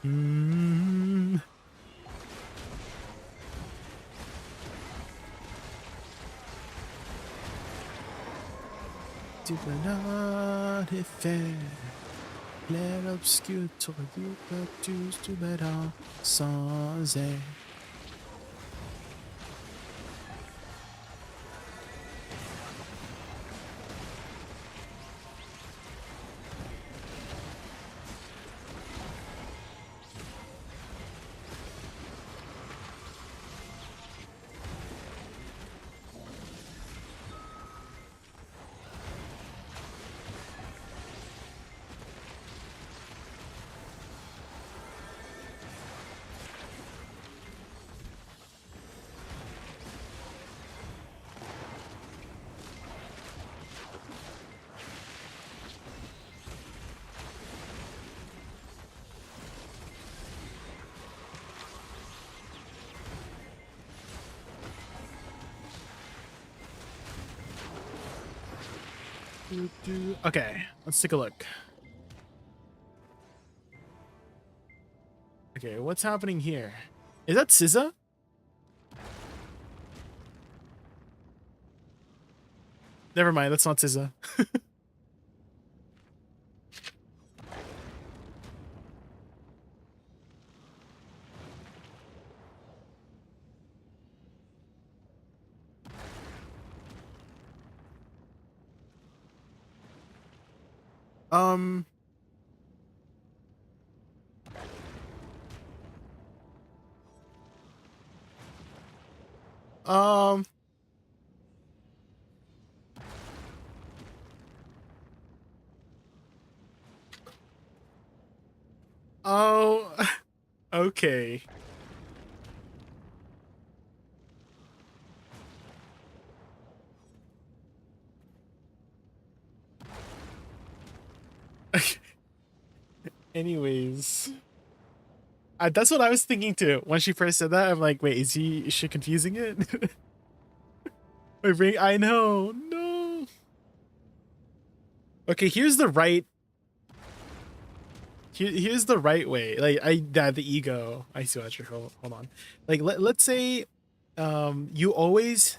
Tu peux not faire l'air obscur, t'aurais dû pas tous te mettre sans air. Okay, let's take a look. Okay, what's happening here? Is that SZA? Never mind, that's not SZA. Um, um, oh, okay. Anyways, that's what I was thinking too. When she first said that, I'm like, wait, is she confusing it? My brain, I know, no. Okay, here's the right. Here's the right way. Like the ego. I see what you're. Hold on. Like let's say, you always.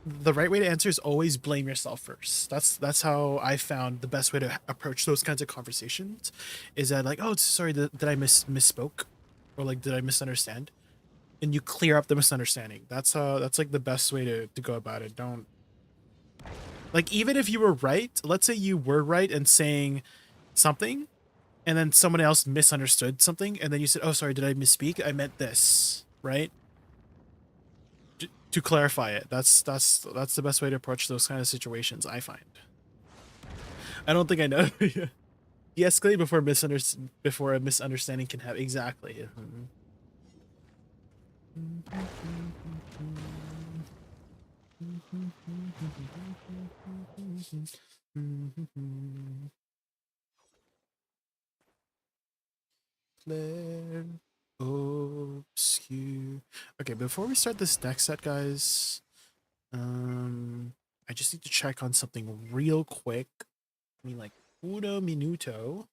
The right way to answer is always blame yourself first. That's how I found the best way to approach those kinds of conversations. Is that like, oh, sorry, did I misspoke, or like did I misunderstand? And you clear up the misunderstanding. That's like the best way to go about it. Don't like, even if you were right. Let's say you were right in saying something, and then someone else misunderstood something, and then you said, oh, sorry, did I misspeak? I meant this, right? To clarify it. That's the best way to approach those kind of situations, I find. I don't think I know. Do De-escalate before a misunderstanding can happen. Exactly. Claire obscure. Okay, before we start this next set, guys, I just need to check on something real quick. I mean, like, uno minuto.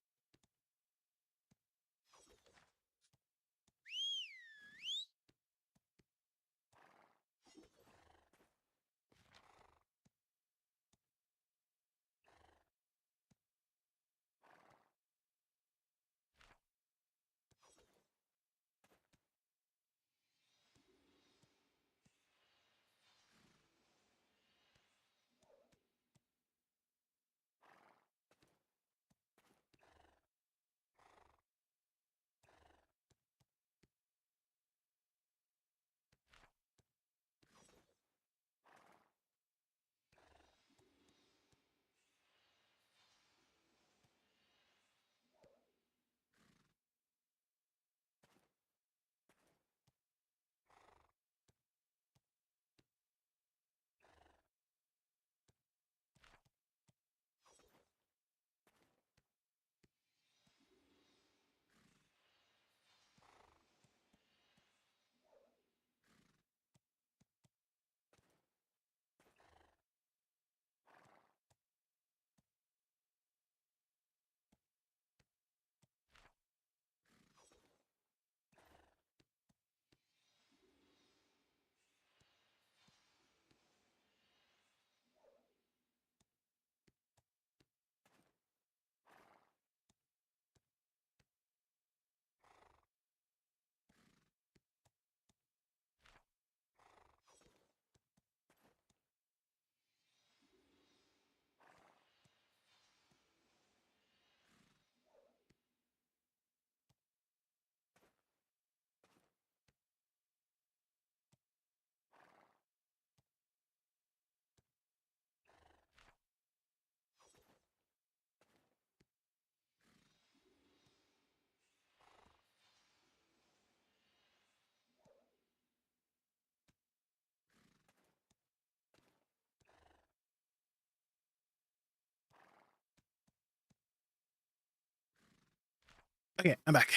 Okay, I'm back.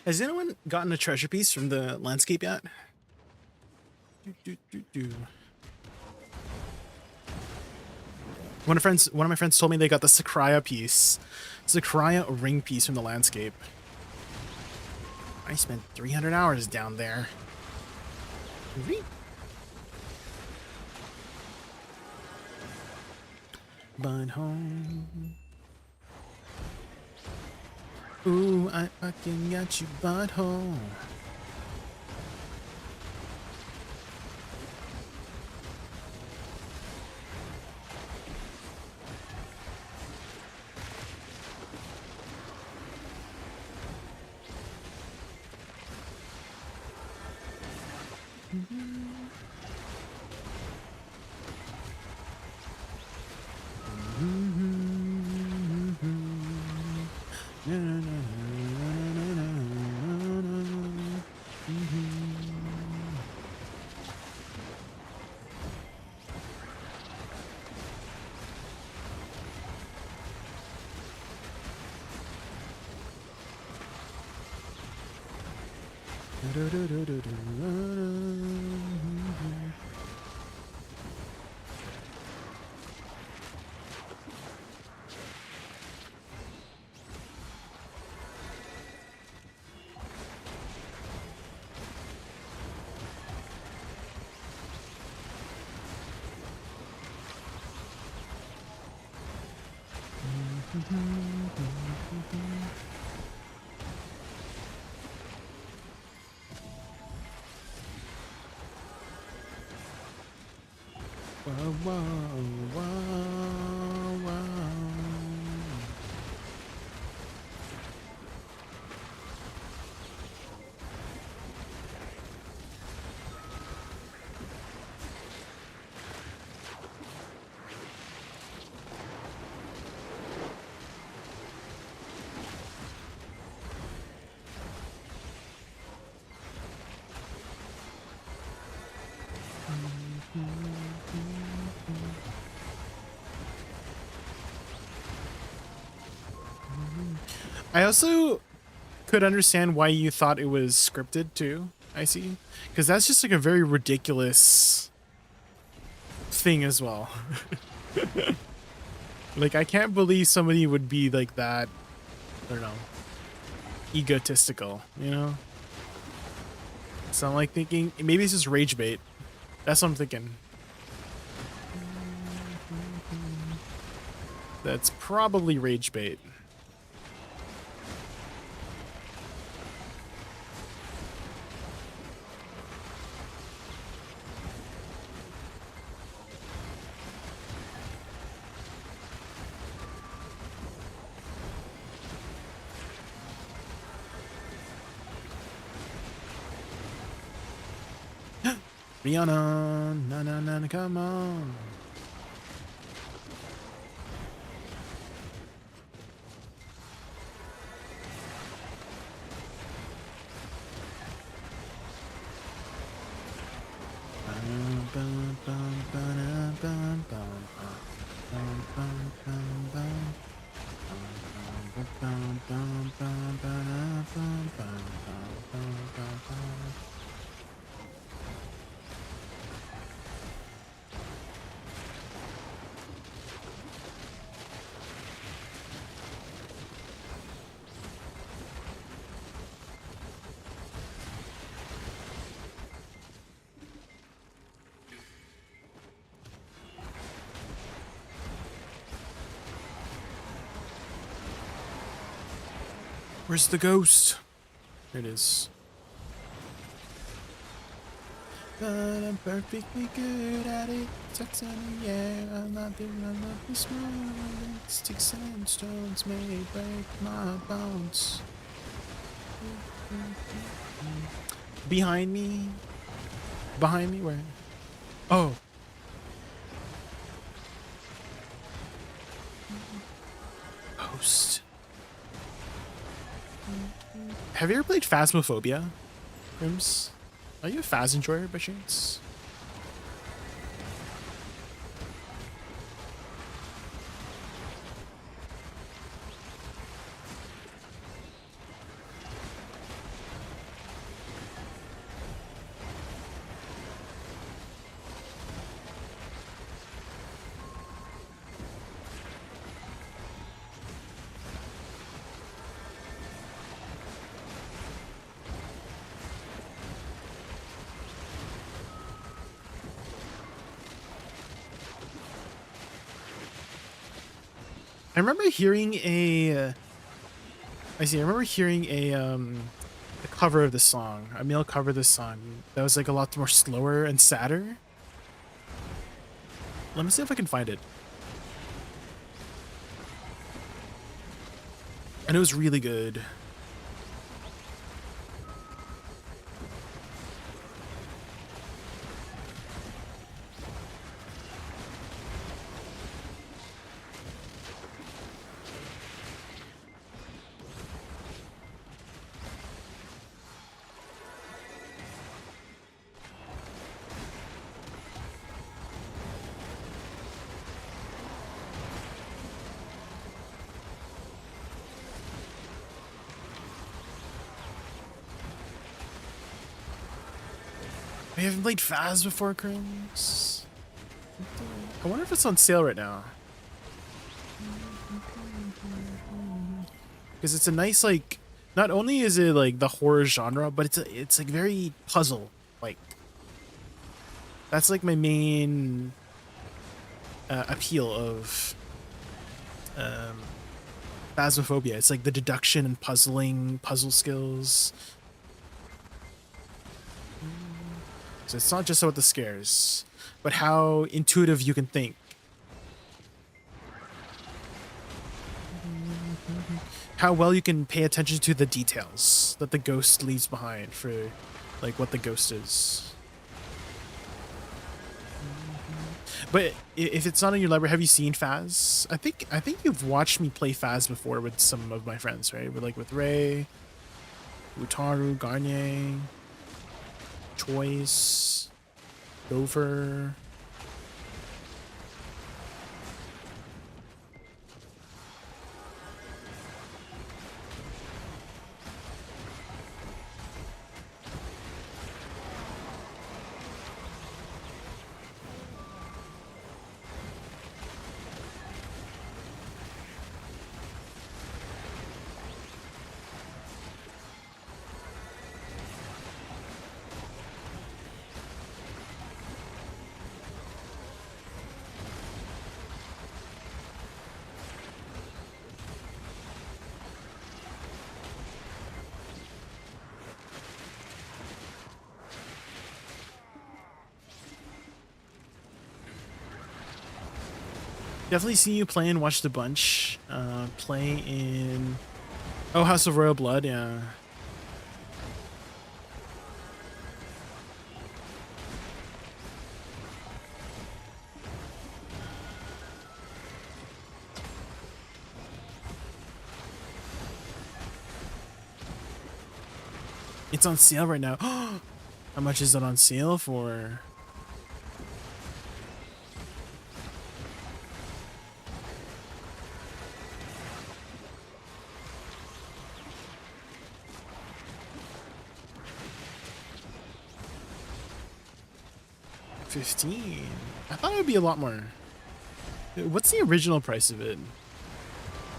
Has anyone gotten a treasure piece from the landscape yet? One of my friends told me they got the Sakraya piece. Sakraya ring piece from the landscape. I spent 300 hours down there. But home. Ooh, I fucking got you, butthole. Whoa, whoa, whoa, whoa. I also could understand why you thought it was scripted too. I see, because that's just like a very ridiculous thing as well. Like, I can't believe somebody would be like that. I don't know, egotistical, you know? So I'm like thinking maybe it's just rage bait. That's what I'm thinking. That's probably rage bait. Rihanna, na na na, come on. Where's the ghost? There it is. But I'm perfectly good at it. Tucks in the air. I'm not the small. Sticks and stones may break my bones. Behind me? Behind me? Where? Oh. Host. Have you ever played Phasmophobia, Rims? Are you a Phas enjoyer by chance? I remember hearing a cover of this song, a male cover of this song that was like a lot more slower and sadder. Let me see if I can find it. And it was really good. We haven't played Phas before, Crims. I wonder if it's on sale right now. Because it's a nice, like, not only is it like the horror genre, but it's like very puzzle like. That's like my main appeal of Phasmophobia. It's like the deduction and puzzle skills. So it's not just about the scares, but how intuitive you can think. How well you can pay attention to the details that the ghost leaves behind for like what the ghost is. But if it's not in your library, have you seen Phas? I think you've watched me play Phas before with some of my friends, right? With Ray, Utaru, Garnier, Choice, Dover. Definitely seen you play and watched a bunch. Play in House of Royal Blood, yeah. It's on sale right now. How much is it on sale for? $15. I thought it would be a lot more. What's the original price of it?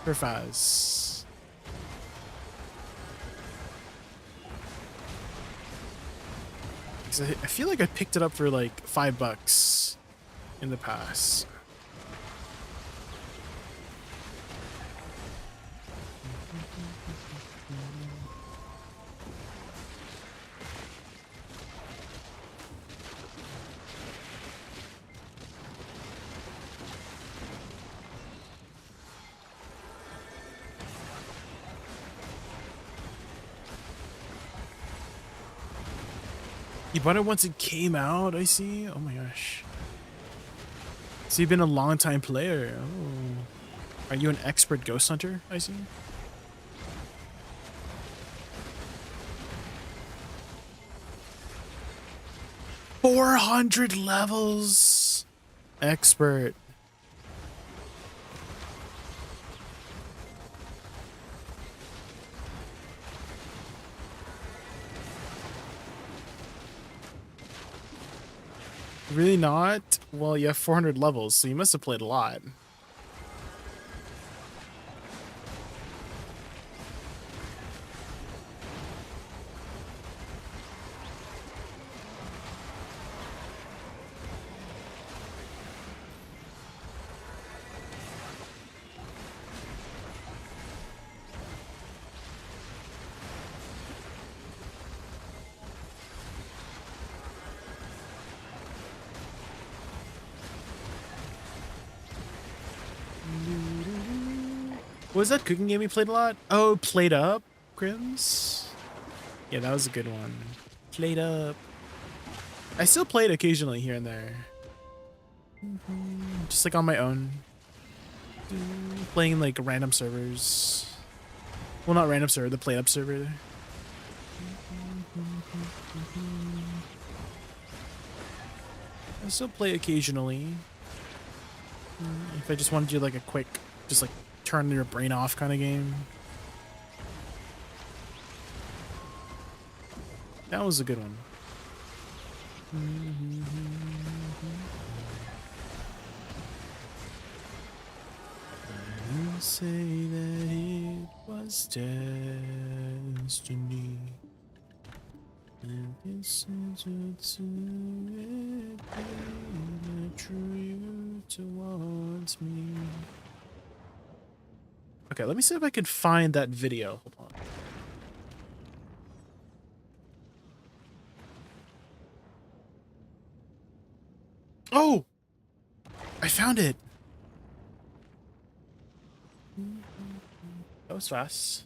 For Faz? I feel like I picked it up for like $5 in the past. You bought it once it came out, I see. Oh my gosh. So you've been a long time player. Oh. Are you an expert ghost hunter, I see? $400 levels. Expert. Really not? Well, you have 400 levels, so you must have played a lot. What was that cooking game you played a lot? Oh, Played Up, Crims? Yeah, that was a good one. Played Up. I still play it occasionally here and there. Just like on my own. Playing like random servers. Well, not random server, the Played Up server. I still play occasionally. If I just want to do like a quick, just like turn your brain off kind of game. That was a good one. I say that it was destiny. And it's to it being true towards me. Okay, let me see if I can find that video. Hold on. Oh! I found it! That was fast.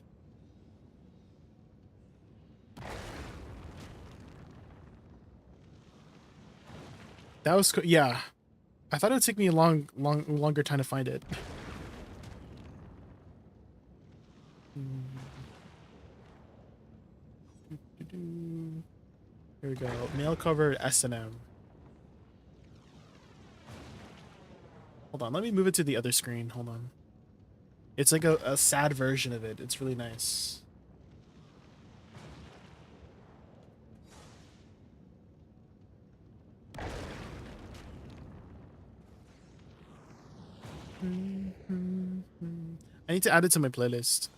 That was yeah. I thought it would take me a longer time to find it. Here we go. Mail cover S&M. Hold on, let me move it to the other screen. Hold on. It's like a sad version of it. It's really nice. I need to add it to my playlist.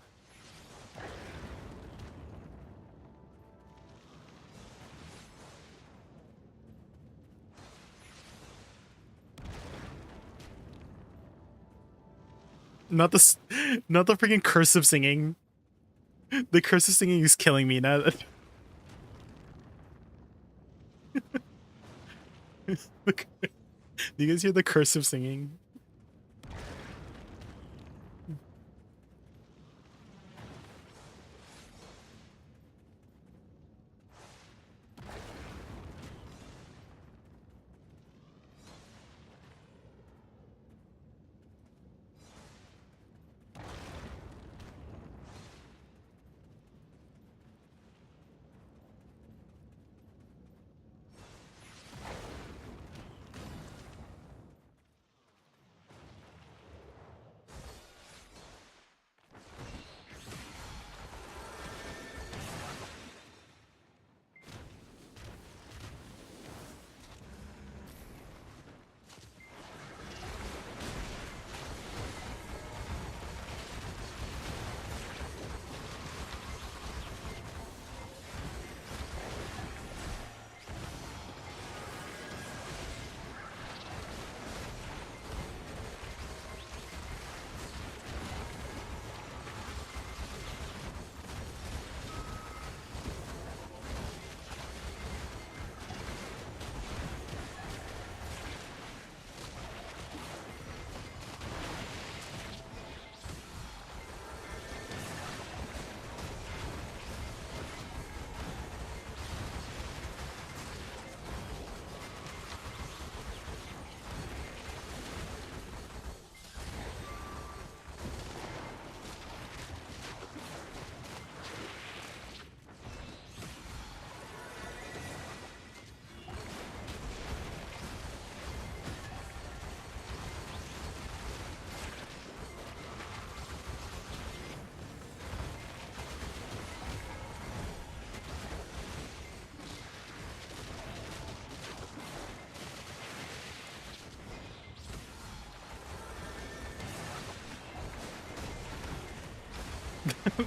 Not the freaking cursive singing. The cursive singing is killing me now. Do you guys hear the cursive singing?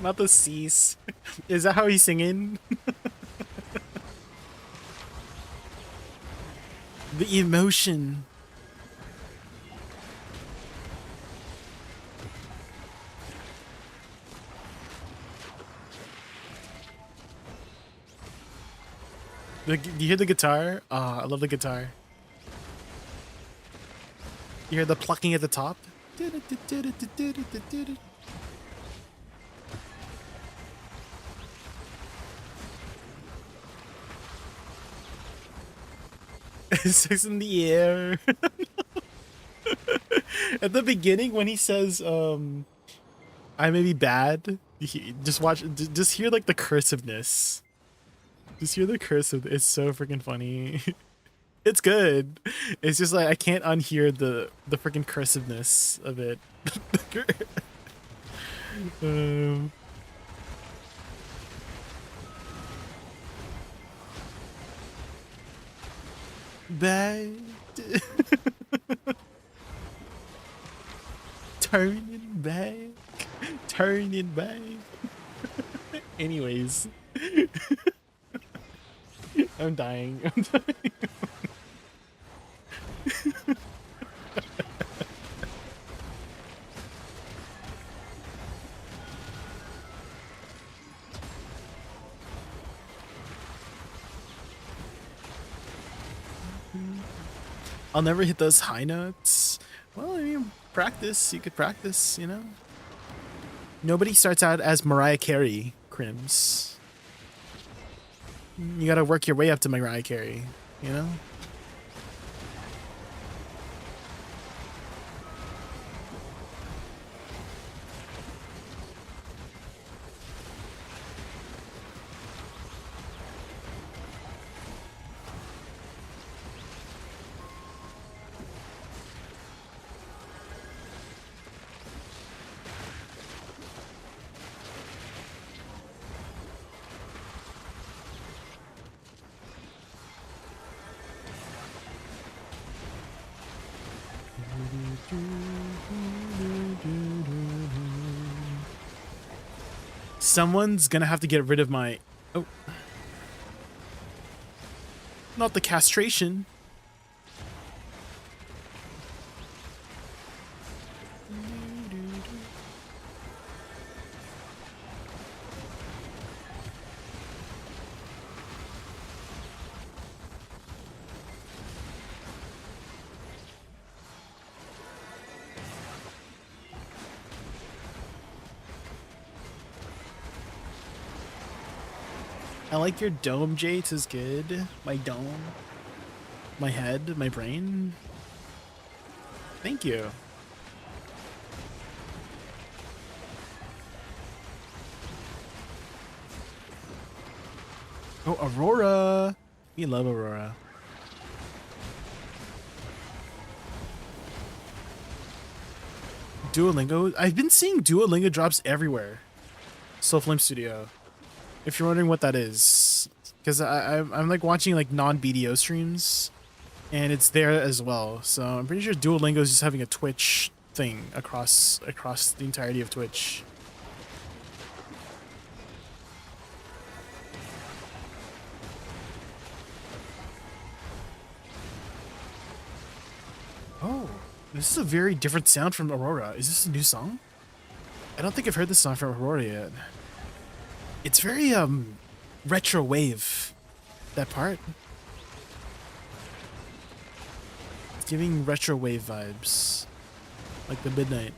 Not the cease. Is that how he's singing? The emotion. Do you hear the guitar? Ah, I love the guitar. You hear the plucking at the top? Six in the air. At the beginning when he says, I may be bad, just watch, just hear like the cursiveness. Just hear the cursive. It's so freaking funny. It's good. It's just like I can't unhear the freaking cursiveness of it. Bad. Turning back. Turning back. Anyways. I'm dying. I'm dying. I'll never hit those high notes. Well, I mean, practice. You could practice, you know? Nobody starts out as Mariah Carey, Crims. You gotta work your way up to Mariah Carey, you know? Someone's gonna have to get rid of my... Oh. Not the castration. I like your dome, Jates, is good. My dome. My head, my brain. Thank you. Oh, Aurora. We love Aurora. Duolingo. I've been seeing Duolingo drops everywhere. Soul Flame Studio. If you're wondering what that is, because I'm like watching like non-BDO streams, and it's there as well. So I'm pretty sure Duolingo is just having a Twitch thing across the entirety of Twitch. Oh, this is a very different sound from Aurora. Is this a new song? I don't think I've heard this song from Aurora yet. It's very retro wave, that part. It's giving retro wave vibes, like the midnight.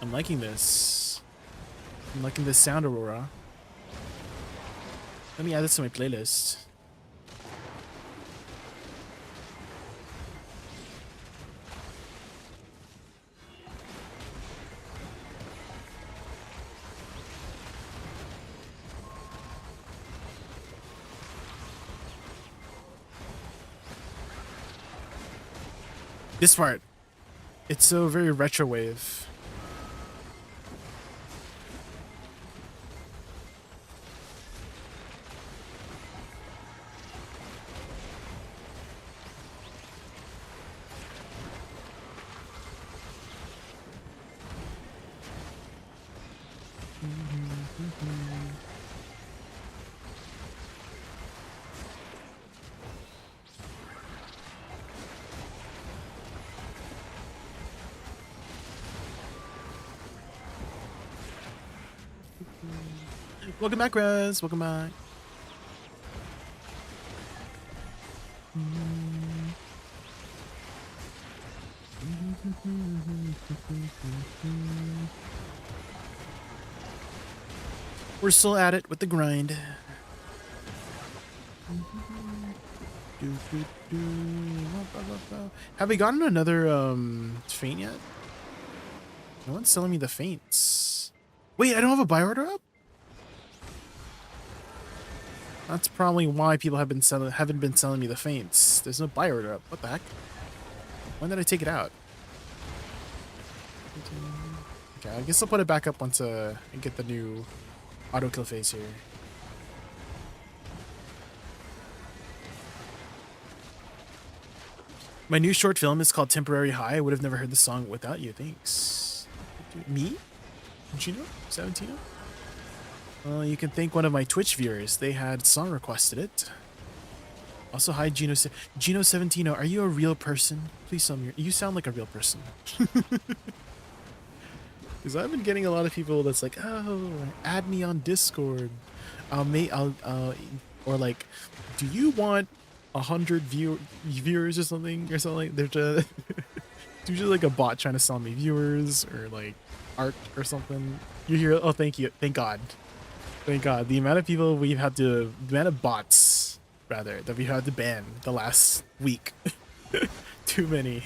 I'm liking this. I'm liking this sound, Aurora. Let me add this to my playlist. This part, it's so very retro wave. Welcome back, Rez. Welcome back. We're still at it with the grind. Have we gotten another feint yet? No one's selling me the feints. Wait, I don't have a buy order up? That's probably why people haven't been selling me the feints. There's no buy order up. What the heck? When did I take it out? Okay, I guess I'll put it back up once I get the new auto kill phase here. My new short film is called Temporary High. I would have never heard the song without you. Thanks. Me? Gino? 17? Well, you can thank one of my Twitch viewers. They had song requested it. Also, hi, Gino. Gino 17, are you a real person? Please tell me. You sound like a real person. Because I've been getting a lot of people that's like, oh, add me on Discord. Or like, do you want 100 viewers or something? They're just it's usually like a bot trying to sell me viewers or like art or something. You hear? Oh, thank you. Thank God. Thank God. The amount of people the amount of bots rather that we had to ban the last week. Too many.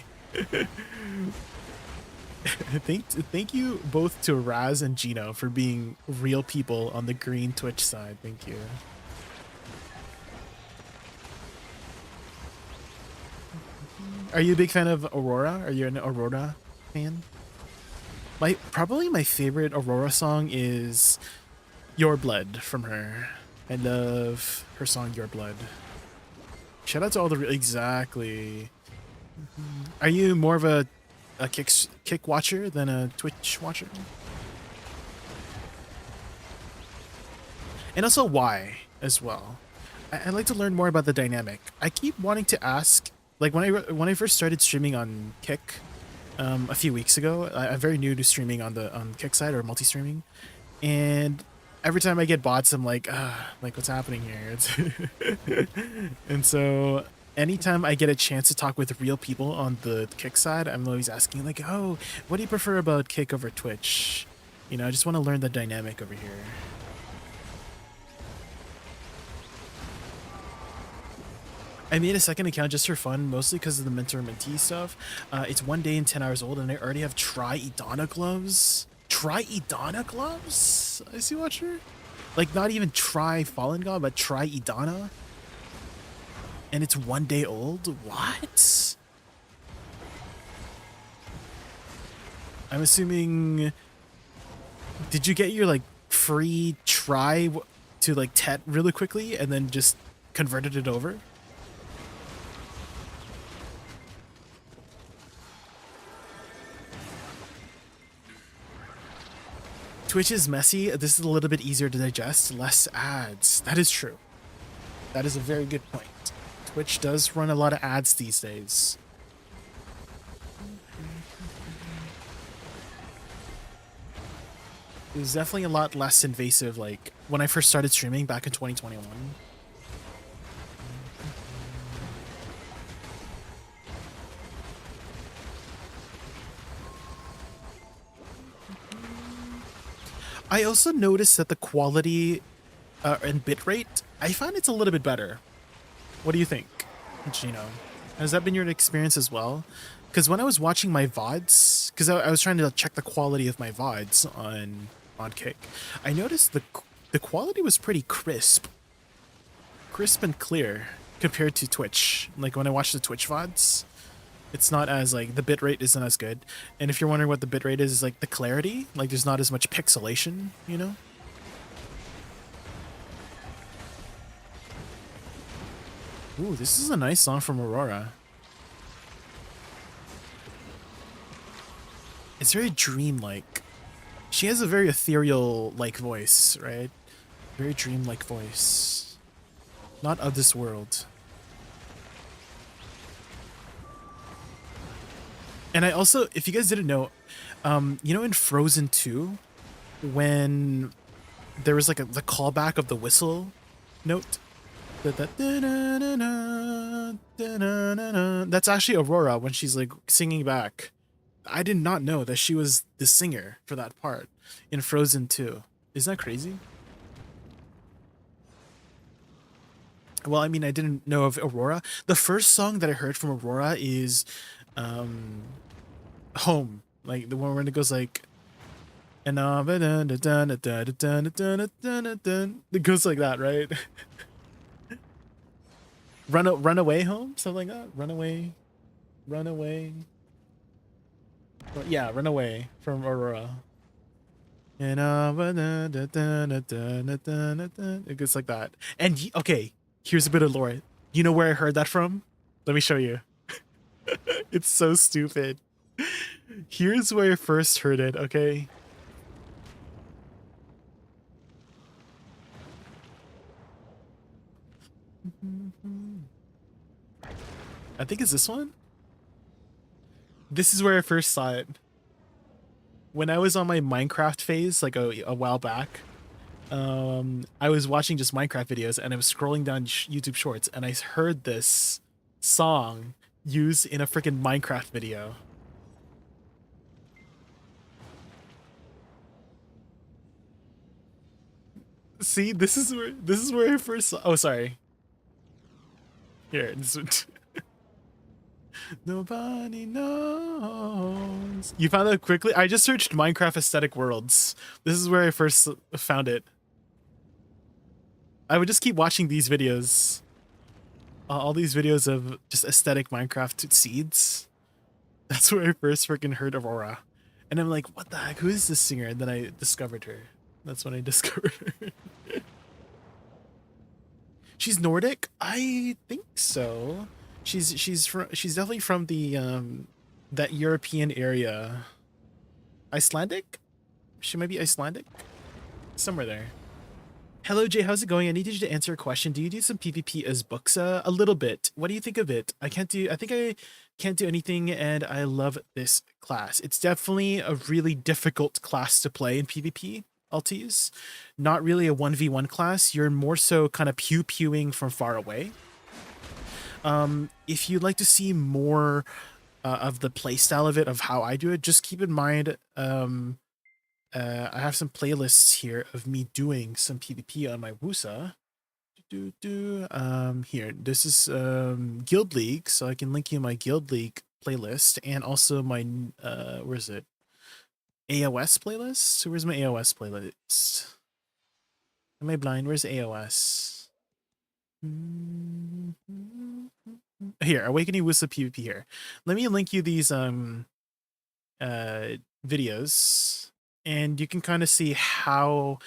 Thank you both to Raz and Gino for being real people on the green Twitch side. Thank you. Are you a big fan of Aurora? Are you an Aurora fan? Probably my favorite Aurora song is Your Blood from her. I love her song Your Blood. Shout out to all the exactly. Are you more of a kick watcher than a Twitch watcher? And also why as well. I'd like to learn more about the dynamic. I keep wanting to ask, like when I first started streaming on Kick a few weeks ago. I'm very new to streaming on Kick side or multi-streaming, and every time I get bots, I'm like what's happening here? And so anytime I get a chance to talk with real people on the Kick side, I'm always asking like, oh, what do you prefer about Kick over Twitch? You know, I just want to learn the dynamic over here. I made a second account just for fun, mostly because of the mentor-mentee stuff. It's 1 day and 10 hours old, and I already have Tri-Idana gloves. Tri-Idana gloves? I see, Watcher. Like, not even Tri-Fallen God, but Tri-Idana. And it's 1 day old? What? I'm assuming... Did you get your, like, free try to, like, Tet really quickly, and then just converted it over? Twitch is messy. This is a little bit easier to digest. Less ads. That is true. That is a very good point. Twitch does run a lot of ads these days. It was definitely a lot less invasive, like, when I first started streaming back in 2021. I also noticed that the quality and bitrate, I find it's a little bit better. What do you think, Gino? Has that been your experience as well? Because when I was watching my VODs, because I was trying to check the quality of my VODs on Kick, I noticed the quality was pretty crisp and clear compared to Twitch. Like when I watch the Twitch VODs, it's not as, like, the bitrate isn't as good. And if you're wondering what the bitrate is like the clarity. Like, there's not as much pixelation, you know? Ooh, this is a nice song from Aurora. It's very dreamlike. She has a very ethereal-like voice, right? Very dreamlike voice. Not of this world. And I also, if you guys didn't know, you know in Frozen 2, when there was like the callback of the whistle note. That's actually Aurora when she's like singing back. I did not know that she was the singer for that part in Frozen 2. Isn't that crazy? Well, I mean, I didn't know of Aurora. The first song that I heard from Aurora is Home. Like the one where it goes like and it goes like that, right? Run away home, something like that. Run away. Yeah, run away from Aurora. And it goes like that. And okay, here's a bit of lore. You know where I heard that from? Let me show you. It's so stupid. Here's where I first heard it, okay? I think it's this one. This is where I first saw it. When I was on my Minecraft phase, like a while back, I was watching just Minecraft videos and I was scrolling down YouTube Shorts and I heard this song used in a freaking Minecraft video. See, this is where I first saw. Oh, sorry. Here, this one. Nobody knows. You found that quickly? I just searched Minecraft aesthetic worlds. This is where I first found it. I would just keep watching these videos. All these videos of just aesthetic Minecraft seeds. That's where I first freaking heard Aurora. And I'm like, what the heck? Who is this singer? And then I discovered her. That's when I discovered her. She's Nordic? I think so. She's definitely from the that European area. Icelandic? She might be Icelandic. Somewhere there. Hello Jay, how's it going? I needed you to answer a question. Do you do some PvP as Buxa? A little bit. What do you think of it? I think I can't do anything and I love this class. It's definitely a really difficult class to play in PvP. LTs. Not really a 1v1 class. You're more so kind of pew-pewing from far away. If you'd like to see more of the playstyle of it, of how I do it, just keep in mind I have some playlists here of me doing some PvP on my Woosa. Here, this is Guild League, so I can link you my Guild League playlist and also my where is it? AOS playlist? Where's my AOS playlist? Am I blind? Where's AOS? Here, Awakening Woosa PvP here. Let me link you these videos and you can kind of see how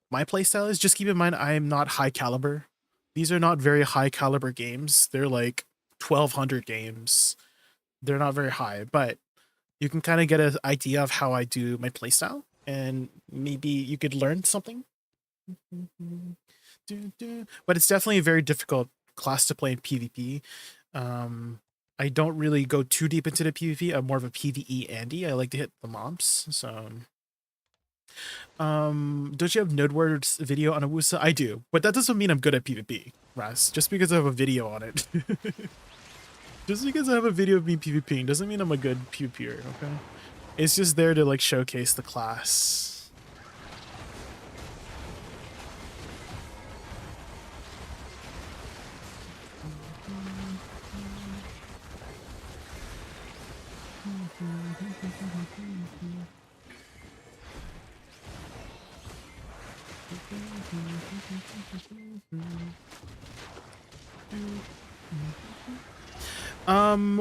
my playstyle is. Just keep in mind I am not high caliber. These are not very high caliber games. They're like 1200 games. They're not very high, but you can kind of get an idea of how I do my playstyle, and maybe you could learn something. But it's definitely a very difficult class to play in PvP. I don't really go too deep into the PvP. I'm more of a PvE Andy. I like to hit the mobs. So, don't you have Nodeward's video on a Woosa? I do, but that doesn't mean I'm good at PvP, Ras. Just because I have a video on it. Just because I have a video of me PvPing doesn't mean I'm a good PvPer, okay? It's just there to like showcase the class.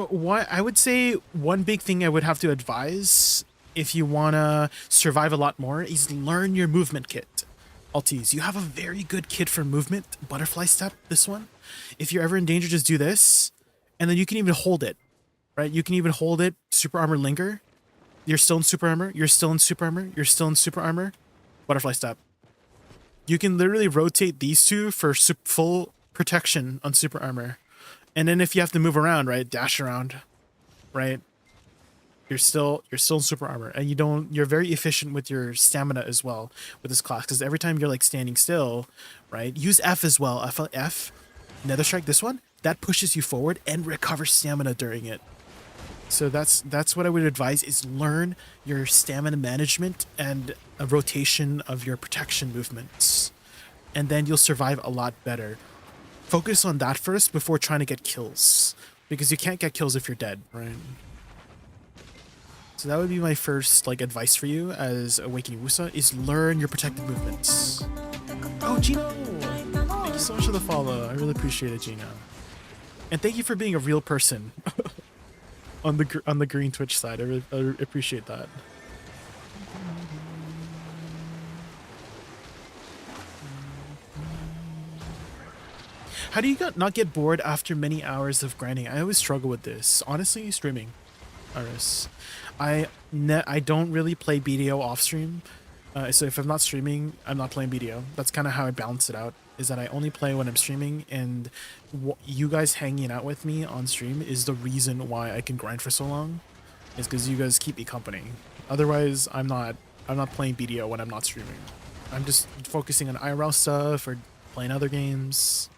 What I would say, one big thing I would have to advise if you wanna survive a lot more is learn your movement kit. Alties, you have a very good kit for movement, butterfly step, this one. If you're ever in danger, just do this, and then you can even hold it, right? You can even hold it, super armor linger. You're still in super armor, you're still in super armor, you're still in super armor, butterfly step. You can literally rotate these two for full protection on super armor. And then if you have to move around, right, dash around, right, you're still in super armor, and you're very efficient with your stamina as well with this class, because every time you're like standing still, right? Use F as well. F, Nether Strike, this one, that pushes you forward and recovers stamina during it. So that's what I would advise, is learn your stamina management and a rotation of your protection movements, and then you'll survive a lot better. Focus on that first before trying to get kills, because you can't get kills if you're dead, right? So that would be my first like advice for you as Awakening Woosa, is learn your protective movements. Oh, Gino! Thank you so much for the follow. I really appreciate it, Gino. And thank you for being a real person on the green Twitch side. I appreciate that. How do you not get bored after many hours of grinding? I always struggle with this. Honestly, streaming. Iris. I don't really play BDO off stream. So if I'm not streaming, I'm not playing BDO. That's kind of how I balance it out, is that I only play when I'm streaming, and you guys hanging out with me on stream is the reason why I can grind for so long, is because you guys keep me company. Otherwise, I'm not playing BDO when I'm not streaming. I'm just focusing on IRL stuff or playing other games.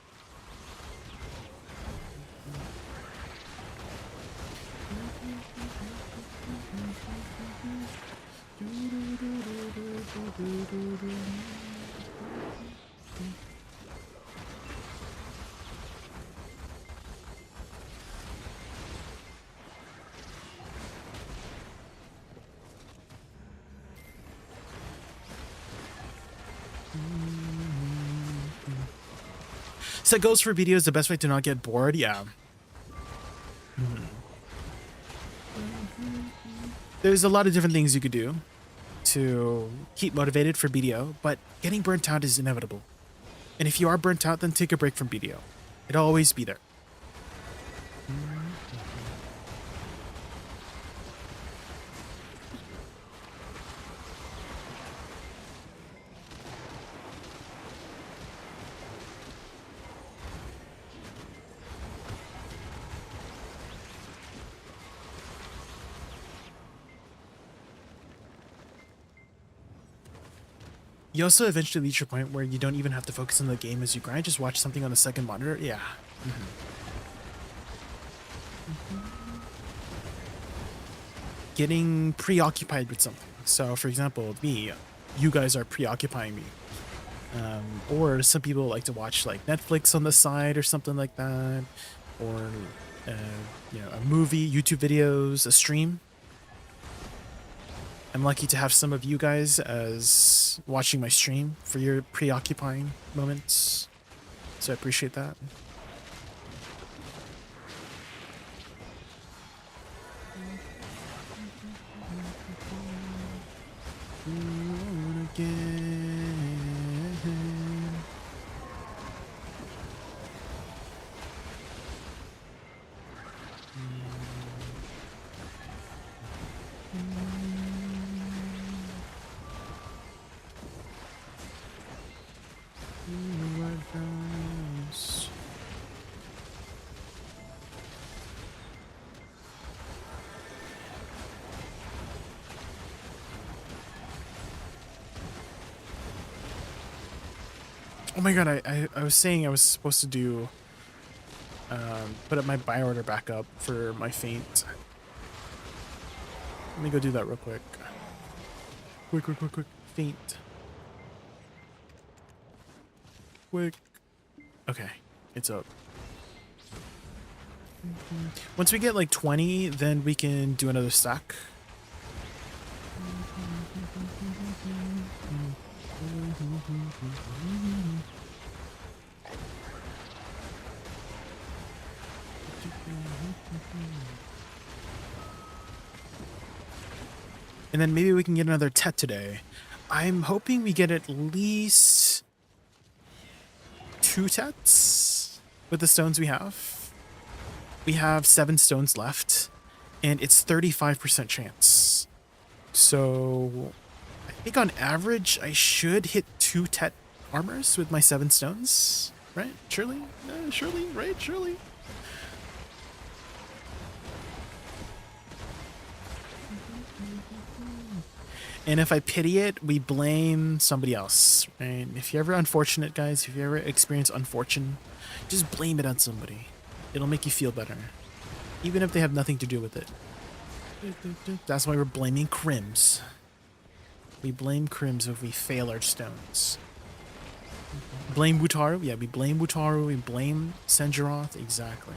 Set goals for videos, the best way to not get bored. Yeah. There's a lot of different things you could do to keep motivated for BDO, but getting burnt out is inevitable. And if you are burnt out, then take a break from BDO. It'll always be there. You also eventually reach a point where you don't even have to focus on the game as you grind, just watch something on the second monitor. Yeah. Getting preoccupied with something. So, for example, me, you guys are preoccupying me. Or some people like to watch like Netflix on the side or something like that, or you know, a movie, YouTube videos, a stream. I'm lucky to have some of you guys as watching my stream for your preoccupying moments, so I appreciate that. Oh my god, I was saying I was supposed to do put up my buy order back up for my faint. Let me go do that real quick. Quick. Faint. Quick. Okay, it's up. Once we get like 20, then we can do another stack. And then maybe we can get another Tet today. I'm hoping we get at least 2 Tets with the stones we have. We have 7 stones left, and it's 35% chance. So I think on average, I should hit 2 Tet armors with my 7 stones, right? Surely? Surely, right? Surely. And if I pity it, we blame somebody else. Right? If you're ever unfortunate, guys, if you ever experience unfortune, just blame it on somebody. It'll make you feel better. Even if they have nothing to do with it. That's why we're blaming Crims. We blame Crims if we fail our stones. Blame Wutaru? Yeah, we blame Wutaru. We blame Senjuroth. Exactly.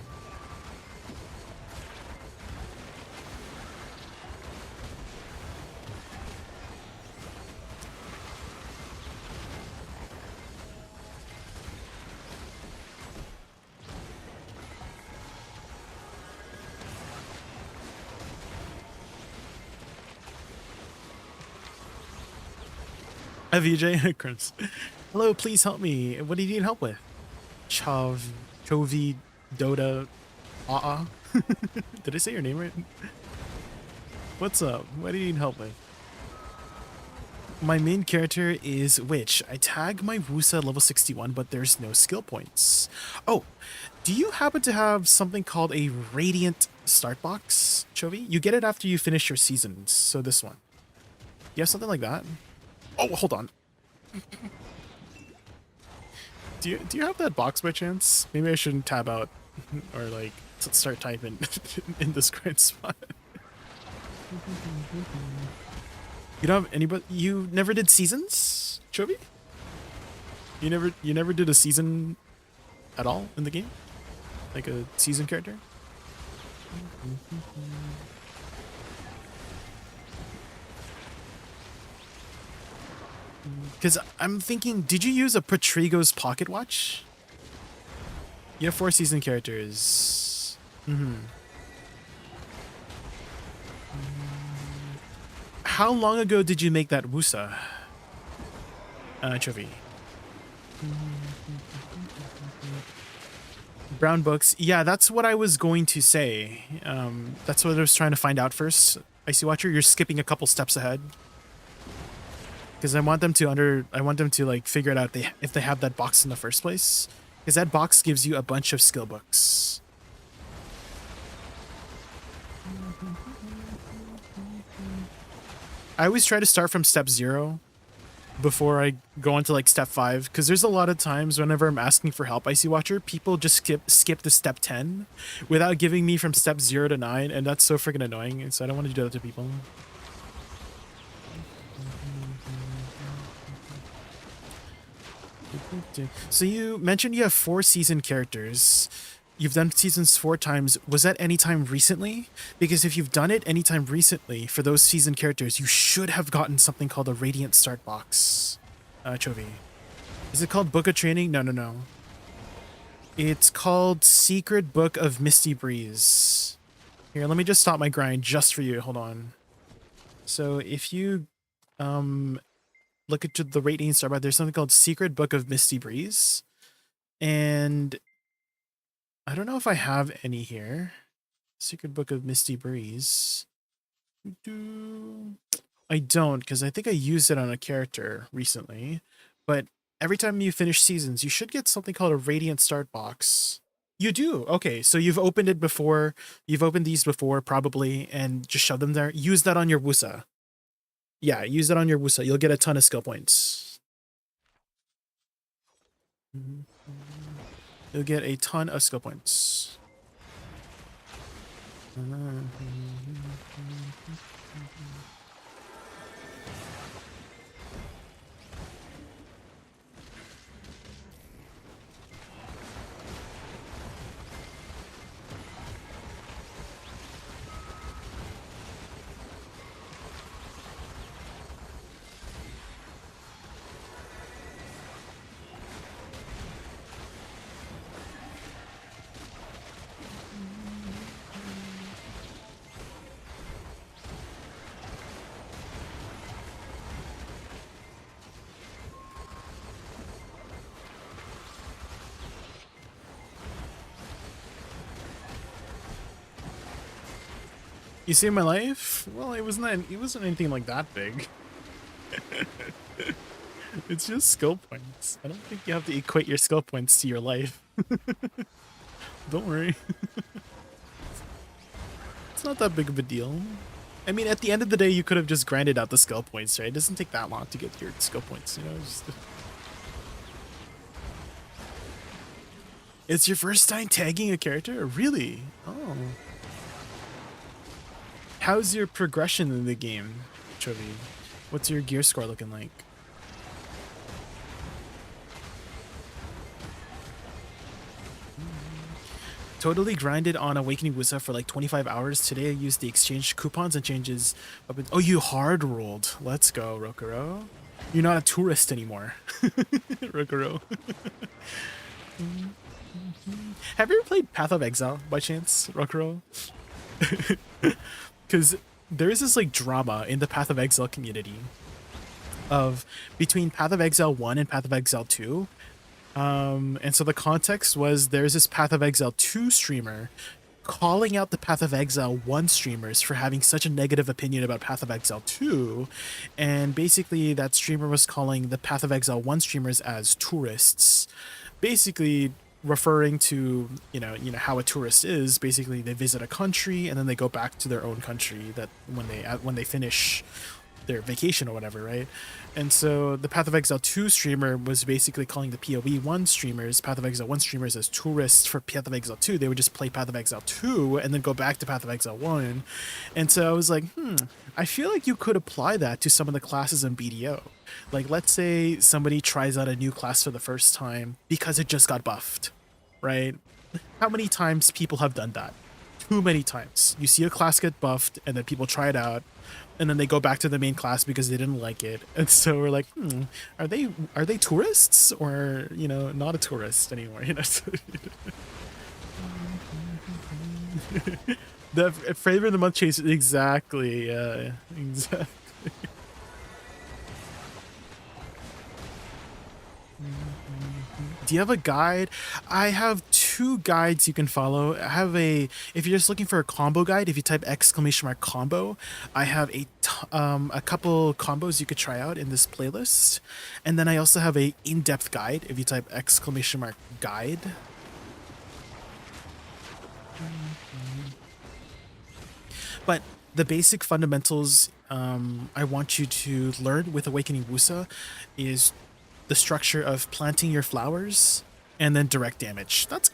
ADVgg Crims. Hello, please help me. What do you need help with? Chovi, Doda, Did I say your name right? What's up? What do you need help with? My main character is Witch. I tag my Woosa level 61, but there's no skill points. Oh, do you happen to have something called a Radiant Start Box, Chovi? You get it after you finish your seasons, so this one. You have something like that? Oh, hold on. Do you have that box by chance? Maybe I shouldn't tab out or like start typing in this current spot. You don't have anybody? You never did seasons, Chobi? You never did a season at all in the game? Like a season character? Because I'm thinking, did you use a Patrigo's pocket watch? You have 4 season characters. How long ago did you make that Woosa, Chovi? Brown books. Yeah, that's what I was going to say. That's what I was trying to find out first. Icy Watcher, you're skipping a couple steps ahead. Because I want them to like figure it out if they have that box in the first place. Because that box gives you a bunch of skill books. I always try to start from step 0 before I go on to like step 5. Because there's a lot of times whenever I'm asking for help, Icy Watcher, people just skip the step 10 without giving me from step 0 to 9. And that's so freaking annoying. And so I don't want to do that to people. So you mentioned you have 4 season characters. You've done seasons 4 times. Was that any time recently? Because if you've done it anytime recently for those season characters, you should have gotten something called a Radiant Start Box. Chovi. Is it called Book of Training? No. It's called Secret Book of Misty Breeze. Here, let me just stop my grind just for you. Hold on. So if you look at the Radiant Start Box, there's something called Secret Book of Misty Breeze. And I don't know if I have any here. Secret Book of Misty Breeze. I don't, because I think I used it on a character recently. But every time you finish seasons, you should get something called a Radiant Start Box. You do? Okay, so you've opened it before. You've opened these before, probably, and just shove them there. Use that on your Woosa. Yeah, use that on your Woosa. You'll get a ton of skill points. You'll get a ton of skill points. You see my life? Well, it wasn't anything like that big. It's just skill points. I don't think you have to equate your skill points to your life. Don't worry. It's not that big of a deal. I mean, at the end of the day, you could have just grinded out the skill points, right? It doesn't take that long to get your skill points, you know? It's your first time tagging a character? Really? Oh. How's your progression in the game, Chovy? What's your gear score looking like? Totally grinded on Awakening Woosa for like 25 hours. Today I used the exchange coupons and changes. Oh, you hard rolled. Let's go, Rokuro. You're not a tourist anymore. Rokuro. Have you ever played Path of Exile by chance, Rokuro? Because there is this like drama in the Path of Exile community of between Path of Exile 1 and Path of Exile 2. And so the context was there's this Path of Exile 2 streamer calling out the Path of Exile 1 streamers for having such a negative opinion about Path of Exile 2. And basically that streamer was calling the Path of Exile 1 streamers as tourists. Basically referring to, you know how a tourist is. Basically they visit a country and then they go back to their own country that when they finish their vacation or whatever, right? And so the Path of Exile 2 streamer was basically calling the PoE 1 streamers, Path of Exile 1 streamers, as tourists for Path of Exile 2. They would just play Path of Exile 2 and then go back to Path of Exile 1. And so I was like, I feel like you could apply that to some of the classes in BDO. Like, let's say somebody tries out a new class for the first time because it just got buffed, right? How many times people have done that? Too many times. You see a class get buffed and then people try it out and then they go back to the main class because they didn't like it. And so we're like, are they tourists or, not a tourist anymore? The favorite of the month chase, exactly. Exactly. Do you have a guide? I have 2 guides you can follow. I have if you're just looking for a combo guide, if you type !combo, I have a couple combos you could try out in this playlist. And then I also have a in-depth guide if you type !guide. But the basic fundamentals I want you to learn with Awakening Woosa is the structure of planting your flowers and then direct damage. That's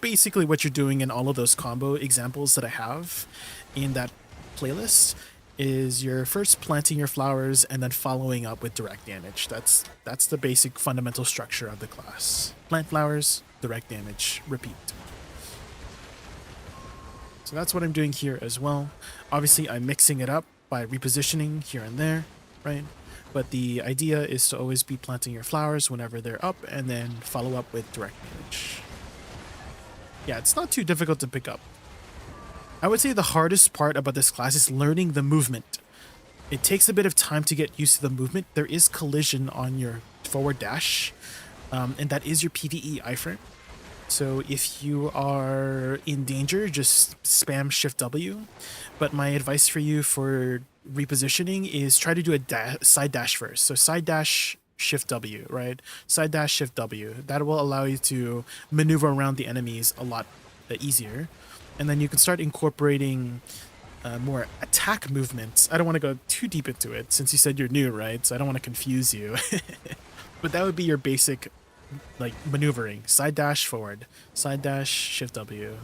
basically what you're doing in all of those combo examples that I have in that playlist. Is you're first planting your flowers and then following up with direct damage. That's the basic fundamental structure of the class. Plant flowers, direct damage, repeat. So that's what I'm doing here as well. Obviously I'm mixing it up by repositioning here and there, right? But the idea is to always be planting your flowers whenever they're up and then follow up with direct damage. Yeah, it's not too difficult to pick up. I would say the hardest part about this class is learning the movement. It takes a bit of time to get used to the movement. There is collision on your forward dash, and that is your PvE iframe. So if you are in danger, just spam Shift W. But my advice for you for repositioning is try to do a side dash first. So side dash Shift W, right? Side dash Shift W. That will allow you to maneuver around the enemies a lot easier. And then you can start incorporating more attack movements. I don't want to go too deep into it since you said you're new, right? So I don't want to confuse you. But that would be your basic maneuvering. Side dash forward. Side dash Shift W.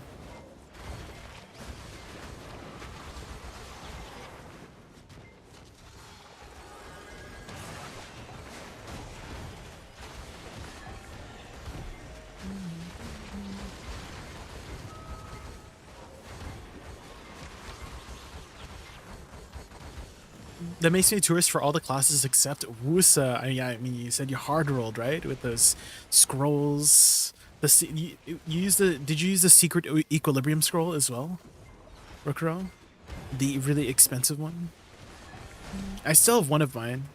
That makes me a tourist for all the classes except Woosa. I mean, you said you hard rolled, right? With those scrolls. Did you use the secret equilibrium scroll as well, Rokuro? The really expensive one. I still have one of mine.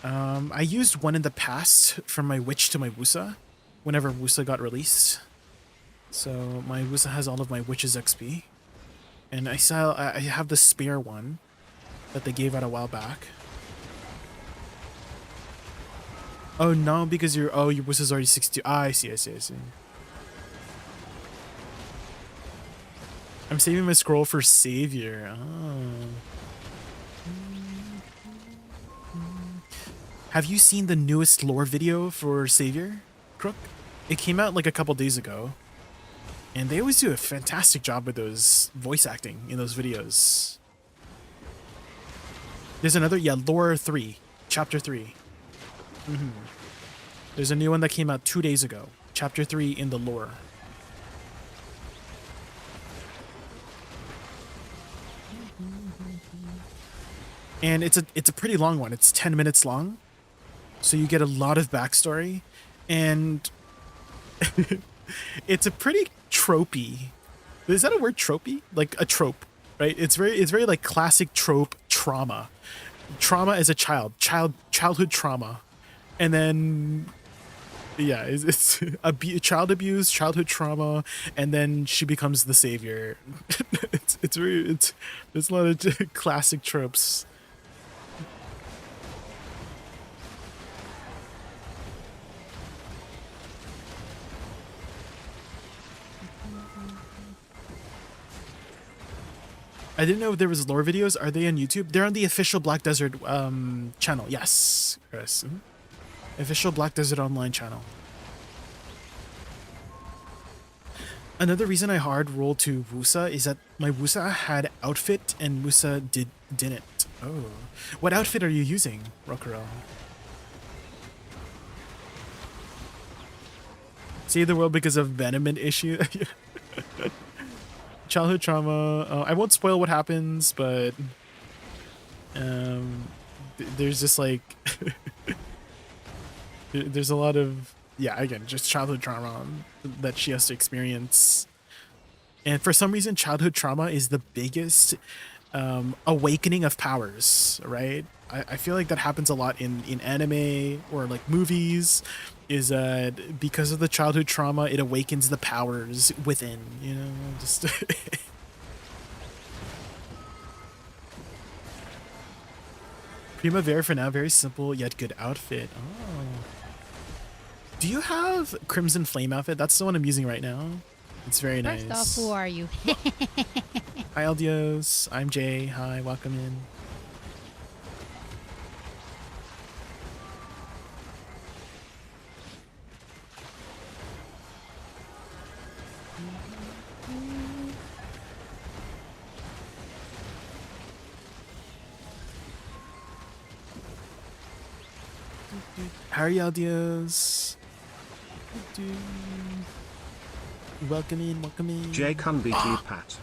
I used one in the past from my witch to my Woosa, whenever Woosa got released. So my Woosa has all of my witch's XP, and I have the spare one that they gave out a while back. Oh no, because your Woosa's already 62. Ah, I see. I'm saving my scroll for Savior. Oh. Have you seen the newest lore video for Savior, Crook? It came out like a couple days ago. And they always do a fantastic job with those voice acting in those videos. There's another, yeah, Lore 3, Chapter 3. There's a new one that came out 2 days ago. Chapter 3 in the lore. And it's a pretty long one. It's 10 minutes long. So you get a lot of backstory. And it's a pretty tropey. Is that a word, tropey? Like a trope, right? It's very like classic trope trauma. Trauma as a childhood trauma. And then yeah, it's child abuse, childhood trauma, and then she becomes the savior. There's a lot of classic tropes. I didn't know if there was lore videos. Are they on YouTube? They're on the official Black Desert channel. Yes, Chris. Official Black Desert Online channel. Another reason I hard rolled to Woosa is that my Woosa had outfit and Woosa didn't. Oh. What outfit are you using, Rokurel? Save the world because of abandonment issue. Childhood trauma. I won't spoil what happens, but there's just like there's a lot of, yeah, again, just childhood trauma that she has to experience. And for some reason, childhood trauma is the biggest awakening of powers, right? I feel like that happens a lot in anime or like movies, is that because of the childhood trauma, it awakens the powers within, you know, just... Primavera for now, very simple yet good outfit. Oh. Do you have Crimson Flame outfit? That's the one I'm using right now. It's very nice. First off, who are you? Hi, Aldios. I'm Jay. Hi, welcome in. How are y'all, Dios? Welcome in, welcome in. Jay can beat you, Pat.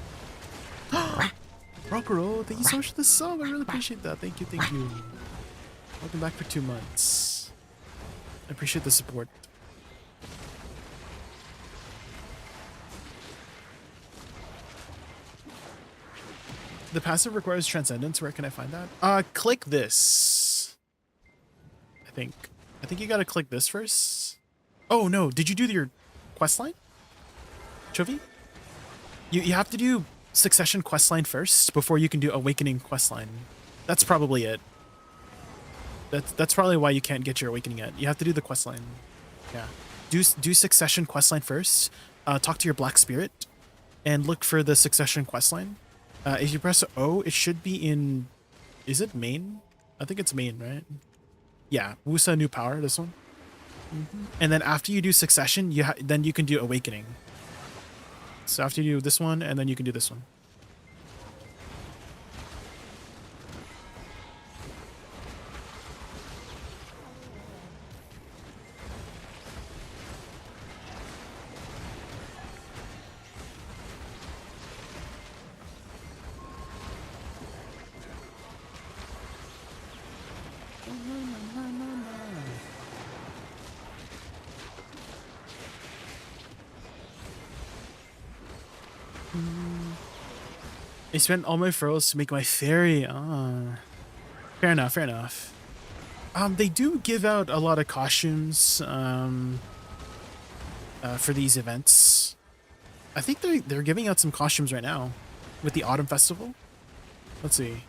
Rockero, thank you so much for the song. I really appreciate that. Thank you, thank you. Welcome back for 2 months. I appreciate the support. The passive requires transcendence. Where can I find that? Click this. I think you gotta click this first. Oh no, did you do your quest line? Chovy? You have to do Succession questline first before you can do Awakening questline. That's probably it. That's probably why you can't get your Awakening yet. You have to do the questline. Yeah. Do Succession questline first. Talk to your Black Spirit and look for the Succession questline. If you press O, it should be in... Is it main? I think it's main, right? Yeah, Woosa New Power, this one. And then after you do Succession, then you can do Awakening. So after you do this one, and then you can do this one. I spent all my furrows to make my fairy. Fair enough, fair enough. They do give out a lot of costumes for these events. I think they're giving out some costumes right now with the Autumn Festival. Let's see.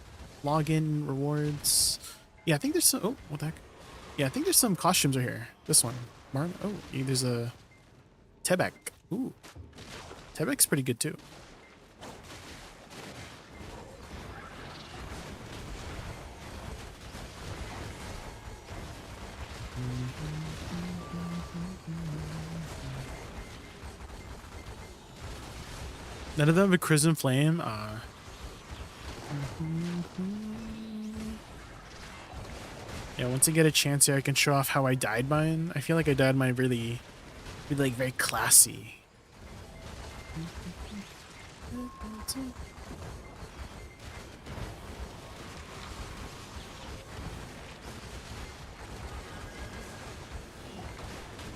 Login, rewards. Yeah, I think there's some... Oh, what the heck? Yeah, I think there's some costumes right here. This one. Oh, there's a... Tebek. Ooh. Tebek's pretty good too. None of them have a Crimson Flame. Yeah, once I get a chance here, I can show off how I dyed mine. I feel like I dyed mine really like very classy.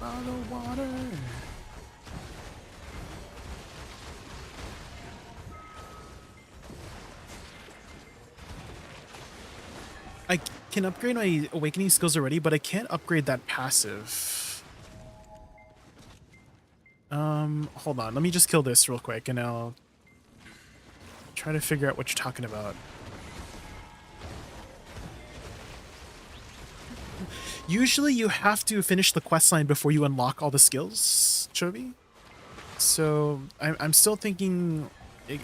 Follow water. I can upgrade my awakening skills already, but I can't upgrade that passive. Hold on. Let me just kill this real quick and I'll try to figure out what you're talking about. Usually you have to finish the quest line before you unlock all the skills, Chovy. So I'm still thinking,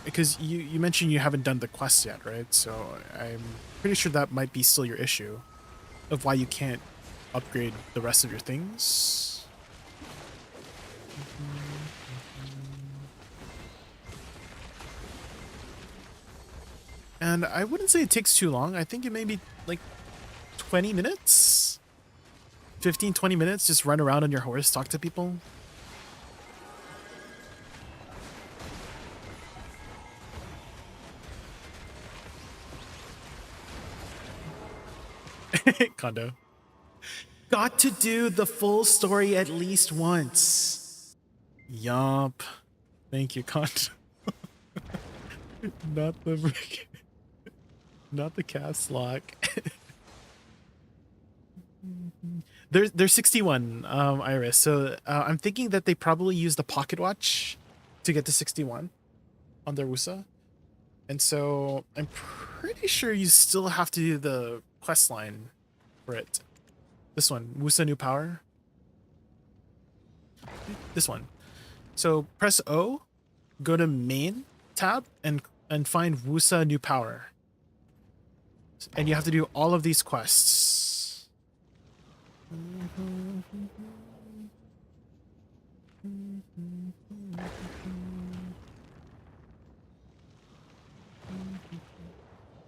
because you mentioned you haven't done the quest yet, right? So I'm pretty sure that might be still your issue of why you can't upgrade the rest of your things. And I wouldn't say it takes too long. I think it may be like 20 minutes? 15, 20 minutes, just run around on your horse, talk to people. Kondo. Got to do the full story at least once. Yup. Thank you, Kondo. Not the cast lock. There's 61, Iris. So I'm thinking that they probably use the pocket watch to get to 61 on their Woosa. And so I'm pretty sure you still have to do the quest line for it. This one, Woosa New Power. This one. So press O, go to main tab and find Woosa New Power. And you have to do all of these quests.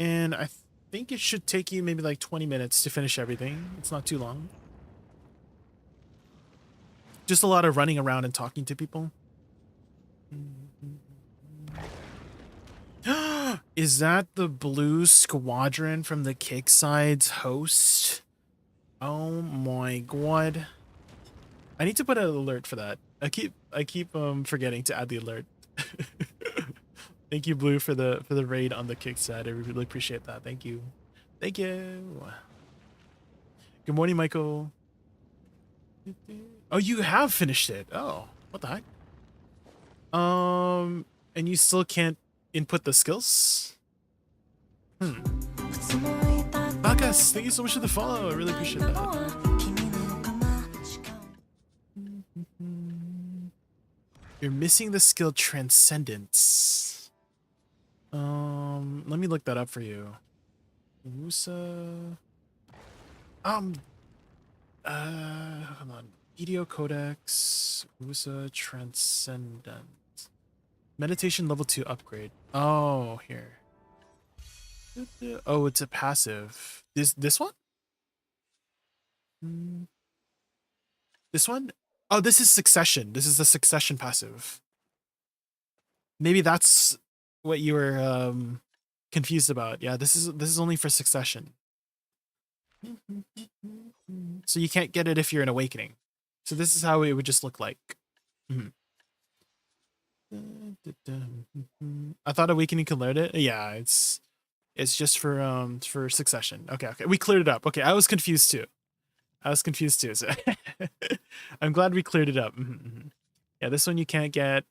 And I think it should take you maybe like 20 minutes to finish everything. It's not too long. Just a lot of running around and talking to people. Is that the blue squadron from the Kick-Side's host? Oh my god. I need to put an alert for that. I keep forgetting to add the alert. Thank you, Blue, for the raid on the Kick-Side. I really appreciate that. Thank you. Thank you. Good morning, Michael. Oh, you have finished it. Oh, what the heck? And you still can't input the skills? Bakas, thank you so much for the follow. I really appreciate that. You're missing the skill Transcendence. Let me look that up for you. Woosa. Hold on. Video Codex. Woosa Transcendent. Meditation level 2 upgrade. Oh, here. Oh, it's a passive. This one? This one? Oh, this is Succession. This is the Succession passive. Maybe that's what you were confused about. Yeah, this is only for Succession. So you can't get it if you're in Awakening. So this is how it would just look like. I thought Awakening could learn it. Yeah, it's just for Succession. Okay, we cleared it up. Okay, I was confused too. So I'm glad we cleared it up. Yeah, this one you can't get.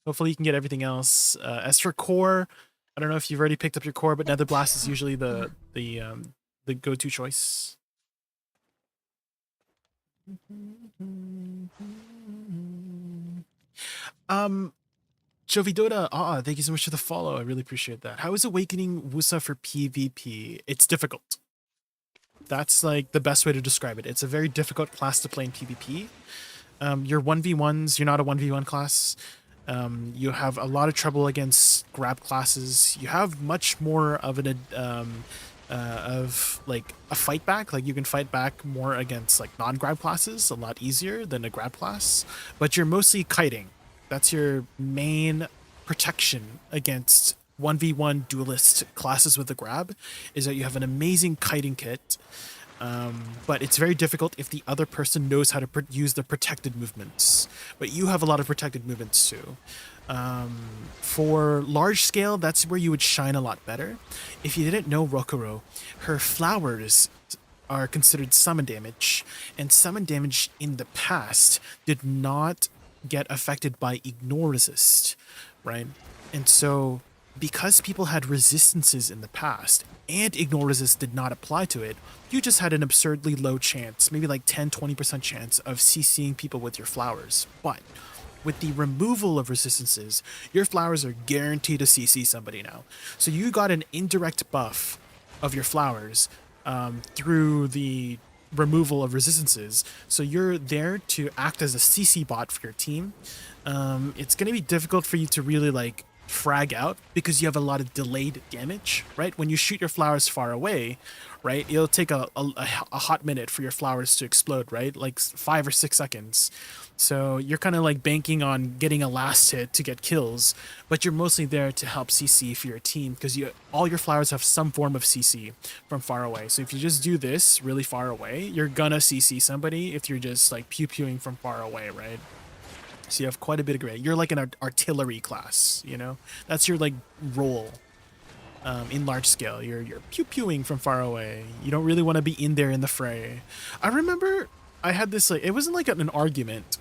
Hopefully you can get everything else. As for core, I don't know if you've already picked up your core, but Nether Blast is usually the go-to choice. Jovidoda, thank you so much for the follow. I really appreciate that. How is Awakening Woosa for PvP? It's difficult. That's like the best way to describe it. It's a very difficult class to play in PvP. Your 1v1s, you're not a 1v1 class. You have a lot of trouble against grab classes. You have much more of of like a fight back. Like you can fight back more against like non-grab classes a lot easier than a grab class. But you're mostly kiting. That's your main protection against 1v1 duelist classes with the grab, is that you have an amazing kiting kit. But it's very difficult if the other person knows how to use the protected movements. But you have a lot of protected movements too. For large scale, that's where you would shine a lot better. If you didn't know Rokuro, her flowers are considered summon damage, and summon damage in the past did not get affected by ignore resist, right? And so because people had resistances in the past and ignore resist did not apply to it, you just had an absurdly low chance, maybe like 10-20% chance of CCing people with your flowers. But with the removal of resistances, your flowers are guaranteed to CC somebody now. So you got an indirect buff of your flowers through the removal of resistances. So you're there to act as a CC bot for your team. It's going to be difficult for you to really like frag out because you have a lot of delayed damage, right? When you shoot your flowers far away, right, it'll take a hot minute for your flowers to explode, right? Like 5 or 6 seconds. So you're kind of like banking on getting a last hit to get kills, but you're mostly there to help CC for your team because all your flowers have some form of CC from far away. So if you just do this really far away, you're gonna CC somebody if you're just like pew-pewing from far away, right? So you have quite a bit of gray. You're like an artillery class, you know? That's your like role in large scale. You're pew-pewing from far away. You don't really want to be in there in the fray. I remember I had this like, it wasn't like an argument.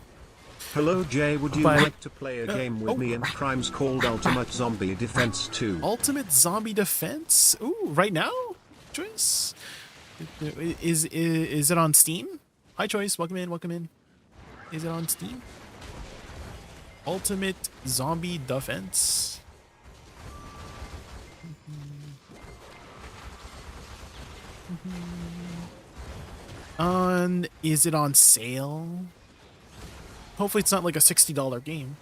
Hello Jay, would you But- like to play a game with me in Crimes called Ultimate Zombie Defense 2? Ultimate Zombie Defense? Ooh, right now? Choice? Is it on Steam? Hi Choice, welcome in, welcome in. Is it on Steam? Ultimate Zombie Defense. Is it on sale? Hopefully it's not like a $60 game.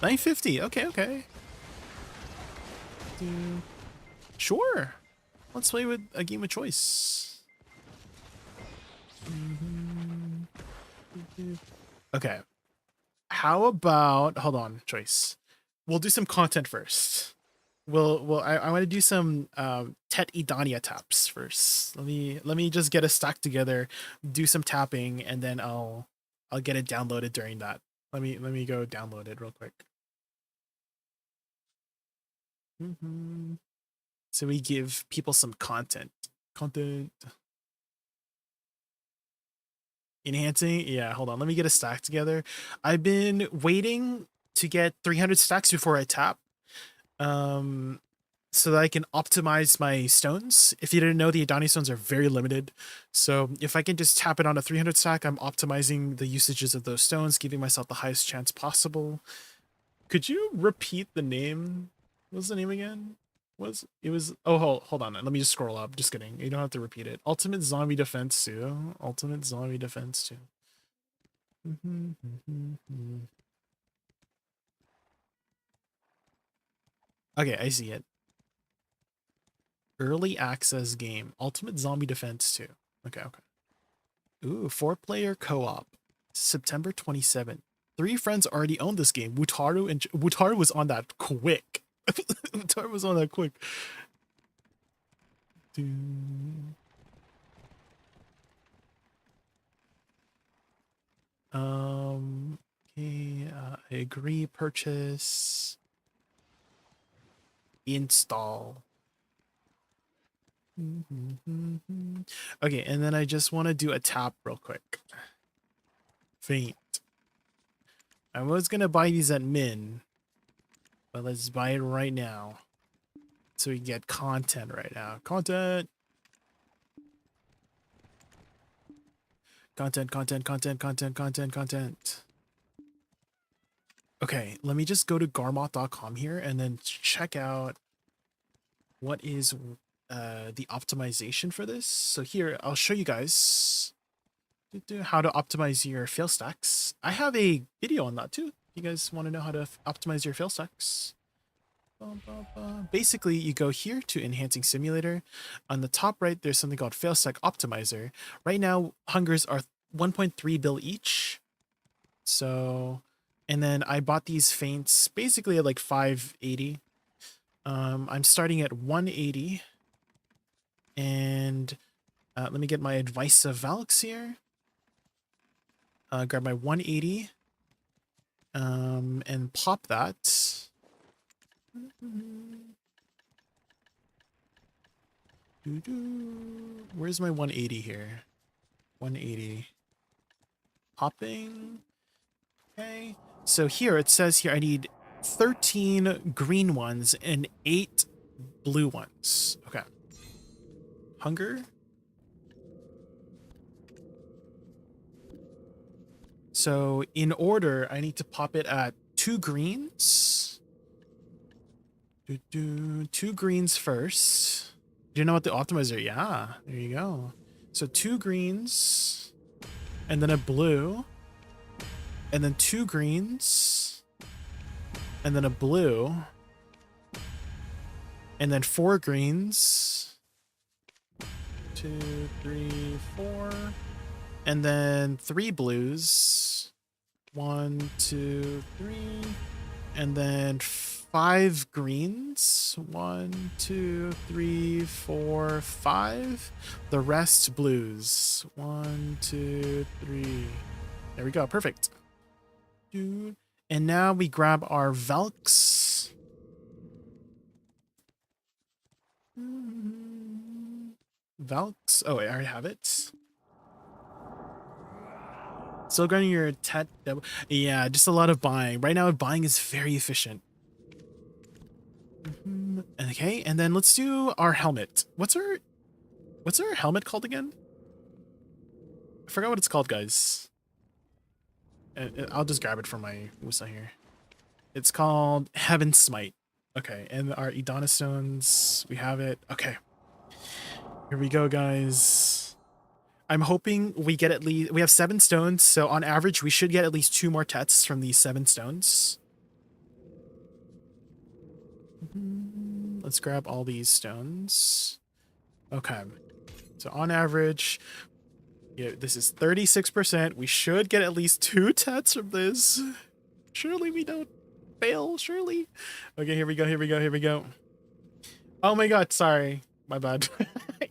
$9.50. Okay. Sure. Let's play with a game of choice. Okay. How about, hold on, choice. We'll do some content first. I want to do some Tet Idania taps first. Let me just get a stack together, do some tapping, and then I'll get it downloaded during that. Let me go download it real quick. So we give people some content. Enhancing? Yeah, hold on. Let me get a stack together. I've been waiting to get 300 stacks before I tap. So that I can optimize my stones. If you didn't know, the Adani stones are very limited. So if I can just tap it on a 300 stack, I'm optimizing the usages of those stones, giving myself the highest chance possible. Could you repeat the name? What's the name again? Oh, hold on. Let me just scroll up. Just kidding. You don't have to repeat it. Ultimate Zombie Defense 2. Ultimate Zombie Defense 2. Okay, I see it. Early access game. Ultimate Zombie Defense 2. Okay. Ooh, 4-player co-op. September 27th. 3 friends already own this game. Wutaru was on that quick. Wutaru was on that quick. Okay, I agree. Purchase. Install. Okay, and then I just want to do a tap real quick. Faint. I was gonna buy these at min, but let's buy it right now. So we get content right now. Content. Okay, let me just go to garmoth.com here and then check out what is the optimization for this. So here, I'll show you guys how to optimize your fail stacks. I have a video on that too. If you guys want to know how to optimize your fail stacks. Basically, you go here to Enhancing Simulator. On the top right, there's something called Fail Stack Optimizer. Right now, hungers are 1.3 bill each. So, and then I bought these feints basically at like 580. I'm starting at 180. And let me get my advice of Valks here. Grab my 180 and pop that. Where's my 180 here? 180. Popping. Okay. So here it says here I need 13 green ones and 8 blue ones. Okay. Hunger. So in order, I need to pop it at 2 greens. 2 greens first. Do you know what the optimizer? Yeah, there you go. So 2 greens, and then a blue, and then 2 greens, and then a blue, and then 4 greens. 2, 3, 4, and then 3 blues. 1, 2, 3, and then 5 greens. 1, 2, 3, 4, 5. The rest blues. 1, 2, 3. There we go. Perfect. And now we grab our Valks. Valks. Oh, wait, I already have it. Still grinding your tet. Yeah, just a lot of buying. Right now, buying is very efficient. Okay, and then let's do our helmet. What's our helmet called again? I forgot what it's called, guys. I'll just grab it from my Woosa here. It's called Heaven Smite. Okay, and our Idana stones, we have it. Okay. Here we go, guys. I'm hoping we get at least, we have 7 stones, so on average we should get at least 2 more tets from these 7 stones. Let's grab all these stones. Okay. So on average, yeah, this is 36%. We should get at least 2 tets from this. Surely we don't fail, surely. Okay, here we go, here we go, here we go. Oh my god, sorry. My bad.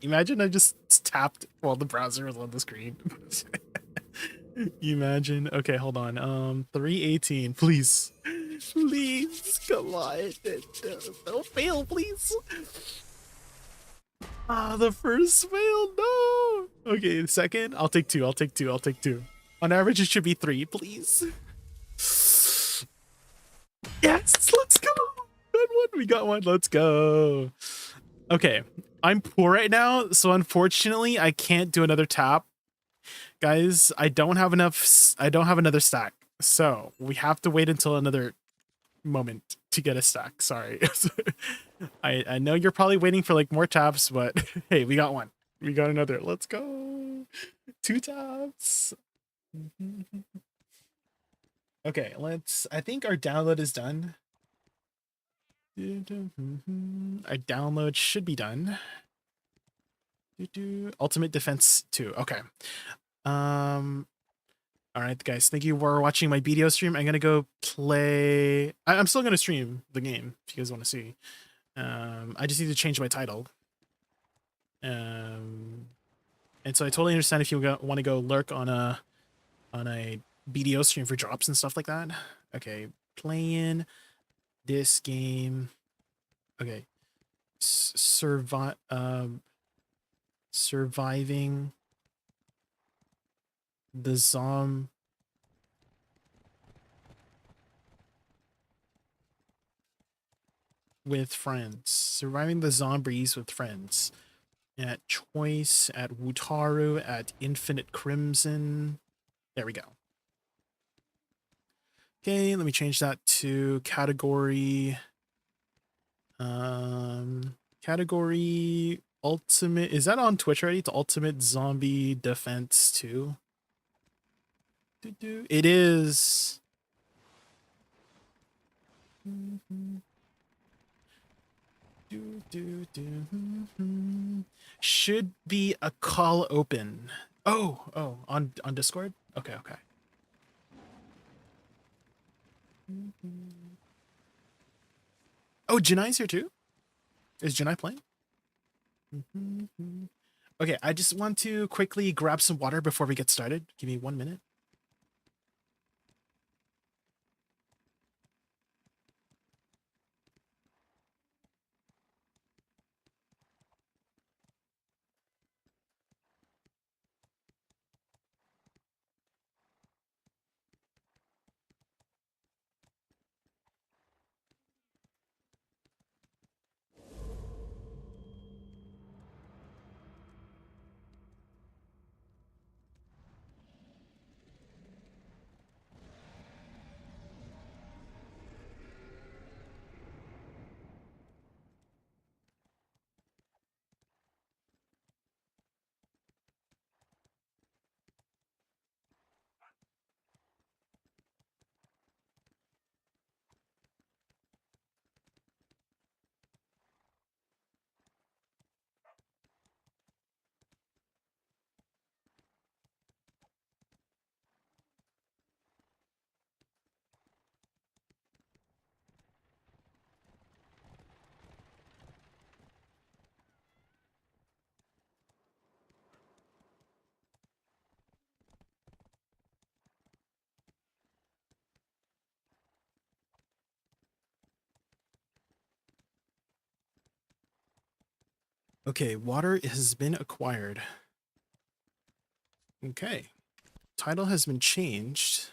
Imagine I just tapped while the browser was on the screen. Imagine. Okay, hold on. 318, please. Please, come on. Don't fail, please. Ah, the first fail, no. Okay, the second, I'll take 2, I'll take 2, I'll take 2. On average, it should be 3, please. Yes, let's go. Good one, we got one, let's go. Okay, I'm poor right now, so unfortunately, I can't do another tap. Guys, I don't have another stack, so we have to wait until another moment to get a stack. Sorry. I know you're probably waiting for like more taps, but hey, we got one. We got another. Let's go. 2 taps. Okay, I think our download is done. Our download should be done. Ultimate Defense 2. Okay. All right, guys. Thank you for watching my BDO stream. I'm gonna go play. I'm still gonna stream the game if you guys want to see. I just need to change my title. And so I totally understand if you want to go lurk on a BDO stream for drops and stuff like that. Okay, playing this game. Okay, surviving the zombie with friends. Surviving the zombies with friends. At Choice, at Wutaru, at Infinite Crimson. There we go. Okay, let me change that to category. Category Ultimate, is that on Twitch already? It's Ultimate Zombie Defense 2. It is. Should be a call open. Oh, on Discord? Okay. Oh, Janai's here too? Is Janai playing? Okay, I just want to quickly grab some water before we get started. Give me 1 minute. Okay, water has been acquired. Okay. Title has been changed.